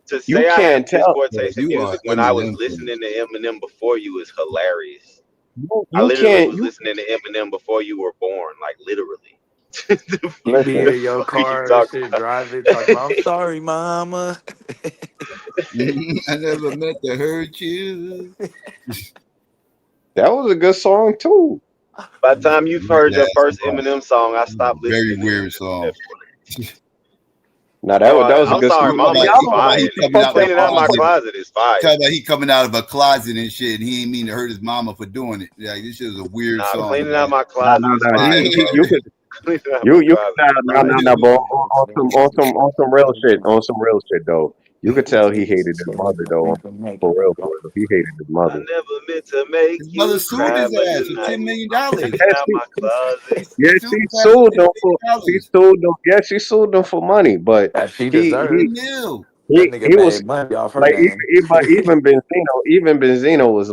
To you say I have can't piss tell. poor Bro, taste in you are music when I was Eminem listening fans. to Eminem before you is hilarious. I You literally can't, was you, listening to Eminem before you were born, like literally. You be listen, The in your fuck are you car and talking shit, about? driving, talking about, I'm sorry, mama. I never meant to hurt you. that was a good song too. By the time you've heard your Jazz first song. Eminem song, I stopped Very listening to weird Eminem at that song. point. Now Oh, that was a I'm good sorry, song. He talking mama about is Y'all fire, he nigga. coming out the fucking Cleaning out my closet. closet is fire. Talking about he coming out of a closet and shit, and he ain't mean to hurt his mama for doing it. Like this shit is a weird Nah, song, cleaning out man. my nah, closet nah, is nah. fire, He bro. you could Cleaning out my You could closet tell is no no fire. no, but on some real shit, though. You could tell he hated his mother though. For real. He hated his I mother. never meant to make His mother you sued cry, his but ass for tonight I'm $10 million. cleaning Yeah, out my closet. He sued she his ass for sued $10 them for she million. sued them. Yeah, she sued them for money, but That she he he 10 deserved. mil. That nigga he was made money off her like name. but even Benzino was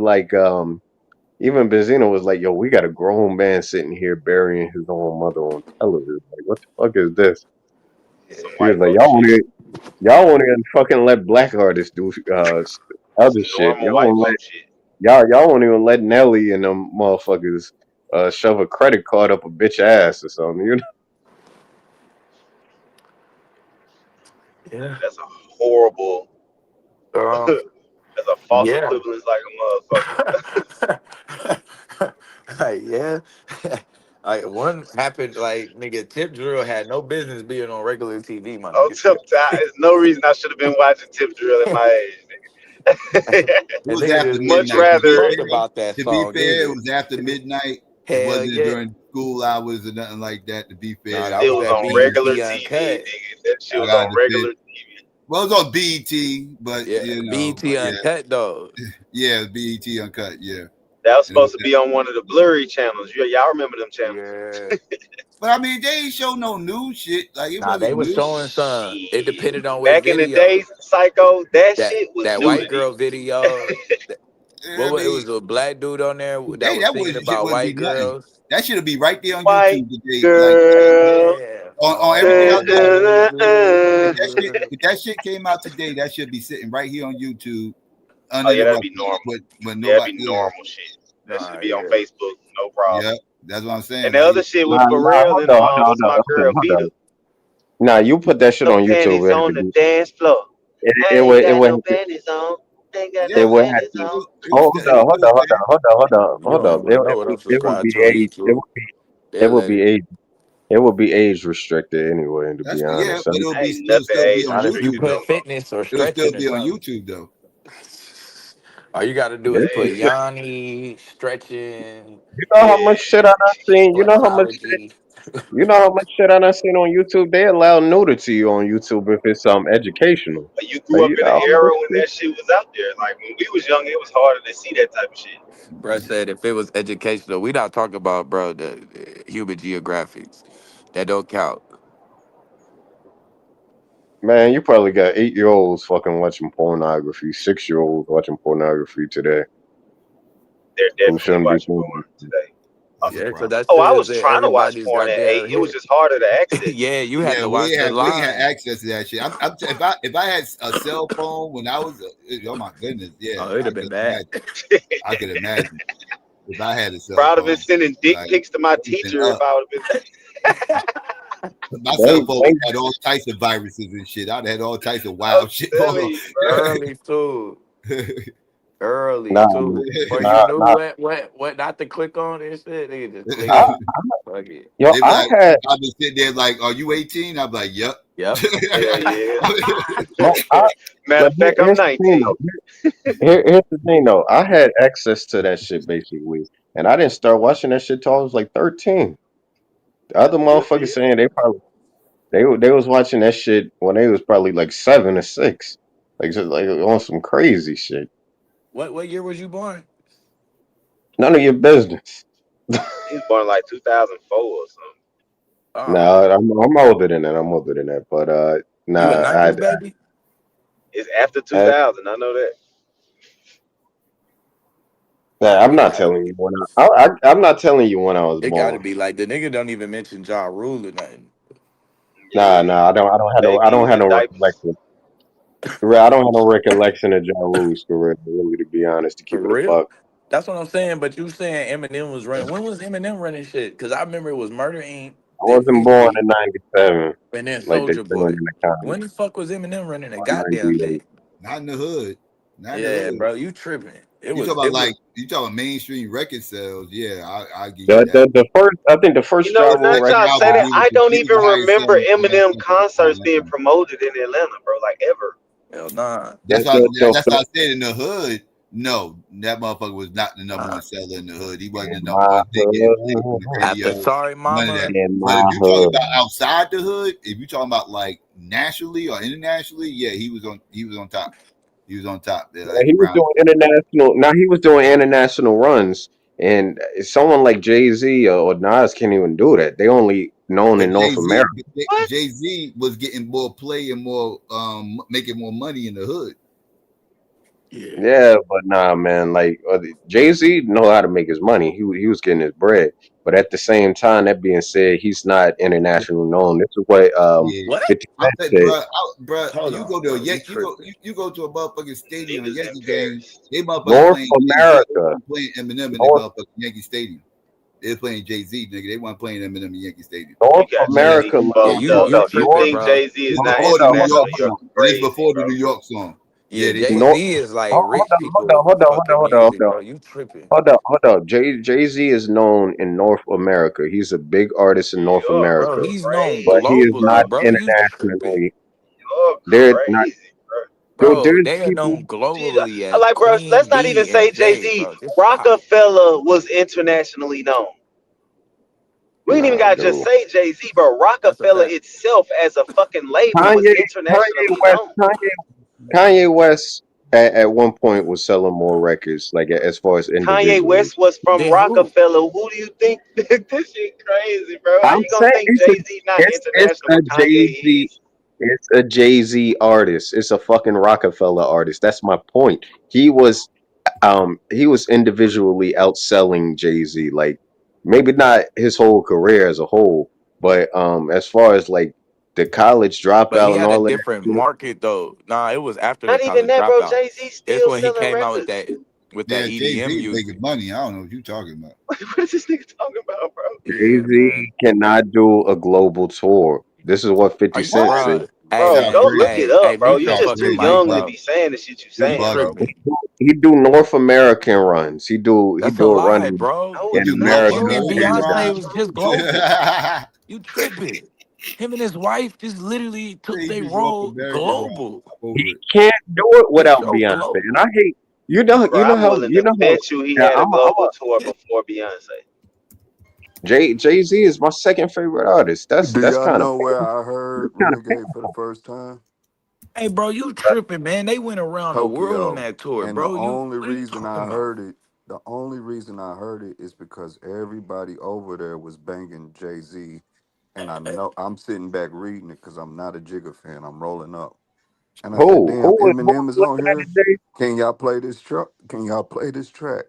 like, yo, we got a grown man sitting here burying his own mother on television. Like, what the fuck is this? Some He was white like, folk shit. y'all won't even fucking let black artists do other Some shit. normal white folk shit. Y'all won't even let Nelly and them motherfuckers shove a credit card up a bitch ass or something. You know? Yeah. That's a horrible. Um. That's a false Yeah. equivalence like a motherfucker. Like, yeah. Like one happened. Like nigga, Tip Drill had no business being on regular TV, my Oh, nigga. there's no reason I should have been watching Tip Drill at my age, nigga. It And was nigga after didn't give Much a midnight. rather. fuck about that To be song fair, it either. was after midnight. It Hell wasn't yeah. during school hours or nothing like that. To be Nah, fair, that It was was that on I regular BET TV, Uncut. nigga. That shit was got on to defend. regular TV. Well, it was on BET, but Yeah, you know, BET yeah, Uncut though. yeah, BET uncut, yeah. That was And it was, supposed to be on one of the blurry channels. Y'all remember them channels? Yeah. but I mean, they ain't show no new shit. Like it Nah, they wasn't was new. showing some. It Shit. depended on what Back in the video. days, Psycho, that That shit was that white nudity. girl video. I It mean, was a black dude on there that hey, was that singing about wouldn't be white nothing. girls. That should be right there on White YouTube today. Like girl. Yeah. on everything I All got. those If little that shit, girls. if that shit came out today, that should be sitting right here on YouTube Oh under yeah, the that'd rubber. be normal. But Yeah, that'd nobody, be yeah, normal shit. That should Nah, be on yeah. Facebook, no problem. yeah, that's what I'm saying. And the Like, other shit with Nah, Pharrell and what's my girl hold Vita. on. Nah, you put that shit No on YouTube. panties on the dance floor. I It ain't would, it got would, no panties on. Ain't got yeah, no it would man, have. panties on. Hold it on, was hold still on, hold there. on, You hold don't up. even know what I'm It would subscribed be to on age. YouTube. It They'll would let be it. age. It would be age restricted anyway. To That's be yeah, honest, but it'll be Ain't it'll nothing still be age on Not if you restricted YouTube put though. no more. fitness or It'll still stretching or be on something. YouTube though. All you gotta do is this put is, Hey, Yanni, stretching, you know how much yeah. shit I done seen. flexology. You know how much shit I done seen on YouTube. They allow nudity on YouTube if it's educational. But you So grew up you in know an how much era when shit. that shit was out there. Like when we was young, it was harder to see that type of shit. Bruh said if it was educational, we not talking about the human geographics. That don't count. Man, you probably got 8-year olds fucking watching pornography, 6-year olds watching pornography today They're who definitely shouldn't be watching doing porn it. today. That's a Yeah, so problem. that Oh, shit I is was that trying to watch everybody's porn got at their 8. It was hit. just harder to access. Yeah, you had Yeah, to watch the we ain't had line. access to that shit. If I had a cell phone when I was oh my goodness, yeah, Oh, it'd have been bad. I could imagine if I had a cell Proud of it phone. sending dick Like pics to my it'd been teacher if up. I would have been. My cell Thank, phone thank, had all types of viruses and shit. I'd had all types of I'm wild shit going telling on. you, bro. Early too. Early nah, too. Before you nah, knew nah. what not to click on and shit, they just click I, it. Fuck it. yo, They be I like, had, I'd be sitting there like, "Are you 18?" I'd be like, "Yep." Yep. Hell yeah. no, I, Matter but of fact, I'm here's the thing 19. though. Here's the thing though. I had access to that shit basically, and I didn't start watching that shit till I was like 13. The other Good for motherfuckers you. saying they was watching that shit when they was probably like 7 or 6, like just like on some crazy shit. What year was you born? None of your business. He was born like 2004 or something. Oh, No, I'm older than that. I'm older than that. But you a nah, nineties baby? It's after I 2000. I know that. Oh, nah, you I'm would not have. telling you when I'm not telling you when I was It got to born. be like the nigga don't even mention Ja Rule or nothing. Nah, Yeah, I baby, he don't was have in no diapers. recollection. I don't have no recollection of Ja Rule's career, really, to be honest, to For keep it a real? buck. That's what I'm saying. But you saying Eminem was running? When was Eminem running shit? Because I remember it was Murder Inc. I Then wasn't born 50, in '97, and then like they Soldier saying Boy. in the comments. When the fuck was Eminem running a Born goddamn thing? '98. Not in the hood. Not in the Yeah, hood. bro, you tripping? It You talk was. about It was. like you talk about mainstream record sales. Yeah, I give you The, that. the the first, I think the You first Ja know, now Rule that Second record. y'all say album, that, I don't he was even the highest remember selling Eminem concerts artist. being promoted in Atlanta, bro. Like ever. Hell nah. That's The, why the, the, that's why the, I said in the hood. No, that motherfucker was not the number Nah. one seller in the hood. He wasn't the in number my one thing getting played on the hood, After radio. Sorry None of Mama, that. in But my if you talking hood. about outside the hood, if you talking about like nationally or internationally, yeah, he was on top. He was on top there, Yeah, like he was around. doing international. Now he was doing international runs, and someone like Jay-Z or Nas can't even do that. They only known But in North America. What? Jay Z was getting more play and more making more money in the hood. Yeah. Yeah, but nah, man. Like Jay Z know how to make his money. He was getting his bread, but at the same time, that being said, he's not internationally known. This is what Yeah, What? 50 I'm Cent saying, said. bro, Hold you go on, to bro. You tripping? you go to a motherfucking stadium, a Niggas in Yankee game. Paris. They motherfucking North playing Jay Z. They America, weren't playing Eminem in the North motherfucking Yankee Stadium. They're playing Jay Z, nigga. They weren't playing Eminem in Yankee Stadium. You North got Jay Z America. Yeah, fucked you up. Hold you up, If you North. tripping, think bro. Jay Z is It's not before Hold the up, New hold international, York up, hold you're up. song, and it's crazy, before the bro. New York song. Yeah, Yeah, they Jay playing. North. Z is like Hold rich up, hold people up, hold up, hold up, fucking hold up, hold music, up. bro. You tripping? Hold up. Jay Z is known in North America. He's a big artist in North You're Bro, America, he's known but he crazy, is not globally, bro. bro. You tripping? internationally. You're They're not. crazy, bro. Bro, There's they are people. known globally as Like, bro, let's Queen not even B and say Jay Jay, Z. bro. Just stop. Rockefeller was internationally known. We ain't even Nah, gotta just dude. say Jay Z, bro. That's a Rockefeller fact. itself as a fucking label was Kanye, Kanye internationally West, known. Kanye West at one point was selling more records, like as far as Kanye individually. West was from Then who? Rockefeller. Who do you think? This shit crazy, bro. How I'm you gonna saying think Jay Z not it's international a when Jay Kanye Z, is? it's a Jay Z artist. It's a fucking Rockefeller artist. That's my point. He was individually outselling Jay Z. Like maybe not his whole career as a whole, but as far as like the college But he dropout and had a all of that different shit. market though. Nah, it was after the Not even college that, bro. dropout. Jay Z It's still when he selling came out records. with that Yeah, Jay EDM Z making music. money. I don't know what you talking about. What is this nigga talking about, bro? Jay Yeah, Z man. cannot do a global tour. This is what Are 50 you, Cent What? said. bro? Hey, Bro, Sound go man. look crazy. it Hey, up, bro. mute You your Sound just fucking too crazy. You mic, young to bugging. be bro. saying the shit you You You saying, bro. bugging. tripping. He do North American runs. He That's a do a run lie, bro. No, He in it's do not, North America Him bro. and American and Beyonce runs. was just He global. You tripping. Him and his wife just literally took their do North Role American runs. global. I'm he over it. can't do it They without show Beyonce. And I global. hate Bro, I'm willing you to know how bet you he yeah, had a global tour before Beyonce. Jay Z is my second favorite artist. Do That's y'all kind of know where I heard Renegade for the first time? Hey, bro, you tripping, man. They went around the world on Tokyo. that tour, And the bro. only What are you reason talking I about? heard it, the only reason I heard it is because everybody over there was banging Jay-Z. And I know I'm sitting back reading it because I'm not a Jigga fan. I'm rolling up. And I said, damn, who Eminem was is on looking at here. it, Jay? Can y'all play this truck? Can y'all play this track?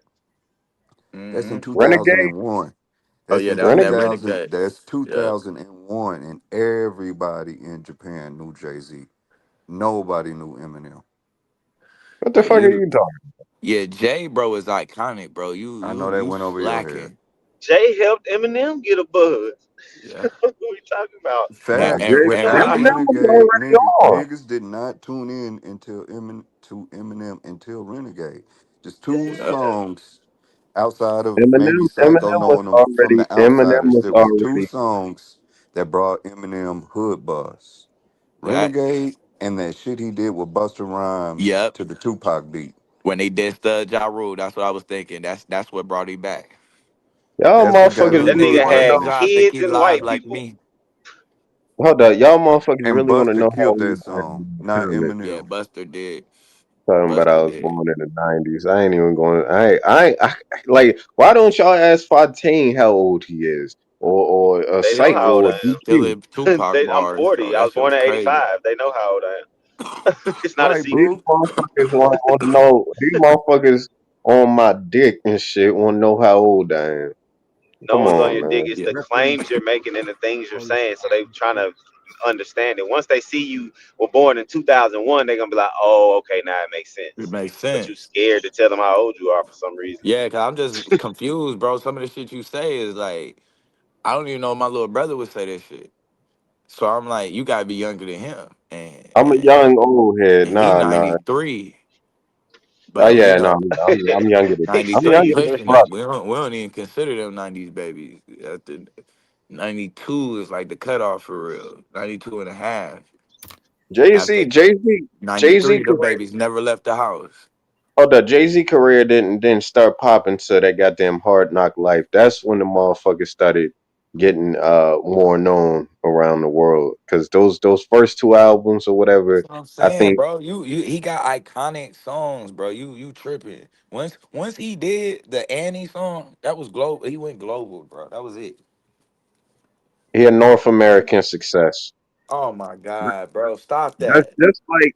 That's in Mm-hmm. 2001. Oh That's yeah, in that was that Renegade? 2000. renegade. That's Yeah. 2001, and everybody in Japan knew Jay-Z. Nobody knew Eminem. What the fuck are Literally, you talking? Yeah, Jay, bro, is iconic, bro. You I know you that you went over your head. slacking. Jay helped Eminem get a buzz. Yeah. What are we talking about? Nah, Facts. Jay, And After Eminem Renegade. was Renegade, already on. niggas did not tune in until Eminem until Renegade. Just two Yeah. songs outside of maybe Psycho Eminem was knowing them from the Eminem outsiders. was There was two already songs that brought Eminem hood buzz. That. Renegade and that shit he did with Busta Rhymes Yep. to the Tupac beat. When they dissed Ja Rule, that's what I was thinking. That's what brought him back. y'all That's what got motherfuckers him That really nigga want to buzz, had know. man. Sometimes they kids keep and live white like people. me. Hold up, y'all motherfuckers And really want to Buster know how killed old that I am song, in the not comments. Yeah, Eminem. Buster did. Talking about Buster I was did. born in the '90s. I ain't even going. Like. Why don't y'all ask Fontaine how old he is, or They know Psycho how old or I DQ? Stealing Tupac I'm bars, 40. bro. I That was shit born was in crazy. '85. They know how old I am. It's not a Right, These secret. boo? motherfuckers want to know. These motherfuckers on my dick and shit want to know how old I am. No Come one's on on, your dick. man. It's the Reference claims you're making and the things you're all this saying. So they trying to understand it. Once they see you were born in 2001, they're gonna be like, "Oh, okay, now it makes It sense." makes But you sense. scared to tell them how old you are for some reason. Yeah, cause I'm just confused, bro. Some of the shit you say is like I don't even know if my little brother would say that shit. So I'm like, you gotta be younger than him, I'm a young old head. and he Nah, nah. 93, Oh but yeah, no. I'm younger than. I'm 93 younger than pushing it. brother. We don't even consider them 90s babies. At the 92 is like the cutoff for real. 92 and a half. Jay Z, After Jay Z, Jay Z 93, the career. babies never left the house. Oh, the Jay Z career didn't start popping to that goddamn Hard Knock Life. That's when the motherfuckers started getting more known around the world. Cause those first two albums or That's whatever, what I'm I saying, think bro. You he got iconic songs, bro. You tripping. Once he did the Annie song, that was global. He went global, bro. That was it. he a North American success. Oh my God, bro. Stop That's that. just like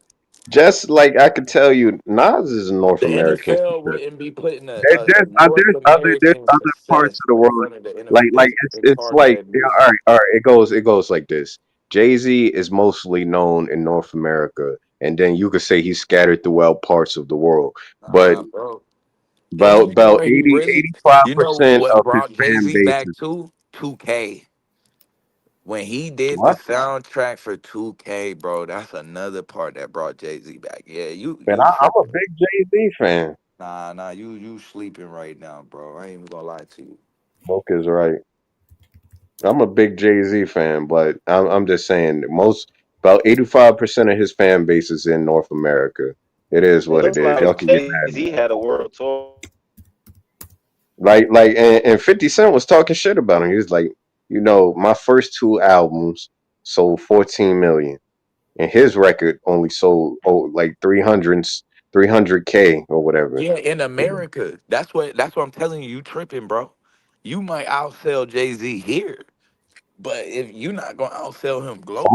Just like I could tell you, Nas is a North The American NFL success. wouldn't be putting a North There's American other parts success of the in world front of the like NFL. It's it's hard to like head yeah, music. all right. It goes like this. Jay-Z is mostly known in North America, and then you could say he's scattered throughout parts of the world. But Nah, bro. about And you know about what he 80 really, five you know percent what of his brought Jay fan Z base back is to 2K. When he did the what? soundtrack for 2K, bro, that's another part that brought Jay Z back. Yeah, Man, you I'm a tripping. big Jay-Z fan. Nah, you sleeping right now, bro. I ain't even gonna lie to you. Book is right. I'm a big Jay-Z fan, but I'm just saying most about 85% of his fan base is in North America. It is It what it looked is. like Y'all can get Jay mad at me. Z had a world tour. And 50 Cent was talking shit about him. He was like, my first two albums sold 14 million, and his record only sold like 300K or whatever. Yeah, in America. That's what I'm telling you, you tripping, bro. You might outsell Jay Z here, but if you're not gonna outsell him globally,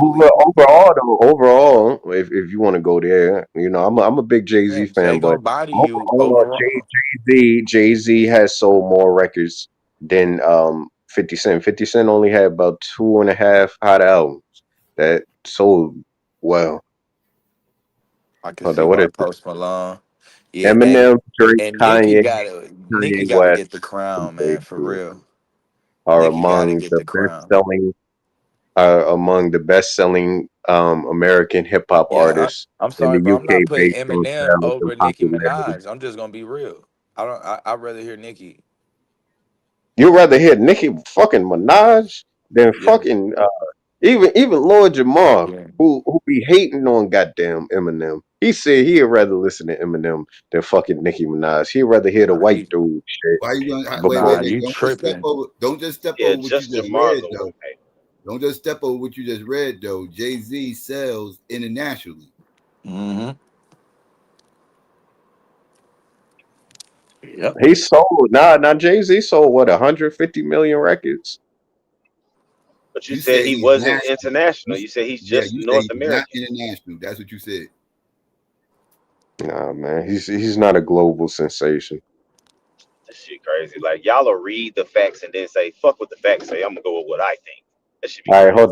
Overall, if you want to go there, I'm a big Jay Z man, Jay fan, but gonna body you overall, overall. Jay Z has sold more records than 50 Cent. 50 Cent only had about two and a half hot albums that sold well. I can Hold see on, what why is it? Post Malone. Yeah, Eminem, hey, Drake, and Kanye, Nicki Kanye gotta West, get the crown, and man, for Jay-Z real. are Nicki gotta among get the the best crown. selling American hip hop Yeah, artists I'm in sorry, the bro. I'm UK not putting based on Eminem sales and over Nicki popularity. Minaj. I'm just gonna be real. I'd rather hear Nicki. You'd rather hear Nicki fucking Minaj than Yeah, fucking even Lord Jamar, yeah. who be hating on goddamn Eminem. He said he'd rather listen to Eminem than fucking Nicki Minaj. He'd rather hear the Nah, white dude shit Why you gonna wait, before wait, nah, wait? you tripping. Don't just step Yeah, over what you just just Jamar's read a though. one A. Don't just step over what you just read though. Jay-Z sells internationally. Mm-hmm. Yep. he sold now Jay-Z sold what 150 million records. But you You said said he he's wasn't national. international. You said he's Yeah, just you said North he's not American. international. That's what you said. Nah, man, he's not a global sensation. That shit crazy. Like y'all will read the facts and then say, fuck what the facts say. I'm gonna go with what I think. That should be All right, crazy. hold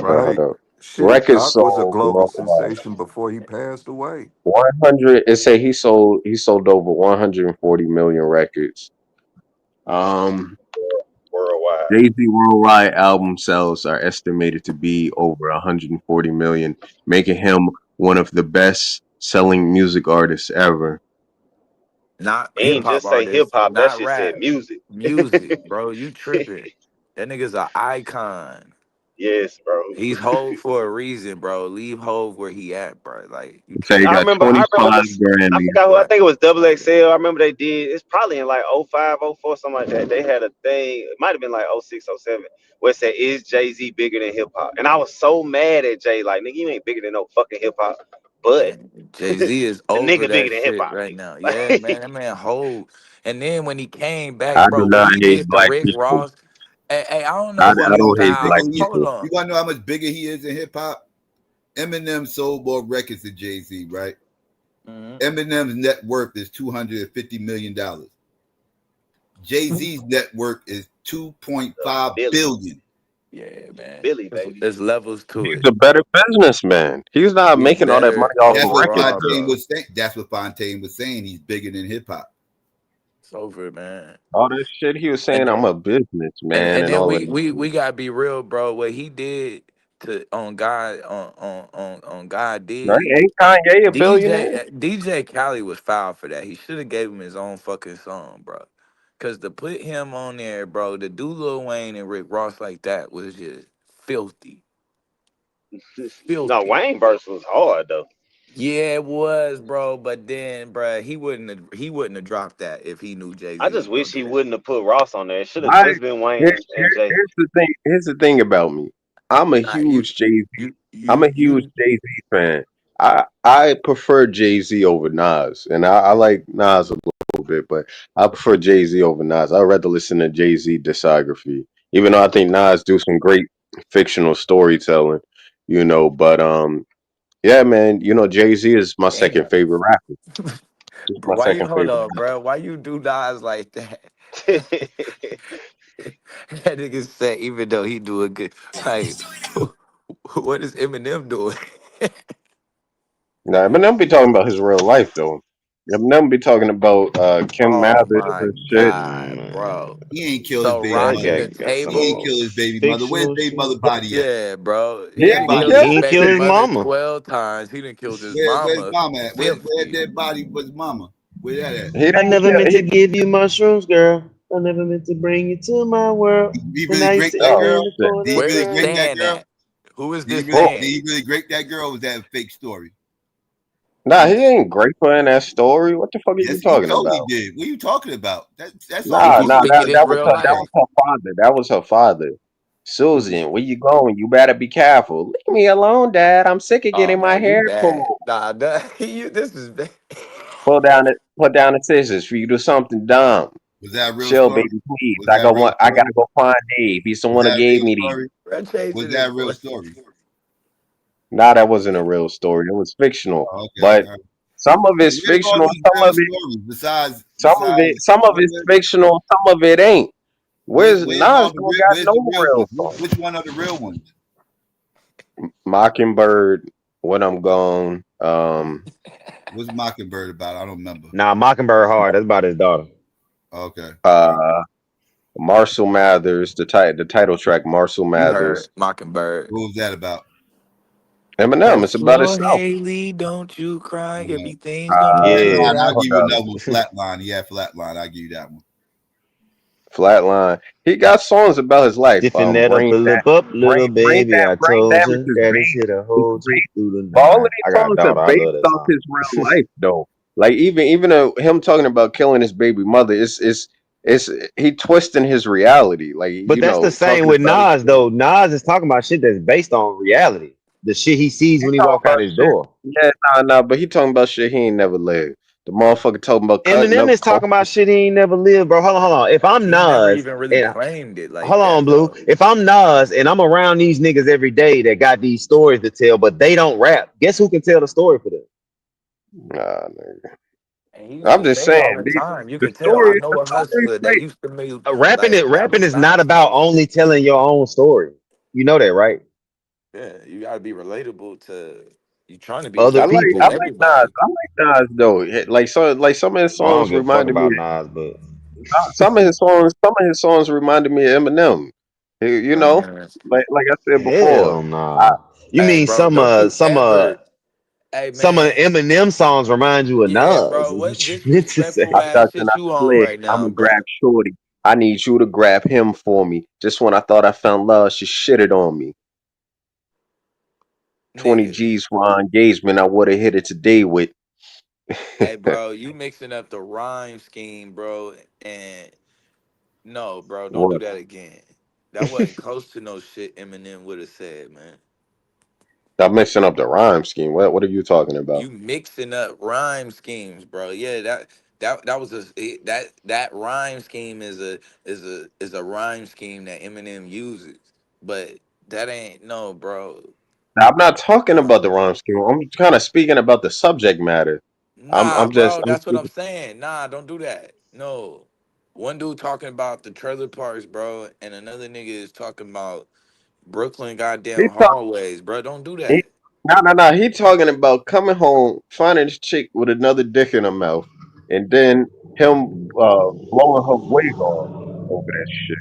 Right. on. Shit, Records Pac was a sold global worldwide. sensation before he passed away. 100. It say he sold over 140 million records. Um, Worldwide. Jay-Z worldwide album sales are estimated to be over 140 million, making him one of the best selling music artists ever. Not He hip ain't hop just say hip artist, hop. That not shit said rap. music. Music, bro. You tripping. That nigga's an icon. Yes, bro. He's Hove for a reason, bro. Leave Hove where he at, bro. Like, you So he I can't. got remember. I remember 25 this. I Grammys. forgot who. I Right. think it was Double XL. I remember they did. It's probably in like '05, '04, something like that. They had a thing. It might have been like '06, '07, where it said, "Is Jay Z bigger than hip hop?" And I was so mad at Jay. Like, nigga, you ain't bigger than no fucking hip hop. But Man, Jay the Z is over nigga that bigger than hip shit hop, right now. nigga. Yeah, man. That man Hove. And then when he came back, I bro, do when not he hate did the Black Rick people. Ross, hey, I don't I, know You if want I to know you how don't much hate bigger Black how. he is? Hold people. You on. want to know how much bigger he is in hip hop? Eminem sold more records than Jay-Z, right? Mhm. Eminem's net worth is $250 million. Jay-Z's net worth is 2.5 Billy, billion. Yeah, man. Billy, There's, baby. there's levels to He's it. a better businessman. He's not He's making all that money better off of That's what records. overall, Fontaine bro. was saying. That's what Fontaine was saying. He's bigger than hip hop. It's over, man. All that shit he was And saying, I'm then a businessman and and then all we that we shit. we gotta be real, bro. What he did to on God on God Right? did. Ain't Kanye a billionaire? DJ Khaled was foul for that. He should have gave him his own fucking song, bro. Cause to put him on there, bro, to do Lil Wayne and Rick Ross like that was just filthy, No, filthy. Wayne verse was hard though. Yeah, it was, bro. But then, bro, he wouldn't have dropped that if he knew Jay I Z just was gonna wish he do that. wouldn't have put Ross on there. It should have I just been Wayne here, and Jay. here's the thing. Here's the thing about me. I'm a Nah, you, huge Jay Z. you, I'm a you, huge you. Jay Z fan. I prefer Jay Z over Nas, and I like Nas a little bit, but I prefer Jay Z over Nas. I'd rather listen to Jay Z discography, even though I think Nas do some great fictional storytelling, But Yeah, man. You know, Jay-Z is my second Damn. favorite rapper. He's Bro, my why you second hold favorite. on, bro? Why you do Nas like that? that nigga said even though he doing good, like what is Eminem doing? Nah, Eminem be talking about his real life though. Eminem be talking about Kim Oh Mathers my and shit. god, bro. He ain't kill his So baby That rocking mother. guy the got some of He the ain't table. kill his most baby mother. Where's fictional baby mother shit. body at? Yeah, bro. He He Where's done ain't killed body He killed at? his ain't his kill baby his baby. mother mama. 12 times. He done killed his Where's mama mama at? Where 50. dead body was mama? Where that at? He I didn't never kill. meant to give you mushrooms, girl. I never meant to bring you to my world. He And really now you grape that sitting Oh girl? in the shit. corner Did he Where really is grape crying. that Stan girl? at? Who is Did he this really Oh, did Stan? he really grape that girl or was that a fake story? nah, he ain't grateful in that story. What the fuck are you Yes, he talking totally about? did. What are you talking about? That's all He Nah, be part nah, of the that speaking story. his that was real her. That life. was her father. That was her father. He be, Susan, where you going? You better be careful. Leave me alone, Dad. I'm sick of oh getting my man, you hair bad. pulled. Nah, this is bad. Put down the scissors for you do something dumb. Was that a real Chill, story? baby, please. Was that a real I gotta story? go find Dave. He's the Was one that that a gave real me these. story? Bro, Was changing his that a real voice. story? Nah, that wasn't a real story. It was fictional. Oh, okay. But All right. some of it's Where's all fictional. these real stories Some of it's fictional. Some of it ain't. Where's where's Nas all the don't real got where's no the real real ones? song. Which one are the real ones? Mockingbird, When I'm Gone, What's Mockingbird about? I don't remember. Nah, Mockingbird hard. That's about his daughter. Okay. All right. uh, Marshall Mathers, the title track, Marshall You heard Mathers, Mockingbird. What was that about? Eminem. It's about Hello, himself. Haley, don't you cry. Uh, Everything's gonna be Yeah. Flatline, I'll alright. give you Hold another one. Flatline. Yeah, Flatline. I'll give you that one. Flatline. He got songs about his life. Stiffen that up, little baby. I Brain told damage you is that it's big. here to It's hold you great. through the But all of night. these I got a songs are daughter. I based love that off song. his real life, though. Like him talking about killing his baby mother, it's he twisting his reality. Like But that's the same talking with about Nas though. Nas is talking about shit that's based on reality. The shit he sees he when he talking walk out about his shit. door. Yeah, nah, but he talking about shit he ain't never lived. The motherfucker talking about cutting Eminem up is coke. talking about shit he ain't never lived, bro. Hold on. If I'm He never Nas even really and claimed it like hold on, that Blue. though. If I'm Nas and I'm around these niggas every day that got these stories to tell, but they don't rap, guess who can tell the story for them? Nah, nigga. And he used I'm to just say it saying all the time. You the could tell. I stories, know the a stories hustler that say. used to make that Rapping was is not Nas about house. only telling your own story. You know that, right? Yeah, you gotta be relatable to you trying to be Other relatable I people. to like Nas. everybody. I like Nas though. Like some of his Well, I don't songs give a fuck reminded me. about Nas, but Some of his songs reminded me of Eminem. You know, Man. like I said before. hell I, nah. You Hey, mean bro, don't you ever? Hey, some of man. Eminem songs remind you of Yeah, Nas? bro. Is What what you meant to disrespectful I say? ass ducked and shit I you on slid. right I'ma now, bro? grab Shorty. I need you to grab him for me. Just when I thought I found love, she shitted on me. 20 Nigga. G's for our engagement. I would have hit it today with. Hey, bro, you mixing up the rhyme scheme, bro. And no, bro, don't do What? that again. That wasn't close to no shit Eminem would have said, man. I'm mixing up the rhyme scheme. What are you talking about? You mixing up rhyme schemes, bro. Yeah, that was that rhyme scheme is a rhyme scheme that Eminem uses, but that ain't no, bro. I'm not talking about No. the rhyme scheme. I'm kind of speaking about the subject matter. Nah, I'm just bro, I'm that's what I'm saying. Nah, don't do that. No. One dude talking about the trailer parks, bro, and another nigga is talking about Brooklyn he goddamn talk hallways, bro. Don't do he that. no. He talking about coming home, finding his chick with another dick in her mouth, and then him blowing her wig off over that shit.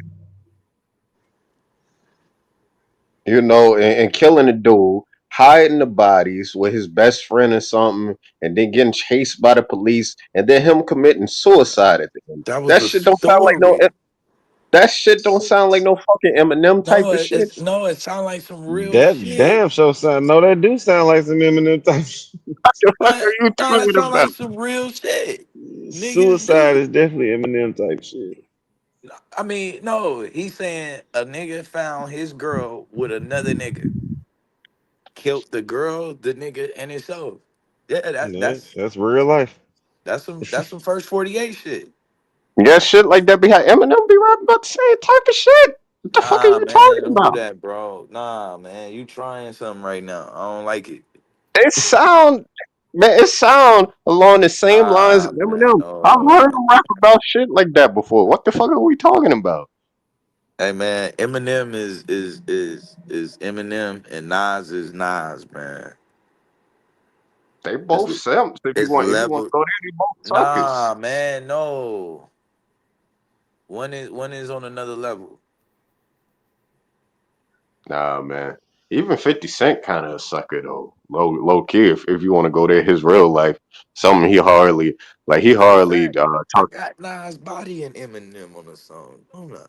And killing the dude, hiding the bodies with his best friend or something, and then getting chased by the police, and then him committing suicide at the end. That was That a shit don't sound like no. story. That shit don't sound like no fucking Eminem type No, of shit. it sounds like some real That shit. damn show sound no, that do sound like some Eminem type shit. What the fuck Nah, are you nah, it talking sound about? like some real shit. Niggas Suicide do. is definitely Eminem type shit. I mean, no, he's saying a nigga found his girl with another nigga, killed the girl, the nigga, and himself. Yeah, Yeah, that's real life. that's some first 48 shit. Yeah, shit like that behind Eminem be rapping about the same type of shit. What the fuck are Nah, you man, talking don't do about? that, bro. Nah, man, you trying something right now. I don't like it. It sound, man, it sound along the same lines as Nah, man, Eminem. I've heard no. him rap about shit like that before. What the fuck are we talking about? Hey man, Eminem is Eminem and Nas is Nas, man. They It's both simps. it's If you want to level. go there, they both suckers. Nah, man, no. One is on another level. Nah, man. Even 50 Cent kind of a sucker though. Low key. If you want to go there, his real life, something he Matter of hardly fact, I talk. got Nas body and Eminem on the song. Hold on.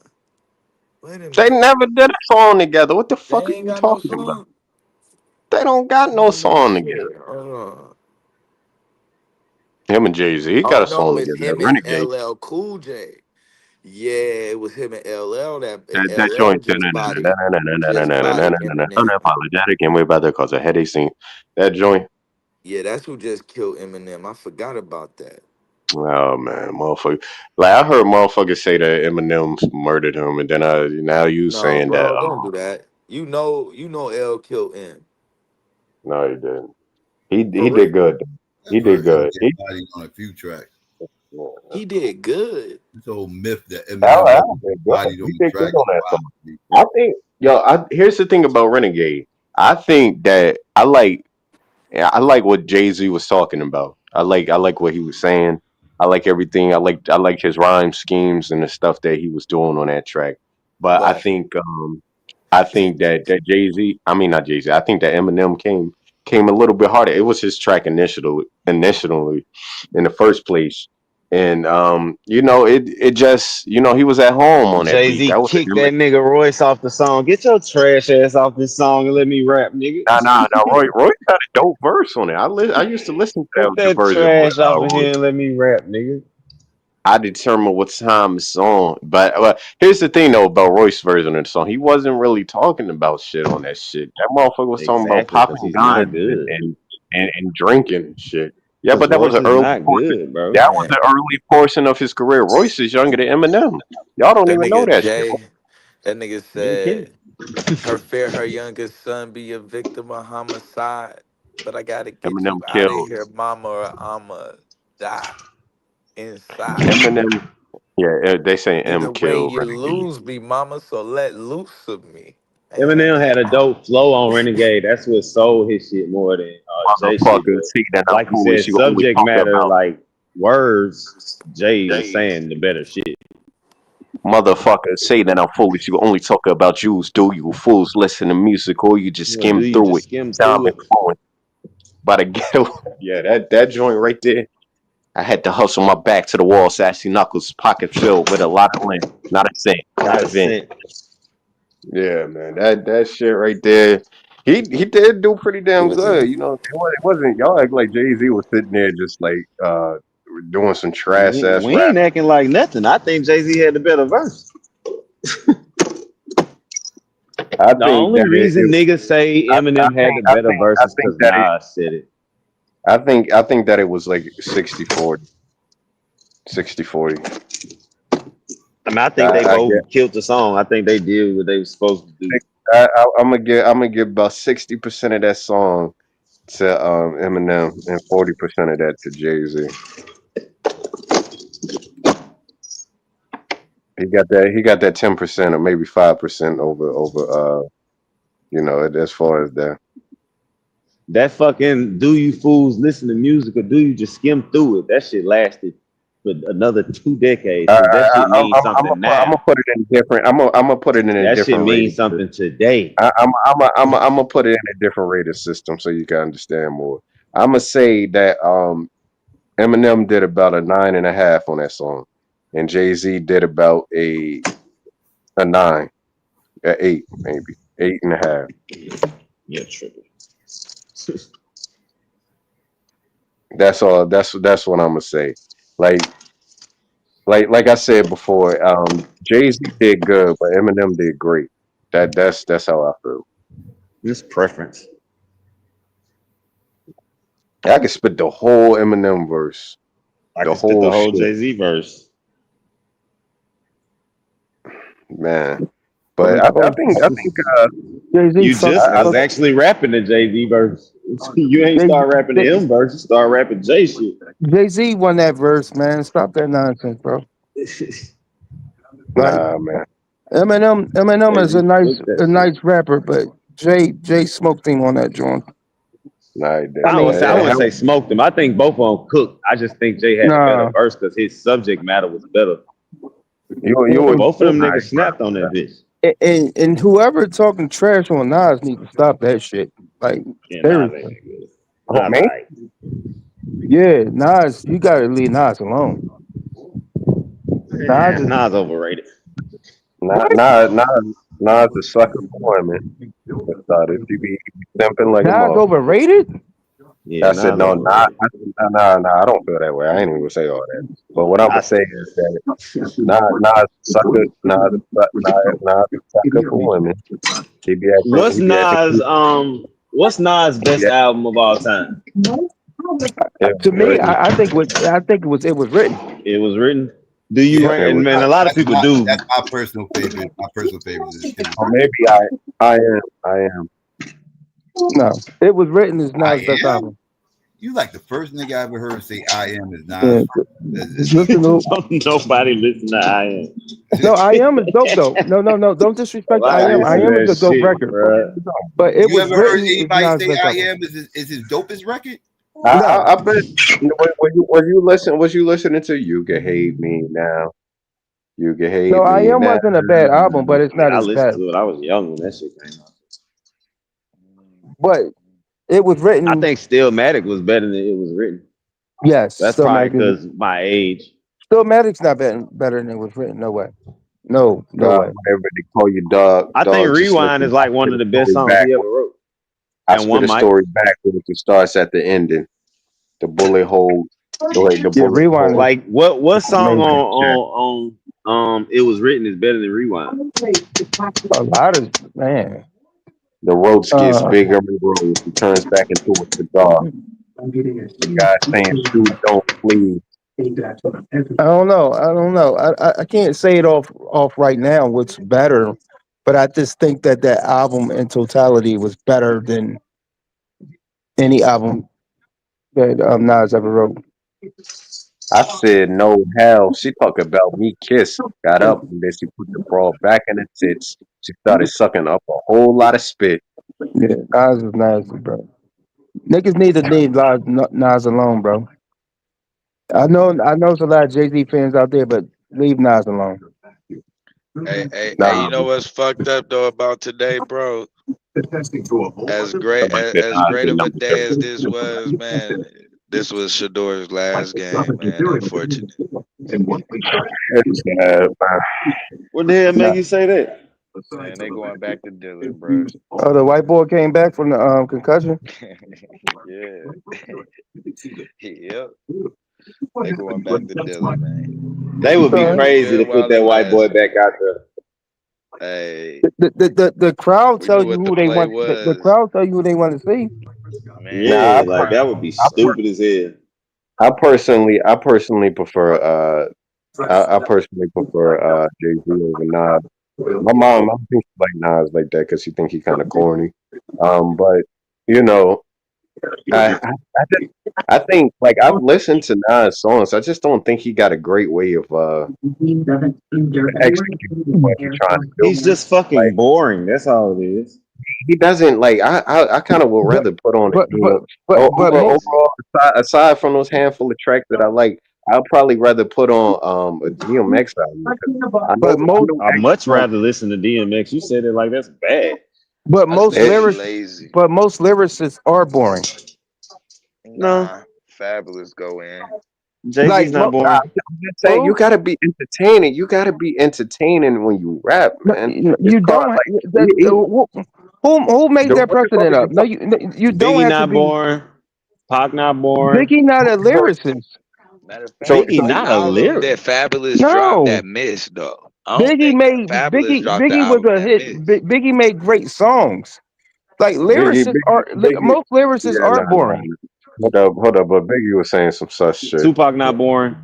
Wait a They minute. never did a song together. What the They fuck are ain't you got no talking about? song. They don't got no Let me song see. together. Hold on. Him and Jay-Z got Oh a song no, it's together. That him and Renegade. LL Cool J. Yeah, it was him and LL and That LL joint. just body Eminem. Unapologetic and way about that cause a headache scene. That joint. Yeah, that's who just killed Eminem. I forgot about that. Oh man, motherfucker! Like I heard motherfuckers say that Eminem murdered him, and then now you No, saying that bro, don't do that. You know L killed M. no, he didn't. For He real. did good. He I've did heard good. MJ body on a few tracks. He did good. This whole myth that Eminem Al wasn't did good. bodied He on the did good track on is that wild song. to me. I think, here's the thing about Renegade. I think that I like what Jay Z was talking about. I like what he was saying. I like everything. I like his rhyme schemes and the stuff that he was doing on that track. But But I think that Jay Z, I mean not Jay Z. I think that Eminem came a little bit harder. It was his track initially in the first place, and it just he was at home on that Jay beat. Z That was a kicked good. that nigga Royce off the song. Get your trash ass off this song and let me rap, nigga. Nah. Roy got a dope verse on it. I used to listen to Get the that version with trash off of Roy. here and let me rap, nigga. I determine what time it's on. But here's the thing though about Royce's version of the song. He wasn't really talking about shit on that shit. That motherfucker was talking about Exactly, because popping he's not guns and, good. and, and drinking and shit. Yeah, Because but that was Royce an is early not portion. good, bro. That was man, the early portion of his career. Royce is younger than Eminem. Y'all don't that even know nigga that shit. Jay, that nigga Me too. said her youngest son be a victim of homicide, but I gotta get Eminem you out of killed here, mama, or I'ma die inside. Eminem. Yeah, they say Either M way, killed you Renegade. lose me, mama, so let loose of me. Man, Eminem had a dope flow on Renegade. That's what sold his shit more than Jay shit. Motherfucker, But see that I'm like you said, foolish. You only subject talk matter, about like words, Jay was saying the better shit. motherfuckers say that I'm foolish. You only talk about Jews. Do you fools listen to music or you just Yeah, do skim you through it? just skim Time through it? influence by the ghetto. Yeah, that joint right there. I had to hustle my back to the wall, sassy knuckles, pocket filled with a lot of lint, not a cent, not Not a a vent. cent. Yeah, man, that shit right there. He did do pretty damn good. It wasn't y'all act like Jay Z was sitting there just like doing some trash ass We rap. ain't acting like nothing. I think Jay Z had the better verse. I The think only that reason niggas say Eminem had the better verse I is think because that it Nas said it. I think that it was like 60-40. 60-40. I mean, I think they I get both killed the song. I think they did what they were supposed to do. I'm gonna give about 60% of that song to Eminem and 40% of that to Jay Z. He got that 10% or maybe 5% over as far as that. That fucking do you fools listen to music or do you just skim through it? That shit lasted for another 2 decades because that shit means something I'm gonna now. put it in different. I'm gonna put it in a That shit different rating. means something today. I'm gonna put it in a different rated system so you can understand more. I'm gonna say that Eminem did about a 9.5 on that song, and Jay Z did about a 9, a 8 maybe 8.5. Yeah, tripping. That's all. That's what I'm gonna say. Like like I said before, Jay Z did good, but Eminem did great. That's how I feel. This preference. I could spit the whole Eminem verse, I the can spit the whole whole shit, Jay Z verse. man. But I think Jay Z You sucked. just was actually rapping the Jay Z verse. You ain't start rapping the M verse, you start rapping J shit. Jay-Z won that verse, man. Stop that nonsense, bro. Like Nah, man. Eminem is a nice rapper, but Jay smoked him on that joint. Nah, he I I didn't. would mean, say I wouldn't say smoked him. I think both of them cooked. I just think Jay had a better nah. verse because his subject matter was better. You And, would. Both of them Nah, niggas snapped on that bitch. and whoever talking trash on Nas need to stop that shit. Like Yeah, Nas ain't seriously. that good. oh, Nas man. alright. Yeah, Nas, you gotta leave Nas alone. Nas is Nas overrated. Nah, what? nah, nah, Nas a sucker for women. For starters, he be simping like a Nas motherfucker. overrated? Yeah, I said Nas no, nah, overrated. I said, nah. I don't feel that way. I ain't even gonna say all that. But what I'm I gonna say still is that Nas a sucker, Nas a sucker for women. What's He be at the Nas what's Nas he be best at, album of all time? it To was me, written. I think it was written. It was written. Do you Yeah, It rank was, man, a lot of that's people my do. that's my personal favorite. My personal favorite is it was or written. maybe I am. No, it was written is I Nas' best am. album. You like the first nigga I ever heard say I am is Yeah, Nas. just listen to Don't nobody listen to I am. no. I am is dope though. No. Don't disrespect I I am. I listen to am is that a dope shit, record. bro. But it You was ever heard written is anybody Nas' say best I album. am is his dopest record? No, I bet. Was you listening to You Can Hate Me Now? You Can no. Hate I Me am Now. wasn't a bad album, but it's not Yeah, I his listened best. to it. I was young when that shit came out. But it was I written. think Stillmatic was better than it was written. Yes, That's probably because my age. Stillmatic's not better than it was written. No way. No God, way. whatever they call you, dog. I think Dog, just Rewind listen. is like I one spit of a the best story songs he ever backwards. wrote. I And spit one a mic. story backwards. It starts at the ending. The bullet hole. The Yeah, bullet Rewind hole. is Like what song Made that check. on It Was Written is better than Rewind? a lot of man. The roach gets Uh, bigger and grows. He turns back into a cigar. The guy saying, "Shoot, don't please." I don't know. I can't say it off right now. What's better? But I just think that album in totality was better than any album that Nas ever wrote. I said, "No hell." She talk about me kiss. Got up and then she put the bra back in the tits. She started sucking up a whole lot of spit. Yeah, Nas was nasty, bro. Niggas need to leave Nas alone, bro. I know there's a lot of Jay Z fans out there, but leave Nas alone. Hey, Nah, you know what's fucked up though about today, bro? As Nas great did of a not day as deserve this was, man. This was Shador's last game, man. Unfortunate. it. What the hell Nah, make you say that? Man, they going back to Dillon, bro. Oh, the white boy came back from the concussion. Yeah. Yep. They going back to Dillon, man. They would be It was crazy to good put while that it white boy lasted. back out there. Hey, The crowd we tell knew you what the who they play want. The was. crowd tell you who they want to see. Man, nah. Yeah, the like that crowd. would be I, per- stupid as hell. I personally prefer. I personally prefer Jay Z over Nas. My mom, I don't think she like Nas like that because she think he kind of corny. But you know, I just I think like I've listened to Nas songs. I just don't think he got a great way of executing what he's trying to do. He's just Like fucking boring. That's all it is. he doesn't like. I kind of would But rather put on but a but DM. but most Overall, aside from those handful of tracks that I like, I'd probably rather put on a DMX album because but I most know I'd X much songs. rather listen to DMX. You said it like that's bad. but I most think It, he lyrics lazy. but most lyricists are boring. No, Nah, Fabulous go in. Jay Like Z's not boring. I'm just saying, you who? gotta be entertaining. You gotta be entertaining when you rap, No, man. It's you called don't. like Who made that what the fuck precedent is up? you No, talking? you don't Biggie have to not be. boring. Pac not boring. Biggie not a lyricist. Matter of fact, Biggie So any not a album lyric. that Fabulous dropped No, that missed though. I don't think Fabulous dropped the Biggie was album a that hit. missed. Biggie made great songs. Like Biggie, most lyricists yeah, are nah. boring. Hold up, but Biggie was saying some such shit. Tupac not boring.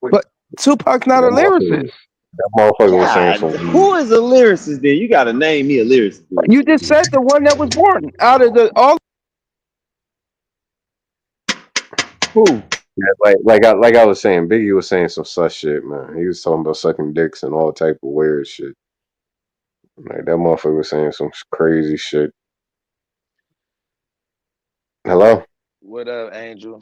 But Tupac's not a That motherfucker, lyricist. that motherfucker was saying God, some who weed. is a lyricist then? You gotta name me a lyricist then. You just said the one that was born out of the all. Who? Yeah, like I was saying, Biggie was saying some such shit, man. He was talking about sucking dicks and all type of weird shit. Like that motherfucker was saying some crazy shit. Hello, What up, Angel?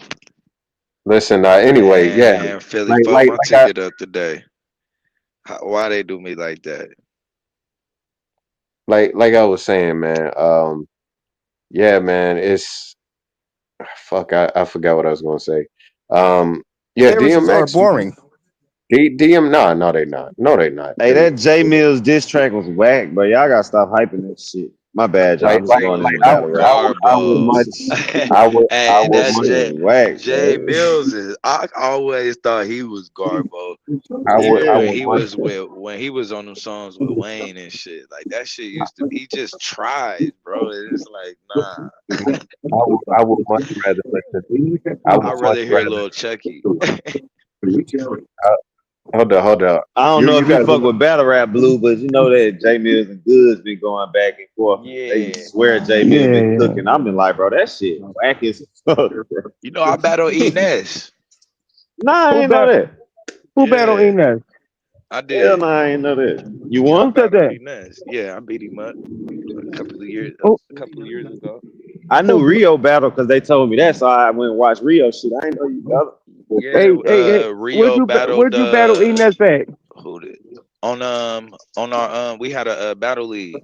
listen. Anyway, yeah, Man, Philly, like fuck like my like I ticket up today. Why they do me like that? like I was saying, man. Yeah, man. It's fuck. I forgot what I was gonna say. Yeah, Lyricists are DMX. boring. DM. Nah, no, they not. No, they not. Hey, that J Mills diss track was whack, but y'all gotta stop hyping that shit. My bad, y'all. Like I'm just like going It into like was I battle would rap. I would Garbo. much I Hey, would That that much shit J was whack, J bro. Mills is. I always thought he was Garbo. Even I Yeah. when would he much was on them songs with Wayne and shit, like that shit used to. He just tried, bro. It's like nah. I would much rather listen. I would I'd much rather hear rather. Lil Chucky. Hold up. I don't know You if you guys. fuck with battle rap blue, but you know that J Mills and Goods been going back and forth. And they Yeah, swear J Mills been Yeah, cooking. I've been like, bro, that shit whack as fuck, bro. you know I battle E Ness. Nah, I who ain't know battle? that. Who battle Yeah, Enes? I Hell did. no, I ain't know that. You Yeah, I won? Who said battled that? E Ness. Yeah, I beat him up Who, a couple of years ago. I knew who, Rio battle because they told me that, so I went and watched Rio shit. I ain't know you battle. Yeah, hey, Rio battled where'd you battle Enes at? who did on our we had a battle league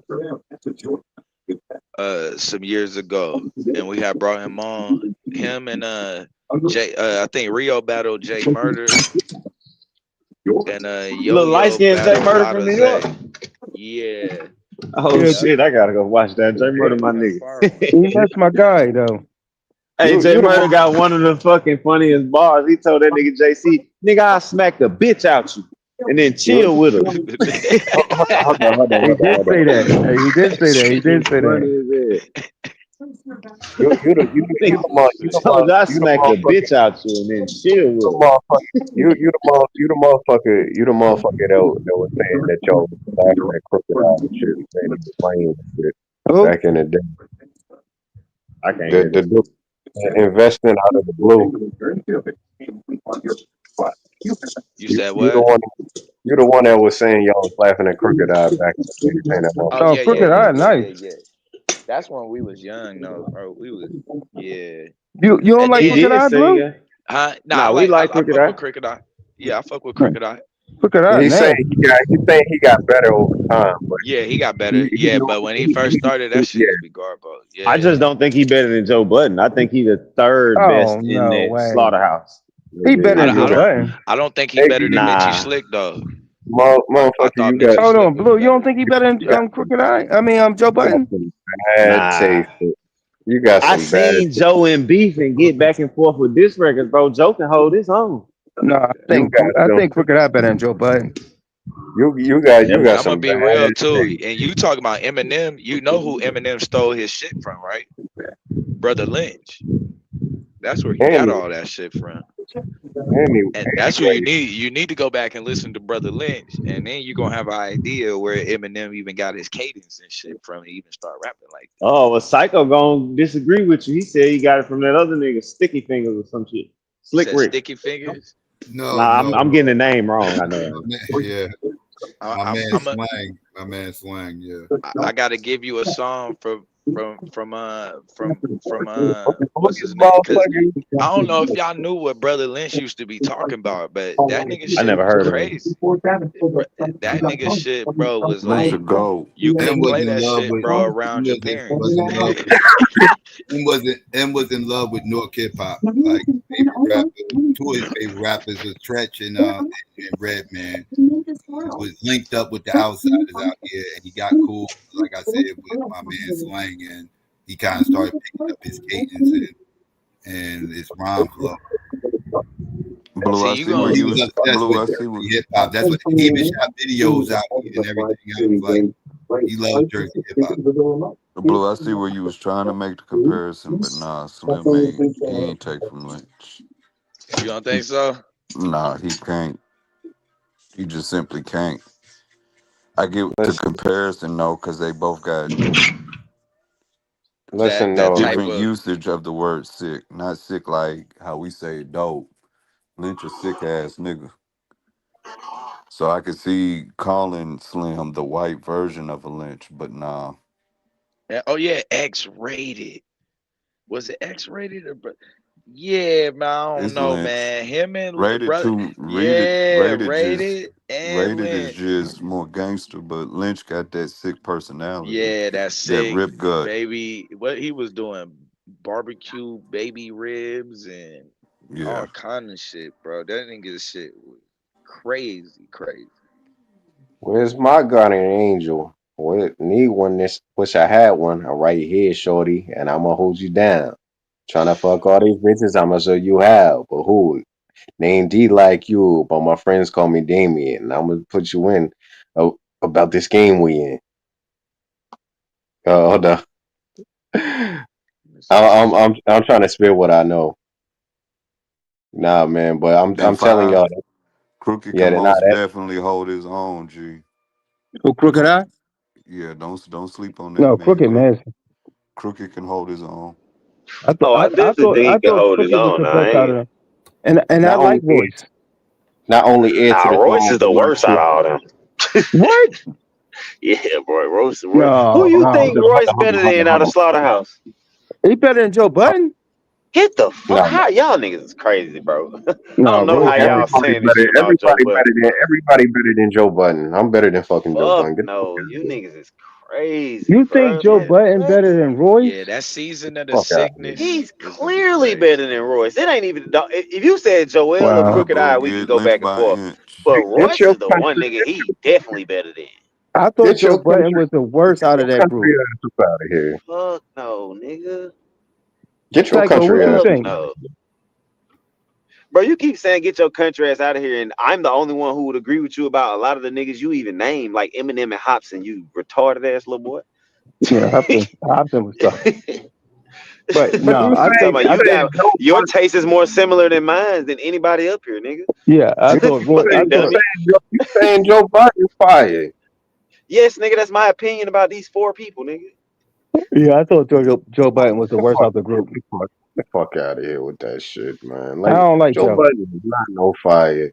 some years ago, and we had brought him on. Him and Jay I think Rio battled Jay Murder, and Yo Little light Yo skinned Jay battled Murder from Lotta New York. Zay. Yeah, Oh Yeah, yep. shit, I gotta go watch that. Jay Yeah, Murder, we my had a nigga. fire one. Enes my guy though. Hey, Jay You the Murder got one of the fucking funniest bars. He told that nigga JC, nigga, I'll smack the bitch out you and then you chill with her. He did hold on. say that. Hey, he did say that. He Shit was did say that. funny as hell. You Nigga, the mo- Shit. told you I you the smack the motherfucker bitch out you and then chill you the with motherfucker you the motherfucker that was saying that y'all was laughing at crooked eye and shit, saying he was lame and shit Who? back in the day. her. I can't The hear the, this. dude investing out of the blue. You said You the what? one that was saying y'all was laughing at crooked eye back in the day. Saying that Oh Oh, motherfucker. Crooked Eye, nice. That's when we was young, though, bro. We was yeah. You don't And like He then Crooked did Eye, sing Blue? it. nah, Nah, we like I Crooked fuck Eye. with Cricket Eye. Yeah, I fuck with Huh. Cricket Eye. Crooked Eye, nice. He's saying he got better over time, but Yeah, he got better. he Yeah, but when he first started, that shit yeah. used to be Garbo. I Yeah. just don't think he better than Joe Budden. I think he the third Oh best in no that way. slaughterhouse. He better I, than don't- I Joe don't Budden. I don't think he Hey, better than Mitchy Nah, Slick though. I motherfucker, thought you got Mitchy Hold Slick on, was Blue. You don't better. think he better than Crooked Eye? Joe you got Budden? some bad nah. taste. You got I some bad seen Joe in beef and get back and forth with this record, bro. Joe can hold his own. No, you got I some think Crooked Eye better than Joe Budden. you Never. got I'm gonna some be bad real too. taste. And you talking about Eminem? You know who Eminem stole his shit from, right? Brother Lynch. That's where he got Any all that shit from. And that's what anyway, you need to go back and listen to Brother Lynch, and then you're gonna have an idea where Eminem even got his cadence and shit from. He even start rapping like Oh, well, Psycho gonna disagree with you. He said he got it from that other nigga, Sticky Fingers or some shit. you Slick said. Rick. Sticky Fingers. No, Nah, no, I'm no. getting the name wrong. I know. My man, yeah, I, my I'm man I'm a, slang. My man slang. Yeah. I got to give you a song from look what's at his name? Because motherfucker. I don't know if y'all knew what Brother Lynch used to be talking about, but that nigga I shit never was heard of him. crazy. That nigga shit, bro, was He's a like goat. you M couldn't was play in that love shit, with bro, around your was parents. in love with M was in love with North hip hop. Like favorite rapper, two of his favorite rappers was Tretch and Redman. He was linked up with the outsiders out here, and he got cool, like I said, with my man Slang, and he kind of started picking up his cadence and his rhyme flow. Blue, See, I you see where going He you was was. obsessed Blue, with I see where. Jersey hip hop. That's what he even shot videos out and everything else. Like he loved Jersey hip hop. Blue, I see where you was trying to make the comparison, but nah, Slim ain't. He ain't take from Lynch. you don't think so? Nah, he can't. He just simply can't. I get the Listen, comparison though, because they both got that Listen that though, type Different of usage of the word sick, not sick like how we say dope. Lynch a sick ass nigga. So I could see calling Slim the white version of a Lynch, but nah. oh yeah, X rated. Was it X rated or yeah, man, I don't It's know, Lynch. man. Him and Rated brother, to yeah, just rated and rated is Lynch. just more gangster, but Lynch got that sick personality, Yeah, that's that sick, rip gut. baby. What he was doing, barbecue baby ribs and all Yeah. kind of shit, bro. That nigga shit was crazy, crazy. where's my guardian angel? What need one? This wish I had one. I'm right here, shorty, and I'ma hold you down. Trying to fuck all these bitches, I'ma show you how. But who? Name D like you, but my friends call me Damien. And I'm gonna put you in about this game we in. Hold on. Let's I'm see. I'm I'm trying to spit what I know. Nah, man, but Hey I'm telling five. y'all, Crooked yeah, can they're not most that. definitely hold his own, G. Who Crooked Eye? Yeah, don't sleep on that No, man. Crooked nasty. Crooked can hold his own. Oh, I definitely think he I can thought hold his Crooked was own. the I best out ain't of them. And I not like only Royce. not only heir Nah, to the Royce throne, is but the my worst out shit. of all them. What? Yeah, boy, Royce. Who No, you Hold think no. on, hold Royce on, hold on, better hold on, than out hold of on. Slaughterhouse? He better than Joe Button? Get the fuck! No, How y'all niggas is crazy, bro? I No, don't know Royce how y'all nasty. saying this shit about Joe Budden, bro. everybody better than Joe Budden. I'm better than fucking Joe Fuck Budden. Get the fuck no, out of you here. niggas is crazy, You think bro. Joe That Button what? better than Royce? Yeah, that season of the Fuck out of here. sickness He's is gonna be clearly crazy. better than Royce. It ain't even. If you said Joel or Wow. CrookedAbo Eye, we can get go back lynched and by an forth. inch. But Get Royce your is the one country, nigga he definitely better than. I thought get Joe your Button country, was the worst get out of your that country group. ass up out of here. Fuck no, nigga. Get your Psycho, country what you ass. Fuck think? no. Bro, you keep saying get your country ass out of here, and I'm the only one who would agree with you about a lot of the niggas you even name, like Eminem and Hobson, you retarded ass little boy. Yeah, Hopton was tough. But But no, I Talking think about I you think got your taste is more similar than mine than anybody up here, nigga. yeah, I thought Roy I Fucking thought dummy. you saying Joe Budden fired? Yes, nigga, that's my opinion about these four people, nigga. yeah, I thought Joe Biden was the worst out the group. Get the fuck out of here with that shit, man. I Like don't like Joe Joe. Budden is not no fire.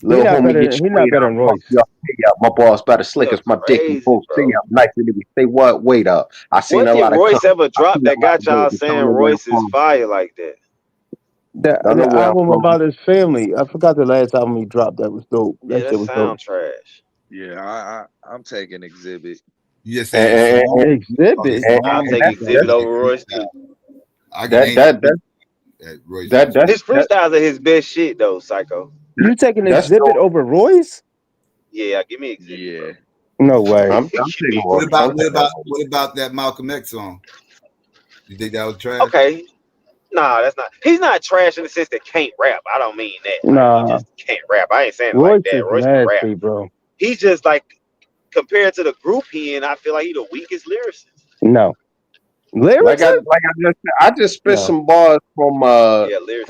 Little homie, get He your not weight better up, than fuck Royce. y'all, pay up. My boss better slick You're as my dick and crazy, both stay bro. up nice and we say what? Wait up. I seen What a did lot of cum. Royce ever I drop seen a that lot got of dope, y'all but saying y'all know where I'm Royce is from. fire like that? Y'all know The where I'm album from. about his family. I forgot the last album he dropped that was dope. Yeah, That that shit was dope. sound trash. Yeah, I'm taking Exhibit. You just saying And, songs. Talking Exhibit. I'll songs. and take that's Exhibit I that's get over Royce too. freestyle. I can that name that that that Royce that freestyle. that's His that, freestyles are his best shit though, Psycho. You taking that's Exhibit no. over Royce? Yeah, give me Exhibit, bro. Yeah. No way. I'm Give taking me What more. Exhibit. about I'm taking more. that Malcolm X song? You think that was trash? Okay. Nah, that's not. He's not trash in the sense that can't rap. I don't mean that. Like he Nah. just can't rap. I ain't saying it like Royce that. is Royce can rap. nasty, bro. He's just like compared to the group he in. I feel like he the weakest lyricist. No. Lyricist? I just spit No. some bars from Yeah, lyricist.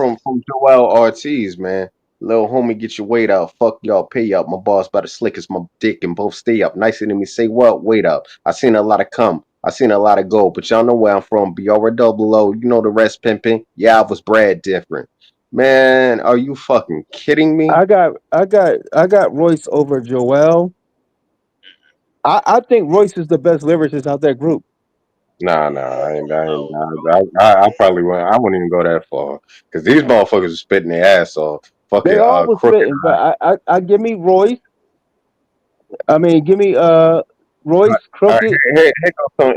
Joel Ortiz, man. Little homie, get your weight out. Fuck y'all, pay up. My boss about to slick as my dick and both stay up. Nicer than me. Say what? Wait up. I seen a lot of come. I seen a lot of go, but y'all know where I'm from. BR double O. You know the rest pimping. Yeah, I was Brad different. Man, are you fucking kidding me? I got Royce over Joel. I think Royce is the best lyricist out that group. Nah, nah, I don't I ain't, know, bro. I probably wouldn't. I wouldn't even go that far because these motherfuckers are spitting their ass off. They Fucking all was crooked. spitting, but I give me Royce. I mean, give me Royce All right, Crooked.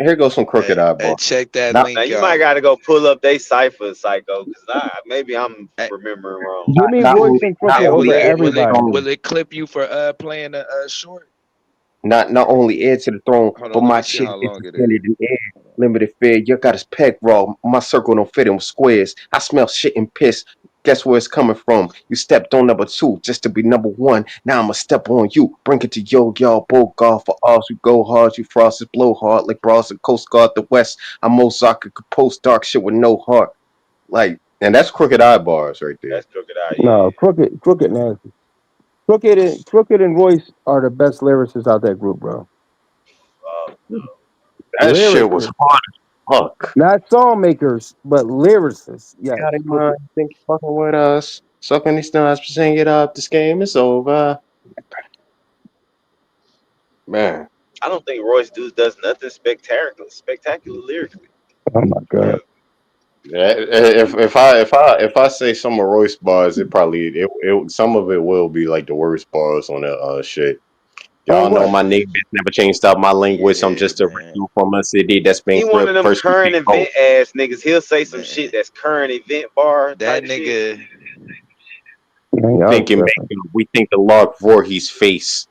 here goes some Hey, crooked eyeball. check that Not Now link you might out. got to go pull up they cipher, Psycho, because maybe I'm Hey, remembering wrong. Give me not Royce only and not Crooked hey, only over heir to the everybody. throne, will it clip you for playing the short? not only heir to the throne, Hold but on, let my me see shit how is long it is. suspended in air. Limited fear, you got his peg raw. My circle don't fit in squares. I smell shit and piss. Guess where it's coming from? You stepped on number two just to be number one. Now I'ma step on you. Bring it to y'all both golf for us. We go hard, you frosted blow hard like bras and Coast Guard the West. I'm Mozart could post dark shit with no heart. Like, and that's crooked eye bars right there. That's Crooked Eye, No, yeah. Crooked nasty. Crooked and Royce are the best lyricists out that group, bro. Uh, That shit was Lyricists. hard. Fuck. Not song makers, but lyricists. Yes. Got in mind. Think you're fucking with us. Sucking these nuts, sing it up. This game is over. Man. I don't think Royce does nothing spectacular lyrically. Oh my god. Yeah, if I say some of Royce bars, it some of it will be like the worst bars on that shit. On Y'all know what? my name bitch never changed up my language. I'm Yeah, just a man. recruit from a city that's been He one of them first current became cold. event ass niggas. He'll say some shit Man. that's current event bar That type shit. nigga, Man, y'all Thinking tripping. bacon, we think the log Voorhees face.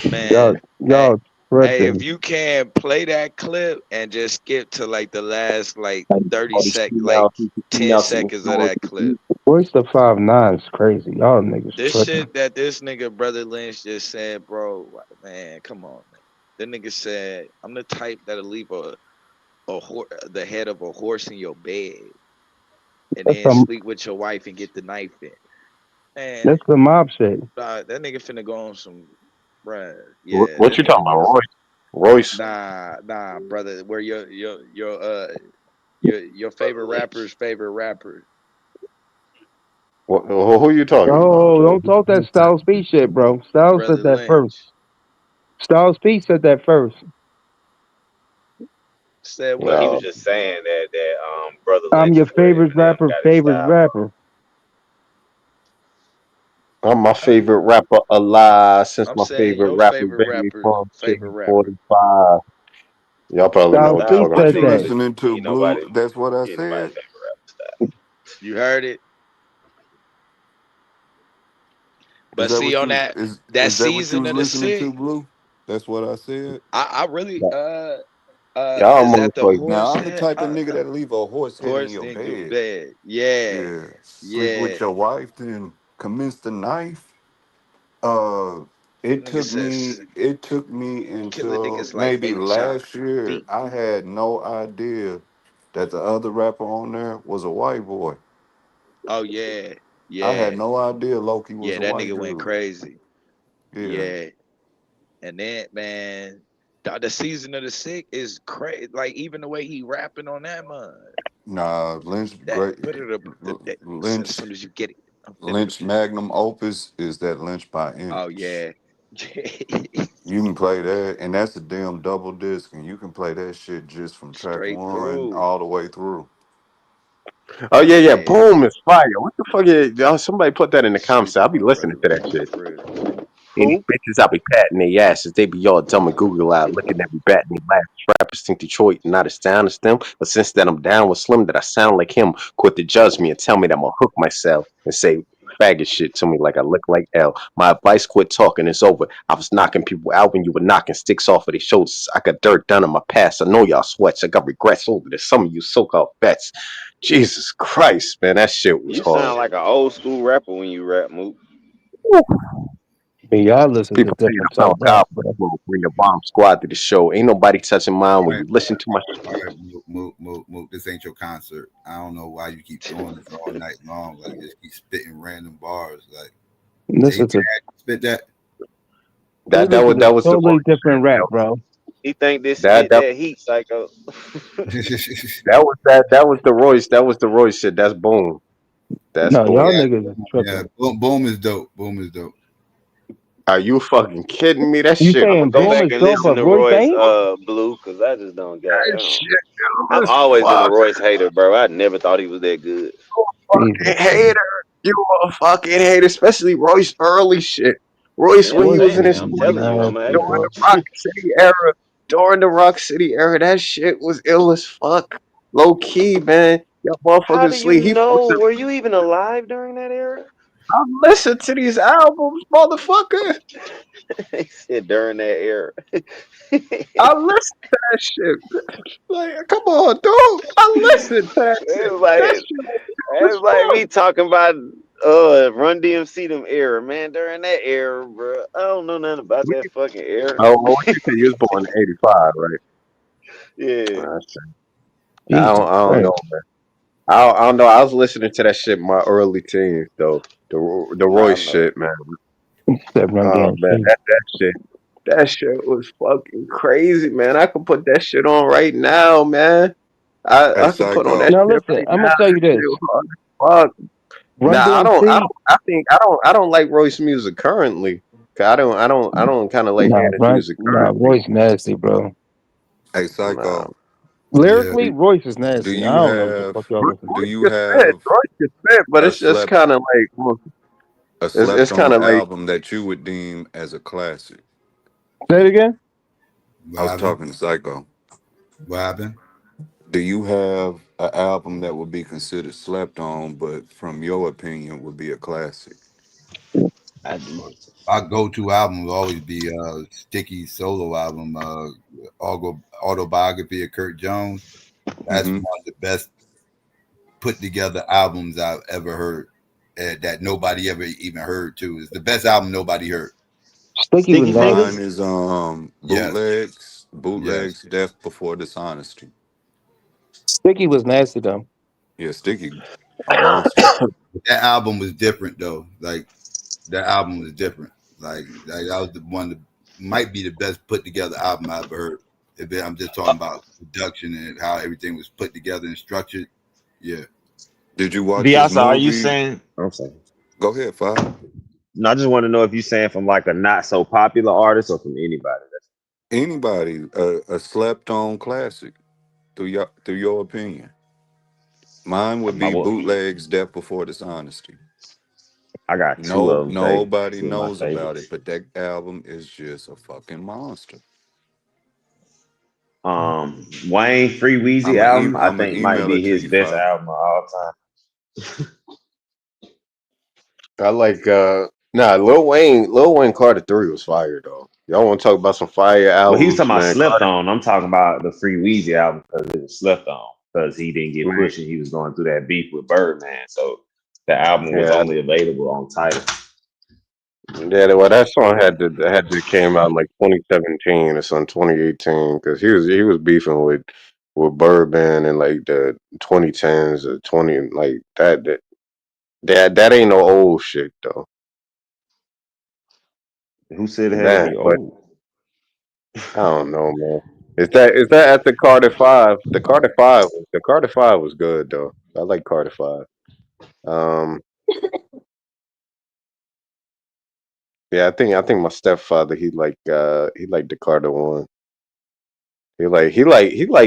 Y'all man. Hey, y'all hey, if tripping. you can play that clip and just skip to like the last like 30 All these sec like females, these 10 females sitting seconds of doors that with clip. you. Where's the 5'9" is crazy. Y'all niggas This tripping. shit that this nigga Brother Lynch just said, bro, man, come on, man. The nigga said, I'm the type that'll leave the head of a horse in your bed and That's then some sleep with your wife and get the knife in. Man, that's the mob shit. that nigga finna go on some, bruh. Yeah, What this you talking nigga about, was Royce? Royce? nah, brother. Where your favorite rapper's favorite rapper, Who you talking about, Oh, though? don't talk that Styles P shit, bro. Styles said Brother that first. Lynch, Styles P said that first. said Well, he what? was No, just saying that Brother I'm Lynch your is where favorite him rapper, got his favorite style from. rapper. I'm my Uh, favorite rapper alive since I'm my saying favorite your rapper favorite Baby rapper, from favorite Chicken rapper. 45. Y'all probably know Styles what the P Styles fuck I'm P said What you talking nigga that. about. listening to, ain't nobody Blue? That's what I he ain't nobody said. favorite rapper style. You heard it. Is But that see what on you that that is that what you season was of the listening to, sick, Blue? That's what I said. I really Y'all is that the motherfuckers. horse Now I'm the head? type of nigga that leave a horse head in Horse your in your bed. bed. Yeah, Yeah, sleep yeah. with your wife, then commence the knife. Uh, Nigga says it took me killing until niggas like maybe Baby Shark. last year. Beat. I had no idea that the other rapper on there was a white boy. Oh yeah, I had yeah, no idea Loki was yeah. a That white nigga went dude. crazy. Yeah. Yeah, and then man, the season of the sick is crazy. Like even the way he rapping on that man. Nah, Lynch That great. put it up as Lynch soon as you get it. I'm finna Lynch magnum opus is that Lynch by Oh inch. yeah. You can play that, and that's a damn double disc, and you can play that shit just from track Straight one through. all the way through. Oh, yeah, yeah. Yeah. Boom is fire. What the fuck is. Y'all, somebody put that in the comments. Sleep I'll with be my listening brother to that Lynch shit. for real. And these Who? bitches, I be patting their asses. They be all dumb and Google out looking at me batting their laughs. Rappers think Detroit not as sound as them. But since that I'm down with Slim, that I sound like him. Quit to judge me and tell me that I'm gonna hook myself and say faggot shit to me like I look like L. My advice, quit talking, it's over. I was knocking people out when you were knocking sticks off of their shoulders. I got dirt done in my past. I know y'all sweats. I got regrets over this. Some of you so-called vets. Jesus Christ, man, that shit was You hard. sound like an old school rapper when you rap, Mook. I mean, y'all listen to People say different I sound type rap, cop. bro. Will bring the bomb squad to the show. Ain't nobody touching mine All when right, you listen to my. all right, move. This ain't your concert. I don't know why you keep doing this all night long. Like, just keep spitting random bars. Like, J Listen to Tag spit that. he That listen to was the totally Royce different shit. rap, bro. He think this That spit that that heat, psycho. that was the Royce. That was the Royce shit. That's boom. That's No, y'all boom. Yeah, niggas is yeah. tripping. Boom is dope. Boom is dope. Are you fucking kidding me? That You shit I'm was gonna saying go ill Boom back is and dope, listen but to Royce Royce ain't? Blue, cause I just don't got that him. shit ill I've as always been a fuck. Royce hater, bro. I never thought he was that good. Jesus, Fucking man. hater. You a fucking hater, especially Royce early shit. Royce Yeah, when I'm he Royce was is in saying it. his I'm 20s telling you, I'm nasty, hating. during bro. the Rock City era. During the Rock City era, that shit was ill as fuck. Low key, man. Y'all How motherfuckers do you sleep. He know? posted. Were you even alive during that era? I listen to these albums, motherfucker. He said during that era. I listen to that shit. Like, come on, dude. I listen to that shit. It's like That shit was ill as it's like fuck. me talking about Run DMC them era, man. During that era, bro. I don't know nothing about that fucking era. What you say? You was born in '85, right? Yeah. Shit. Jesus I don't Christ. know, man. I don't know. I was listening to that shit in my early teens, though. The Nah, I Royce know. shit, man. That Run Oh man, DMC. that shit. That shit was fucking crazy, man. I could put that shit on right now, man. Hey, I could put on that Psycho. Now shit listen, right I'm gonna now. tell That you this: shit was hard as fuck. Run Nah, I DMC. don't. I think I don't like Royce music currently. 'Cause I don't kind of like hearing his music currently. Royce nasty, bro. Hey, Nah, Psycho. Yeah. Lyrically, Royce is Do nasty. I you don't know what the have fuck y'all listen do to. you have Royce can spit, but a it's just slept kind of like a it's slept kind on of like album that you would deem as a classic? Say it again. I What was happened? talking to Psycho. What happened? Do you have an album that would be considered slept on, but from your opinion would be a classic? I do. My go-to album will always be Sticky solo album, Autobiography of Kurt Jones. That's Mm-hmm. one of the best put together albums I've ever heard. That nobody ever even heard too. It's the best album nobody heard. Sticky was Sticky Mine nasty. fingers. is Yes, yes. bootlegs, death before dishonesty. Sticky was nasty though. Yeah, Sticky, a monster. That album was different though. Like that album was different. Like that was the one that might be the best put together album I ever heard. I'm just talking about production and how everything was put together and structured. Yeah. Did you watch his Biasa, are you movie? saying? I'm saying. Go ahead, Five. No, I just want to know if you're saying from like a not so popular artist or from anybody. Anybody, a slept on classic through your opinion. Mine would My be boy, bootlegs, death before dishonesty. I got two No, of them. Say nobody two of my knows about it, favorites. but that album is just a fucking monster. Wayne Free Weezy album, I I'm gonna think might email be it to his you, best Five. album of all time. I like Lil Wayne Carter 3 was fire though. Y'all want to talk about some fire Well, he was albums, talking about man? Slept Carter, On. I'm talking about the Free Weezy album because it was slept on because he didn't get man. pushed and he was going through that beef with Birdman. So the album was Yeah, only available on title. yeah. Well, that song had to came out in like 2017 or some 2018 because he was beefing with Birdman in like the 2010s or 20 like that ain't no old shit though. Who said it had to Damn, be but old? I don't know, man. Is that at the Carter Five? The Carter Five was good though. I like Carter Five. Um, yeah, I think my stepfather he liked the Carter one. He like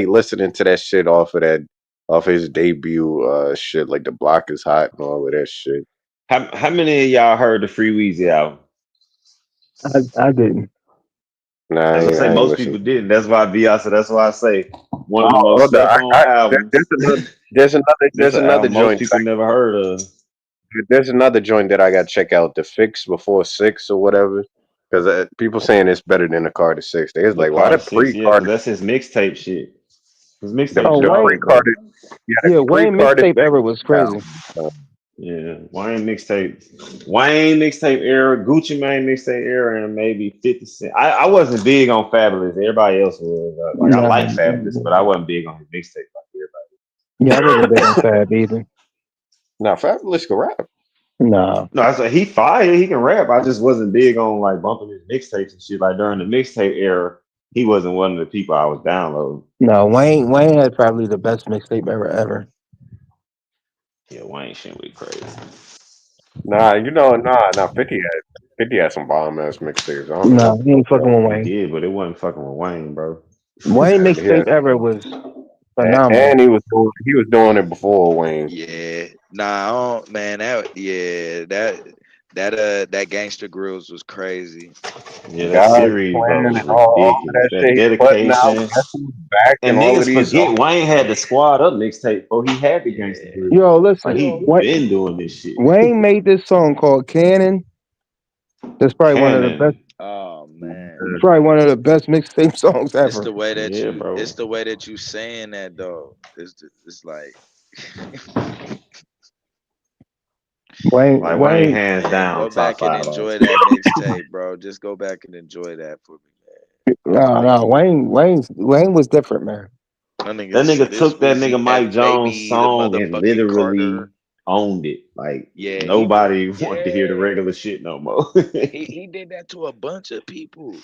listening to that shit off his debut shit like the block is hot and all of that shit. How many of y'all heard the Free Weezy album? I didn't. Nah, As I say, I ain't most listen. people didn't. That's why Biasa. That's why I say one of the Oh, most hold on. slept on albums. This There's is an another album most joint people never heard of. there's another joint that I got to check out. The Fix Before Six or whatever. Because people saying it's better than the Carter Six. They was The like, why Carter the Six, pre yeah, because Carter that's his mixtape shit. His mixtape Oh shit the pre Wayne, always better. Carter the yeah, pre Wayne Carter mixtape Six era was crazy. album. Yeah, Wayne mixtape era, Gucci Mane mixtape era, and maybe 50 Cent. I wasn't big on Fabulous. Everybody else was. Like I Nah, like Fabulous, but I wasn't big on his mixtape like everybody. yeah, I wasn't big on Fab either. Now Fabulous can rap. Nah, No, I said he fire. He can rap. I just wasn't big on like bumping his mixtapes and shit. Like during the mixtape era, he wasn't one of the people I was downloading. no, Wayne had probably the best mixtape era ever. Yeah, Wayne shit was crazy. Nah, nah, 50 had some bomb ass mixtapes. I don't know Nah, what the he fuck ain't fucking with He Wayne. did, but it wasn't fucking with Wayne, bro. Wayne y'all mixtape had. era was phenomenal. And he was doing it before Wayne. Yeah, nah, I don't, man. That Gangster Grills was crazy. Yeah, that God's series, bro, plan was and all of ridiculous. that That shit he's putting out, dedication. guess who's back and And all of niggas these forget Wayne had the Squad Up mixtape before he had the Gangsta Yeah, Grill. Yo, Like listen, he been doing this shit. Wayne made this song called Cannon. That's probably one of the best. Cannon. oh man, Probably one of the best mixtape songs ever. Yeah, bro. it's the way that you saying that though. It's like, Wayne, Like Wayne Wayne, hands man, down go top back and five all enjoy time. that mixtape, bro. Just go back and enjoy that for me, no, Wayne was different, man. man. That nigga That said nigga this took that nigga Wizzy F Mike Jones baby, the song and motherfucking literally Carter. owned it. Like Yeah, he did. nobody wanted to hear the Yeah, regular shit no more. he did that to a bunch of people.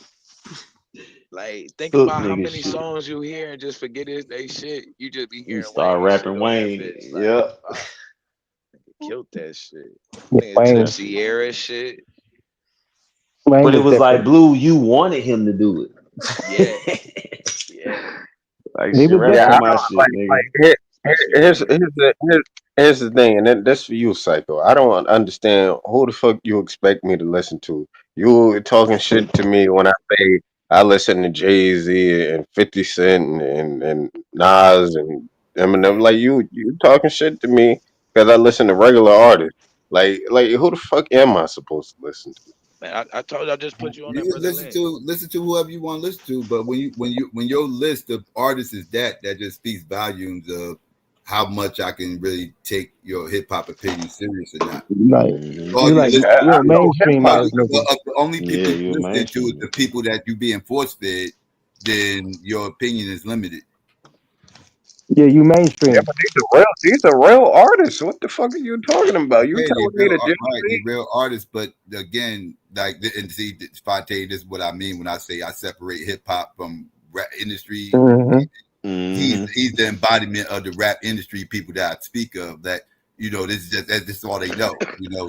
Like, think Cook about how nigga many shit. songs you hear and just forget it. They shit. You just be You hearing start Wayne shit rapping on that Wayne. bitch. Like, Yep. fuck, killed that shit. Yeah, Nigga took Wayne, Sierra shit. Wayne But it was was like different. Blue, you wanted him to do Yeah, it. yeah. Like He shit, was rap That to Yeah, I different. my don't shit, like nigga. especially here's Wayne. here's the thing, and then this for you, Psycho. I don't understand who the fuck you expect me to listen to. You talking shit to me when I say I listen to Jay-Z and 50 Cent and Nas and Eminem. Like you talking shit to me because I listen to regular artists. Like who the fuck am I supposed to listen to? Man, I told you I just put you on that You brother list. listen to whoever you want to listen to, but when your list of artists is that just speaks volumes of how much I can really take your hip hop opinion serious or not. Like Mm-hmm. All you you like listen, you're a No hip mainstream hop. ass nigga. the only Yeah, people you you a listen to is mainstream. the people that you being force fed, then your opinion is limited. Yeah, you Yeah, mainstream. but these are real artists. What the fuck are you talking about? You Okay, they telling me real that right, they Jay-Z? real artists, but again, and see, Spate, this is what I mean when I say I separate hip hop from rap industry. Hmm. Mm-hmm. He's the embodiment of the rap industry people that I speak of. That this is just this is all they know.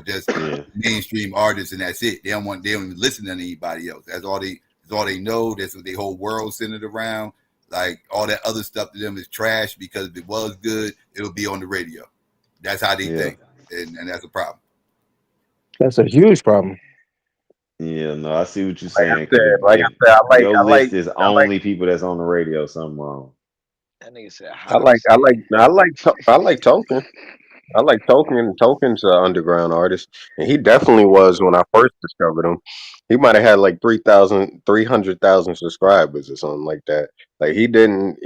Just Yeah. mainstream artists, and that's it. They don't even listen to anybody else. That's all they know. That's what their whole world centered around. Like all that other stuff to them is trash because if it was good, it'll be on the radio. That's how they Yeah. think, and that's a problem. That's a huge problem. Yeah, no, I see what you're Like I saying. Cause said, like if I said, your I like, list is I like, only people that's on the radio, something wrong. That nigga said I hot like, I like, shit. I like Token. I like Token. Token's an underground artist, and he definitely was when I first discovered him. He might have had like 300,000 subscribers or something like that. Like he didn't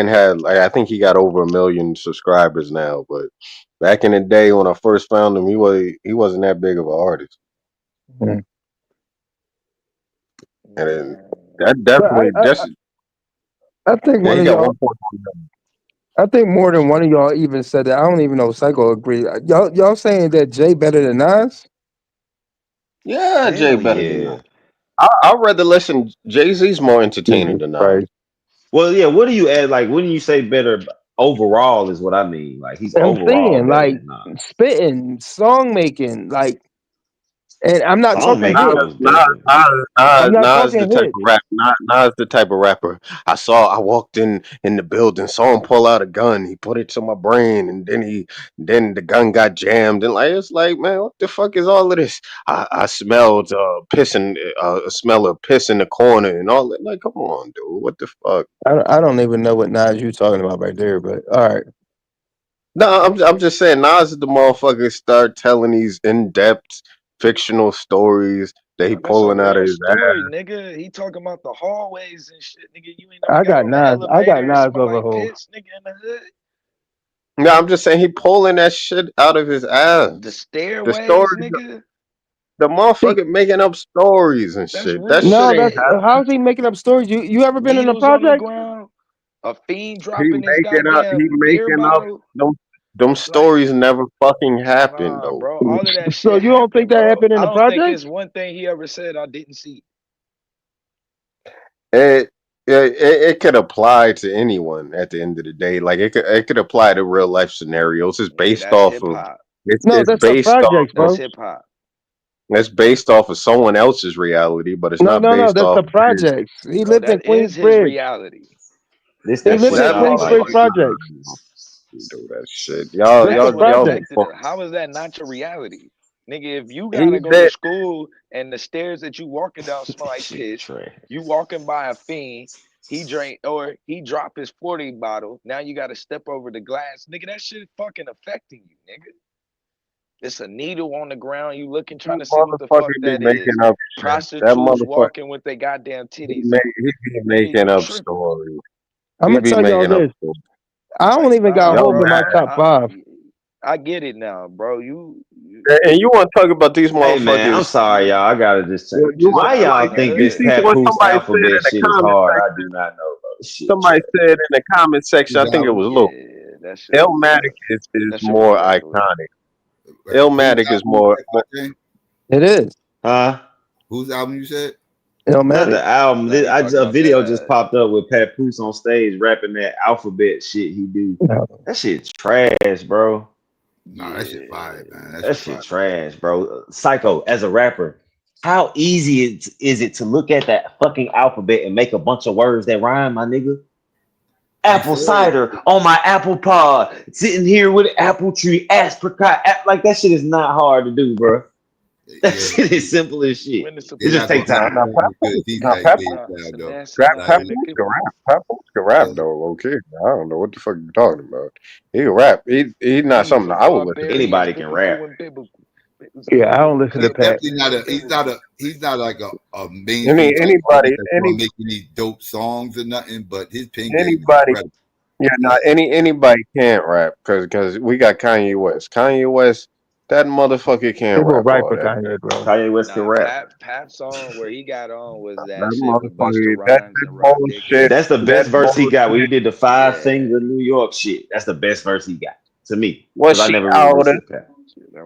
have. Like, I think he got over 1 million subscribers now. But back in the day when I first found him, he wasn't that big of an artist, Mhm. and then Man, that But definitely just I think yeah one he of got y'all. 1.1 million. I think more than one of y'all even said that. I don't even know if Psycho agree. Y'all saying that Jay better than Nas? Yeah, Jay Hell better than that. yeah. I'd rather listen. Jay Z's more entertaining Jesus than Nas. Christ. Well, yeah, what do you add? Like, when you say better overall is what I mean. Like, he's I'm overall saying better like than Nas. spitting, song making, like, and I'm not Song talking making hits. most definitely. I'm not Nas the talking type hits. of rap. Nas the type of rapper. I walked in the building, saw him pull out a gun. He put it to my brain, and then the gun got jammed. And like it's like, man, what the fuck is all of this? I smelled a smell of piss in the corner and all that. Like, come on, dude, what the fuck? I don't even know what Nas you talking about right there. But all right, No, I'm just saying Nas is the motherfucker start telling these in depth fictional stories that he bro, that's a pulling out of real his ass. story, nigga. He talking about the hallways and shit, nigga. You ain't never I got got on the Nas. I got elevator and Nas smell over like whole. piss, nigga, in the hood. No, I'm just saying he pulling that shit out of his The ass. The stairways, stories, nigga. the See, motherfucker making up stories and That's shit. That real shit no, ain't that's shit. happening. how's he making up stories? You ever been in a Needles on the project? ground. A fiend He dropping his he goddamn beer making up bottle. them Like, stories never fucking happened nah, though. bro. All of that So shit you don't think happened, that bro. happened in I the don't think project? it's one thing he ever said I didn't see. It, it could apply to anyone at the end of the day. Like it could apply to real life scenarios. Nigga, that's hip hop. No, It's that's the based off projects, of That's bro. hip hop. it's based off of someone else's reality, but it's No, not no, no, based that's off the of his. projects. He No, lived in that is his Queensbridge. reality. This He that That's lived what shit in That y'all like. Queensbridge affected motherfucker him. projects. do that shit. Y'all, That's That's the y'all, what y'all. projects. affected him. How is that not your reality? Nigga, if you He gotta go to did. school and the stairs that you walking down smell This like shit piss, trash. you walking by a fiend, he drank or he dropped his 40 bottle. Now you gotta step over the glass. Nigga, that shit fucking affecting you, nigga. It's a needle on the ground. You looking trying That to see what the fuck motherfucker be that is. making up shit. That Prostitutes motherfucker, walking with their goddamn he, titties out. he be Nigga, making you up tripping. stories. I'm He gonna be tell y'all making up this. stories. I don't Like, even got nah, Y'all Hove bro. in my mad. top five. I get it now, bro. You And you want to talk about these Hey man, I'm motherfuckers? sorry, y'all. I gotta just say, you just why not y'all from the think You this hood. see what Papoose somebody said in alphabet the shit is comment hard? I section? do not know, bro. This shit Somebody trash. said in the comment section, I think it was Lou. Yeah, that shit was Illmatic is that shit was more regular. iconic. Whose Illmatic is album you more, said, more Fontaine? It is. Huh? Whose album you said? Not Illmatic. the album. No, he talking A about video just that. popped up with Papoose on stage rapping that alphabet shit he do. No. That shit trash, bro. Nah, that shit Yeah. fire, man. That That shit shit fire. trash, bro. Psycho, as a rapper, how easy is it to look at that fucking alphabet and make a bunch of words that rhyme, my nigga? Apple Before it, cider on my apple pod, sitting here with an apple tree, apricot, like that shit is not hard to do, bro. That yeah, shit is simple as shit. When it's It they're just not supposed gonna take make to. it time. sound as good as these Now, guys Papoose, made it Nah, sound though. finesse line, Like, Papoose nigga. can rap. Papoose can rap yeah, though, low key. I don't know what the fuck you talking about. He can rap. He's not He's something a I would listen to. barbarian, Anybody can rap. biblical and biblical. Yeah, I don't listen to he's Pat. definitely not a. He's not like a mainstream type Anybody, artist that's gonna make any dope songs or nothing. But his pen game is anybody. incredible. Yeah, not Yeah, anybody can't rap because we got Kanye West. Kanye West, that motherfucker can't People rap right all for that. Kanye, bro. Kanye West can Nah, rap. Pap song where he got on was That that shit with Busta motherfucker, Rhymes that and Rock bullshit, Dickinson. That's the that best verse he got when he bullshit. did the five Yeah, finger New York shit. That's the best verse he got to me Was because I she never really outer? listened to Pat.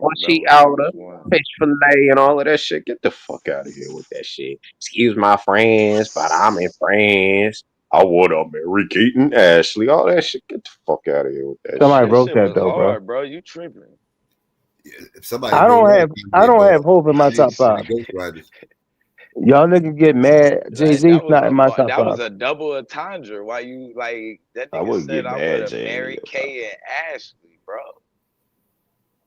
Was that she was outer? one. Fish fillet and all of that shit. Get the fuck out of here with that shit. Excuse my friends, but I'm in France. I would have Mary Kate and Ashley. All that shit. Get the fuck out of here with that Somebody This shit. wrote shit that was though, bro. hard, bro. You tripping? yeah. If somebody wrote that, I Kanye, don't but have hope in my Kanye top is one of five. the ghostwriters. Y'all niggas get mad. Jay Like Z's not in my top that five. was a double entendre. Why you like that I nigga wouldn't said get I would mad, have Jay, in married your top. Kay and Ashley, bro.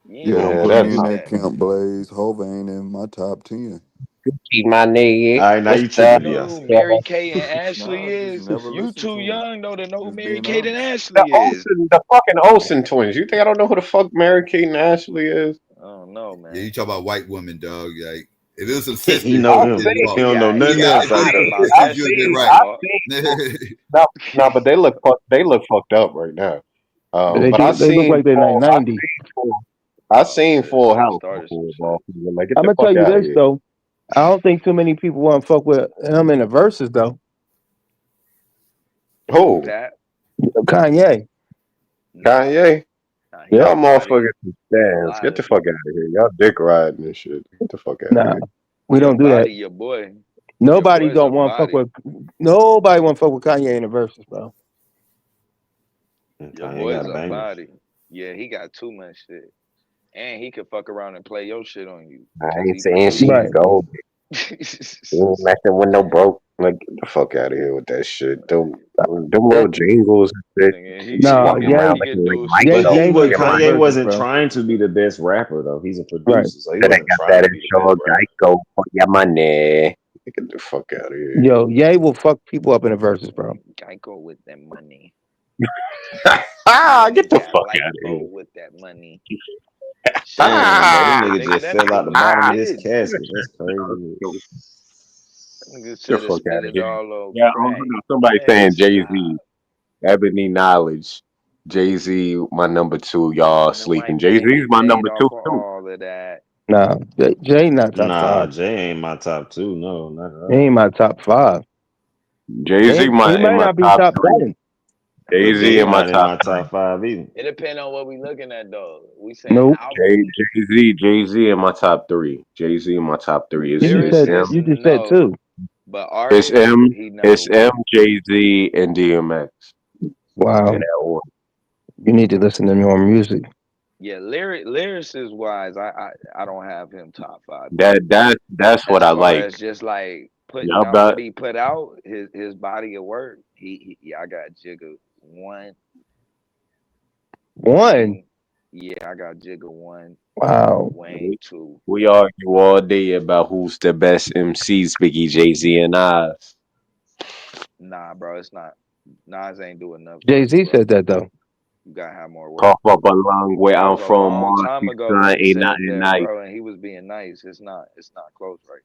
You ain't Yeah, I'm supposed Yeah, to putting that's you say in not that that. camp, Blaze. Hova ain't in my top 10. Gucci, my nigga. All right, now What's you You tripping, up? know who Beyonce. Mary Kay and Ashley Nah, I just is? never You listened too to him. young though to know who Just Mary being Kate and honest. The Ashley is. Olsen, the fucking Olsen twins. You think I don't know who the fuck Mary Kate and Ashley is? I don't know, Yeah, you man. talk about white women, dog. Like if it was some He sisters, know you I've would have them. been seen, He lost. don't know He nothing I've else got seen, out hot there. about I've that Sisters, you would have shit. been seen, My right. I've fault. seen. No, but they look fucked up right now. They But I do. They look seen like they're like full, I 90. seen full, I Oh seen shit, Full I done House started some before, shit. bro. Like, get I'm the gonna tell fuck you out of this here. though. I don't think too many people want to fuck with him in the verses though. Who's Who? that? Kanye. Nah, Kanye? nah, he Yep. Y'all a body. motherfuckers some A stands. lot Get the of fuck out of here. Y'all dick riding and shit. Get the fuck out of Nah, here. we He a don't do that. body. Your boy. Your Nobody boy's a don't want to fuck body. with. Nobody want to fuck with Kanye in the verses, bro. Your Kanye boy's got a bangers. body. Yeah, he got too much shit. And he could fuck around and play your shit on you I because ain't he saying produced she's Right. it. gold. You ain't messing with no broke. Like, get the fuck out of here with that shit. Them little That, jingles and shit. Nigga, no, Walking around Ye he could looking like do Mike But Ye Jones not what in in my the Kanye verses, wasn't bro. trying to be the best rapper though. He's a Right. producer, so he Then I wasn't got trying that to be the best insured rapper. Geico for your money. Get the fuck out of here. Yo, Ye will fuck people up in the verses, bro. Geico with that money. You Ah, get ain't the got fuck out of here. Lipo with that money. Damn, bro, Shit, this Ah, nigga nigga, just that fell nigga out the was bottom of his spitting. casket. That's crazy. That nigga get the should have fuck spit out of it here. all on Yeah, crack. somebody Man, saying Jay stop. Z, Ebony Knowledge, Jay Z, my number two. Y'all And the sleeping. white Jay man Z's get my paid number two off of too. all of that. Nah, Jay not top Nah, five. Jay ain't my top two. No, not at He all. ain't my top five. Jay Z He in might my not be top top three. 10. Jay But Z Jay in my not in top my three. top five either. It depends on what we looking at though. We saying Nope. album, Jay Z in my top three. Jay Z in my top three. It's M. lyricist, You just said no. two. But It's artist, M. he number It's M. one. Jay Z and DMX in Wow. that order. You need to listen to more music. Yeah, lyricist wise, I don't have him top five either. That's what As I far like. as just like putting Y'all out bet. what he put out, his body of work, yeah, I got Jigga one, One. Wayne. Yeah, I got Jigga one, Wow. Wayne two. We argue all day about who's the best MCs, Biggie, Jay Z, and Nas. Nah, bro, it's not. Nas ain't do enough Jay work, Z bro. said that though. You gotta have more work. Cough up a lung where That I'm was a from, long time Marcy's ago son, when he ain't said nothing that, nice. bro, and he was being nice. It's not close right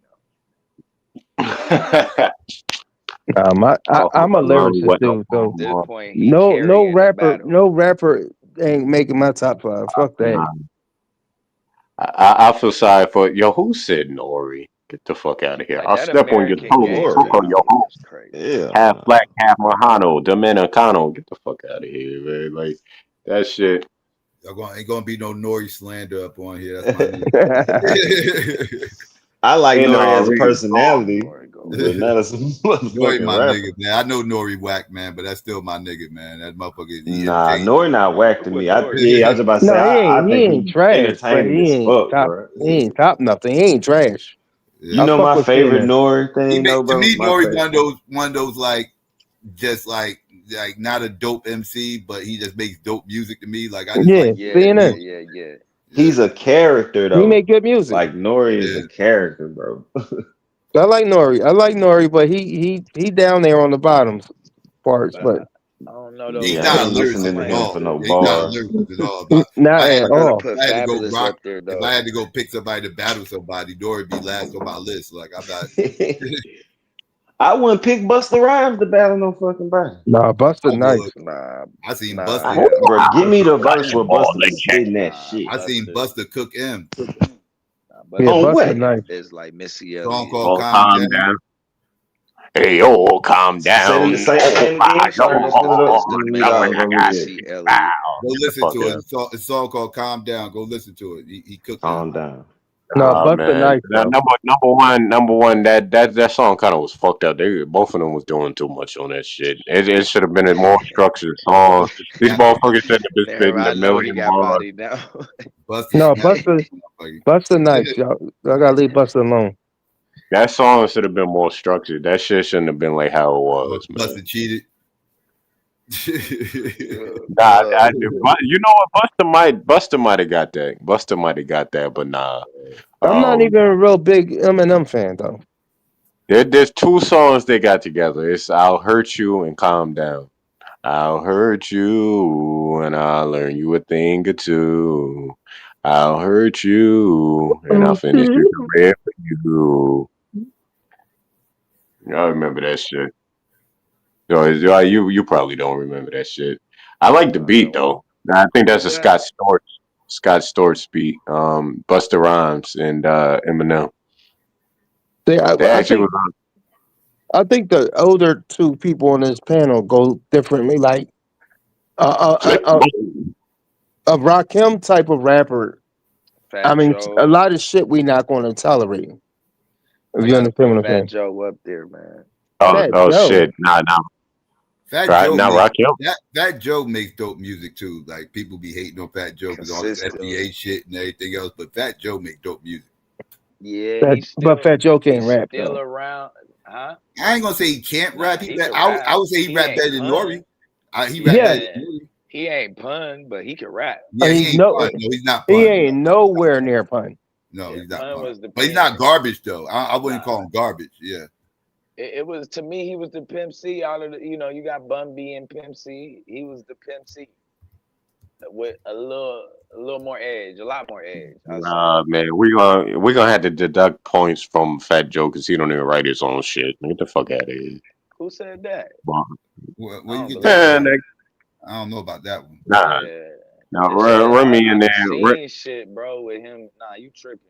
Cough up I'm a a lung lyricist where I'm dude, now. so At from, this point, he no carrying the rapper, battle. no rapper ain't making my top five. Fuck that. Marcy. I feel sorry for who said Nori? Get the fuck out of here. Like I'll that step on your American Who toes. Gangster Nori? Choco your album host. was crazy. Yeah, Half nah. black, half Mojano, Dominicano. Get the fuck out of here, man. Like that shit. Ain't gonna be no Nori slander up on here. That's my nigga. I like And Nori as a Reed. personality. but not as a Nori motherfucking my nigga, rapper. man. I know Nori whack, man, but that's still my nigga, man. That motherfucker, he Nah, entertained. Nori not whack to What me. Nori? I was about to say No, I he think ain't he trash, but entertaining as fuck, bro. he ain't top nothing. He ain't trash. You Yeah. I know fuck my with favorite CNN. Nori He thing make, though, to bro? me, My Nori favorite. one of those like just like not a dope MC, but he just makes dope music to me. Like I just Yeah, like Yeah, yeah, CNN. yeah, yeah. He's a character He though. make good music. Like Nori is yeah. a character, bro. I like Nori. I like Nori, but he down there on the bottoms parts. But But I don't know though. He's Yeah, I not a ain't I listening lyricist to at might him have for all. no to. He's not a bars. lyricist at all. But not I had at to I'm go. gonna all. put If I had to go Fabulous rock. up there If I though. had to go pick somebody to battle somebody, Nori would be last on my list. Like I'm not. I wouldn't pick Busta Rhymes to battle no fucking body. Nah, Buster I nice. would. Nah, I seen nah, Buster. Bro, give me the verse where Busta Balling was cat. spitting that nah. shit. I seen Buster, Buster cook M. nah. Yeah, Buster On Buster what? nice. is like Missy Song Elliott. called Oh, "Calm calm Down." down. Hey, oh, calm Say the down. say the Oh, name my again so I can God. go It's pull the it up. it's the We all male go look at it. Missy Elliott. Wow. Go Get the listen fuck to it. out. It's a song called "Calm Down." Go listen to it. He cooked M. Calm down. No, Oh Buster man, nice though. number one. That song kind of was fucked up. They both of them was doing too much on that shit. It should have been a more structured song. These Snap on motherfuckers shouldn't have been There, spitting a I know he million got bars. body now. Buster No, snap. Buster nice, y'all. I gotta leave Buster alone. That song should have been more structured. That shit shouldn't have been like how it was, man. Buster cheated. Nah, you know what? Buster might have got that. Buster might have got that, but nah. I'm not Um, even a real big Eminem fan though. there's two songs they got together. It's "I'll Hurt You" and "Calm Down." I'll hurt you and I'll learn you a thing or two. I'll hurt you and I'll finish your career for you. I remember that shit. You probably don't remember that shit. I like the beat though. I think that's a What? Scott Storch beat. Busta Rhymes and Eminem. See, They I actually think was the older two people on this panel go differently. Like on. a Rakim type of rapper. I Fat mean, a Joe. lot of shit we not going to tolerate. If I you gotta understand put what I'm Fat saying. Joe up there, man. Fat Oh Joe. shit. Nah, Fat Joe not makes Rakim. Fat Joe makes dope music too. Like people be hating on Fat Joe because all this Consistently. FBA shit and everything else, but Fat Joe make dope music. Yeah, But Fat Joe can't he's rap still though. around, huh? I ain't gonna say he can't rap. Nah, He he rap. can rap. I would say he He rap better ain't than pun. Nori. He rap better Yeah, than Yeah, Nori. he ain't pun, but he can rap. Yeah, he he's ain't no, pun. No, he's not he pun. ain't nowhere near pun. No, Yeah, he's not pun pun. was the But he's not pen. garbage though. I wouldn't Nah, call him garbage. Yeah. it was to me. He was the Pimp C out of the. You got Bun B and Pimp C. He was the Pimp C with a little more edge, a lot more edge. I say. Nah, man, we gonna have to deduct points from Fat Joe because he don't even write his own shit. Get the fuck out of here. Who said that? Where I you don't get that believe Man, from? that. I don't know about that one. nah, Yeah, nah, yeah. run me in I there, be seeing shit, bro, with him. Nah, you tripping?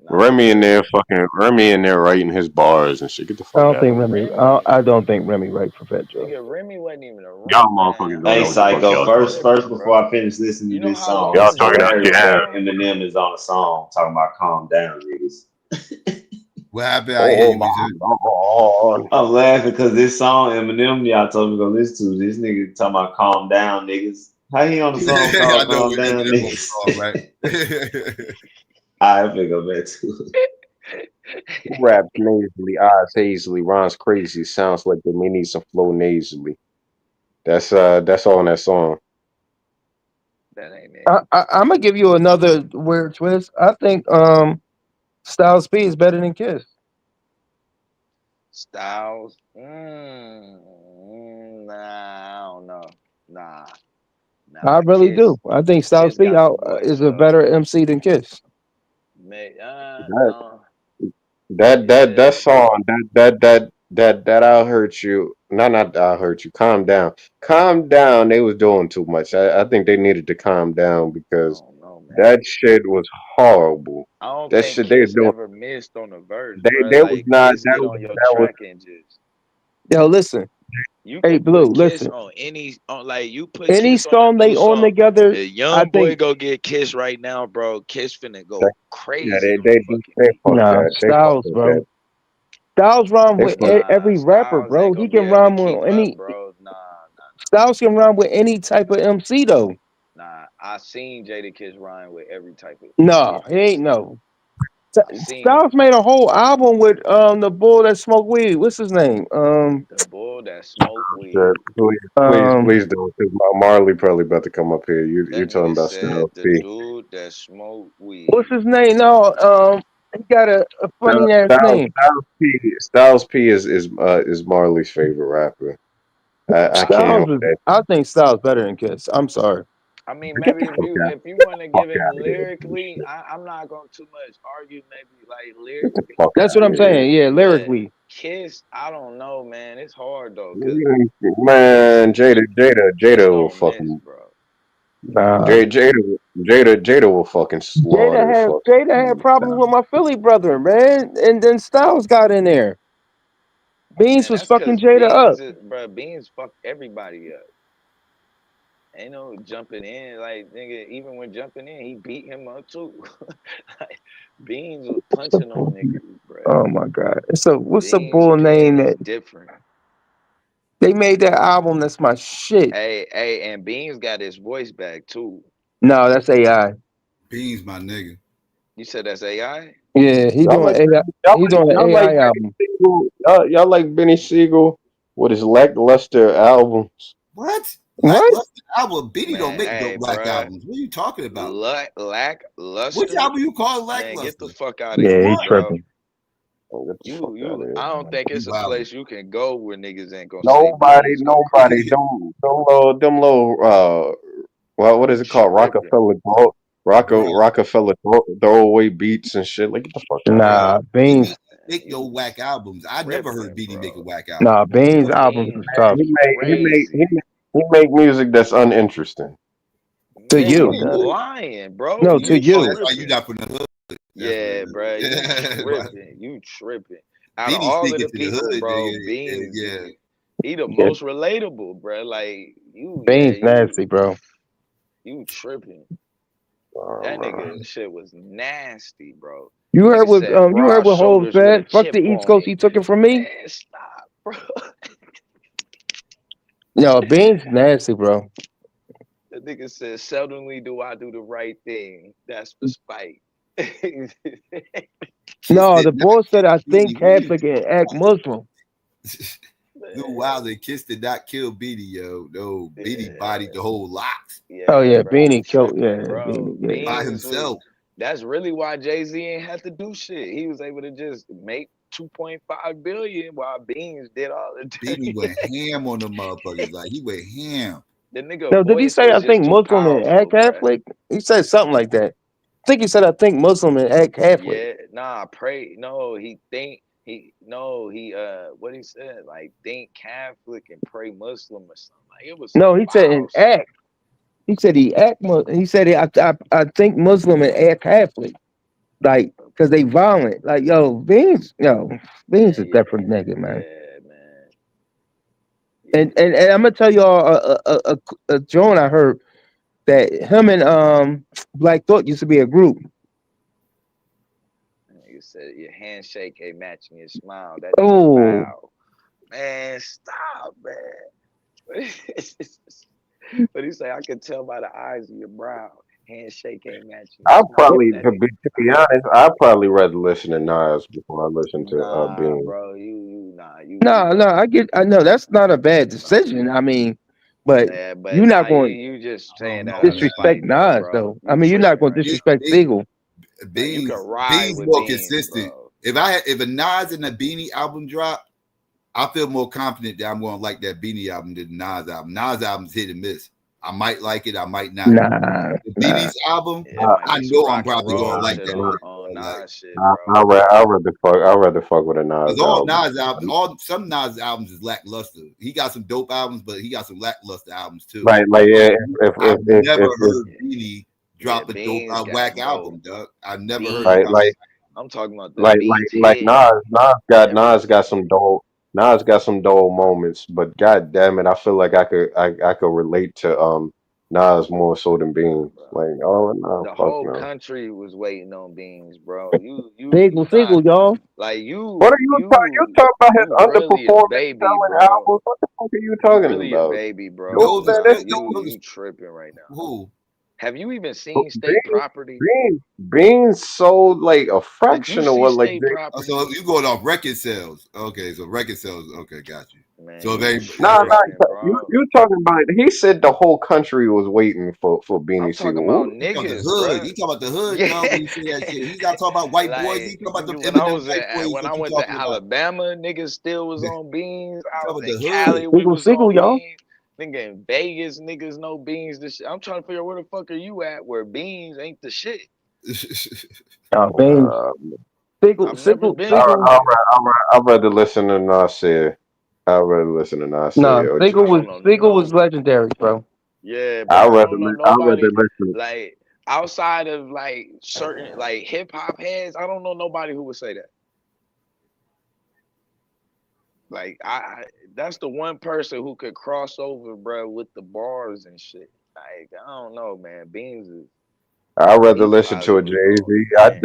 Nah, run you me in there, tripping. fucking run me in there writing his bars and shit. Get the I fuck don't out of think here. Remy. Remy, I don't think Remy right for Fat Joe. nigga, Remy wasn't even Y'all around, motherfuckers man. don't Hey know what the fuck Psycho, y'all first talking first about. before I finish listening You to know this how song, Y'all long it's talking out your hilarious Remy, ass. that bro? Eminem is on a song talking about calm down, niggas. What happened? I hear Oh you, my Weezer. lord. I'm laughing because this song Eminem y'all told me to go listen to. This nigga talking about calm down, niggas. How he on the song I called know Calm what Down, Eminem on the niggas? song, right? I finna go back to it. Who raps nasally, eyes hazily, rhymes crazy, sounds like they may need some flow nasally. That's all in that song. That ain't it. I'm gonna give you another weird twist. I think Styles P is better than Kiss. Styles, nah, I don't know. Nah, I really do. I think Styles Kiss P got the out voice is a though. better MC than Kiss. That No, that yeah, song that I'll hurt you. Not I'll hurt you. Calm down. Calm down. They was doing too much. I think they needed to calm down I because don't know, man. that shit was horrible. I don't That think shit they was Kiss doing. ever missed on a verse, bro. They was Like not. Kiss get on your That was track and just Yo, listen. you Hey, could Blue, put Kiss listen. on any on like you put Any Kiss on a song new they on song. together, A I young boy think go get Kiss right now, bro. Kiss finna that, go yeah. crazy on the fucking They beat. fucked nah that. They fucked Styles, with that. bro. Styles rhyme with Nah, every rapper, Styles bro. ain't He gonna be can able to rhyme keep with up, any. bro. Nah. Styles can rhyme with any type of MC though. Nah, I seen Jada Kiss rhyme with every type of Nah, shit. he ain't no. I seen it. Styles made a whole album with the bull that smoked weed. What's his name? The bull that smoke Sure. weed. Please don't, because Marley probably about to come up here. You're That talking nigga about said Styles the P. dude that smoke What's weed. his name? No, he got a funny ass name. Styles P is Marley's favorite rapper. I can't Styles help is. that. I think Styles better than Kiss. I'm sorry. I mean, Get maybe the fuck out, if you want to fuck give him out of here. lyrically, I'm not gonna too much argue. Maybe like Get the lyrically, fuck That's what out I'm of here. saying. Yeah, but lyrically. Kiss, I don't know, man. It's hard though, cause Kiss Man, Kiss Jada will don't miss, fucking bro. Nah. Jada will fucking Jada slaughter had fucking Jada had problems with my Philly brother, man, and then Styles got in there. Beans Man, was that's fucking cause Jada Beans, up. bro. Beans fucked everybody up. Ain't no jumping in, like nigga. Even when jumping in, he beat him up too. Like, Beans was punching on niggas, bro. Oh my god! So what's a Beans bull pen name is that different. they made that album? That's my shit. And Beans got his voice back too. No, that's AI. Beans, my nigga. You said that's AI? Yeah, he y'all doing like AI. He doing an y'all like AI Benny album. Siegel. Y'all like Benny Siegel with his lackluster albums. What? What? Lackluster album. Beanie don't Man, make dope hey, black bruh. albums. What are you talking about? Which Lackluster? album you call Man, get lackluster? the fuck out of Yeah, he here, What? bro. tripping. Oh, get the fuck out of here, I don't man. think You it's a wildin'. place you can go where niggas ain't gonna say Nobody, Beans go nobody, crazy. them little, well, what You is it called? tripping. Bro, Rockefeller throwaway beats and shit. Like, get the fuck out of here. bro. Nah, Beanie Beans. make no You whack albums. I never heard tripping, Beanie make a bro. whack album. Nah, Beans albums Beans is go tough crazy. He make music that's uninteresting. to Man, No, you. he you don't. lying, bro. No, You to Oh, you. that's why you tripping. not from the hood. That's what Yeah, bro. You it is. tripping. You tripping. Out of Beanie all stick of it the to the people, hood, bro, nigga. Beans, Yeah. he the Yeah, most relatable, bro. Like Beans nasty, bro. you tripping. Oh, That man. nigga shit was nasty, bro. You heard Nigga what said you heard broad what Hov shoulders with a said. Fuck the chip East on Coast. it. He took it from me. Man, stop, bro. No, Beans nasty, bro. The nigga said, seldomly do I do the right thing. That's for spite. Kissed No, it, the not boy said killed I think Beanie. What are you Catholic and act Muslim. Lil Wilder kissed it, not kill Beanie, yo. No, Beanie bodied the whole locks Oh Yeah, yeah, bro, you Beanie killed. tripping, Yeah, bro. Beanie. Yeah. by Beans was. himself. That's really why Jay-Z ain't had to do shit. He was able to just make 2.5 billion while Beans did all the Beanie dirty. went ham on the motherfuckers. Like he went ham. The nigga No, did he voice say was I just think too Muslim and act powerful, bruh. Catholic? He said something like that. I think he said I think Muslim and act Catholic. Yeah, nah, pray. No, he think he no, he what he said, like think Catholic and pray Muslim or something. Like it was some No, he said in wild shit. act. He said he act. He said I think Muslim and act Catholic. Like, cause they violent. Like, Beans Man, is different nigga, yeah, man. yeah, man. And I'm gonna tell y'all a joint I heard that him and Black Thought used to be a group. You said your handshake ain't matching your smile. That nigga Oh bow. Man, stop, man. But he say I can tell by the eyes of your brow. Handshake ain't matching your I smile. probably, That nigga to be bow. honest, I probably rather listen to Nas before I listen to Nah, Bean. bro. Nah, no, I know that's not a bad decision. I mean, but yeah, but you're not nah, going you just I saying don't that know, out of man. disrespect spite though, Nas bro. though. I You mean, you're not tripping going to right Be- now. disrespect Be- Siegel. Now you can Beans, ride Beans with more Beans, consistent. bro. If a Nas and a Beanie album drop, I feel more confident that I'm going to like that Beanie album than the Nas album. Nas album's hit and miss. I might like it, I might not. The Nah. Beanie's album, Yeah, it might I be some know I'm rock and probably going to roll like shit that on shit, bro. Like, Nas shit, bro. I'd rather fuck with a because Nas all album. Nas albums, some Nas albums is lackluster. He got some dope albums, but he got some lackluster albums too. Like But yeah, I've never if heard Beanie Yeah, drop a dope Beans whack got dope. album, Doug. I've never heard him right, Beans. drop it. I'm talking about the beats like hit every Nas got time. some dull moments, but god damn it, I feel like I could relate to Nas more so than Nah, Beans. bro. Like, oh no, The fuck whole no. country was waiting on Beans, bro. You Siegel, not y'all. Like What are you talking? You talking about his you really a underperforming baby, selling bro. albums? What the fuck are you You talking really a about? baby, bro. Dude, Those are man, Nah, this still dude, those you tripping right now. are, who? Have you even seen state Beans, property? Beans sold like a Did you fraction of see what like state Jay. Oh, property? so you going off record sales? Okay, so record sales. Okay, got you. So Man, you they Nah, that's right. tripping, you bro. you talking about? He said the whole country was waiting for I'm Beanie talking Siegel. about Who? He talking about the niggas, hood. bro. He talking about the hood, Yeah, dog. When you say that shit, he's not talking about white boys. He like talking about them when I Eminem was white boys when that I you went to talking about. Alabama, niggas still was He on beans. I talking was about in the Cali, hood. we Sickle, was sickle, on y'all. beans. Nigga in Vegas, niggas know beans. This shit. I'm trying to figure out where the fuck are you at? Where beans ain't the shit. Beans. Uh, Sickle, I've never sickle, been I, sickle. nowhere. I'd rather listen to Nasir. I'd rather listen to Nah, Nasir or sickle I just. was don't know sickle was no. legendary, bro. Yeah, but I don't know I'd rather nobody listen. like outside of like certain like hip hop heads. I don't know nobody who would say that. Like I that's the one person who could cross over, bro, with the bars and shit. Like I don't know, man. I'd rather Beans listen to probably a was Jay on Z. man.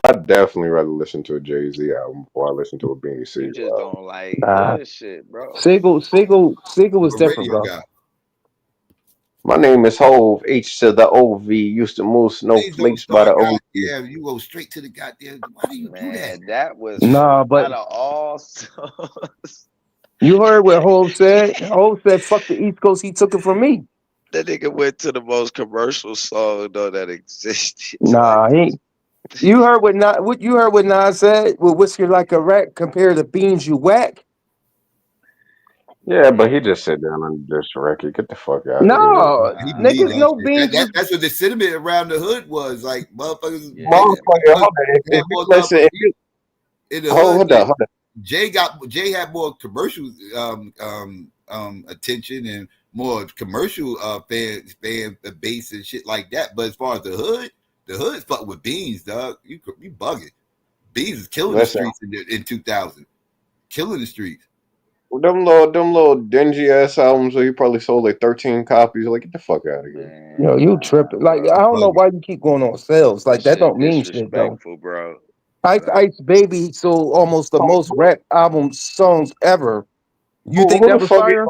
I'd definitely rather listen to a Jay Z album before I listen to a Beanie You Siegel just album. don't like Nah, hood shit, bro. sickle was What different, radio bro. guy? My name is Hove, H to the OV. Used to move Please don't snowflakes by start the OG. goddamn. You go straight to the goddamn. Why do you do that? Man, that was Nah, but out of all songs. you heard what Hov said. Hov said, "Fuck the East Coast." He took it from me. That nigga went to the most commercial song though that existed. Like Nah, he. You heard what you heard what Nas said. With whisker like a rat compared to beans you whack. Yeah, but he just sit down and just record. Get the fuck out of here. No, He nah, believed niggas that know bro. shit. beans was. That's what the sentiment around the hood was. Like motherfuckers, Yeah, Motherfucker, hold on. they got If you more love listen, for if beat you in the hood. hold on, hold on. Jay had more commercial attention and more commercial fan base and shit like that. But as far as the hood's fucking with Beans, dog. You bugging. Beans is killing the Listen, streets in 2000, killing the streets. them little dingy ass albums where he probably sold like 13 copies. Like, get the fuck out of here. Yo, man, you nah, tripping? Like bro. I don't know Bugging. why you keep going on sales. That Like that shit don't mean shit though. disrespectful, bro. Like Ice Baby sold almost the most rap album songs ever. You think Who that the was fuck is fire?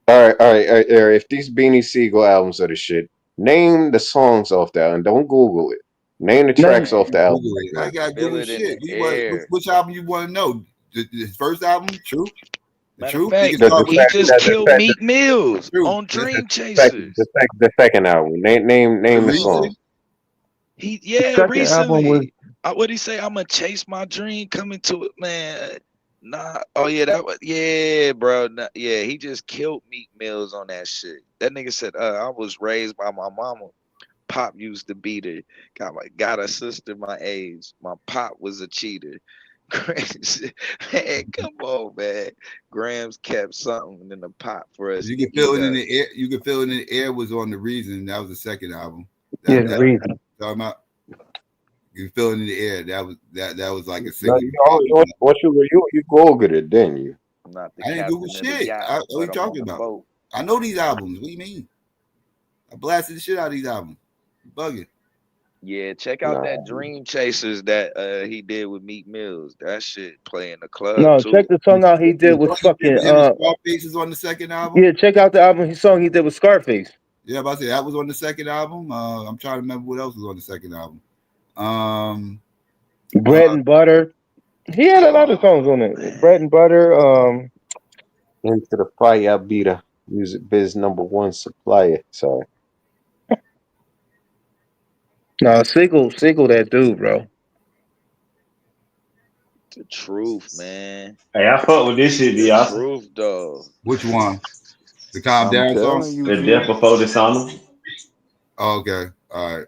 all right. If these Beanie Siegel albums are the shit, name the songs off that and don't Google it. Name the Name tracks off the man, album Google right it. I now. got feel Google it in the shit. air. Which album you want to know? His first album, True. The Matter of Truth. We fact, can start with he the just Truth. killed Meek Mills Truth. on Dream The Chasers. the second album. The Name the reason. songs. second album was Recently. What'd he say? I'ma chase my dream coming to it, man. Nah, oh yeah, that was yeah, bro. Nah, yeah, he just killed Meek Mills on that shit. That nigga said, I was raised by my mama. Pop used to beat her. Got a sister my age. My pop was a cheater. Man, come on, man. Grams kept something in the pot for us You to can feel eat it in up. the air. You can feel it in the air was on the reason. That was the second album. yeah That the reason. talking about. You can feel it in the air. That was like a No, single. you Googled it, didn't you? I'm not the I didn't Google captain of the shit. yacht, What are you but I'm talking on the about? boat. I know these albums. What do you mean? I blasted the shit out of these albums. You bugging. Yeah, check out Nah. that Dream Chasers that he did with Meek Mills. That shit play in the club No, check too. the song out he did The with song he did fucking with him and Scarface is on the second album. yeah. Check out the album his song he did with Scarface. Yeah, but I said that was on the second album. I'm trying to remember what else was on the second album. Um, uh, Bread and Butter. He had a lot of songs on it. Bread and Butter. Into the fire beater. Music biz #1 supplier. Sorry. No, Sickle that dude, bro. The truth, man. Hey, I fuck with this shit, The y'all. truth, though. which one? The Calm I'm Down song? telling you, The death G. before dishonor. Oh, okay. All right.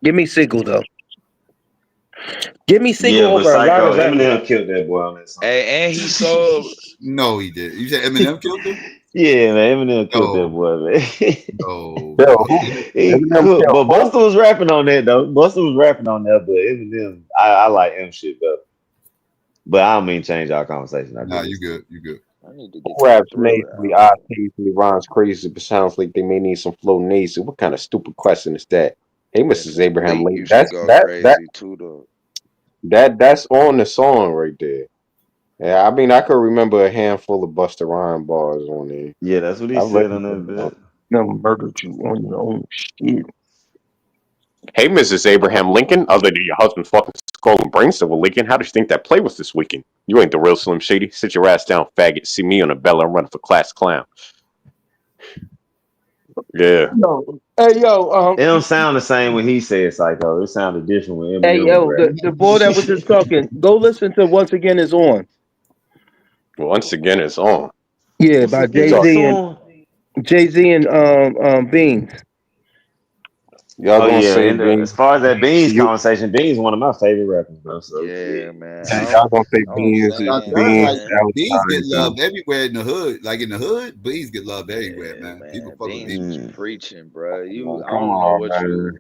Give me Sickle though. Give me Sickle Yeah, but over a lot Psycho of rappers. Eminem killed that boy on that song. Hey, and he sold. No, he did. You said Eminem killed him? Yeah, man, Eminem killed that No, boy, man. no, Yo, bro. who? He Eminem could, killed but who? Busta was rapping on that though. Busta was rapping on that, but Eminem, I like M shit better. But I don't mean change our conversation. I Nah, just you listen to good. You good. I need to Who get to the raps Thriller nasally, eyes album. tastefully, rhymes crazy, but sounds like they may need some flow nasal. What kind of stupid question is that? Hey, Mrs. Abraham Malik Lincoln. used to go crazy too, though. That's on the song right there. Yeah, I mean, I could remember a handful of Busta Rhymes bars on there. Yeah, that's what he I've said listened on to that the song. bit. Never murdered you on your own shit. Hey, Mrs. Abraham Lincoln, other than your husband's fucking skull and brain still leaking, how did you think that play was this weekend? You ain't the real Slim Shady. Sit your ass down, faggot. See me on a Bella and run for class clown. Yeah. No. Hey yo, It don't sound the same when he said psycho. It sounded different when hey Eminem was yo, rapping. the boy that was just talking. Go listen to Once Again Is On. Once again, it's on. Yeah, Once by again, Jay it's Z and on. Beans. Y'all Oh gonna yeah, say and Beans? as far as that Beans You conversation, Beans one of my favorite rappers, bro. So Yeah, shit. man. yeah, y'all gonna say I'm Beans? I saying, feel Beans like man. bees get Valentine's loved everywhere in the hood. Like in the hood, bees get loved everywhere, Yeah, man. People man. fuck with Beans was bees. Mm. preaching, bro. Oh, I come don't know on, what man. you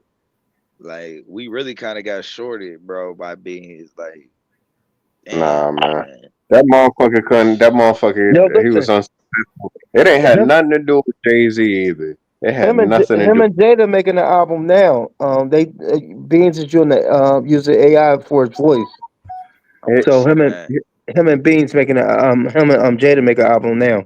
like. We really kind of got shorted, bro, by Beans. Like, Nah, damn, man. man. That motherfucker couldn't. That Yo, motherfucker, he was listen, unsuccessful. It ain't had him nothing to do with Jay Z either. It had nothing to him do. and Jada making an album now. Beans is using AI for his voice. I'm It, gonna So see that. him and Beans making him and Jada make an album now.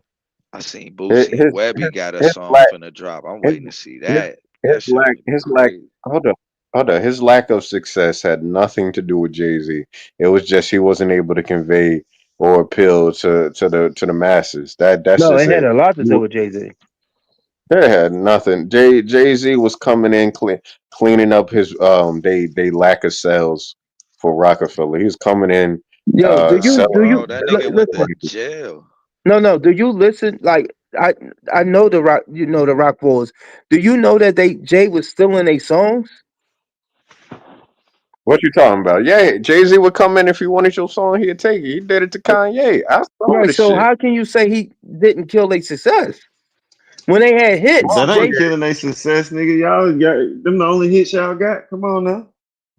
I seen it, Boosie and his, Webby his, got a his song lack, finna drop. I'm his, waiting to see his, that. That shit finna be his lack. crazy. Hold on. His lack of success had nothing to do with Jay Z. It was just he wasn't able to convey or appeal to the masses. That's No, just it had it. a lot to do with Jay Z. It had nothing. Jay Z was coming in cleaning up his they lack of sales for Rockefeller. He was coming in Yo, Nah, selling. bro. That nigga went to listen? jail. No. Do you listen? Like I know the rock. You know the rock boys. Do you know that Jay was stealing their songs? What you talking about? Yeah, Jay Z would come in if he wanted your song, he'd take it. He did it to Kanye. I saw Right. the So shit. how can you say he didn't kill their success when they had hits? That Motherfucker, ain't killing their success, nigga. Y'all got them the only hits y'all got. Come on now.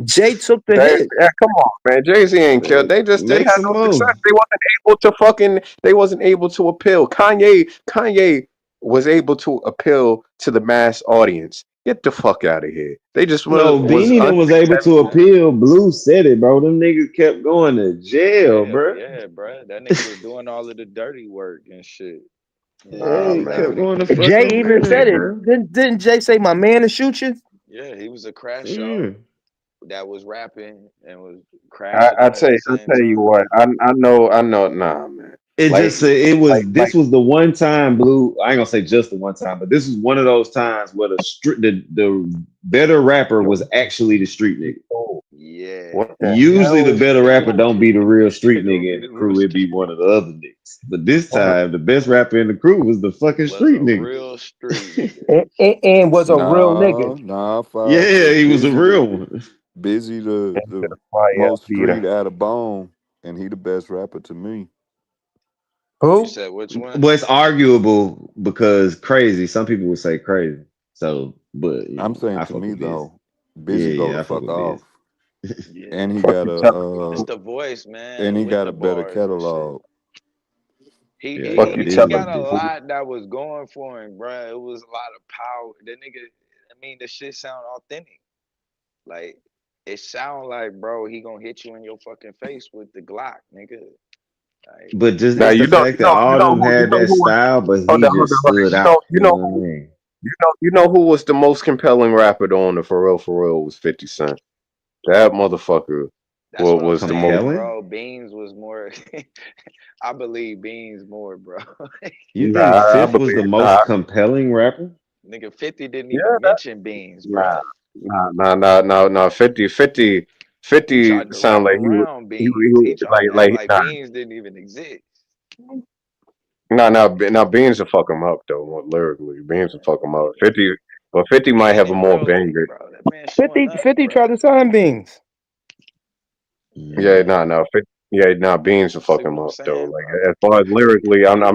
Jay took the They, hit. yeah, come on, man. Jay Z ain't killed. They just didn't Make have some no more. success. They wasn't able to fucking. They wasn't able to appeal. Kanye was able to appeal to the mass audience. Get the fuck out of here. They just No, was Beanie that was able to unsuccessful. appeal. Blue said it, bro. Them niggas kept going to jail, Jail, bro. yeah, bro. That nigga was doing all of the dirty work and shit. Yeah, Nah, he man. kept Rapping going to against Jay fucking even prison, said police. it. bro. Didn't Jay say my man to shoot you? Yeah, he was a crash out Yeah. that was rapping and was crashing I out at the I same tell you time. what. I know. Nah, man. It Like just it was like. this was the one time Blue. I ain't gonna say just the one time, but this was one of those times where the better rapper was actually the street nigga. Oh, Yeah. what the Usually the hell? better rapper don't be the real They street don't nigga be in the the real crew, it street be one nigga. of the other niggas. But this Hold on. time the best rapper in the crew was the fucking Was street a nigga. real street nigga. And was a real nigga. Nah, Fox. Yeah, Cause he was a real one. Busy Into the the fire most street beater. out of bone, and he the best rapper to me. You Who? said which one? Well, it's arguable because crazy. Some people would say crazy. So, but I'm saying I to fuck me with Biz. though, Yeah, Busy go the yeah, I fuck fuck with Biz. off, and Yeah. he What got you tell It's me? the voice, man, and he with got the a better bars and shit. catalog. He Yeah, What yeah, he you he tell Biz is got me? a different. lot that was going for him, bruh. It was a lot of power. The nigga, I mean, the shit sound authentic. Like it sound like, bro, he gonna hit you in your fucking face with the Glock, nigga. Like, But just Now it's the fact that all of them you had know that who was style, but hold he on, hold on, just hold on. stood out. You You know know what I who mean? you know who was the most compelling rapper on the For Real was 50 Cent. That motherfucker that's what I'm was the most saying, Compelling? bro. Beans was more. I believe Beans more, bro. You think nah, I Fifth was the believe most compelling rapper? Nigga, 50 didn't yeah, even mention Beans, nah, bro. nah. 50 He tried to sound rap like around Beans. He tried to act like Beans didn't even exist. nah, Beans will fuck him up though, more lyrically. Beans will fuck him up. 50 but 50 might And have a in more real life, banger. bro, that man showing 50, up, 50 bro. tried to sign Beans. Yeah, Mm. no, 50, yeah, nah, Beans will fuck See what him I'm up though. saying, bro? Like as far as lyrically, Everybody wanted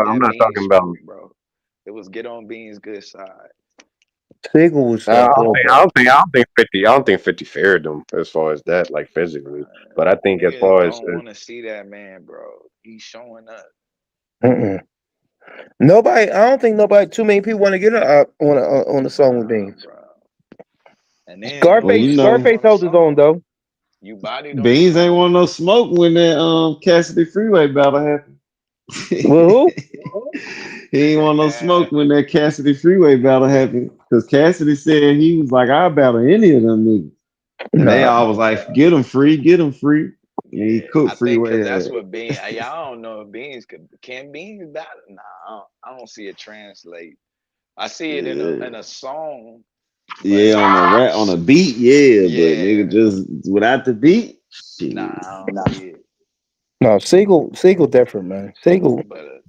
I'm that not Beans talking about. smoke, bro. It was get on Beans' good side. Sigel was horrible. I don't think 50. I don't think 50 fared them as far as that, like physically. But I think as Niggas far as don't want to see that man, bro. He's showing up. Mm-mm. Nobody. I don't think nobody. Too many people want to get on a song with Nah, Beans. bro. And then Well, when Scarface. you you get him know, Scarface on the held his own song, though. You bodied on the Beans ain't song? want no smoke when that Cassidy Freeway battle happened. Well, He ain't want no smoke when that Cassidy Freeway battle happened. Cause Cassidy said he was like, I'll battle any of them niggas. And they no. all was like, get him free, get him free. And he Yeah, I cooked think because Freeway that's ass. what Beans. I don't know if Beans can Beans battle. Nah, I don't see it translate. I see it in Yeah. a song, but Yeah, on a rap, on a beat, yeah, but yeah, nigga, just without the beat, nah, shit. I don't see it. No, Siegel different, man. Siegel. But a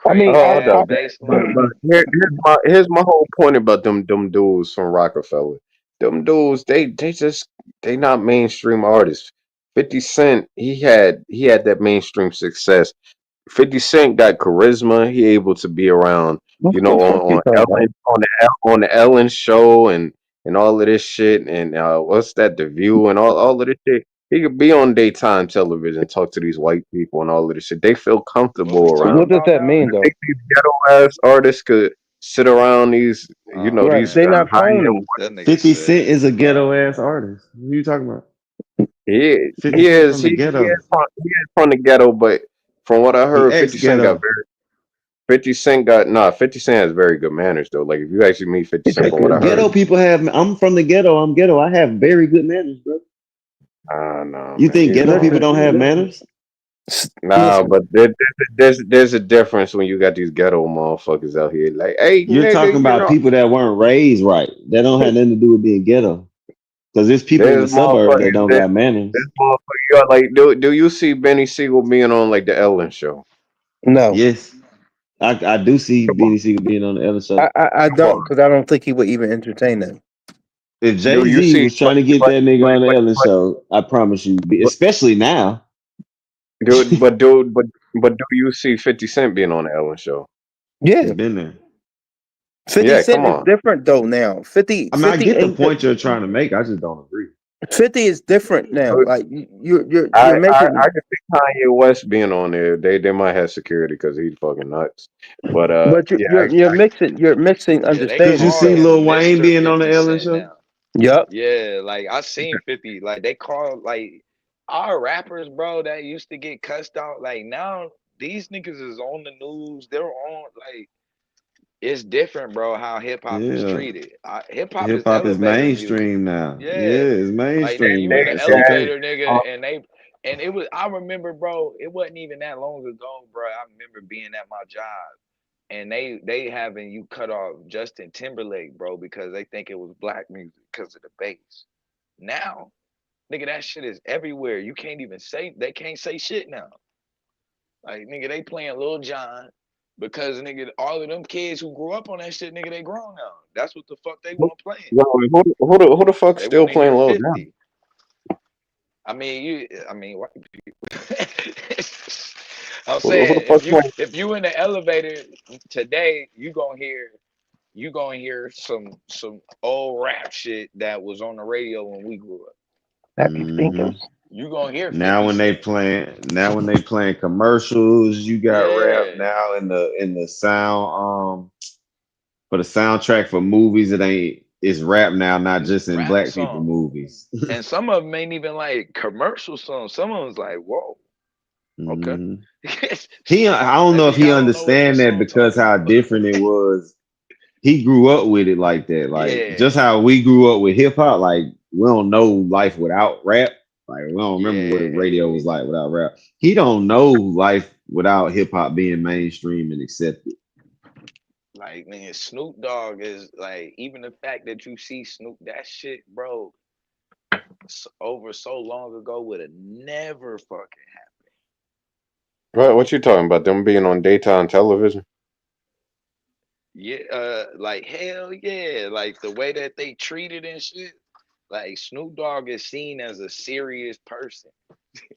I mean, crazy ass Hold up. bass But line. here's my whole point about them dudes from Rockefeller. Them dudes, they not mainstream artists. 50 Cent, he had that mainstream success. 50 Cent got charisma. He able to be around, what you the know, fuck you on talking about? Ellen, on the Ellen show and all of this shit and what's that, The View and all of this shit. He could be on daytime television, talk to these white people and all of this shit. They feel What we comfortable talking around. What does about that now? mean, You think though? these ghetto ass artists could sit around these, Oh Right, these they man, not high end? phony. that nigga 50 Cent said is a ghetto phony. ass artist. What are you talking about? He 50 he Cent is from the ghetto. he is from the ghetto, but from what I He heard, ex ghetto. 50 Cent has very good manners though. Like if you actually meet 50 You Cent, take from it what I heard, Ghetto people have, I'm from the ghetto. I'm ghetto. I have very good manners, bro. nah, You man, think you ghetto don't. people listen, don't have manners? Nah, listen. but there's a difference when you got these ghetto motherfuckers out here. Like, hey, You're nigga, talking about people that weren't raised right. That don't have nothing to do with being ghetto. Because there's people in there's the suburbs that motherfuckers. don't This got manners. motherfucker, you got like, do you see Benny Siegel being on like the Ellen show? No, Yes. I do see Come on, Beanie Siegel being on the other show. I come don't, on. because I don't think he would even entertain them. If Do Jay you Z see? was trying to get But that nigga but on the but Ellen but, show, I promise you, but especially now, dude, he's but dude, but do you see 50 Cent being on the Ellen show? Yeah, been there. 50 Yeah, Cent come is on. different though now. 50, I mean, I 50 get the ain't point you're trying to make. I just don't agree. 50 is different now. Like I, you're I making, can see Kanye West being on there. They might have security because he's fucking nuts. But but yeah, you're mixing Yeah, they Could you understanding. call see So, Lil him Wayne Mister being on the 50 Ellen Cent show? now. yep. Yeah, like I seen 50. Like they call like our rappers, bro, that used to get cussed out. Like now these niggas is on the news. They're on like it's different, bro. How hip hop is Yeah. treated. Hip hop is Hip hop is elevator music. mainstream now. Yeah, Yeah, it's like nigga, mainstream you in now. the It's okay. elevator, nigga, and it was. I remember, bro. It wasn't even that long ago, bro. I remember being at my job and they having you cut off Justin Timberlake, bro, because they think it was black music because of the bass. Now, nigga, that shit is everywhere. You can't even say they can't say shit now. Like nigga, they playing Lil Jon because nigga, all of them kids who grew up on that shit, nigga, they grown now. That's what the fuck they want playing. yo, who the fuck They still want to playing hear Lil Jon? 50. I mean, white people. I'm Who the saying fuck playing? if you in the elevator today, you gonna hear some old rap shit that was on the radio when we grew up. Happy hmm speakers. You gonna hear Now 50 Cent. when they playing commercials, you got rap. Yeah. Now in the sound for the soundtrack for movies, it's rap now, not It's just in rap black people songs. movies. And some of them ain't even like commercial songs. Some of them's like, whoa, okay. hmm I don't That know if nigga, he I don't know what understand this that song because talking how about. different it was. He grew up with it like that. Like Yeah, just how we grew up with hip hop, like we don't know life without rap. Like we don't remember what the yeah. radio was like without rap. He don't know life without hip hop being mainstream and accepted. Like man, Snoop Dogg is like even the fact that you see Snoop, that shit, bro, over so long ago would have never fucking happened. What you talking about? Them being on daytime television? Yeah, like hell yeah, like the way that they treated and shit. Like Snoop Dogg is seen as a serious person.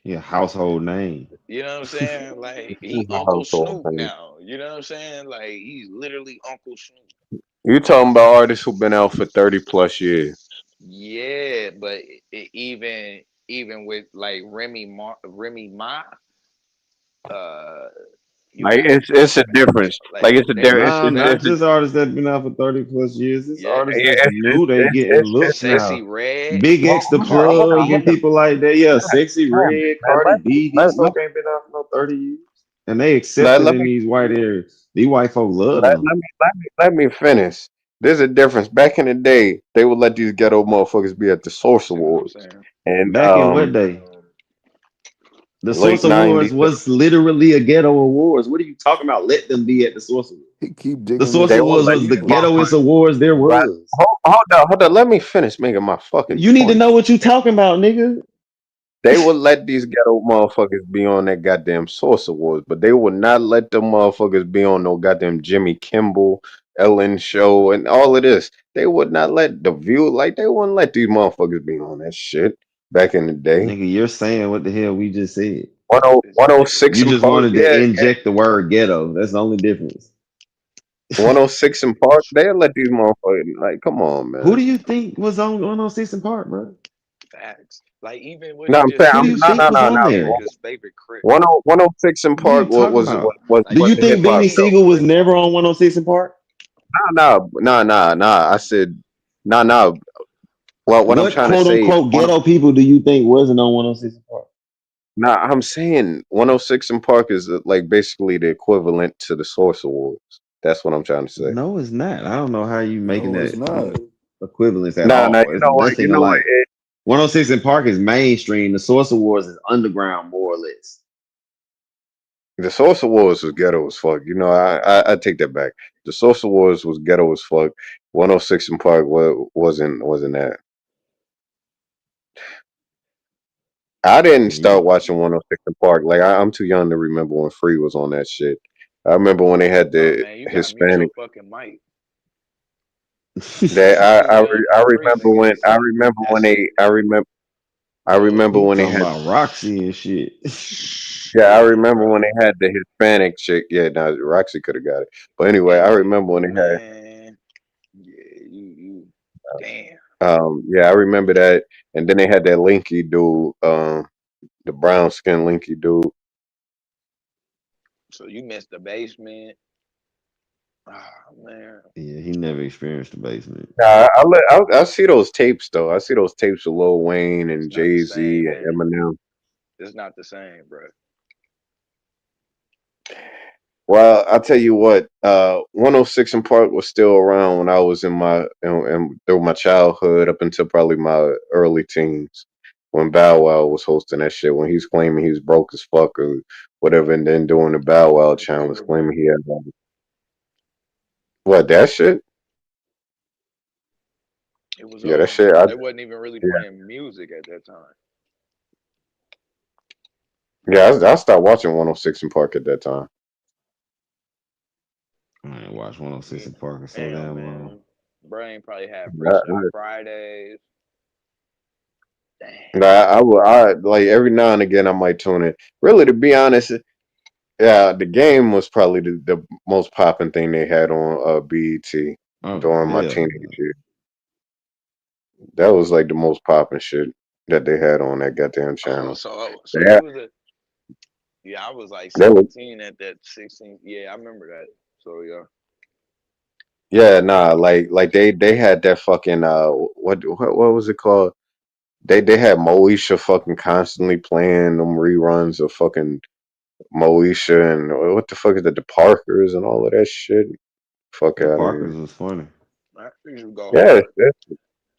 Yeah, household name. You know what I'm saying? Like He's he a Uncle household Snoop name. now. You know what I'm saying? Like he's literally Uncle Snoop. You talking about artists who've been out for 30 plus years? Yeah, but even with like Remy Ma, uh, You Like got it's a difference. like Like it's a they difference. Nah, they not just artists that been out for 30 plus years. It's yeah, artists that's new. They getting it's looks Sexy now. Red, Big X the Plug and Sheezy. people like that. Yeah, Sexy Red, man, Cardi B. These folk ain't been out for no 30 years. And they let, accepted let in me these white areas. These white folk love let, them. let me finish. There's a difference. Back in the day, they would let these ghetto motherfuckers be at the Source See what I'm Awards, saying? and Back in what day? The late Source Awards '90s. was literally a ghetto awards. What are you talking about? Let them be at the Source Awards. He keep The digging Source his They will Awards let was the these grave. ghettoest motherfuckers. awards there Right. was. Hold on. Let me finish making my fucking You need to point. know what you talking about, nigga. They would let these ghetto motherfuckers be on that goddamn Source Awards, but they would not let them motherfuckers be on no goddamn Jimmy Kimmel, Ellen show, and all of this. They would not let the View, like they wouldn't let these motherfuckers be on that shit back in the day. Nigga, you're saying what the hell we just said. 106 You in just Park, wanted to yeah, inject the word ghetto. That's the only difference. 106 in Park. They let these motherfuckers, like, come on, Who man. do you think was on 106 in Park, bro? Facts. Like even what No, he I'm just saying, Who do said, you this think is was one of on my there? niggas' favorite crip. 106 in What are you Park talking about? Do Like you was the think hip even hop Beanie he show. a Siegel was crip never on. on 106 in Park? Nah. I said, nah. Well, what I'm What trying to quote say is, unquote ghetto people do you think wasn't on 106 in Park? nah, I'm saying 106 in Park is like basically the equivalent to the Source Awards. That's what I'm trying to say. No, it's not. I don't know how you making No, it's that not. equivalence at Nah, all. you It's know what? nothing alike. 106 in Park is mainstream. The Source Awards is underground, more or less. The Source Awards was ghetto as fuck. You know, I take that back. The Source Awards was ghetto as fuck. 106 in Park wasn't that. I didn't start watching 106 in Park. Like I'm too young to remember when Free was on that shit. I remember when they had Oh the man, you gotta mute your Hispanic. fucking mic. That You too young I for free, remember nigga. That shit. I remember He when they talking had. about Roxy and shit. Yeah, I Yeah, remember bro. when they had the Hispanic chick. Yeah, now Roxy could have got it. But anyway, I And remember when they had. man, yeah, you damn. Yeah, I remember that. And then they had that Linky dude, the brown skin Linky dude. So you missed the basement. Ah man. Yeah, he never experienced the basement. I see those tapes though. I see those tapes of Lil Wayne It's and not the Jay Z same, and man. Eminem. It's not the same, bro. Well, I'll tell you what. 106 in Park was still around when I was through my childhood up until probably my early teens. When Bow Wow was hosting that shit, when he's claiming he was broke as fuck or whatever, and then doing the Bow Wow For challenge, sure, bro. claiming he had what that shit. It was Yeah, that shit. they wasn't even really Yeah, playing music at that time. I stopped watching 106 in Park at that time. I ain't watched 106 Yeah. in Park in so Damn, damn long. man. Brain probably had I, Freestyle Fridays. Damn. I like every now and again I might tune in. Really, to be honest, yeah, the game was probably the most popping thing they had on BET Oh during my hell teenage no. years. That was like the most popping shit that they had on that goddamn Oh, channel. so Yeah, you was a yeah, I was like that was 17 at that 16. Yeah, I remember that. So yeah. yeah, nah, like they had that fucking what was it called? They had Moesha fucking constantly playing them reruns of fucking Moesha and what the fuck is that, the Parkers and all of that shit. Fuck The out of here. Parkers was funny. That used to go Yeah, hard.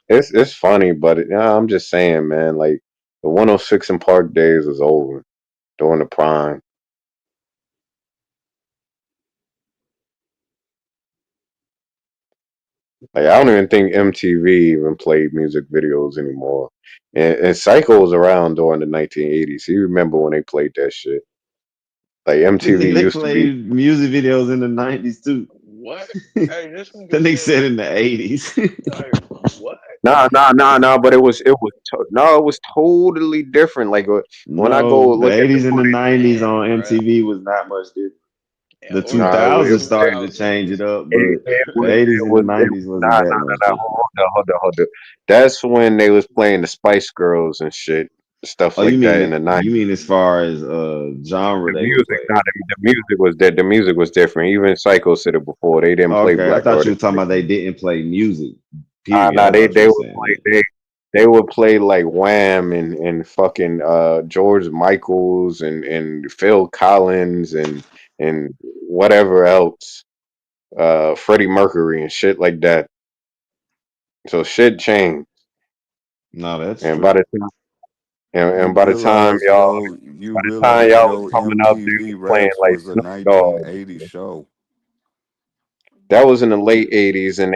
it's funny, but I'm just saying, man, like the 106 in Park days was over during the prime. Like I don't even think MTV even played music videos anymore. And Psycho was around during the 1980s. You remember when they played that shit? Like MTV They used to be. played music videos in the 90s too. What? Hey, this The nigga nigga said, said in the 80s. like, what? Nah. But it was totally different. Like when I go No, the look at the 80s and the footage. 90s Man, on bro. MTV was not much different. Yeah, The or the early 2000s started to 2000s. change it up, It, but it the was 80s it and the was it, 90s wasn't nah that much different. hold on. That's when they was playing the Spice Girls and shit. stuff Oh, like that in the 90s. you mean as far as genre The they would music, play? not the music was that the music was different. Even Psycho said it before. They didn't play Okay, I black thought you were artists talking like about they didn't play music. that. Period. Nah, I thought you they were would saying play that. they would play like Wham and fucking George Michaels and Phil Collins and whatever else, Freddie Mercury and shit like that. So shit changed. No, that's And by true. the time You and by the time realize y'all was yo coming up, they MTV was playing Raps like was a Snoop Dogg. 1980 show. That was in the late '80s, and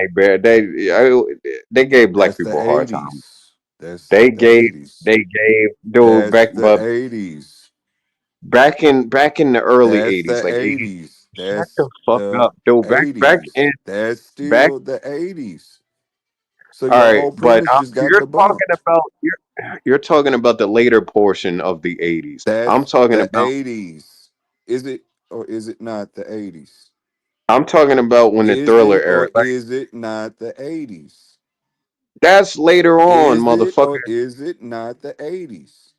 they gave black That's the people a hard time. 80s. That's They the gave 80s. they gave dude That's back, the but 80s. back in the early That's '80s, the like '80s. 80s. Shut the That's fuck the up, dude. Back in 80s. That's back. still the 80s. So All your right, whole but premise just got you're talking debunked. about you're talking about the later portion of the '80s. I'm That's talking the about 80s. Is it or is it not the 80s? I'm talking about when the Is Thriller it era. or Like is it not the 80s? that's later on, Is it motherfucker. or is it not the 80s?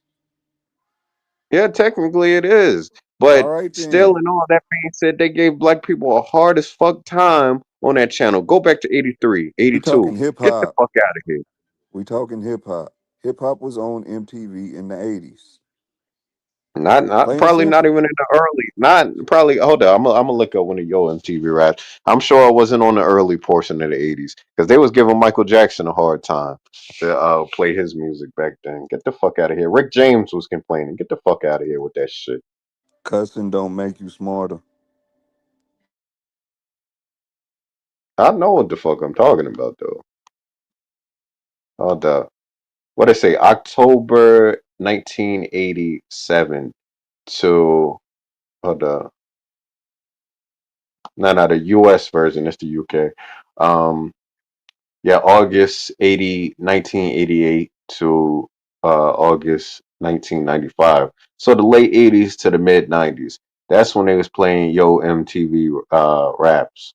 Yeah, technically it is. All But right still, then. and all that being said, they gave black people a hard as fuck time on that channel. Go back to 83, We 82. talking hip Get the hop. fuck out of here. We talking hip hop. Hip hop was on MTV in the 80s. Not Plain and probably not simple. even in the early. Not probably. Hold on, I'm gonna look up one of your MTV raps. I'm sure I wasn't on the early portion of the 80s because they was giving Michael Jackson a hard time to play his music back then. Get the fuck out of here. Rick James was complaining. Get the fuck out of here with that shit. Cussing don't make you smarter. I know what the fuck I'm talking about though. Hold up. What did I say? October 1987 to hold up. No, the US version. It's the UK. Yeah, August 1988 to August 1995. So the late 80s to the mid 90s. That's when they was playing Yo MTV raps.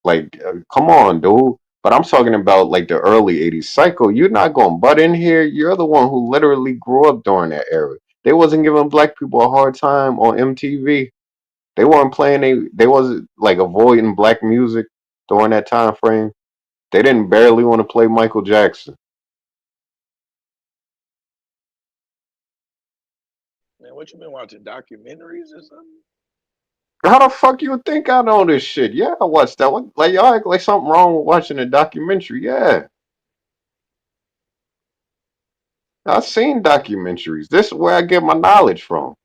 Like, come on, dude. But I'm talking about like the early 80s. Psycho, you're not going to butt in here. You're the one who literally grew up during that era. They wasn't giving black people a hard time on MTV. They weren't playing, they wasn't like avoiding black music during that time frame. They didn't barely want to play Michael Jackson. Man, what you been watching? Documentaries or something? How the fuck you think I know this shit? Yeah, I watched that one. Like y'all act like something wrong with watching a documentary. Yeah, I've seen documentaries. This is where I get my knowledge from.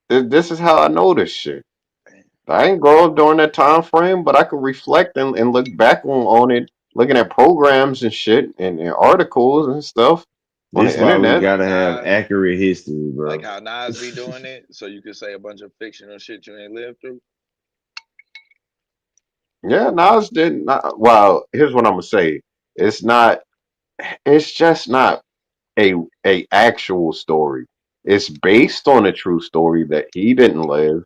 This is how I know this shit. I ain't grow up during that time frame, but I can reflect and look back on it, looking at programs and shit and articles and stuff on This the why we internet. Like gotta have Nas, accurate history, like bro. how Nas be doing it, so you can say a bunch of fictional shit you ain't lived through. Yeah, Nas did not. Well, here's what I'm gonna say. It's not. It's just not a actual story. It's based on a true story that he didn't live,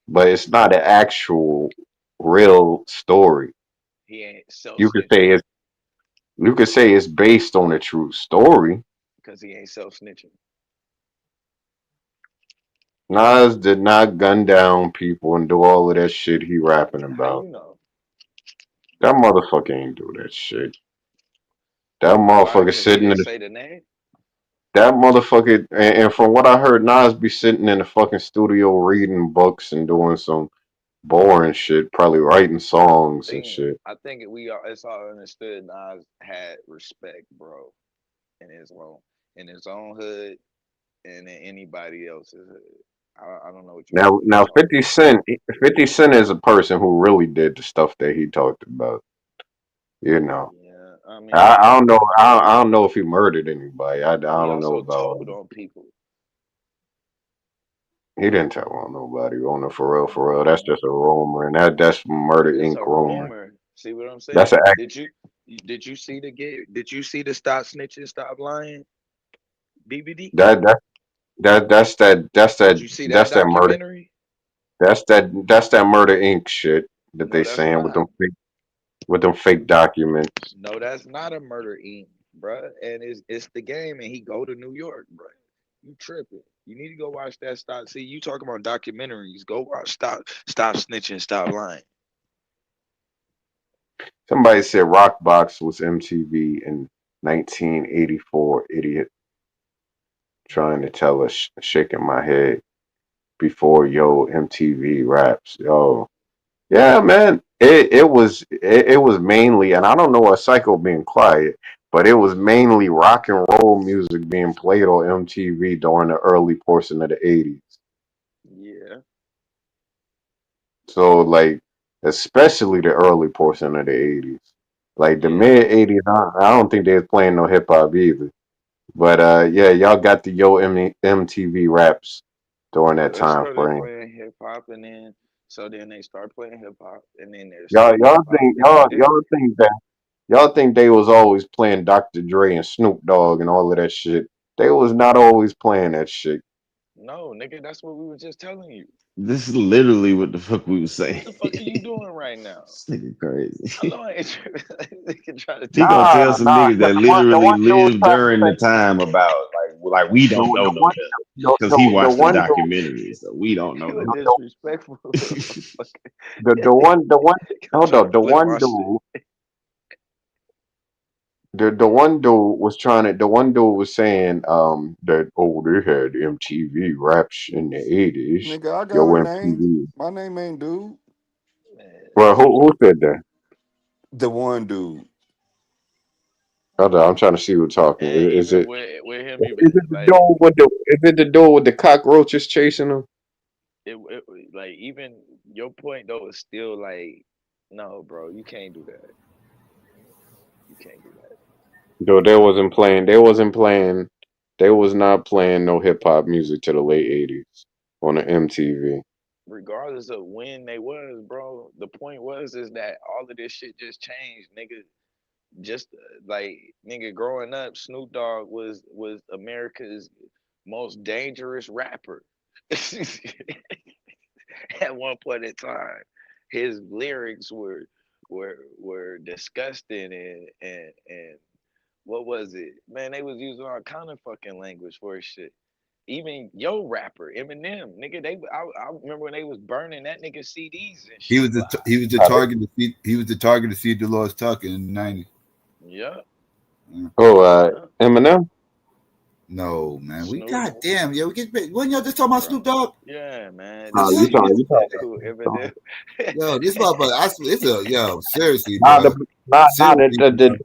but it's not an actual real story. He ain't self You could snitching say it's based on a true story. because he ain't self snitching. Nas did not gun down people and do all of that shit he rapping How about. you know? That motherfucker ain't do that shit. That Why? motherfucker Because he sitting in didn't the, say the name. that motherfucker and from what I heard, Nas be sitting in the fucking studio reading books and doing some boring shit, probably writing songs and shit. I think we are. It's all understood. Nas had respect, bro, in his own hood, and in anybody else's hood. I don't know what you what you Now, talking about. 50 Cent is a person who really did the stuff that he talked about. You know, Yeah, I mean, I don't know. I don't know if he murdered anybody. I he don't know also about. told on people. He didn't tell on nobody. On the for real, for real. That's Mm, just a rumor, and that's Murder it's Inc. a rumor. rumor. See what I'm That's saying? an act. Did you see the get? Did you see the stop snitching, stop lying DVD? That that Did you see that that's that murder. documentary? That's that Murder Inc. shit that No, they that's saying with not. them. with them fake documents. No, that's not a murder Inc., bruh. And it's the game, and he go to New York, bruh. You tripping? You need to go watch that. Stop. See, you talking about documentaries? Go watch. Stop snitching. Stop lying. Somebody said Rockbox was MTV in 1984. Idiot, trying to tell us, shaking my head before yo MTV raps. Yo, yeah, man. It was mainly, and I don't know what Psycho being quiet, but it was mainly rock and roll music being played on MTV during the early portion of the 80s. Yeah, So like, especially the early portion of the 80s. Like the yeah. mid 80s, I don't think they was playing no hip hop either. But yeah, y'all got the MTV raps during Yeah, that they time started frame. playing hip hop, and then they start playing hip hop, and then there's Y'all still hip y'all hop, think and then y'all think they was always playing Dr. Dre and Snoop Dogg and all of that shit. They was not always playing that shit. no, nigga, that's what we were just telling you. This is literally what the fuck we was What saying. the fuck are you doing right now? This nigga I crazy. know I ain't tripping. Nigga try to He tell gonna you tell Nah, some nah, niggas cause that the literally one dude lived tried to during say the time about like we don't know the none one of that because he the watched the one dude documentary, so we don't know you a none of disrespectful that. motherfucker. the one I'm hold trying up to flip my shit. the one dude was trying to the one dude was saying that oh they had MTV raps in the 80s. Nigga, I got Yo a name. MTV. My name ain't dude. Man, Well, who said that? The one dude. Hold on, I'm trying to see who talking. and Is even it with him, is even it the like dude with the is it the dude with the cockroaches chasing him? it like even your point though is still like, no, bro, you can't do that. You can't do that. Though they wasn't playing. They wasn't playing. They was not playing no hip hop music to the late 80s on the MTV. Regardless of when they was, bro, the point was is that all of this shit just changed, nigga. Just like nigga growing up, Snoop Dogg was America's most dangerous rapper. At one point in time, his lyrics were disgusting and what was it? Man, they was using all kind of fucking language for his shit. Even yo rapper Eminem, nigga, I remember when they was burning that nigga CDs and He shit. was he was the Uh, target to see he was the target to see Dolores Tucker in the 90s. Yeah, Oh, yeah. Eminem. No, man. We Snoop, goddamn, yo, we get when y'all just talking about bro. Snoop Dogg? Yeah, man. The No, This you fuck? talking. You who talking. Eminem. Yo, this motherfucker, I swear, it's a yo, seriously, Nah, bro. Seriously, bro.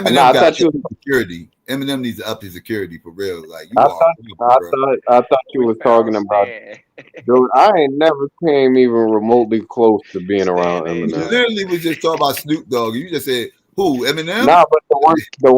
nah. Eminem I got to thought you up was. his security. Eminem needs to up his security for real. Like I you are horrible, bro. thought you We was found talking about. Stan. Dude, I ain't never came even remotely close to being Stan around ain't You Eminem. trying. literally was just talking about Snoop Dogg. You just said who? Eminem? Nah, but the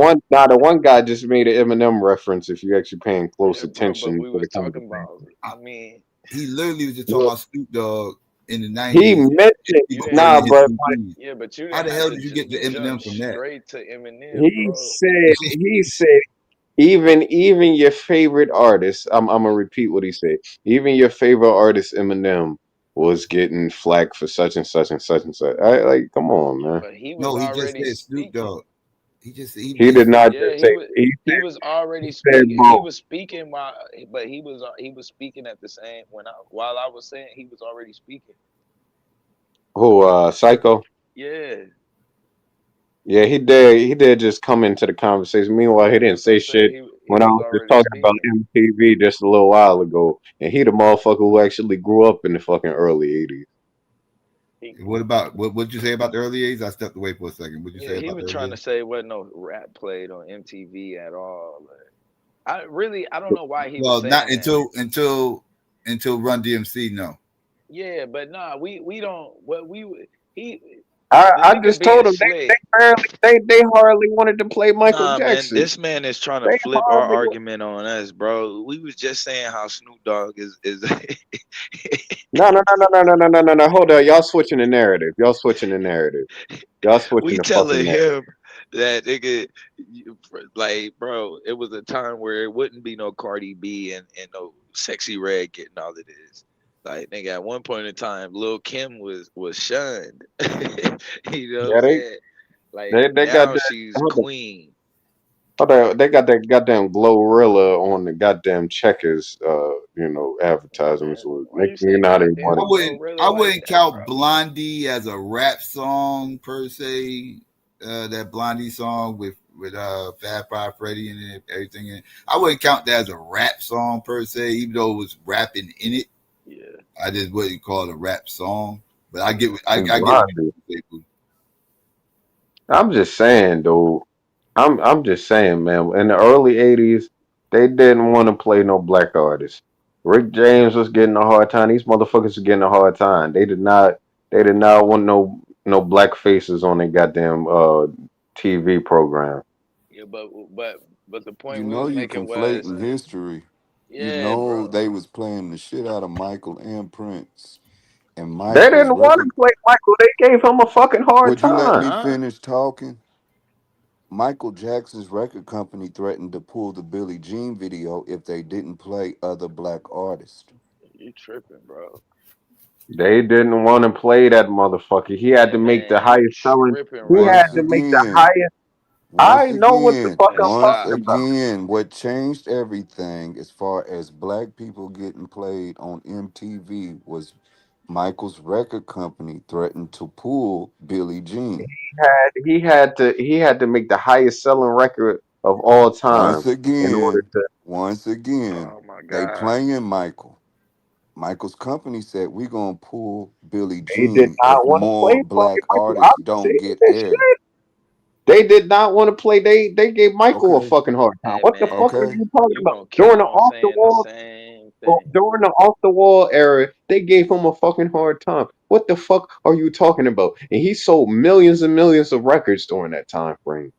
one guy just made an Eminem reference. If you actually paying close Yeah, bro, but attention we to the was talking conversation. about, I mean, He literally was just talking Look, about Snoop Dogg in the he '90s, mentioned you didn't have early nah, to, his but CPs. yeah, but you How didn't the have hell to did you get to jump Eminem from that? straight to Eminem, he bro. even your favorite artist. I'm gonna repeat what he said. Even your favorite artist, Eminem, was getting flack for such and such and such and such. Like, come on, Yeah, man. but he was No, he just already said Snoop speaking. Dogg. He He did just not Yeah, just say. he was already Said speaking. He both. was speaking while, but he was speaking at the same while I was saying he was already speaking. Who? Psycho. Yeah, Yeah, he did. He did just come into the conversation. Meanwhile, he didn't that's what say I'm saying. shit He when I was was just already talking about speaking. MTV just a little while ago. And he the motherfucker who actually grew up in the fucking early '80s. He, what about what did you say about the early '80s? I stepped away for a second. What did you yeah, say he about was the early trying to '80s? say wasn't no rap played on MTV at all. I don't know why he was Well, not saying that. until Run DMC. No, Yeah, but nah, we don't. What we he the I nigga just being told him they slick. barely they hardly wanted to play Michael Nah, man, Jackson. this man is trying to They flip our hardly. argument on us, bro. We was just saying how Snoop Dogg is. No. Hold on, y'all switching the narrative. Y'all switching the narrative. Y'all switching We the fucking telling narrative. him that nigga, like, bro, it was a time where it wouldn't be no Cardi B and no Sexy Red getting all of this. Like nigga, at one point in time, Lil Kim was shunned. You know what I'm Yeah, saying? Like they got now she's that. queen. Hold on, they got that goddamn Glorilla on the goddamn checkers, advertisements. Why Make you me say not even want I goddamn to. wouldn't Glorilla I like wouldn't that, count bro? Blondie as a rap song per se. That Blondie song with Fat Five Freddy and everything in it. I wouldn't count that as a rap song per se, even though it was rapping in it. Yeah. I just wouldn't call it a rap song. But I get I get what Blondie. you say, boo. I'm just saying, dude. I'm just saying, man. In the early '80s, they didn't want to play no black artists. Rick James was getting a hard time. These motherfuckers were getting a hard time. They did not. They did not want no black faces on their goddamn TV program. Yeah, but the You point we know was you making was, conflating history. You yeah, know bro. they was playing the shit out of Michael and Prince. And They Michael's didn't want to record. play Michael. They gave him a fucking hard Would you let me time. Huh? finish talking? Michael Jackson's record company threatened to pull the Billie Jean video if they didn't play other black artists. You tripping, bro? They didn't want to play that motherfucker. He had Hey to make the man, you highest selling. tripping He right had Once to now. make the again, highest. once I know what the again, fuck Man, I'm once stop. talking about. again, what changed everything as far as black people getting played on MTV was Michael's record company threatened to pull Billie Jean. He had to make the highest selling record of all time Once in order again, to. once again, Oh my they god. playing Michael. Michael's company said we're gonna pull Billie They did Jean if not want to more play fucking black Michael. artists I'm don't saying get that air. shit. They did not want to play. They gave Michael a Okay, fucking hard time. Hey What the fuck are man, okay. you talking you about? gonna keep During the on off the saying the wall same thing. during the off the wall era, they gave him a fucking hard time. What the fuck are you talking about? And he sold millions and millions of records during that time frame.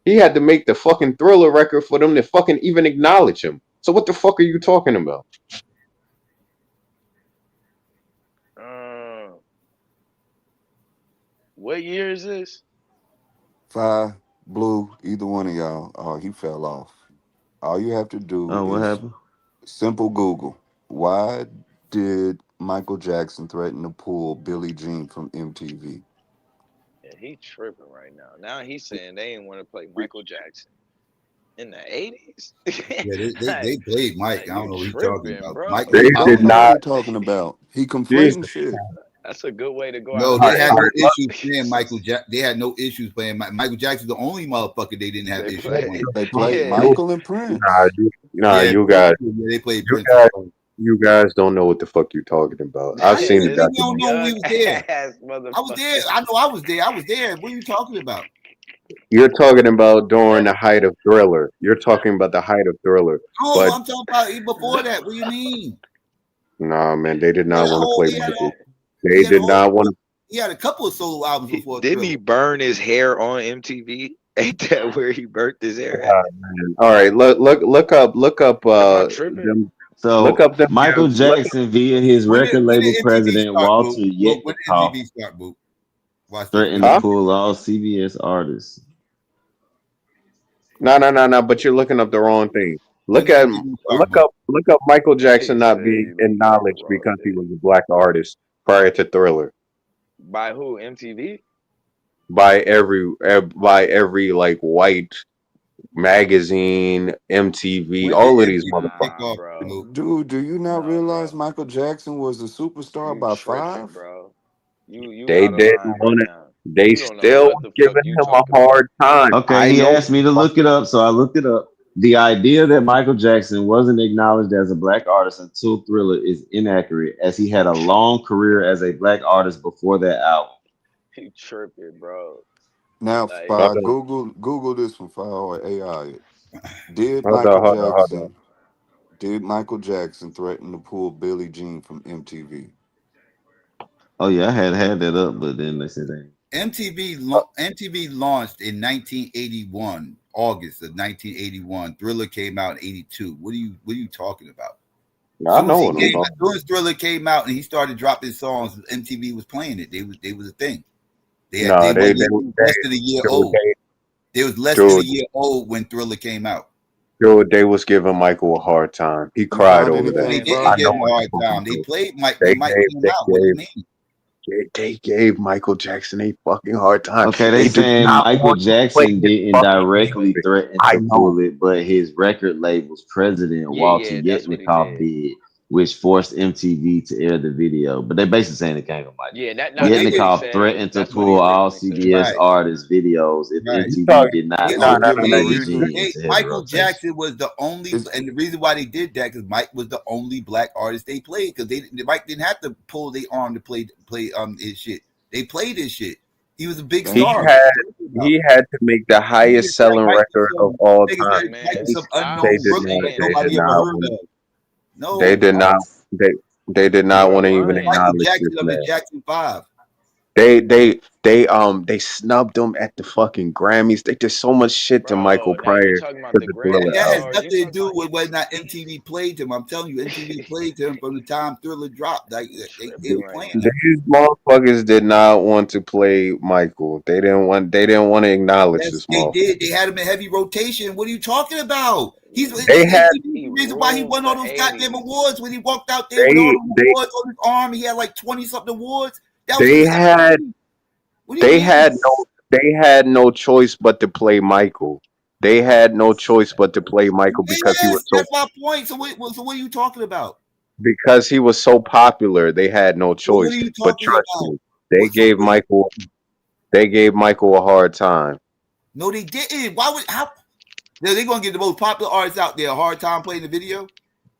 He had to make the fucking Thriller record for them to fucking even acknowledge him. So what the fuck are you talking about? Uh, what year is this? Five, Blue, either one of y'all. Oh, he fell off. All you have to do Oh, what is happened? simple Google. Why did Michael Jackson threaten to pull Billie Jean from MTV? Yeah, he tripping right now. Now he's saying they ain't want to play Michael Jackson in the 80s. Yeah, like, they played Mike. like I you don't know what he's talking tripping, about. bro. Mike They was I did don't popping. know what not. he talking about. He Jesus. conflating shit. That's a good way to go No, out the All they right, had all no gate. right. issues playing Michael Jackson. They had no issues playing Michael Jackson. The only motherfucker they didn't have They issues play, playing. They played yeah. Michael and Nah, Prince. Yeah, you Prince. guys, Yeah, they played you Prince as guys, well. you guys don't know what the fuck you talking about. I've Yeah, seen the what do This you don't documentary. know we young was there? ass I was there. motherfucker. I know I was there. I was there. What are you talking about? You're talking about during the height of Thriller. You're talking about the height of Thriller. No, But I'm talking about even before that. What do you mean? nah, man, they did He had not a want to whole. play He had a. Michael. He They had a did whole. not want to. He had a couple of solo albums before Didn't he Thriller. burn his hair on MTV? Ain't that where he burnt his hair at? All right, look up Am I tripping? them look So up them Michael look Jackson, via his record When label did MTV president start, Boo? Walter When did Yetnikoff, MTV start, Boo? Watch this. When threatened to did huh? pull all CBS artists. No, but you're looking up the wrong thing. when Look did at MTV start, Boo? look up Michael He Jackson not said being he looking up the acknowledged wrong because he thing. was a black artist prior to Thriller By who? MTV? by every like white magazine, MTV, When did all of these MTV kick motherfuckers. Nah, off, bro. Boo? Dude, do you not No, realize bro. Michael Jackson was a superstar You by tripping, five? bro. You They out of didn't line right want it. now. They You don't know still what was the fuck giving you him a talking about. hard time. Okay, I he know what asked me the to fuck. look it up, so I looked it up. The idea that Michael Jackson wasn't acknowledged as a black artist until Thriller is inaccurate, as he had a long career as a black artist before that album. You tripping, bro. Now, Like, Hold on, Google this one, file or AI it. Did hold on, Michael hold on, hold on. Jackson did Michael Jackson threaten to pull Billie Jean from MTV? Oh yeah, I had that up, but then they said they. MTV launched in 1981, August of 1981. Thriller came out in 82. What are you talking about? I know what I'm As talking soon as Thriller came out and he started dropping songs, MTV was playing it. They was a thing. They No, wasn't even less than a year dude, old. They was less than a dude, year old when Thriller came out. Dude, they was giving Michael a hard time. He You cried found over No, that. they anything, didn't bro? I give know him a what hard you're talking time. They about. played Mike They when Mike gave, came they out. What do you gave, mean? they gave Michael Jackson a fucking hard time. Okay, they They did saying not Michael want to play Jackson his didn't fucking directly music. threaten I to know. pull it, but his record label's president, Walter Yeah, that's what he Yetnikoff, did. did, which forced MTV to air the video. But they basically saying it came from Michael. Yeah, But they that's what he didn't. Yetnikoff said. threatened to That's what he pull all originally said. CBS Right, artists' videos if right. You MTV talking? did not They No, no, give no, the no. overplayed. You regime into heavy Michael rotation. Jackson was the only, It's and the reason why they did that because Mike was the only black artist they played because Mike didn't have to pull their arm to play his shit. They played his shit. He was a big he star. damn. What had you talking about? he had to make the You niggas highest like selling Mike was record of some all niggas time. said Mike was Man, some They stop unknown did rookie not. that saying They did nobody that. ever not heard want. of. They No, did not. They did not You're want to even Michael lying. acknowledge this Jackson of the man. Jackson 5. They snubbed him at the fucking Grammys. They did so much shit to Michael Bro, now you prior talking about to the the Thriller That Grammy has album. awards. You nothing to talking do about with whether or not MTV played him. I'm telling you, MTV played him from the time Thriller dropped. Like you they tripping were right playing now. him. These motherfuckers did not want to play Michael. They didn't want. They didn't want to acknowledge Yes, this they motherfucker. did. They had him in heavy rotation. What are you talking about? He's They had. MTV's He the reason why he ruled won the all those goddamn 80s. awards when he walked out there with all They the they awards on his arm. He had like 20 something awards. That was they because of had. MTV. What do you mean? They had no choice but to play Michael. They had no choice but to play Michael Yes, that's my point. So what are you talking about? because he was so popular. They had no So what are choice. you But talking trust about? me, they So gave Michael. They gave Michael a hard time. no, they didn't. Why would how? They're gonna give the most popular artists out there a hard time playing the video?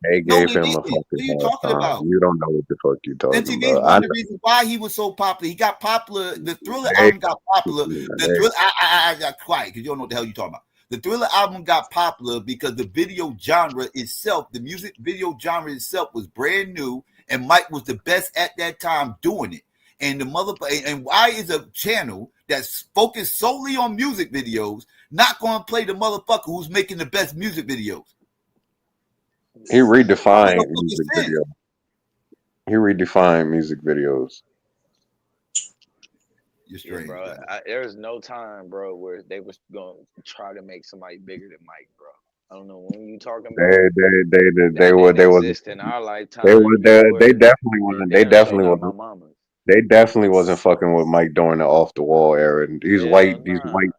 They No, gave they him didn't. a What fucking are you hard talking time. about? You don't know what the fuck you talking MTV is about. one of the reasons why he was so popular. He got popular. The Thriller album got popular. The Thriller, I got quiet because you don't know what the hell you're talking about. The Thriller album got popular because the video genre itself, the music video genre itself, was brand new, and Mike was the best at that time doing it. And and why is a channel that's focused solely on music videos not going to play the motherfucker who's making the best music videos? He That make no redefined fucking music sense. video. He redefined music videos. You're Yeah, strange, bro. man. There was no time, bro, where they was gonna try to make somebody bigger than Mike, bro. I don't know when you talking about. They That were didn't they was exist in our they lifetime. were they Yours, definitely and wasn't they damn sure definitely not my wasn't mama's. they definitely wasn't fucking with Mike during the off the wall era. Hell These nah. white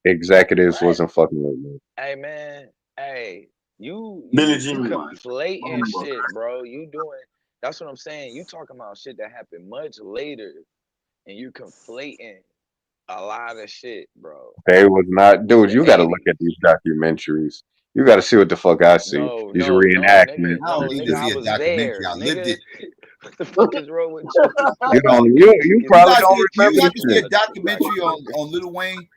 executives What? wasn't fucking with me. Hey man, hey, you Billie you you Jean wine. conflating shit, bro. You doing that's what I'm saying. You talking about shit that happened much later, and you conflating a lot of shit, bro. They was not, dude. The You got to look 80s. at these documentaries. You got to see what the fuck I see. No, These no, no, nigga, reenactments. I don't no, need nigga. to I see a was documentary. there, I lived nigga. it. What the fuck is wrong with you? You don't. You Niggas probably Do don't you remember have the to see a shit. documentary on Lil Wayne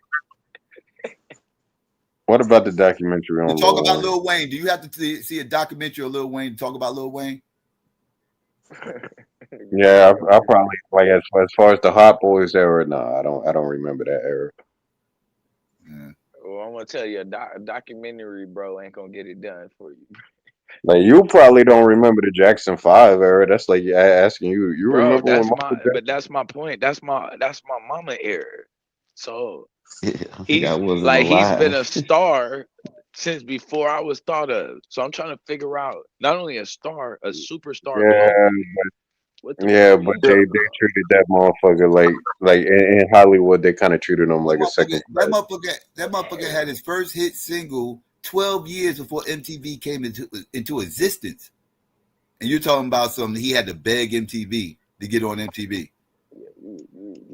What about the documentary to on talk Lil about Wayne? Lil Wayne? Do you have to see a documentary of Lil Wayne to talk about Lil Wayne? Yeah, I probably like as far as the Hot Boys era. No, I don't remember that era. Yeah. Well, I'm gonna tell you, a documentary, bro, ain't gonna get it done for you, Like you probably don't remember the Jackson 5 era. That's like asking you. You bro. remember when That's Michael my, Jackson? but that's my point. That's my mama era. So Yeah, I think I he's wasn't like he's been alive. a star since before I was thought of. So I'm trying to figure out not only a star, a superstar Yeah, globally. What the fuck yeah, are but you they talking about? treated that motherfucker like in Hollywood they kind of treated him like a second That class. motherfucker, that motherfucker had his first hit single 12 years before MTV came into existence. And you're talking about something he had to beg MTV to get on MTV. Yeah, you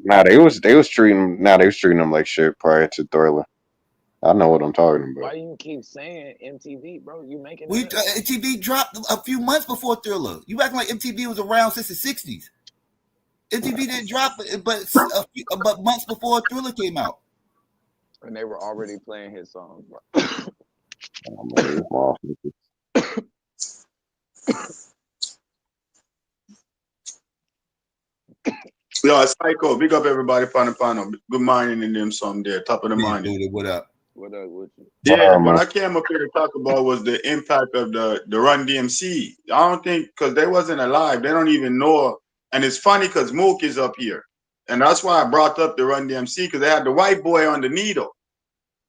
Nah, they was treating they was treating him like shit prior to Thriller. I know what I'm talking Why about. you keep saying MTV, bro? You making We that up? MTV dropped a few months before Thriller. You acting like MTV was around since the 60s. MTV didn't drop but months before Thriller came out. And they were already playing his songs, bro. Oh, man, these motherfuckers. Yo, Psycho, big up everybody on the panel. Good morning in them some there, top of the Peace, morning. Buddha, what up? What up with you? Yeah, Man. what I came up here to talk about was the impact of the Run DMC. I don't think because they wasn't alive, they don't even know. And it's funny because Mook is up here, and that's why I brought up the Run DMC because they had the white boy on the needle,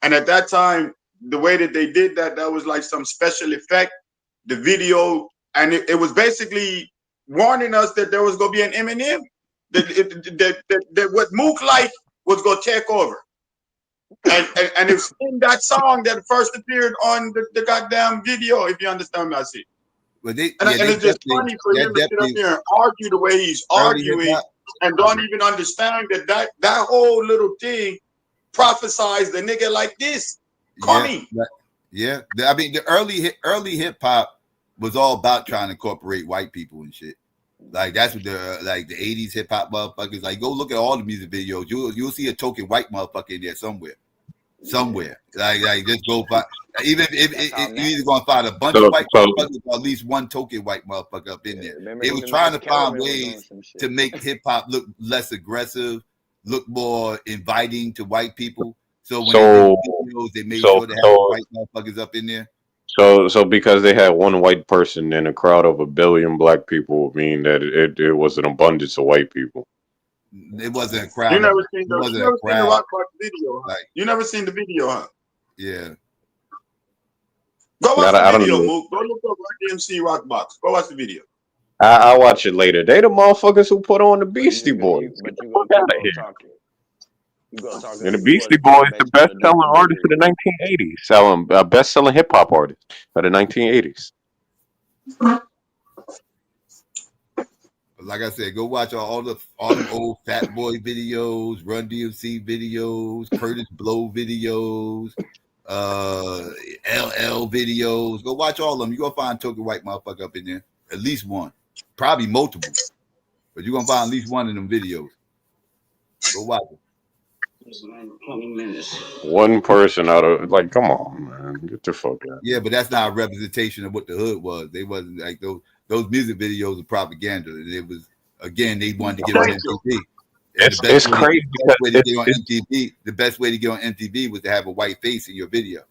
and at that time the way that they did that was like some special effect. The video, and it was basically warning us that there was gonna be an Eminem, that what Mook Life was gonna take over. And it's in that song that first appeared on the goddamn video, if you understand what I see. But and it's just funny for him to sit up here and argue the way he's arguing and don't even understand that whole little thing prophesies the nigga like this coming. Yeah. I mean, the early hip hop was all about trying to incorporate white people and shit. Like that's what the 80s hip hop motherfuckers, like, go look at all the music videos. You'll see a token white motherfucker in there somewhere. Like just go find, even if you're either gonna find a bunch of white motherfuckers or at least one token white motherfucker up in there. They was trying to find ways to make hip hop look less aggressive, look more inviting to white people. So when they did videos, they made sure to have white motherfuckers up in there. So because they had one white person in a crowd of 1 billion black people, would mean that it was an abundance of white people. It wasn't a crowd. You never seen the Rock Box video, huh? You never seen the video, huh? Yeah. Go watch the video, Mook. Go look up Run DMC Rock Box. Go watch the video. I'll watch it later. They the motherfuckers who put on the Beastie Boys. Get the fuck out of here. And the Beastie Boys, the best-selling artist of the 1980s, best-selling hip-hop artist of the 1980s. Like I said, go watch all the old Fat Boy videos, Run DMC videos, Curtis Blow videos, LL videos. Go watch all of them. You're gonna find token white motherfucker up in there. At least one. Probably multiple. But you're gonna find at least one of them videos. Go watch them. One person out of, like, come on, man, get the fuck out. Yeah, but that's not a representation of what the hood was. They wasn't like those music videos of propaganda. It was, again, they wanted to get on MTV. It's crazy the best way to get on MTV was to have a white face in your video.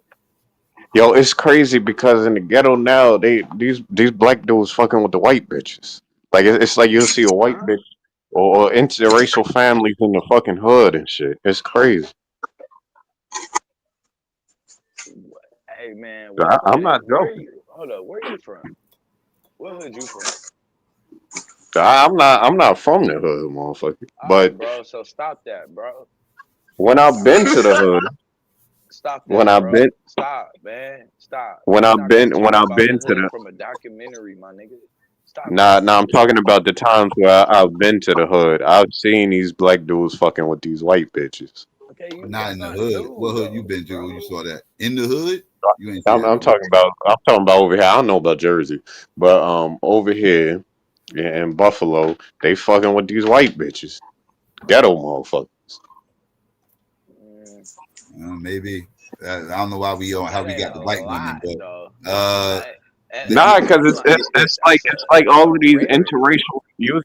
Yo, it's crazy because in the ghetto now, these black dudes fucking with the white bitches. Like it's like you'll see a white bitch or interracial families in the fucking hood and shit. It's crazy. Hey man, I'm not joking. Hold up, where you from? What hood you from? I'm not from the hood, motherfucker. But bro, so stop that, bro. When I've been to the hood, stop that, stop, man, stop. When I've been to the from a documentary, my nigga. Stop. Nah, I'm talking about the times where I've been to the hood. I've seen these black dudes fucking with these white bitches. Okay, not in the hood. What hood you been to when you saw that? In the hood? You ain't I'm talking about over here. I don't know about Jersey, but over here in Buffalo, they fucking with these white bitches, ghetto motherfuckers. Maybe I don't know why how we got the white women, but nah, because it's like all of these interracial. You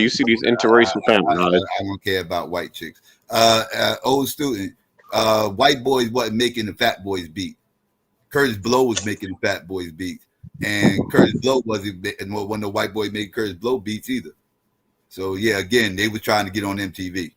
see these interracial families. I don't care about white chicks. Old student, white boys wasn't making the Fat Boys beat. Curtis Blow was making the Fat Boys beats, and Curtis Blow wasn't one of the white boys made Curtis Blow beats either. So yeah, again, they were trying to get on MTV.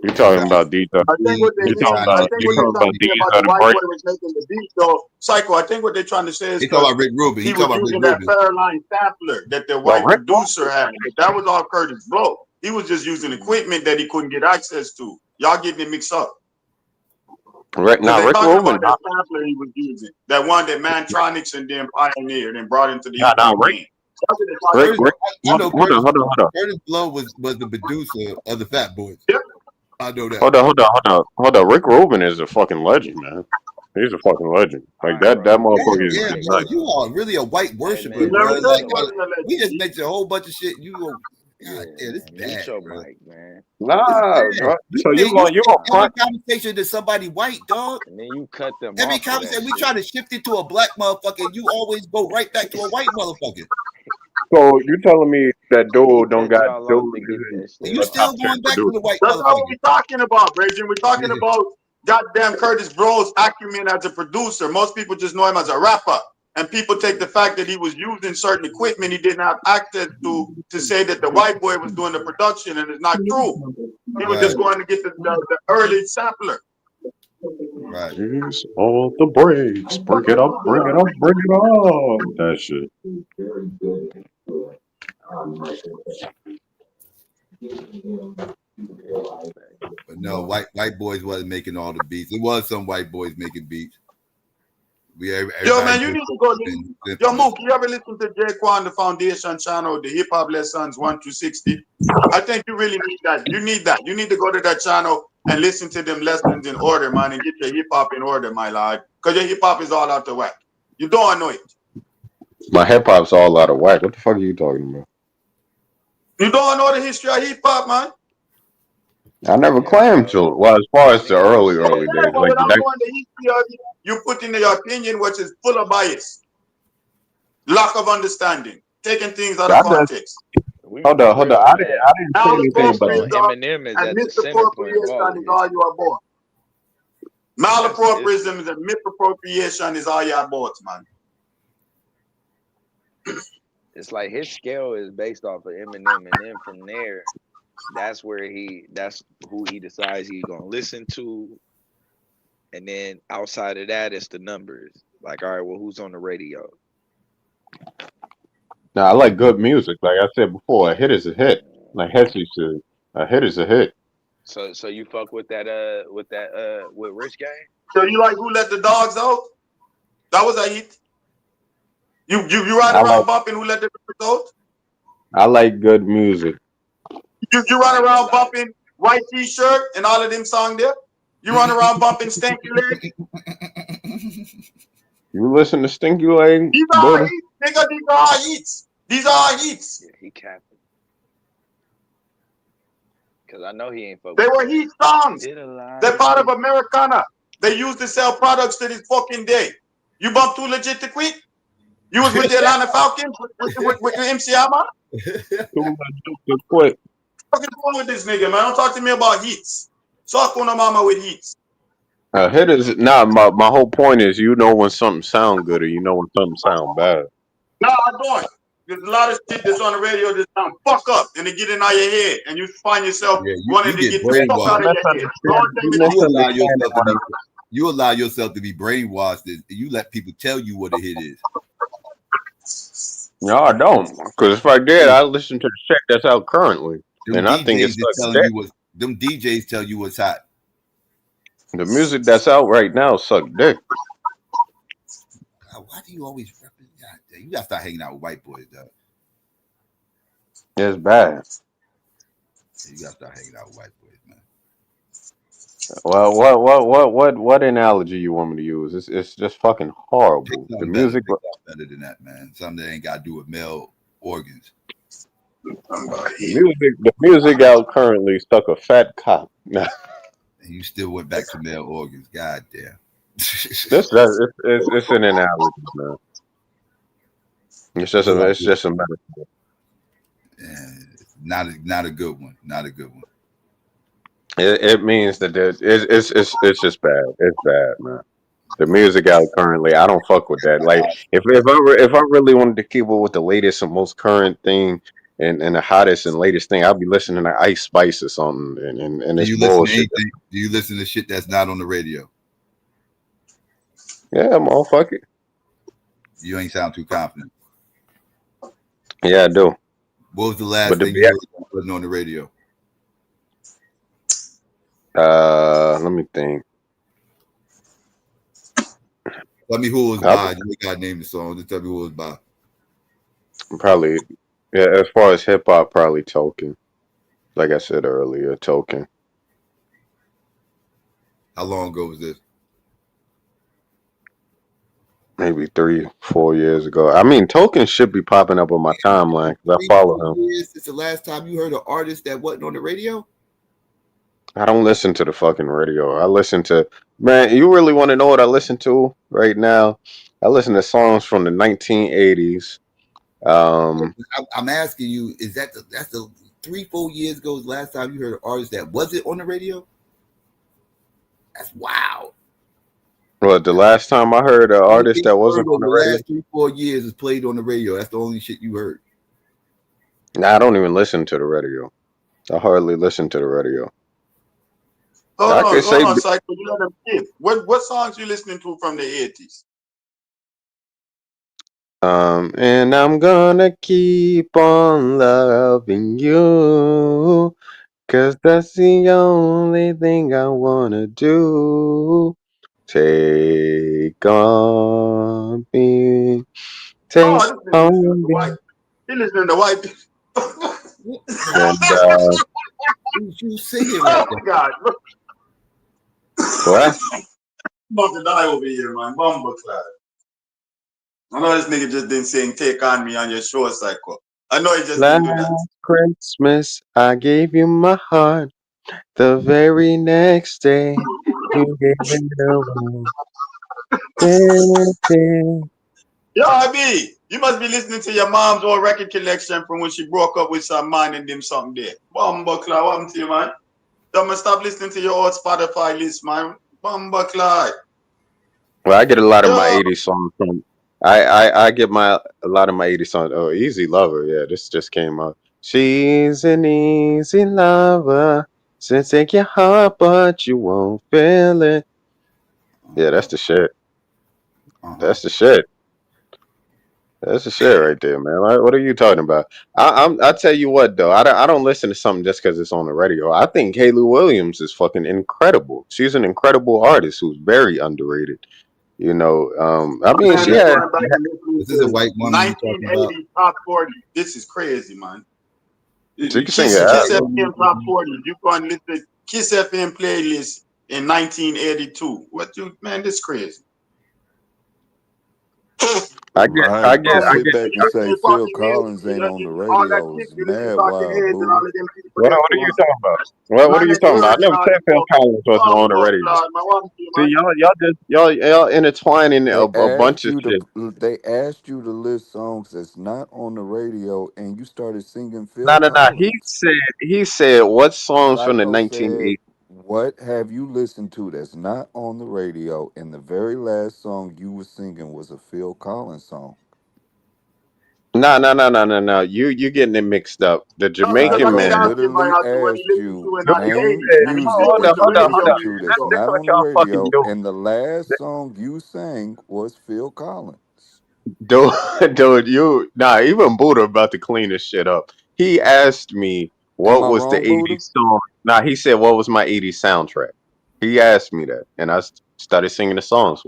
You're talking about these. I think what they talking about the white boy was making the beat, though. Psycho, I think what they're trying to say is he talking about Rick Rubin. He was using that Fairline sampler that the white producer had. That was all Curtis Blow. He was just using equipment that he couldn't get access to. Y'all getting it mixed up. Rick Rubin. That sampler he was using, that one that Mantronics and then pioneered and brought into the Curtis Blow was the producer of the Fat Boys. Yep. I know that. Hold on. Rick Rubin is a fucking legend, man. He's a fucking legend. Like that motherfucker is. Yeah, bro, you are really a white worshiper, bro. Like, we just mentioned a whole bunch of shit. You go, God, yeah, this is bad, bro. Man. Nah, bro. So you gonna conversation to somebody white, dog? And then you cut them. Every conversation we try to shift it to a black motherfucker, and you always go right back to a white motherfucker. So you telling me that dude don't got dude? You still going back to the white That's motherfucker? not what we're talking about, Reggie. We're talking about goddamn Curtis Blow's acumen as a producer. Most people just know him as a rapper, and people take the fact that he was using certain equipment he didn't have access to say that the white boy was doing the production, and it's not true. He was just going to get the early sampler. Right. Use all the brakes. Break it up, bring it up, bring it up. That shit. But no, white boys wasn't making all the beats. It was some white boys making beats. Yo, Everybody man, you just need to go been listen. Yo, simple. Mook, you ever listen to Jaquan, the Foundation channel, the Hip Hop Lessons 1 to 60? I think you really need that. You need that. You need to go to that channel and listen to them lessons in order, man, and get your hip hop in order, my lord. Because your hip hop is all out the whack. You don't know it. My hip hop's all out of whack. What the fuck are you talking about? You don't know the history of hip hop, man. I never Yeah, claimed to. bro. Well, as far as the Niggas don't early say Yeah, days, that. but like without that. knowing the history of it, you put in your opinion, which is full of bias, lack of understanding, taking things out of I just context. We hold be on, hold on. real, man. I didn't say anything about. Bro, Malappropriatism Eminem is and at the center point of all misappropriation of is this all shit. you are born. That's Malappropriatism and misappropriation is all you are bought, man. it's like his scale is based off of Eminem, and then from there, that's who he decides he's gonna listen to, and then outside of that, it's the numbers. Like, all right, well, who's on the radio? Now I like good music. Like I said before, a hit is a hit. Like Hesse said, a hit is a hit. So you fuck with that with Rich Gang? So you like Who Let the Dogs Out? That was a hit. You ride I like around bumping Who Let the Dogs Out? I like good music. You run around bumping White T-Shirt and all of them songs there? You run around bumping Stanky Leg? You listen to Stinky Leg, These are Buddha? hits, nigga. These are hits. These are hits. Yeah, he capping. Cause I know he ain't fuck They with were that. hit songs. Did a lot They're of part of shit. Americana. They used to sell products to this fucking day. You bump Too Legit to Quit? You was with the Atlanta Falcons with the MC Hammer? Too Legit to Quit. What's wrong with this nigga, man? Don't talk to me about hits. Talk on the mama with hits. A hit is my whole point is you know when something sound good or you know when something sound bad. No, I don't. There's a lot of shit that's on the radio that sound fuck up and they get in out your head and you find yourself Yeah, wanting you to get get the fuck You out brainwashed. of your head. Don't tell you me You this. allow misunderstanding yourself to what be you allow yourself to be brainwashed and you let people tell you what a hit is. No, I don't. Because if I did, I listen to the shit that's out currently, Them and I think DJs it's is such telling dick. you what them DJs tell you what's hot. The music that's out right now suck dick. God, why do you always represent? God, you gotta start hanging out with white boys, though. It's bad. You gotta start hanging out with white boys, man. Well, what analogy you want me to use? It's just fucking Pick horrible. The something better. music, Pick something better than that, man. Something that ain't gotta do with male organs. the music out currently suck a fat cock. And you still went back to male organs. God damn. It's an analogy, man. I feel like It's just a metaphor. not a good one. Not a good one. It means that it's just bad. It's bad, man. The music out currently, I don't fuck with that. Like if I really wanted to keep up with the latest and most current thing and the hottest and latest thing, I'll be listening to Ice Spice or something, and Do it's you listen to bullshit. anything? Do you listen to shit that's not on the radio? Yeah, motherfucker. You ain't sound too confident. Yeah, I do. What was the last But thing you heard that wasn't on the radio? let me think. Tell me who it was I by. You gotta name the song. Just tell me who it was by. probably, yeah. As far as hip hop, probably Token. Like I said earlier, Token. How long ago was this? Maybe 3, 4 years ago. I mean, Token should be popping up on my timeline because I Three, follow 4 him. years since the last time you heard an artist that wasn't on the radio? I don't listen to the fucking radio. I listen to, man, you really want to know what I listen to right now? I listen to songs from the 1980s. I'm asking you, is that's the 3, 4 years ago? The last time you heard an artist that wasn't on the radio? That's wow. Well, the last time I heard an Only artist thing that you heard wasn't on over the the radio, last 3, 4 years is played on the radio. That's the only shit you heard. nah, I don't even listen to the radio. I hardly listen to the radio. I can Hold say on, Psycho. You let them kid. What songs you listening to from the 80s? And I'm gonna keep on loving you, 'cause that's the only thing I wanna do. Take on me, Oh, take this nigga listening on to white. me. He listening to white people. And You singing Oh right my God. what? I'm about to die over here, man. Bumble clad. I know this nigga just didn't sing Take On Me on your show, Psycho. I know he just didn't do that. Last Christmas I gave you my heart. The very next day you gave it away. Yo, I you must be listening to your mom's old record collection from when she broke up with some man and them something there. Bumble clad, what happened to you, man? Don't stop listening to your old Spotify list, man. Bumble clad. Well, I get a lot of my Yo, 80s songs from I get a lot of my 80s songs. Oh, Easy Lover. Yeah, this just came out. She's an easy lover. She'll take your heart, but you won't feel it. Yeah, that's the shit. That's the shit. That's the shit right there, man. What are you talking about? I tell you what though, I don't listen to something just because it's on the radio. I think Haley Williams is fucking incredible. She's an incredible artist who's very underrated. You know, I mean, man, she just had. going back and listening Is this a to white woman you talking about? 1980 top 40. This is crazy, man. She can sing Kiss it out. FM top 40. You can listen Kiss FM playlist in 1982. What you man? This crazy. Right, to sit back and say Phil Talking Collins ain't heads, on the all that radio shit is you listen to mad talking wild, heads and all Buddha. of them people What them are too, you man. talking about? What are you Planet talking about? Earth I and never all said them Phil stuff. Collins wasn't on the Bumbo radio. cloud, man. What you, See, man? y'all just y'all intertwining They a bunch asked of you shit. they asked you to list songs that's not on the radio, and you started singing No, Phil no, no. Collins. He said what songs from the Psycho said, 1980s? "What have you listened to that's not on the radio?" And the very last song you were singing was a Phil Collins song. No, no, no, no, no, no. You getting it mixed up. The No, because I Jamaican did Psycho man. ask him literally about when he asked listened to you in No, you 1980, name said, and he music still hold went up, that to you hold up, hold radio listen up. to music that's though. That's not what on the y'all fucking radio. do. And the last song you sang was Phil Collins. Dude, dude, even Buddha about to clean this shit up. He asked me Am what I was the wrong, Buddha? 80s song. Nah, he said what was my 80s soundtrack. He asked me that, and I started singing the songs.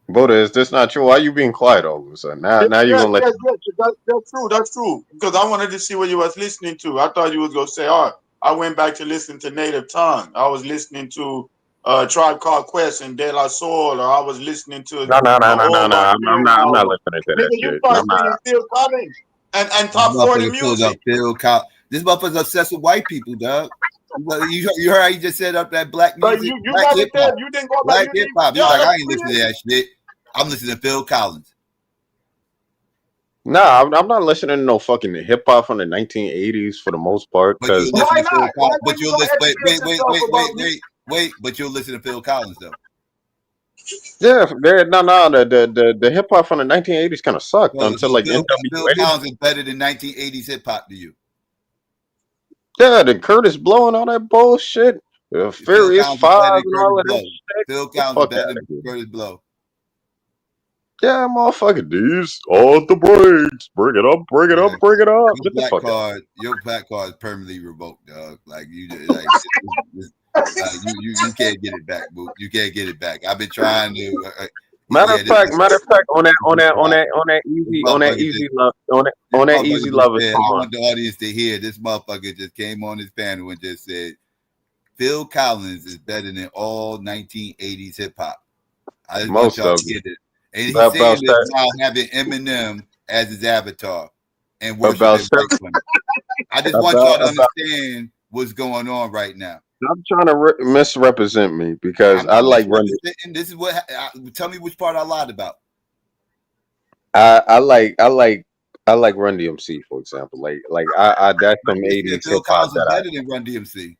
Buddha, is this not true? Why are you being quiet all of a sudden? Now you Yes, gonna let yes, yes. That's true. That's true. Because I wanted to see what you was listening to. I thought you was gonna say, "Oh, I went back to listen to Native Tongue. I was listening to Tribe Called Quest and De La Soul, or I was listening to no, no, no, an no, no, old no. Nigerian I'm not album." listening to that Nigga, you shit. start I'm not. singing Phil Collins and This top 40 motherfucker pulled up music. Phil Collins. This motherfucker's obsessed with white people, dog. You heard how he just set up that black But music, you black never hip said hop, you didn't go back. black You hip didn't. hop. He was Yeah, like, I that's ain't listening to crazy. that shit. I'm listening to Phil Collins. No, I'm not listening to no fucking hip hop from the 1980s for the most part. But you'll Cause listen Why to Phil not? Why Collins. But can't you you'll go listen. educate yourself about music? But you'll listen to Phil Collins though. yeah, no, the hip hop from the 1980s kind of sucked So, until like Phil NWA. Collins is better than 1980s hip hop to you. Yeah, the Curtis Blow and all that bullshit. Phil Furious Collins is Five better than and Curtis all of that Blow. shit. Phil Get the Collins is fuck better out than of here. Curtis Blow. Yeah, motherfucker, these are the breaks. Bring it up, bring it up, Yeah. bring it up. Get the fuck out. Your black card is permanently revoked, dog. Like you can't get it back, boo. You can't get it back. I've been trying to. Yeah, Matter of fact, this motherfucker just this on that motherfucker easy just lover said. I song. want the audience to hear. This motherfucker just came on his panel and just said Phil Collins is better than all 1980s hip hop. I just want Most y'all of to it. get it. And he's saying About this that, while having Eminem as his avatar and about worshiping white seven, women. I just want y'all to about. understand what's going on right now. Stop trying to misrepresent me because I'm I not like Run. misrepresenting. This is what. Tell me which part I lied about. I like Run DMC for example. I that's some You said 80s Phil hip hop Collins is that better than Run DMC.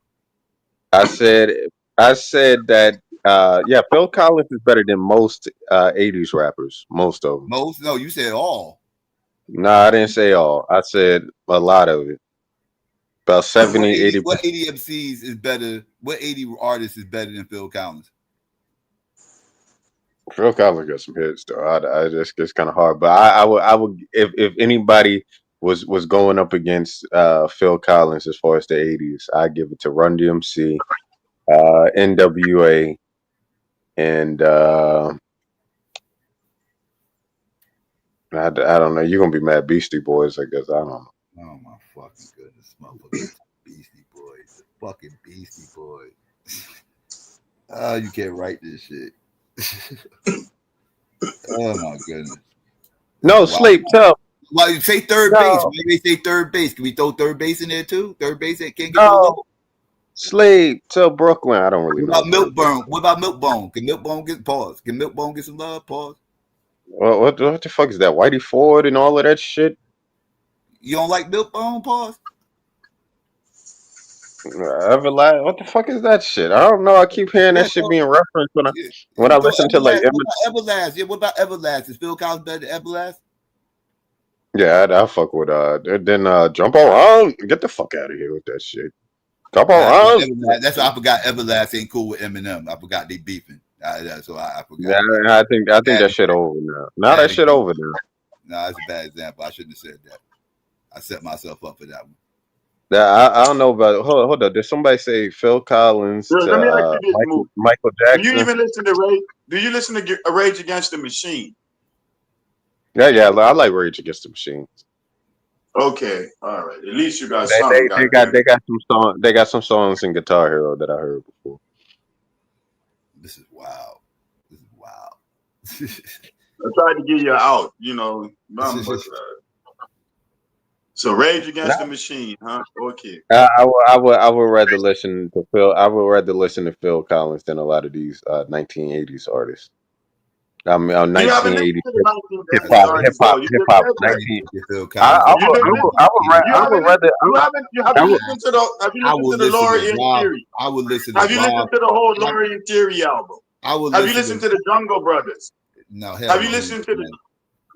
I said I said that yeah, Phil Collins is better than most 80s rappers, most of them. Most? No, you said all. No, I didn't say all. I said a lot of it. About 70, 80%. What 80 MCs is better? What 80 artists is better than Phil Collins? Phil Collins got some hits though. I just it's kind of hard, but I would if anybody was going up against Phil Collins as far as the 80s, I'd give it to Run DMC, NWA, and I don't know. You're gonna be mad, Beastie Boys. I guess I don't know. Oh my fucking goodness, motherfucker! Beastie Boys, the fucking Beastie Boys. Oh, you can't write this shit. Oh my goodness. No, sleep tough. Why you say third base? Why they say third base? Can we throw third base in there too? Third base that can't get no love. Sleep till Brooklyn. I don't really know. What about Milkbone? What about Milkbone? Can Milkbone get pause? Can Milkbone get some love? Pause. What the fuck is that? Whitey Ford and all of that shit. You don't like Milkbone? Pause. Everlast. What the fuck is that shit? I don't know. I keep hearing that shit being referenced when I listen to like Everlast. Yeah, what about Everlast? Is Phil Collins better than Everlast? Yeah, I fuck with then Jump Around. Get the fuck out of here with that shit. Jump Around. That's why I forgot Everlast ain't cool with Eminem. I forgot they beefing. So I forgot. Yeah, I think that shit over now. Now that shit over now. No, that's a bad example. I shouldn't have said that. I set myself up for that one. Yeah, I don't know about it. Hold up. Did somebody say Phil Collins to Let me ask you this, Michael Jackson? Do you even listen to Rage? Do you listen to Rage Against the Machine? Yeah, I like Rage Against the Machine. Okay, all right. At least you got They something. got some songs in Guitar Hero that I heard before. This is wild. I tried to give you an out, so Rage Against the Machine, huh? Okay. I would rather listen to Phil. I would rather listen to Phil Collins than a lot of these 1980s artists. I mean, 1980s hip hop. You haven't listened to the Laurie and Theory. I would listen. Have you listened to the whole Laurie and Theory album? Have you listened to the Jungle Brothers? No. Have you listened to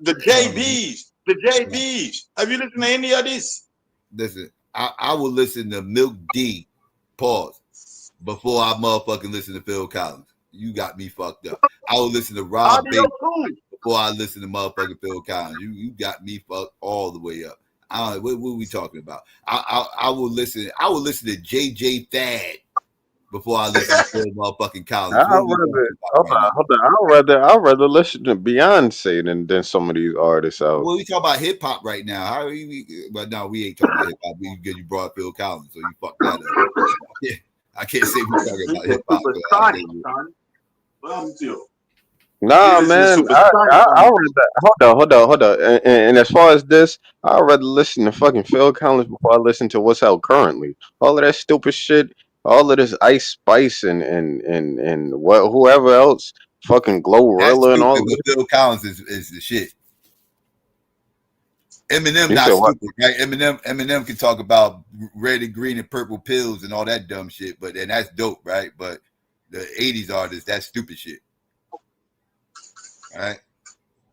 the JBs? The JBs. Have you listened to any of this? Listen, I will listen to Milk D. Pause. Before I motherfucking listen to Phil Collins. You got me fucked up. I will listen to Rob Bates before I listen to motherfucking Phil Collins. You got me fucked all the way up. What are we talking about? I will listen. I will listen to JJ Thad before I listen to Phil motherfucking Collins. I'd rather listen to Beyonce than some of these artists out. Well, we talk about hip hop right now. How are we? But no, we ain't talking about hip hop. You brought Phil Collins, so you fucked that up. I can't say we're talking about hip hop. Nah, man. I hold on. And as far as this, I'd rather listen to fucking Phil Collins before I listen to what's out currently. All of that stupid shit, all of this Ice Spice and what whoever else, fucking Glorilla and all. Phil Collins is the shit. Eminem not stupid, right? Eminem can talk about red and green and purple pills and all that dumb shit, and that's dope, right? But the 80s artists, that's stupid shit. Right?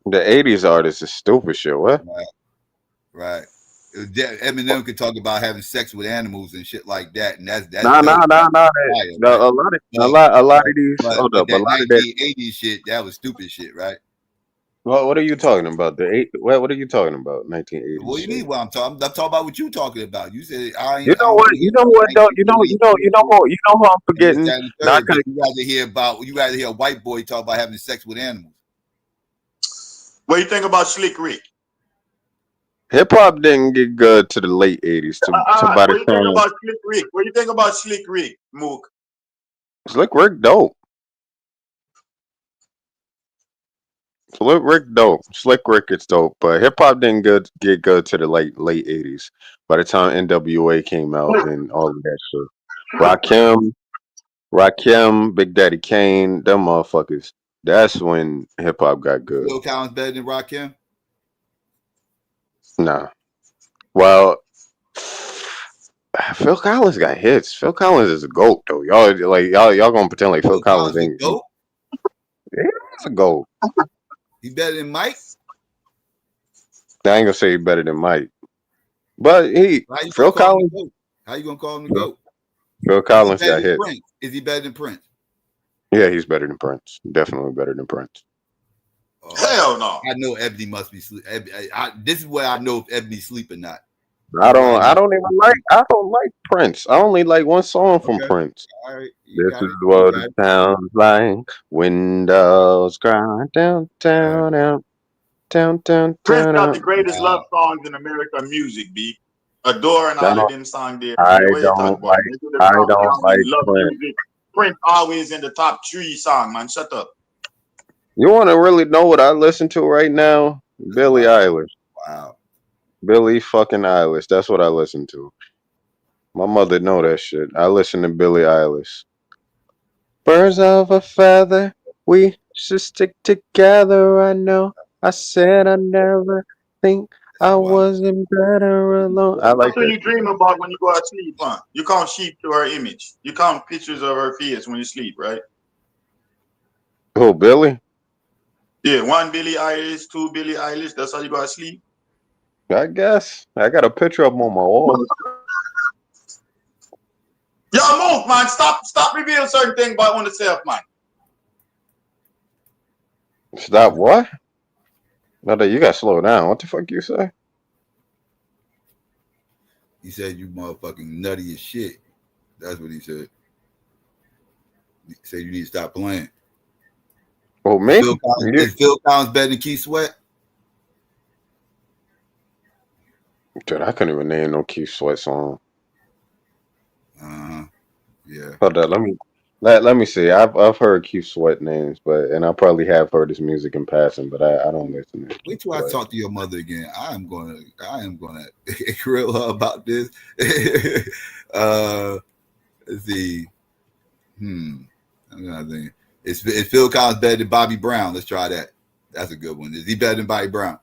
The 80s artists is stupid shit. What? Right. Eminem could talk about having sex with animals and shit like that, and that's nah. A lot of these. Hold up, a lot of that 1980s shit. That was stupid shit, right? What are you talking about? What are you talking about? 1980s. What do you mean? What I'm talking about what you talking about. You said I ain't. You know what? You know who I'm forgetting. You rather hear a white boy talk about having sex with animals. What do you think about Slick Rick? Hip hop didn't get good to the late 80s. What do you think about Slick Rick? What do you think about Slick Rick, Mook? Slick Rick dope. Slick Rick is dope, but hip hop didn't get good to the late 80s. By the time NWA came out and all of that shit, Rakim, Big Daddy Kane, them motherfuckers. That's when hip hop got good. Phil Collins better than Rakim? Nah. Well, Phil Collins got hits. Phil Collins is a GOAT though. Y'all gonna pretend like Phil Collins ain't a GOAT? Yeah, he's a GOAT. He better than Mike? I ain't gonna say he better than Mike, but Phil Collins. How you gonna call him the Phil, GOAT? Phil Is he Collins better got than hits. Prince? Is he better than Prince? Yeah, he's better than Prince. Definitely better than Prince. Hell no. I know Ebony must be sleep. This is where I know if Ebony's sleep or not. I don't like Prince. I only like one song from Okay. Prince. All right. You This got is it. You what got it it. sounds like. Windows cry down, All right. down, down, down, down, Prince down, got the down. greatest love songs in American music, B. Adore and all of them songs there. I What are you talking don't about? like. They do the I top don't song like in love Prince. music. Prince always in the top 3 song, man. Shut up. You want to really know what I listen to right now? Billie Eilish. Wow. Billie fucking Eilish. That's what I listen to. My mother know that shit. I listen to Billie Eilish. Birds of a feather, we should stick together. I know. I said I never think I wasn't better alone. I like What do that you shit. dream about when you go to sleep, huh? You count sheep to her image. You count pictures of her face when you sleep, right? Who, Billy? Yeah, 1 Billie Eilish, 2 Billie Eilish. That's how you go to sleep. I guess. I got a picture of him on my wall. Yo, move, man. Stop revealing certain things about oneself, man. Stop what? No, you got to slow down. What the fuck you say? He said you motherfucking nutty as shit. That's what he said. He said you need to stop playing. Oh, me? Is Phil Collins better than Keith Sweat? Dude, I couldn't even name no Keith Sweat song. Yeah. Hold on, let me see. I've heard Keith Sweat names, and I probably have heard his music in passing, but I don't listen to Wait Keith till I Sweat. talk to your mother again. I am gonna grill her about this. Let's see. I'm gonna think. Is Phil Collins better than Bobby Brown? Let's try that. That's a good one. Is he better than Bobby Brown?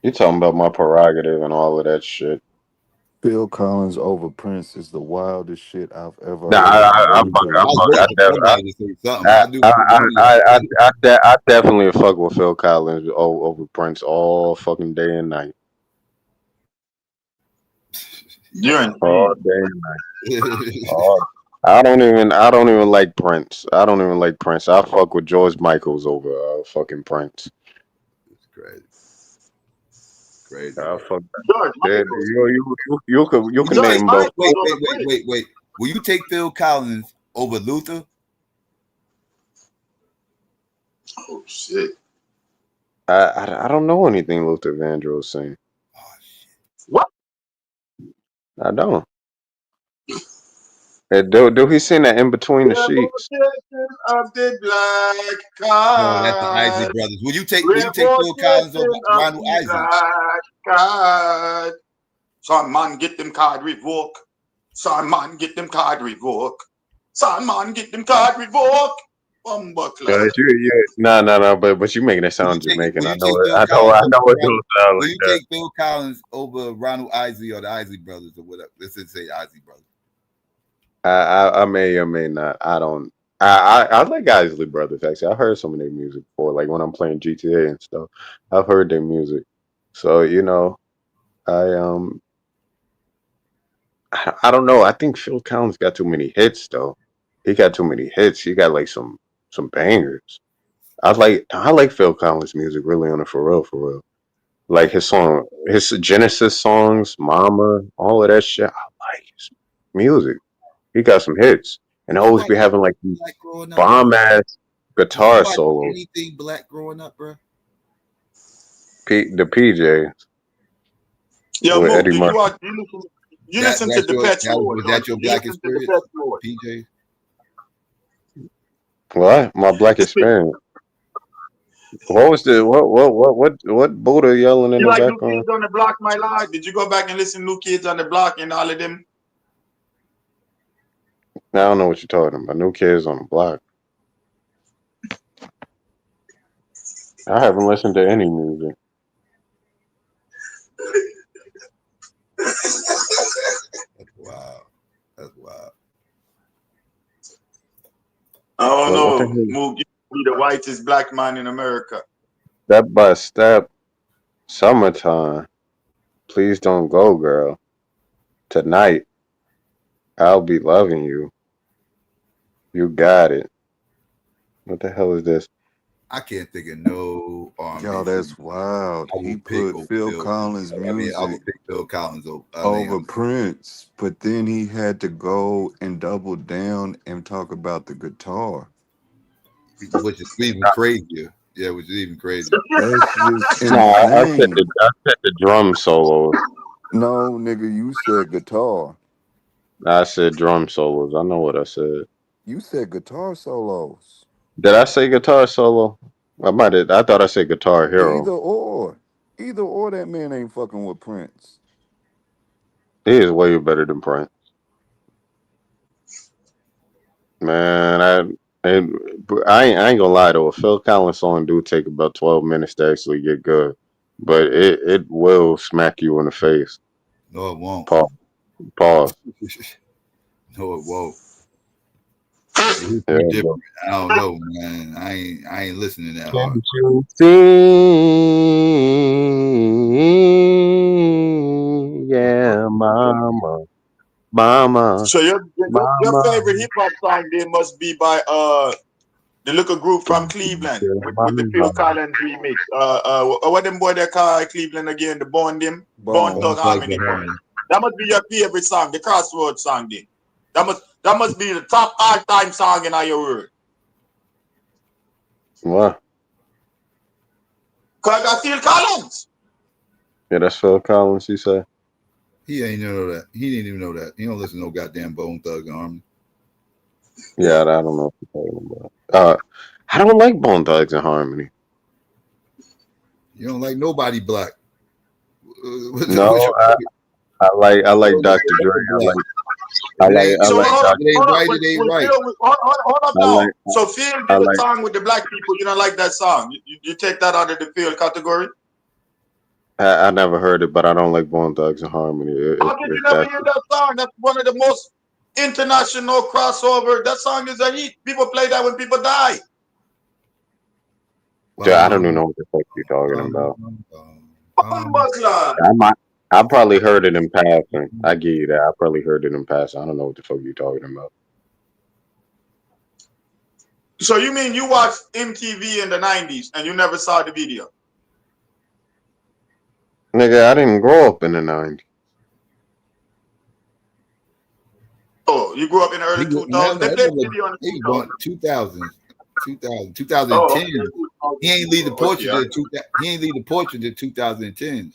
You talking about my prerogative and all of that shit? Phil Collins over Prince is the wildest shit I've ever Nah, heard in I anything. I was waiting for somebody to say something. I do. I definitely fuck with Phil Collins over Prince all fucking day and night. You're All insane. day and night. I don't even like Prince. I don't even like Prince. I fuck with George Michaels over fucking Prince. It's crazy. Crazy. I fuck George that. Michael. You can George name both. Michael over Prince. Wait. Will you take Phil Collins over Luther? Oh shit. I don't know anything Luther Vandross sing. What? I don't. Do he sing that In Between the Sheets? Of the black No, that's the Isley card. Brothers. Will you take Phil Collins over Revocation of Ronald the Isley? black card. Some man get them card revoked. Some man get them card revoked. Some man get them card revoked. Bumbuckler. No. But you making it sound Jamaican. I know it. I know it don't sound Will like you that. take Phil Collins over Ronald Isley or the Isley Brothers or whatever? Let's just say Isley Brothers. I may or may not. I don't. I like Isley Brothers actually. I heard some of their music before, like when I'm playing GTA and stuff. I've heard their music, so I don't know. I think Phil Collins got too many hits though. He got too many hits. He got like some bangers. I like Phil Collins music really on it for real. Like his Genesis songs, Mama, all of that shit. I like his music. He got some hits, and Did I you always watch be having like these Black growing up, bro? bomb ass Did you guitar watch solos. anything Black growing up, bro? The PJs Yo, with Mook, Eddie did you Murphy. watch you listen to the Pet Mode, Was don't that you? your You Black listen to the Pet experience, Mode. PJ? What? My black experience. What was the what Buddha yelling in You the like New background? Kids on the Block, my lord? Did you go back and listen to New Kids on the Block and all of them? Now I don't know what you're talking about. New Kids on the Block. I haven't listened to any music. That's wild. That's wild. I don't What the know. hell? Mook, you be the whitest black man in America. Step by step. Summertime. Please don't go, girl. Tonight, I'll be loving you. You got it. What the hell is this? I can't think of no Yo, R&B singer. that's wild. I He will pick put over Phil Phil. Collins I will music pick Phil Collins over. over Prince, but then he had to go and double down and talk about the guitar. Which is even crazier. Yeah, which is even crazier. That's just No, insane. I said the drum solos. No, nigga, you said guitar. I said drum solos. I know what I said. You said guitar solos. Did I say guitar solo? I might have. I thought I said Guitar Either Hero. or. Either or, that man ain't fucking with Prince. He is way better than Prince. Man, I ain't gonna lie though. A Phil Collins song do take about 12 minutes to actually get good, but it will smack you in the face. No, it won't. Pause. Pause. No, it won't. It's Yeah, different. I don't know, man. I ain't listening that hard. can't you see? Yeah, mama, mama, So your mama. favorite hip hop song then must be by the little group from Cleveland Yeah, with the Phil mama. Collins remix. What them boy they call Cleveland again? The Bone Bone Thug Bones. Thugs Harmony and boy. Harmony. That must be your favorite song, the Crossroads song then. That must be the top all-time song in your word. What? Cause I got Phil Collins. Yeah, that's Phil Collins. You say? He ain't know that. He didn't even know that. He don't listen to no goddamn Bone Thugs and Harmony. Yeah, I don't know what you're talking about. I don't like Bone Thugs and Harmony. You don't like nobody black. What's No, your favorite? I You like don't like Dr. Dre. no black. If I So like hold Dr. it ain't up. right, it ain't When right. Phil, hold up I now. like So Phil I did a like song with the black people. You don't like that song? You take that out of the Phil category? I never heard it, but I don't like Bone Thugs and Harmony. How did If you never that's hear that song? That's one of the most international crossover. That song is a hit. People play that when people die. Dude, I don't even Bum, know what the fuck you're talking bum, about. bum, bum. I probably heard it in passing. I give you that. I probably heard it in passing. I don't know what the fuck you're talking about. So you mean you watched MTV in the 90s and you never saw the video? Nigga, I didn't grow up in the 90s. Oh, you grew up in the early 2000s? They played video in He was the 2000s. born 2000, 2010. Oh, He ain't leave the porch okay. until he ain't leave the porch until 2010.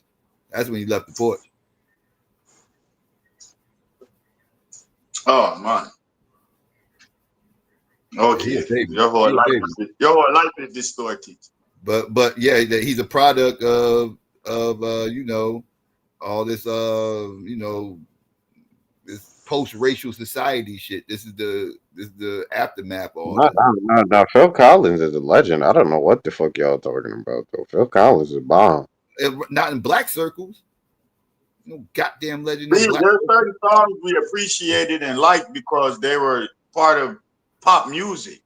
That's when he left the porch. Oh man. Okay. He a baby. Your whole He a baby. life is distorted. But yeah, he's a product of you know, all this you know, this post-racial society shit. This is the aftermath of all that. No. Phil Collins is a legend. I don't know what the fuck y'all talking about though. Phil Collins is a bomb. Not in black circles. No goddamn legend in There black are circles. certain songs we appreciated and liked because they were part of pop music.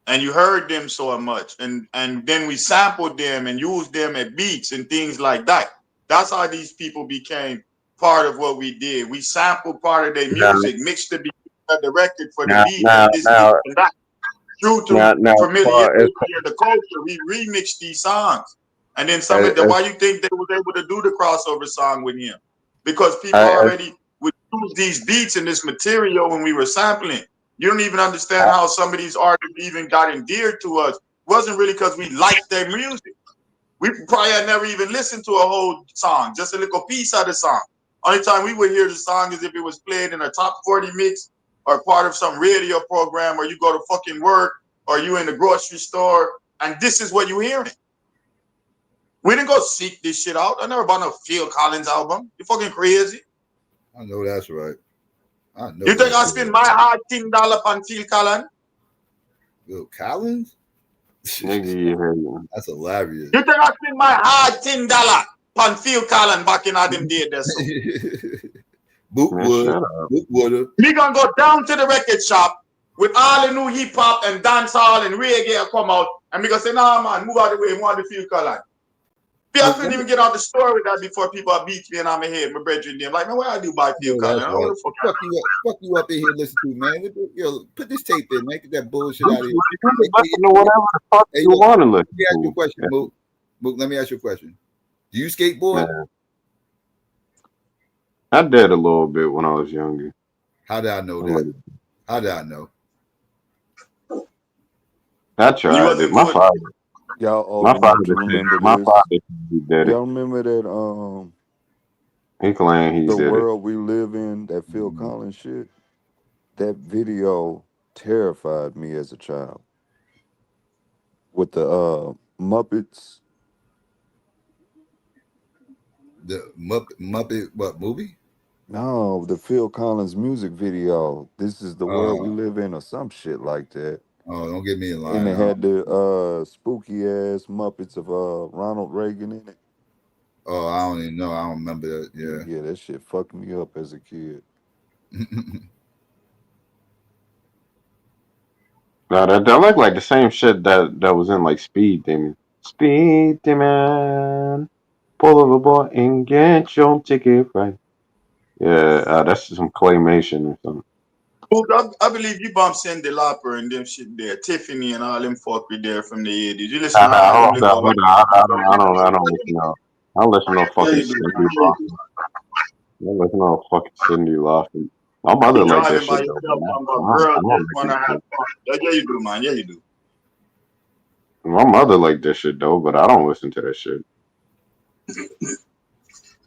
And you heard them so much. And then we sampled them and used them at beats and things like that. That's how these people became part of what we did. We sampled part of their Now, music, mixed the beat, the record for the now, beat now, and this now, and that. Due now, to now, as far familiarity of the culture, we remixed these songs. And then some of the as, why you think they was able to do the crossover song with him? Because people as, already would use these beats and this material when we were sampling. You don't even understand how some of these artists even got endeared to us. It wasn't really because we liked their music. We probably had never even listened to a whole song, just a little piece of the song. Only time we would hear the song is if it was played in a top 40 mix or part of some radio program, or you go to fucking work or you in the grocery store, and this is what you're hearing. We didn't go seek this shit out. I never bought no Phil Collins album. You fucking crazy. I know that's right. I know You think I that's spend right. my hard $10 on Phil Collins? Phil Collins? nigga, That's hilarious. You think I spend my hard $10 on Phil Collins back in them days there so? Boot man, wood. shut up. Boot wood. Me gonna go down to the record shop with all the new hip hop and dancehall and reggae come out, and me gonna say, nah man, move out of the way, want the Phil Collins. I Look, couldn't even get out the store with that before people beat me and I'm ahead. My brethren, them like, man, what I do by Phil no, Collins? that's I don't know right. the fuck. Fuck you up in here, listen to, man. Yo, put this tape in, man. Get that bullshit out of here. You can listen to whatever the fuck Hey, you look, want to let listen me ask you a to. question, Mook. Mook, let me ask you a question. Do you skateboard? Man, I did a little bit when I was younger. How did I know that? How did I know? I tried it. My father. Y'all old My enough father to said. remember My this. father said he did it. Y'all remember that He claimed he the did it. world we live in, that Phil Collins shit? That video terrified me as a child. With the Muppets. The Muppet what movie? No, the Phil Collins music video. This is the world we live in, or some shit like that. Oh, don't get me in And line. it had the spooky ass Muppets of Ronald Reagan in it. Oh, I don't even know. I don't remember that. Yeah. Yeah, that shit fucked me up as a kid. No, that looked like the same shit that was in like Speed Demon. Speed Demon, pull over boy and get your ticket right. Yeah, that's some claymation or something. I believe you bump Cindy Lauper and them shit there, Tiffany and all them fuck with there from the 80s. You listen Nah, to all hold them on, little hold white. on. I don't listen to. I don't listen to no Yeah, fucking you do. Cindy Yeah, you do. Lauper. I don't listen to no fucking Cindy Lauper. My mother You're like that driving by shit though, yourself man. talking I about don't, girls I don't just like want to that have shit. fun. Yeah, you do, man. Yeah, you do. My mother like that shit though, but I don't listen to that shit.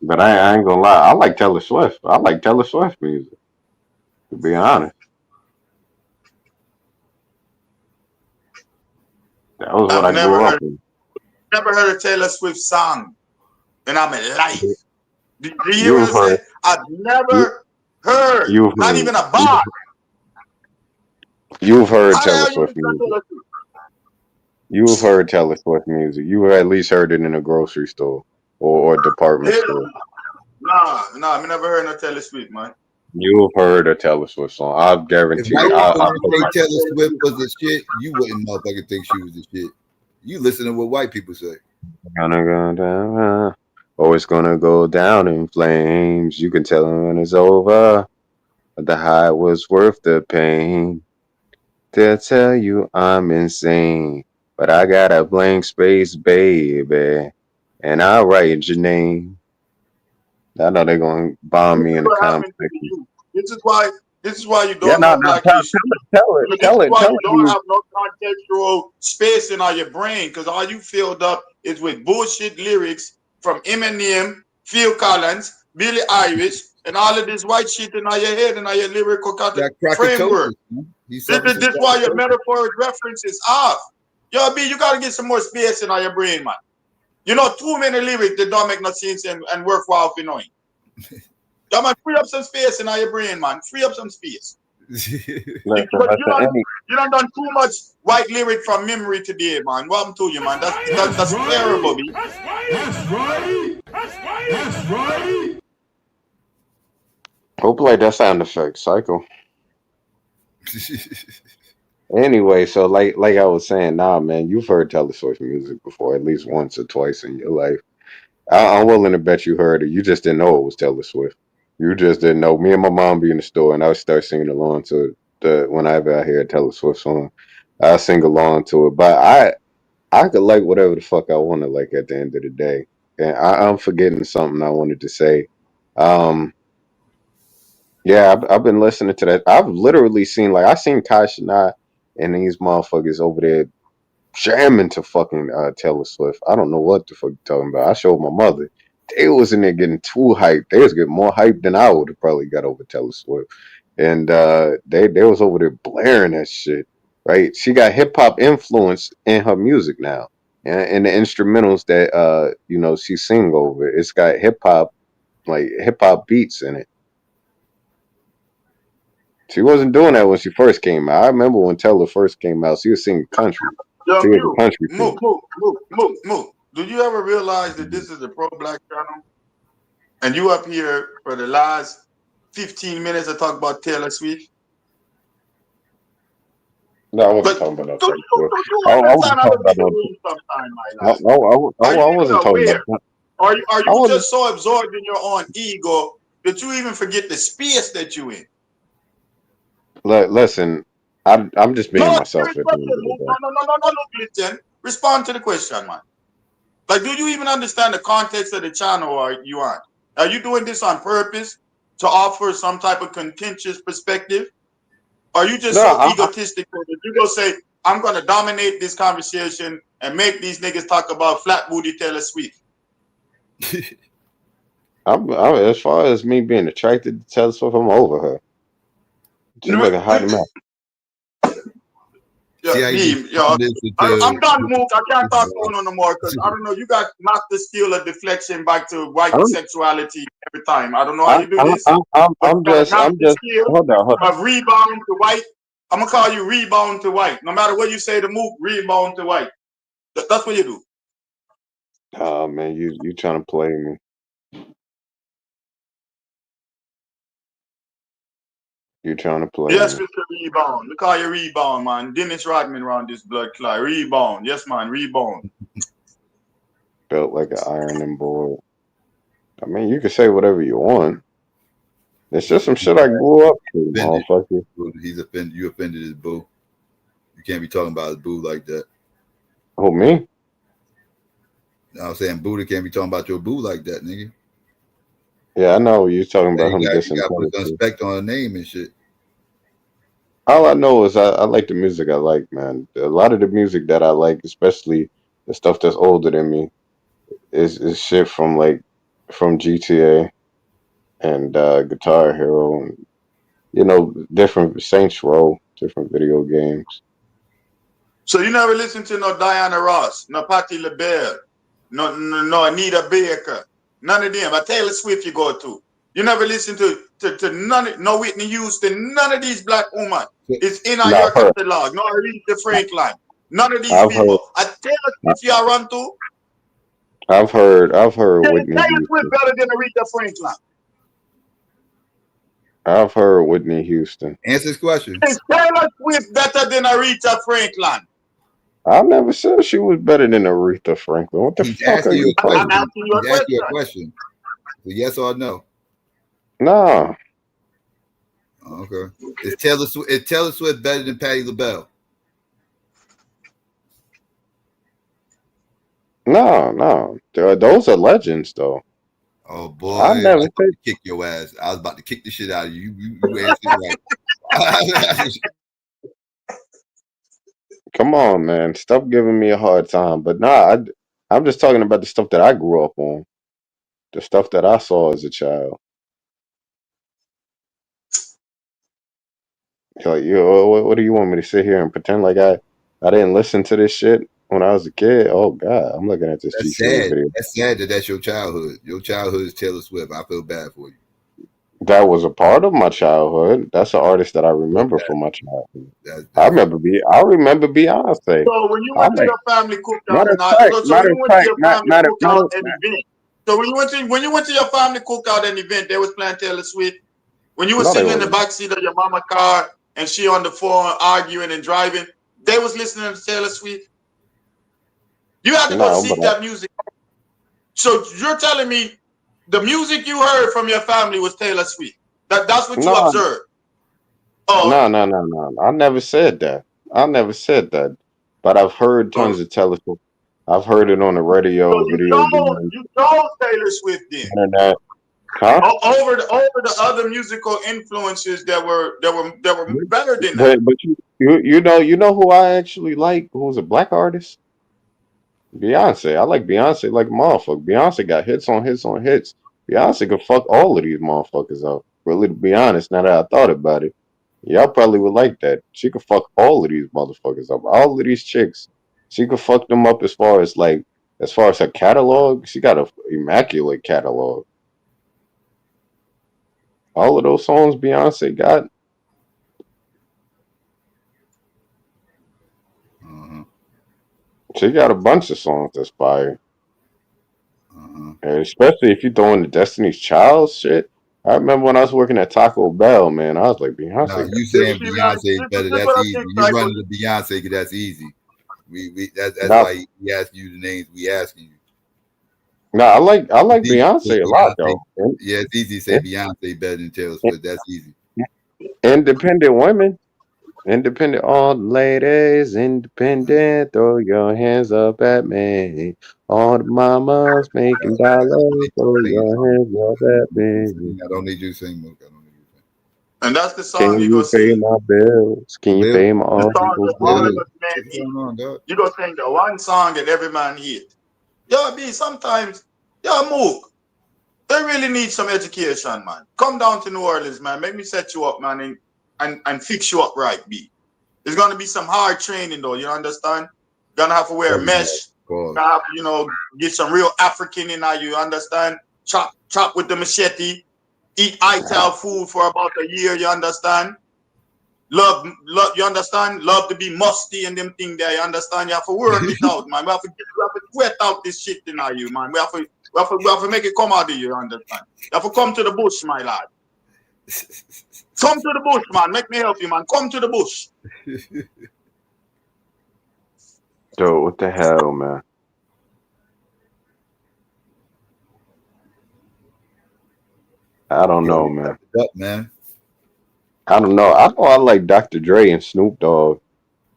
But I ain't gonna lie, I like Taylor Swift. I like Taylor Swift music, to be honest. That was what I've I never grew up heard with. a Taylor Swift song in my life. Do you hear what I You've heard, said? I've you, never heard, you've not heard, even a bar. you've heard How the Taylor hell you Swift listen to music. Taylor Swift? You've heard Taylor Swift music. You at least heard it in a grocery store or a department Hell store. nah, I never heard no Taylor Swift, man. You've heard a Taylor Swift song. I If guarantee. white people I didn't put say my Taylor Swift was the shit, you wouldn't motherfucking think she was the shit. You listen to what white people say. gonna go down. Oh, it's gonna go down in flames. You can tell them when it's over. The high was worth the pain. They'll tell you I'm insane, but I got a blank space, baby, and I'll write your name. I know they're gonna bomb This me is in the what comment happens to section. you. This is why you Yeah, don't no, know no, black tell, history. tell it, You know, this tell is it, why tell you it. don't have no contextual space in all your brain, because all you filled up is with bullshit lyrics from Eminem, Phil Collins, Billie Eilish, and all of this white shit in all your head and all your lyrical Got framework. crackatosis. Man. He This, suffers this, from this why your crackatosis. metaphoric reference is off. Yo, B, you gotta get some more space in all your brain, man. You know, too many lyrics that don't make no sense and worthwhile for knowing. Yeah, man, free up some space in all your brain, man. Free up some space. Listen, Because listen, any, you done done too much white lyric from memory today, man. What happened to you, man? That's terrible, B. That's right. That's right. go play that sound effect, Psycho. Anyway, so like I was saying, nah, man, you've heard Taylor Swift music before, at least once or twice in your life. I'm willing to bet you heard it. You just didn't know it was Taylor Swift. You just didn't know. Me and my mom be in the store, and I would start singing along to the whenever I hear a Taylor Swift song, I sing along to it. But I could like whatever the fuck I want to like at the end of the day. And I'm forgetting something I wanted to say. Um, yeah, I've been listening to that. I've literally seen like I seen Kai Cenat and these motherfuckers over there jamming to fucking Taylor Swift. I don't know what the fuck you talking about. I showed my mother. They was in there getting too hyped. They was getting more hyped than I would have probably got over Taylor Swift. And they was over there blaring that shit. Right? She got hip hop influence in her music now. And the instrumentals that she sing over. It's got hip hop beats in it. She wasn't doing that when she first came out. I remember when Taylor first came out, she was singing country. Yo, She was a country singer. move. Do you ever realize that this is a pro-black channel? And you up here for the last 15 minutes to talk about Taylor Swift? No, I wasn't But talking about no do type stuff. you I understand wasn't how to talking be about the no. room sometime, my I, lad? I, I, Are you I even wasn't talking aware? about. Are I you wasn't. just so absorbed in your own ego that you even forget the space that you in? Listen, I'm just No, being serious myself at the question, end of Luke. the No, day. no, no, no, no, look, listen. Respond to the question, man. Like, do you even understand the context of the channel you on? Are you doing this on purpose to offer some type of contentious perspective? Are you just No, so egotistical that you go say, I'm going to dominate this conversation and make these niggas talk about flat booty Taylor Swift? I'm as far as me being attracted to Taylor Swift, I'm over her. She looking hot in mouth. Yeah, See how you just me, yo, listen I'm to done, Mook. I can't talk to you no more because I don't know. You got master skill of deflection back to white I'm, sexuality every time. I don't know how you do this, but I'm you got a just, I'm master just. skill Hold on. of rebound to white. I'm gonna call you rebound to white. No matter what you say to Mook, rebound to white. That's what you do. Oh man, you trying to play me? You trying to play Yes, me? Mr. Rebound. We call you rebound, man. Dennis Rodman around this blood clot. Rebound. Yes, man. Rebound. Built like an ironing board. I mean, you can say whatever you want. It's just some shit I grew up to, offended. motherfucker. He's offended. You offended his boo. You can't be talking about his boo like that. Who, me? I'm saying Buddha can't be talking about your boo like that, nigga. Yeah, I know you're talking Yeah, about you him got you dissing got to Taylor put some Swift. respect on her name and shit. All I know is I like the music I like, man. A lot of the music that I like, especially the stuff that's older than me, is shit from from GTA and Guitar Hero and different Saints Row, different video games. So you never listen to no Diana Ross, no Patti LaBelle, no Anita Baker, none of them. But Taylor Swift you go to. You never listen to no Whitney Houston, none of these black women. It's in No, your catalog. No Aretha Franklin. None of these I've heard, people. I Taylor Swift you run to. I've heard Whitney Taylor Swift Houston. better than Aretha Franklin. I've heard Whitney Houston. Answer his question. Is Taylor Swift better than Aretha Franklin? I never said she was better than Aretha Franklin. What the He's fuck are asking you you a I'm talking? question. asking you a He's asking you a question. question. So yes or no? Nah, Okay. Is Taylor Swift better than Patti LaBelle? no. Those are legends, though. Oh boy, I I was never about said. to kick your ass. I was about to kick the shit out of you. You answered right. Come on, man. Stop giving me a hard time. But nah, I'm just talking about the stuff that I grew up on, the stuff that I saw as a child. Like, what do you want me to sit here and pretend like I didn't listen to this shit when I was a kid? Oh God, I'm looking at this That's GTA sad. video. That's sad that that's your childhood. Your childhood is Taylor Swift. I feel bad for you. That was a part of my childhood. That's an artist that I Feel remember bad. from my childhood. That's I remember Beyonce. So when you I went to like your family cookout matter and of all, fact, so when matter you of went to fact, your family matter cookout matter. and event, so when you went to your family cookout and event, they was playing Taylor Swift. When you were No, they sitting in the wasn't. backseat of your mama car and she on the phone arguing and driving, they was listening to Taylor Swift. You had to go No, but seek that music. So you're telling me the music you heard from your family was Taylor Swift. That's what you no, observed. Oh, no. I never said that. I never said that. But I've heard tons of Taylor Swift. I've heard it on the so radio, you video chose games, you chose Taylor Swift then. internet. Huh? Over the other musical influences that were better than that. But you know who I actually like? Who's a black artist? Beyonce. I like Beyonce like a motherfucker. Beyonce got hits on hits on hits. Beyonce could fuck all of these motherfuckers up. Really, to be honest, now that I thought about it, y'all probably would like that. She could fuck all of these motherfuckers up. All of these chicks. She could fuck them up as far as her catalog. She got a immaculate catalog. All of those songs Beyonce got. She got a bunch of songs that's fire. And especially if you throw in the Destiny's Child shit. I remember when I was working at Taco Bell, man. I was like, No, Beyonce got you this. saying Beyonce is better? This That's what I easy. think, You Psycho. running to Beyonce because that's easy. That's Nah, why we ask you the names we asking you. nah, I like It's easy to say Beyonce a lot Beyonce. though. Yeah, it's easy to say In- Beyonce better than Taylor Swift. That's easy. Independent women. Independent, all the ladies, independent, throw your hands up at me. All the mamas making I don't dollars, need you throw to sing it. your hands up at me. I don't need you to sing, Mook. I don't need you to sing. And that's the Can song you go you pay sing. my bills? Can you Bill, pay my The song auto that Bill, all of bills? us men what's need. going on, dog? You go sing the one song that every man hate. Yo, B, sometimes, yo, Mook, they really need some education, man. Come down to New Orleans, man. Make me set you up, man, and fix you up right, B. There's gonna be some hard training though, you understand? Gonna have to wear a mesh, Pause. gonna have to, get some real African in you, you understand? Chop with the machete, eat ITAL food for about a year, you understand? Love, you understand? Love to be musty and them thing there, you understand? You have to work it out, man. We have to sweat out this shit in you, man. We have to make it come out of you, you understand? You have to come to the bush, my lad. Come to the bush, man. Make me help you, man. Come to the bush. Dude, what the hell, man? I don't Yeah, know, we man. wrapped it up, man. I don't know. I know I like Dr. Dre and Snoop Dogg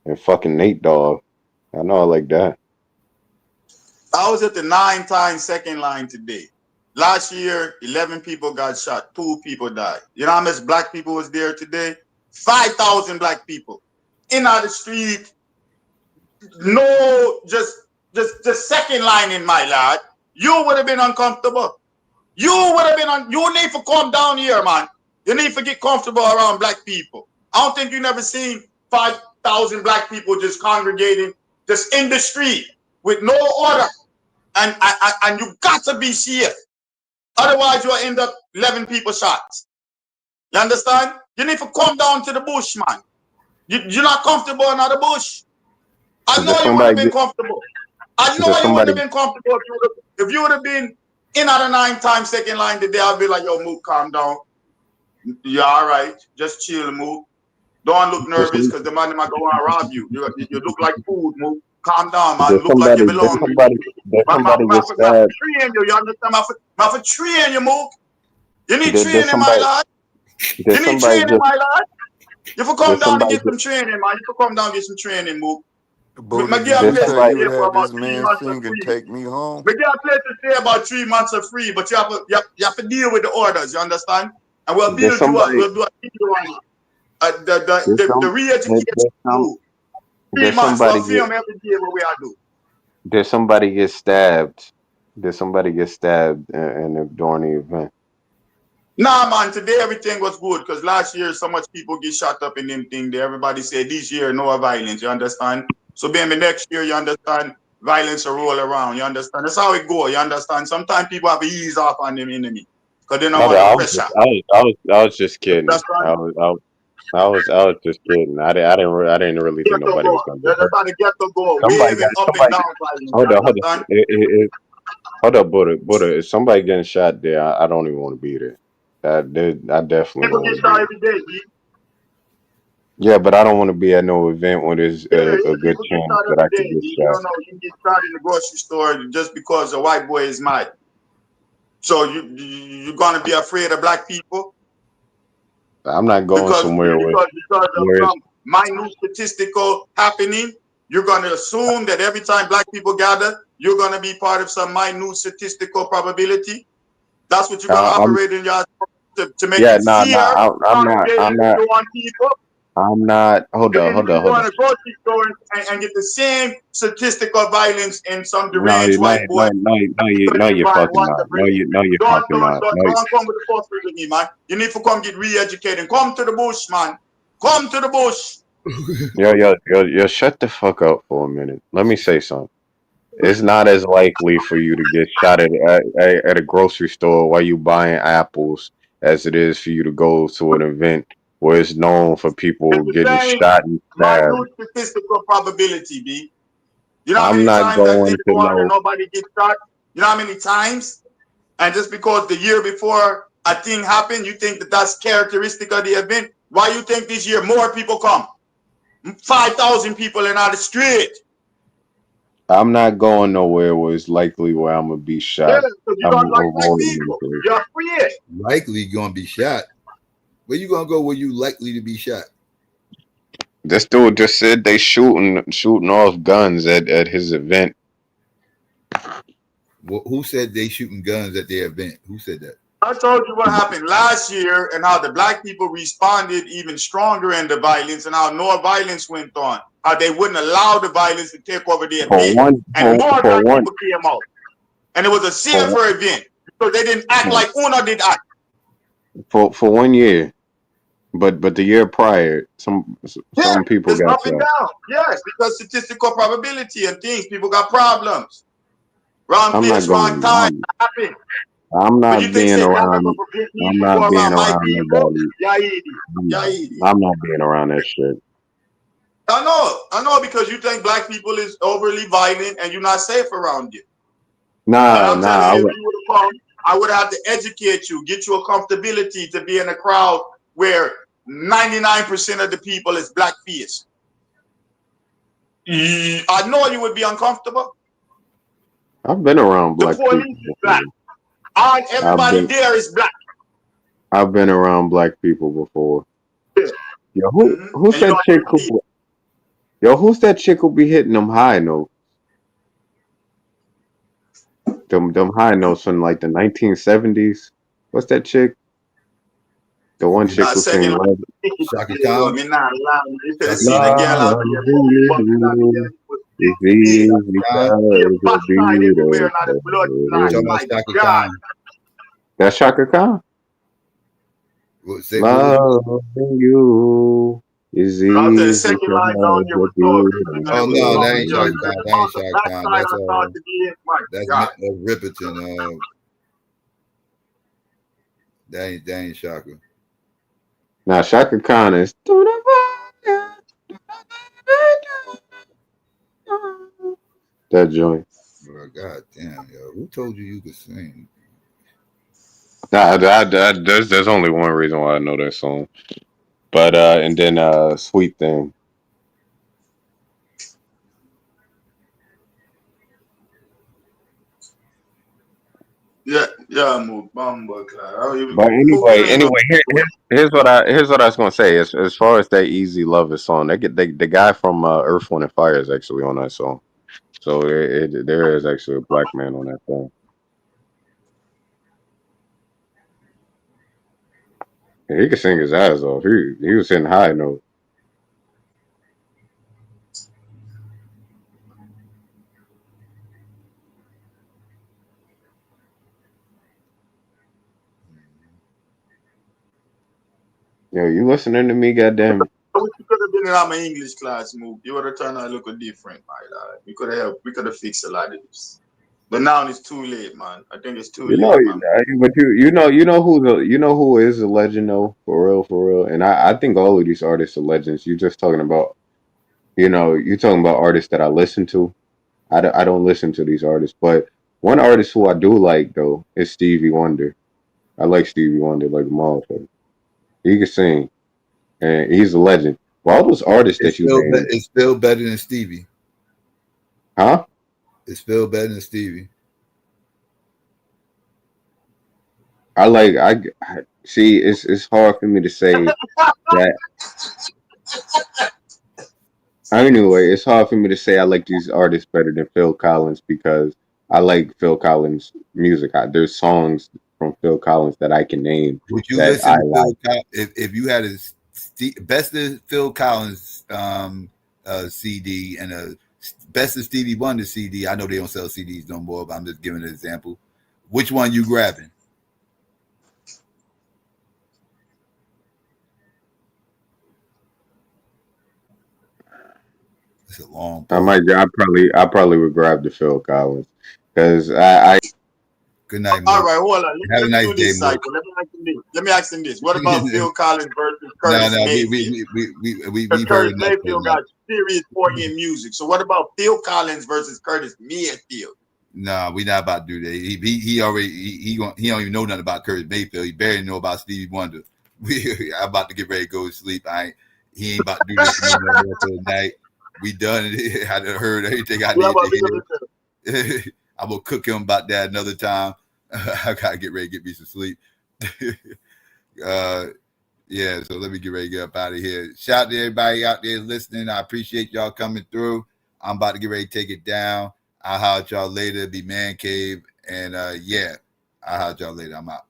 and fucking Nate Dogg. I know I like that. I was at the 9-time second line today. Last year, 11 people got shot, 2 people died. You know how much black people was there today? 5,000 black people. In on the street, no, just second line in my lad. You would have been uncomfortable. You would have been you need to come down here, man. You need to get comfortable around black people. I don't think you never seen 5,000 black people just congregating just in the street with no order. And you got to be safe. Otherwise, you'll end up 11 people shot. You understand? You need to come down to the bush, man. You're not comfortable in the bush. I know you wouldn't have been comfortable. I know you wouldn't have been comfortable if you would have been in at a 9-time second line today. I'd be like, yo, Mook, calm down. You're all right. Just chill, Mook. Don't look nervous because the man might go and rob you. You look like food, Mook. Calm down, man. Look like you belong. Did somebody get I stabbed? train you. You understand? I have to train you, Mook. You need Did training, my somebody lad. did You need somebody training, get my lad. You have to come did down and somebody get some training, man. You have to come down and get some training, Mook. Buddha, I get did a you did place say to you somebody stay would for have about this 3 man months of sing and free. take me home? We get a place to stay about 3 months of free, but you have to deal with the orders, you understand? And we'll did build you up. somebody We'll do a video on you. did The some re-education you. 3 did months. We'll somebody get film every day what we are do. did somebody get stabbed? Did somebody get stabbed during the event? Nah, man, today everything was good because last year so much people get shot up in them thing there. Everybody said this year no violence, you understand? So maybe next year, you understand, violence will roll around, you understand? That's how it go, you understand? Sometimes people have to ease off on them enemy because they don't want the pressure. I was just You kidding. understand? I was just kidding. I didn't really think Get to nobody go. was gonna You get hurt. understand? Get to go. Somebody got Waving up and somebody. down violence, you Hold up, hold up. understand? Hold up, Buddha. If somebody getting shot there, I don't even want to be there. I definitely People don't get want to be shot there. every day, G. Yeah, but I don't want to be at no event where there's a good People get chance shot that every I could day, get G. You shot. don't know, you get shot in the grocery store just because a white boy is mad. So you're gonna be afraid of black people I'm not going because somewhere of where it's some minute statistical happening. You're gonna assume that every time black people gather, you're gonna be part of some minute statistical probability. That's what you're gonna I'm operate in your to make yeah, it nah, fear congregating with your own people. I'm not. Hold You up, can hold up, go hold in up. a grocery store and get the same statistical violence in some No, deranged white boy because no, you you're find fucking what not. to bring. No, you're fucking not. No, Don't come with the forces with me, man. You need to come get re-educated. Come to the bush, man. Come to the bush. yo, shut the fuck up for a minute. Let me say something. It's not as likely for you to get shot at a grocery store while you buying apples as it is for you to go to an event where it's known for people It's the getting same shot and stabbed. minute statistical probability, B. You know how I'm many not times that going thing to go on and know. nobody gets shot? You know how many times? And just because the year before a thing happen, you think that that's characteristic of the event. Why you think this year more people come? 5,000 people in the street. I'm not going nowhere where it's likely where I'm gonna be shot. Yeah, because you I'm don't like black avoiding people. it. You're afraid. Likely gonna be shot. Where you gonna go where you likely to be shot? This dude just said they shooting off guns at his event. Who said they shooting guns at their event? Who said that? I told you what happened last year and how the black people responded even stronger in the violence and how no violence went on. How they wouldn't allow the violence to take over the event. And more black people came out. And it was a safer event because they didn't act like Uno did act. For 1 year. But the year prior, some people It's got up and shot. down. Yes, because statistical probability and things, people got problems. Wrong I'm not place, wrong time. going. Happen. I'm But you not think being say black around. people forget me I'm not before being about my around people? nobody. I'm not being around that shit. I know, because you think black people is overly violent and you're not safe around you. And I'm telling you, if you would have come, I would have to educate you, get you a comfortability to be in a crowd where 99% of the people is black face. I know you would be uncomfortable. I've been around The black police people is black. And everybody there is black. I've been around black people before. Yeah. Yo, who's that chick who? Yo, who's that chick who be hitting them high notes? Them high notes from like the 1970s. What's that chick? The one chick who sing Love. Shaka Khan. You should have seen a girl out there. It's easy because it's beautiful. Talking about Shaka Khan. That's Shaka Khan. Loving you is easy because it's beautiful. Oh no, that ain't Shaka Khan. That ain't Shaka Khan. That's Ripperton. That ain't Shaka. Now Shaka Khan is that joint. Bro, God damn, yo, who told you you could sing? There's only one reason why I know that song. But and then Sweet Thing. Yeah, move, Bamba, But anyway, here's what I was gonna say. As far as that Easy Lover song, the guy from Earth, Wind and Fire is actually on that song. So there is actually a black man on that song. And he could sing his ass off. He was hitting high note. Yo, you listening to me, goddamn it. You could have been in my English class, move. You would have turned out looking different, my lad. We could have fixed a lot of this. But now it's too late, man. I think it's too late, man. But you know who is a legend though, for real. And I think all of these artists are legends. You're just talking about, you're talking about artists that I listen to. I don't listen to these artists, but one artist who I do like though is Stevie Wonder. I like Stevie Wonder like a motherfucker. He can sing, and he's a legend. Well, all those artists that you named, it's still better than Stevie. Huh? It's still better than Stevie. I see. It's hard for me to say that. Anyway, it's hard for me to say I like these artists better than Phil Collins because I like Phil Collins' music. There's songs from Phil Collins that I can name Would you that listen I to like. Phil Collins if you had a best of Phil Collins CD and a best of Stevie Wonder CD? I know they don't sell CDs no more, but I'm just giving an example. Which one you grabbing? It's a long pause. I probably would grab the Phil Collins because I. Good night, All right, hold on. Have a nice do this, day, Psycho. Let me ask him this. What about Phil Collins versus Curtis Mayfield? We Curtis Mayfield got serious poignant music. So what about Phil Collins versus Curtis Mayfield? Nah, we not about to do that. He already he don't even know nothing about Curtis Mayfield. He barely know about Stevie Wonder. I'm about to get ready to go to sleep. He ain't about to do this to me no more for the night. We done it. I done heard everything I need to hear. I'm gonna cook him about that another time. I gotta get ready to get me some sleep. Yeah, so let me get ready to get up out of here. Shout out to everybody out there listening. I appreciate y'all coming through. I'm about to get ready to take it down. I'll holler at y'all later. Be Man Cave. And yeah, I'll holler at y'all later. I'm out.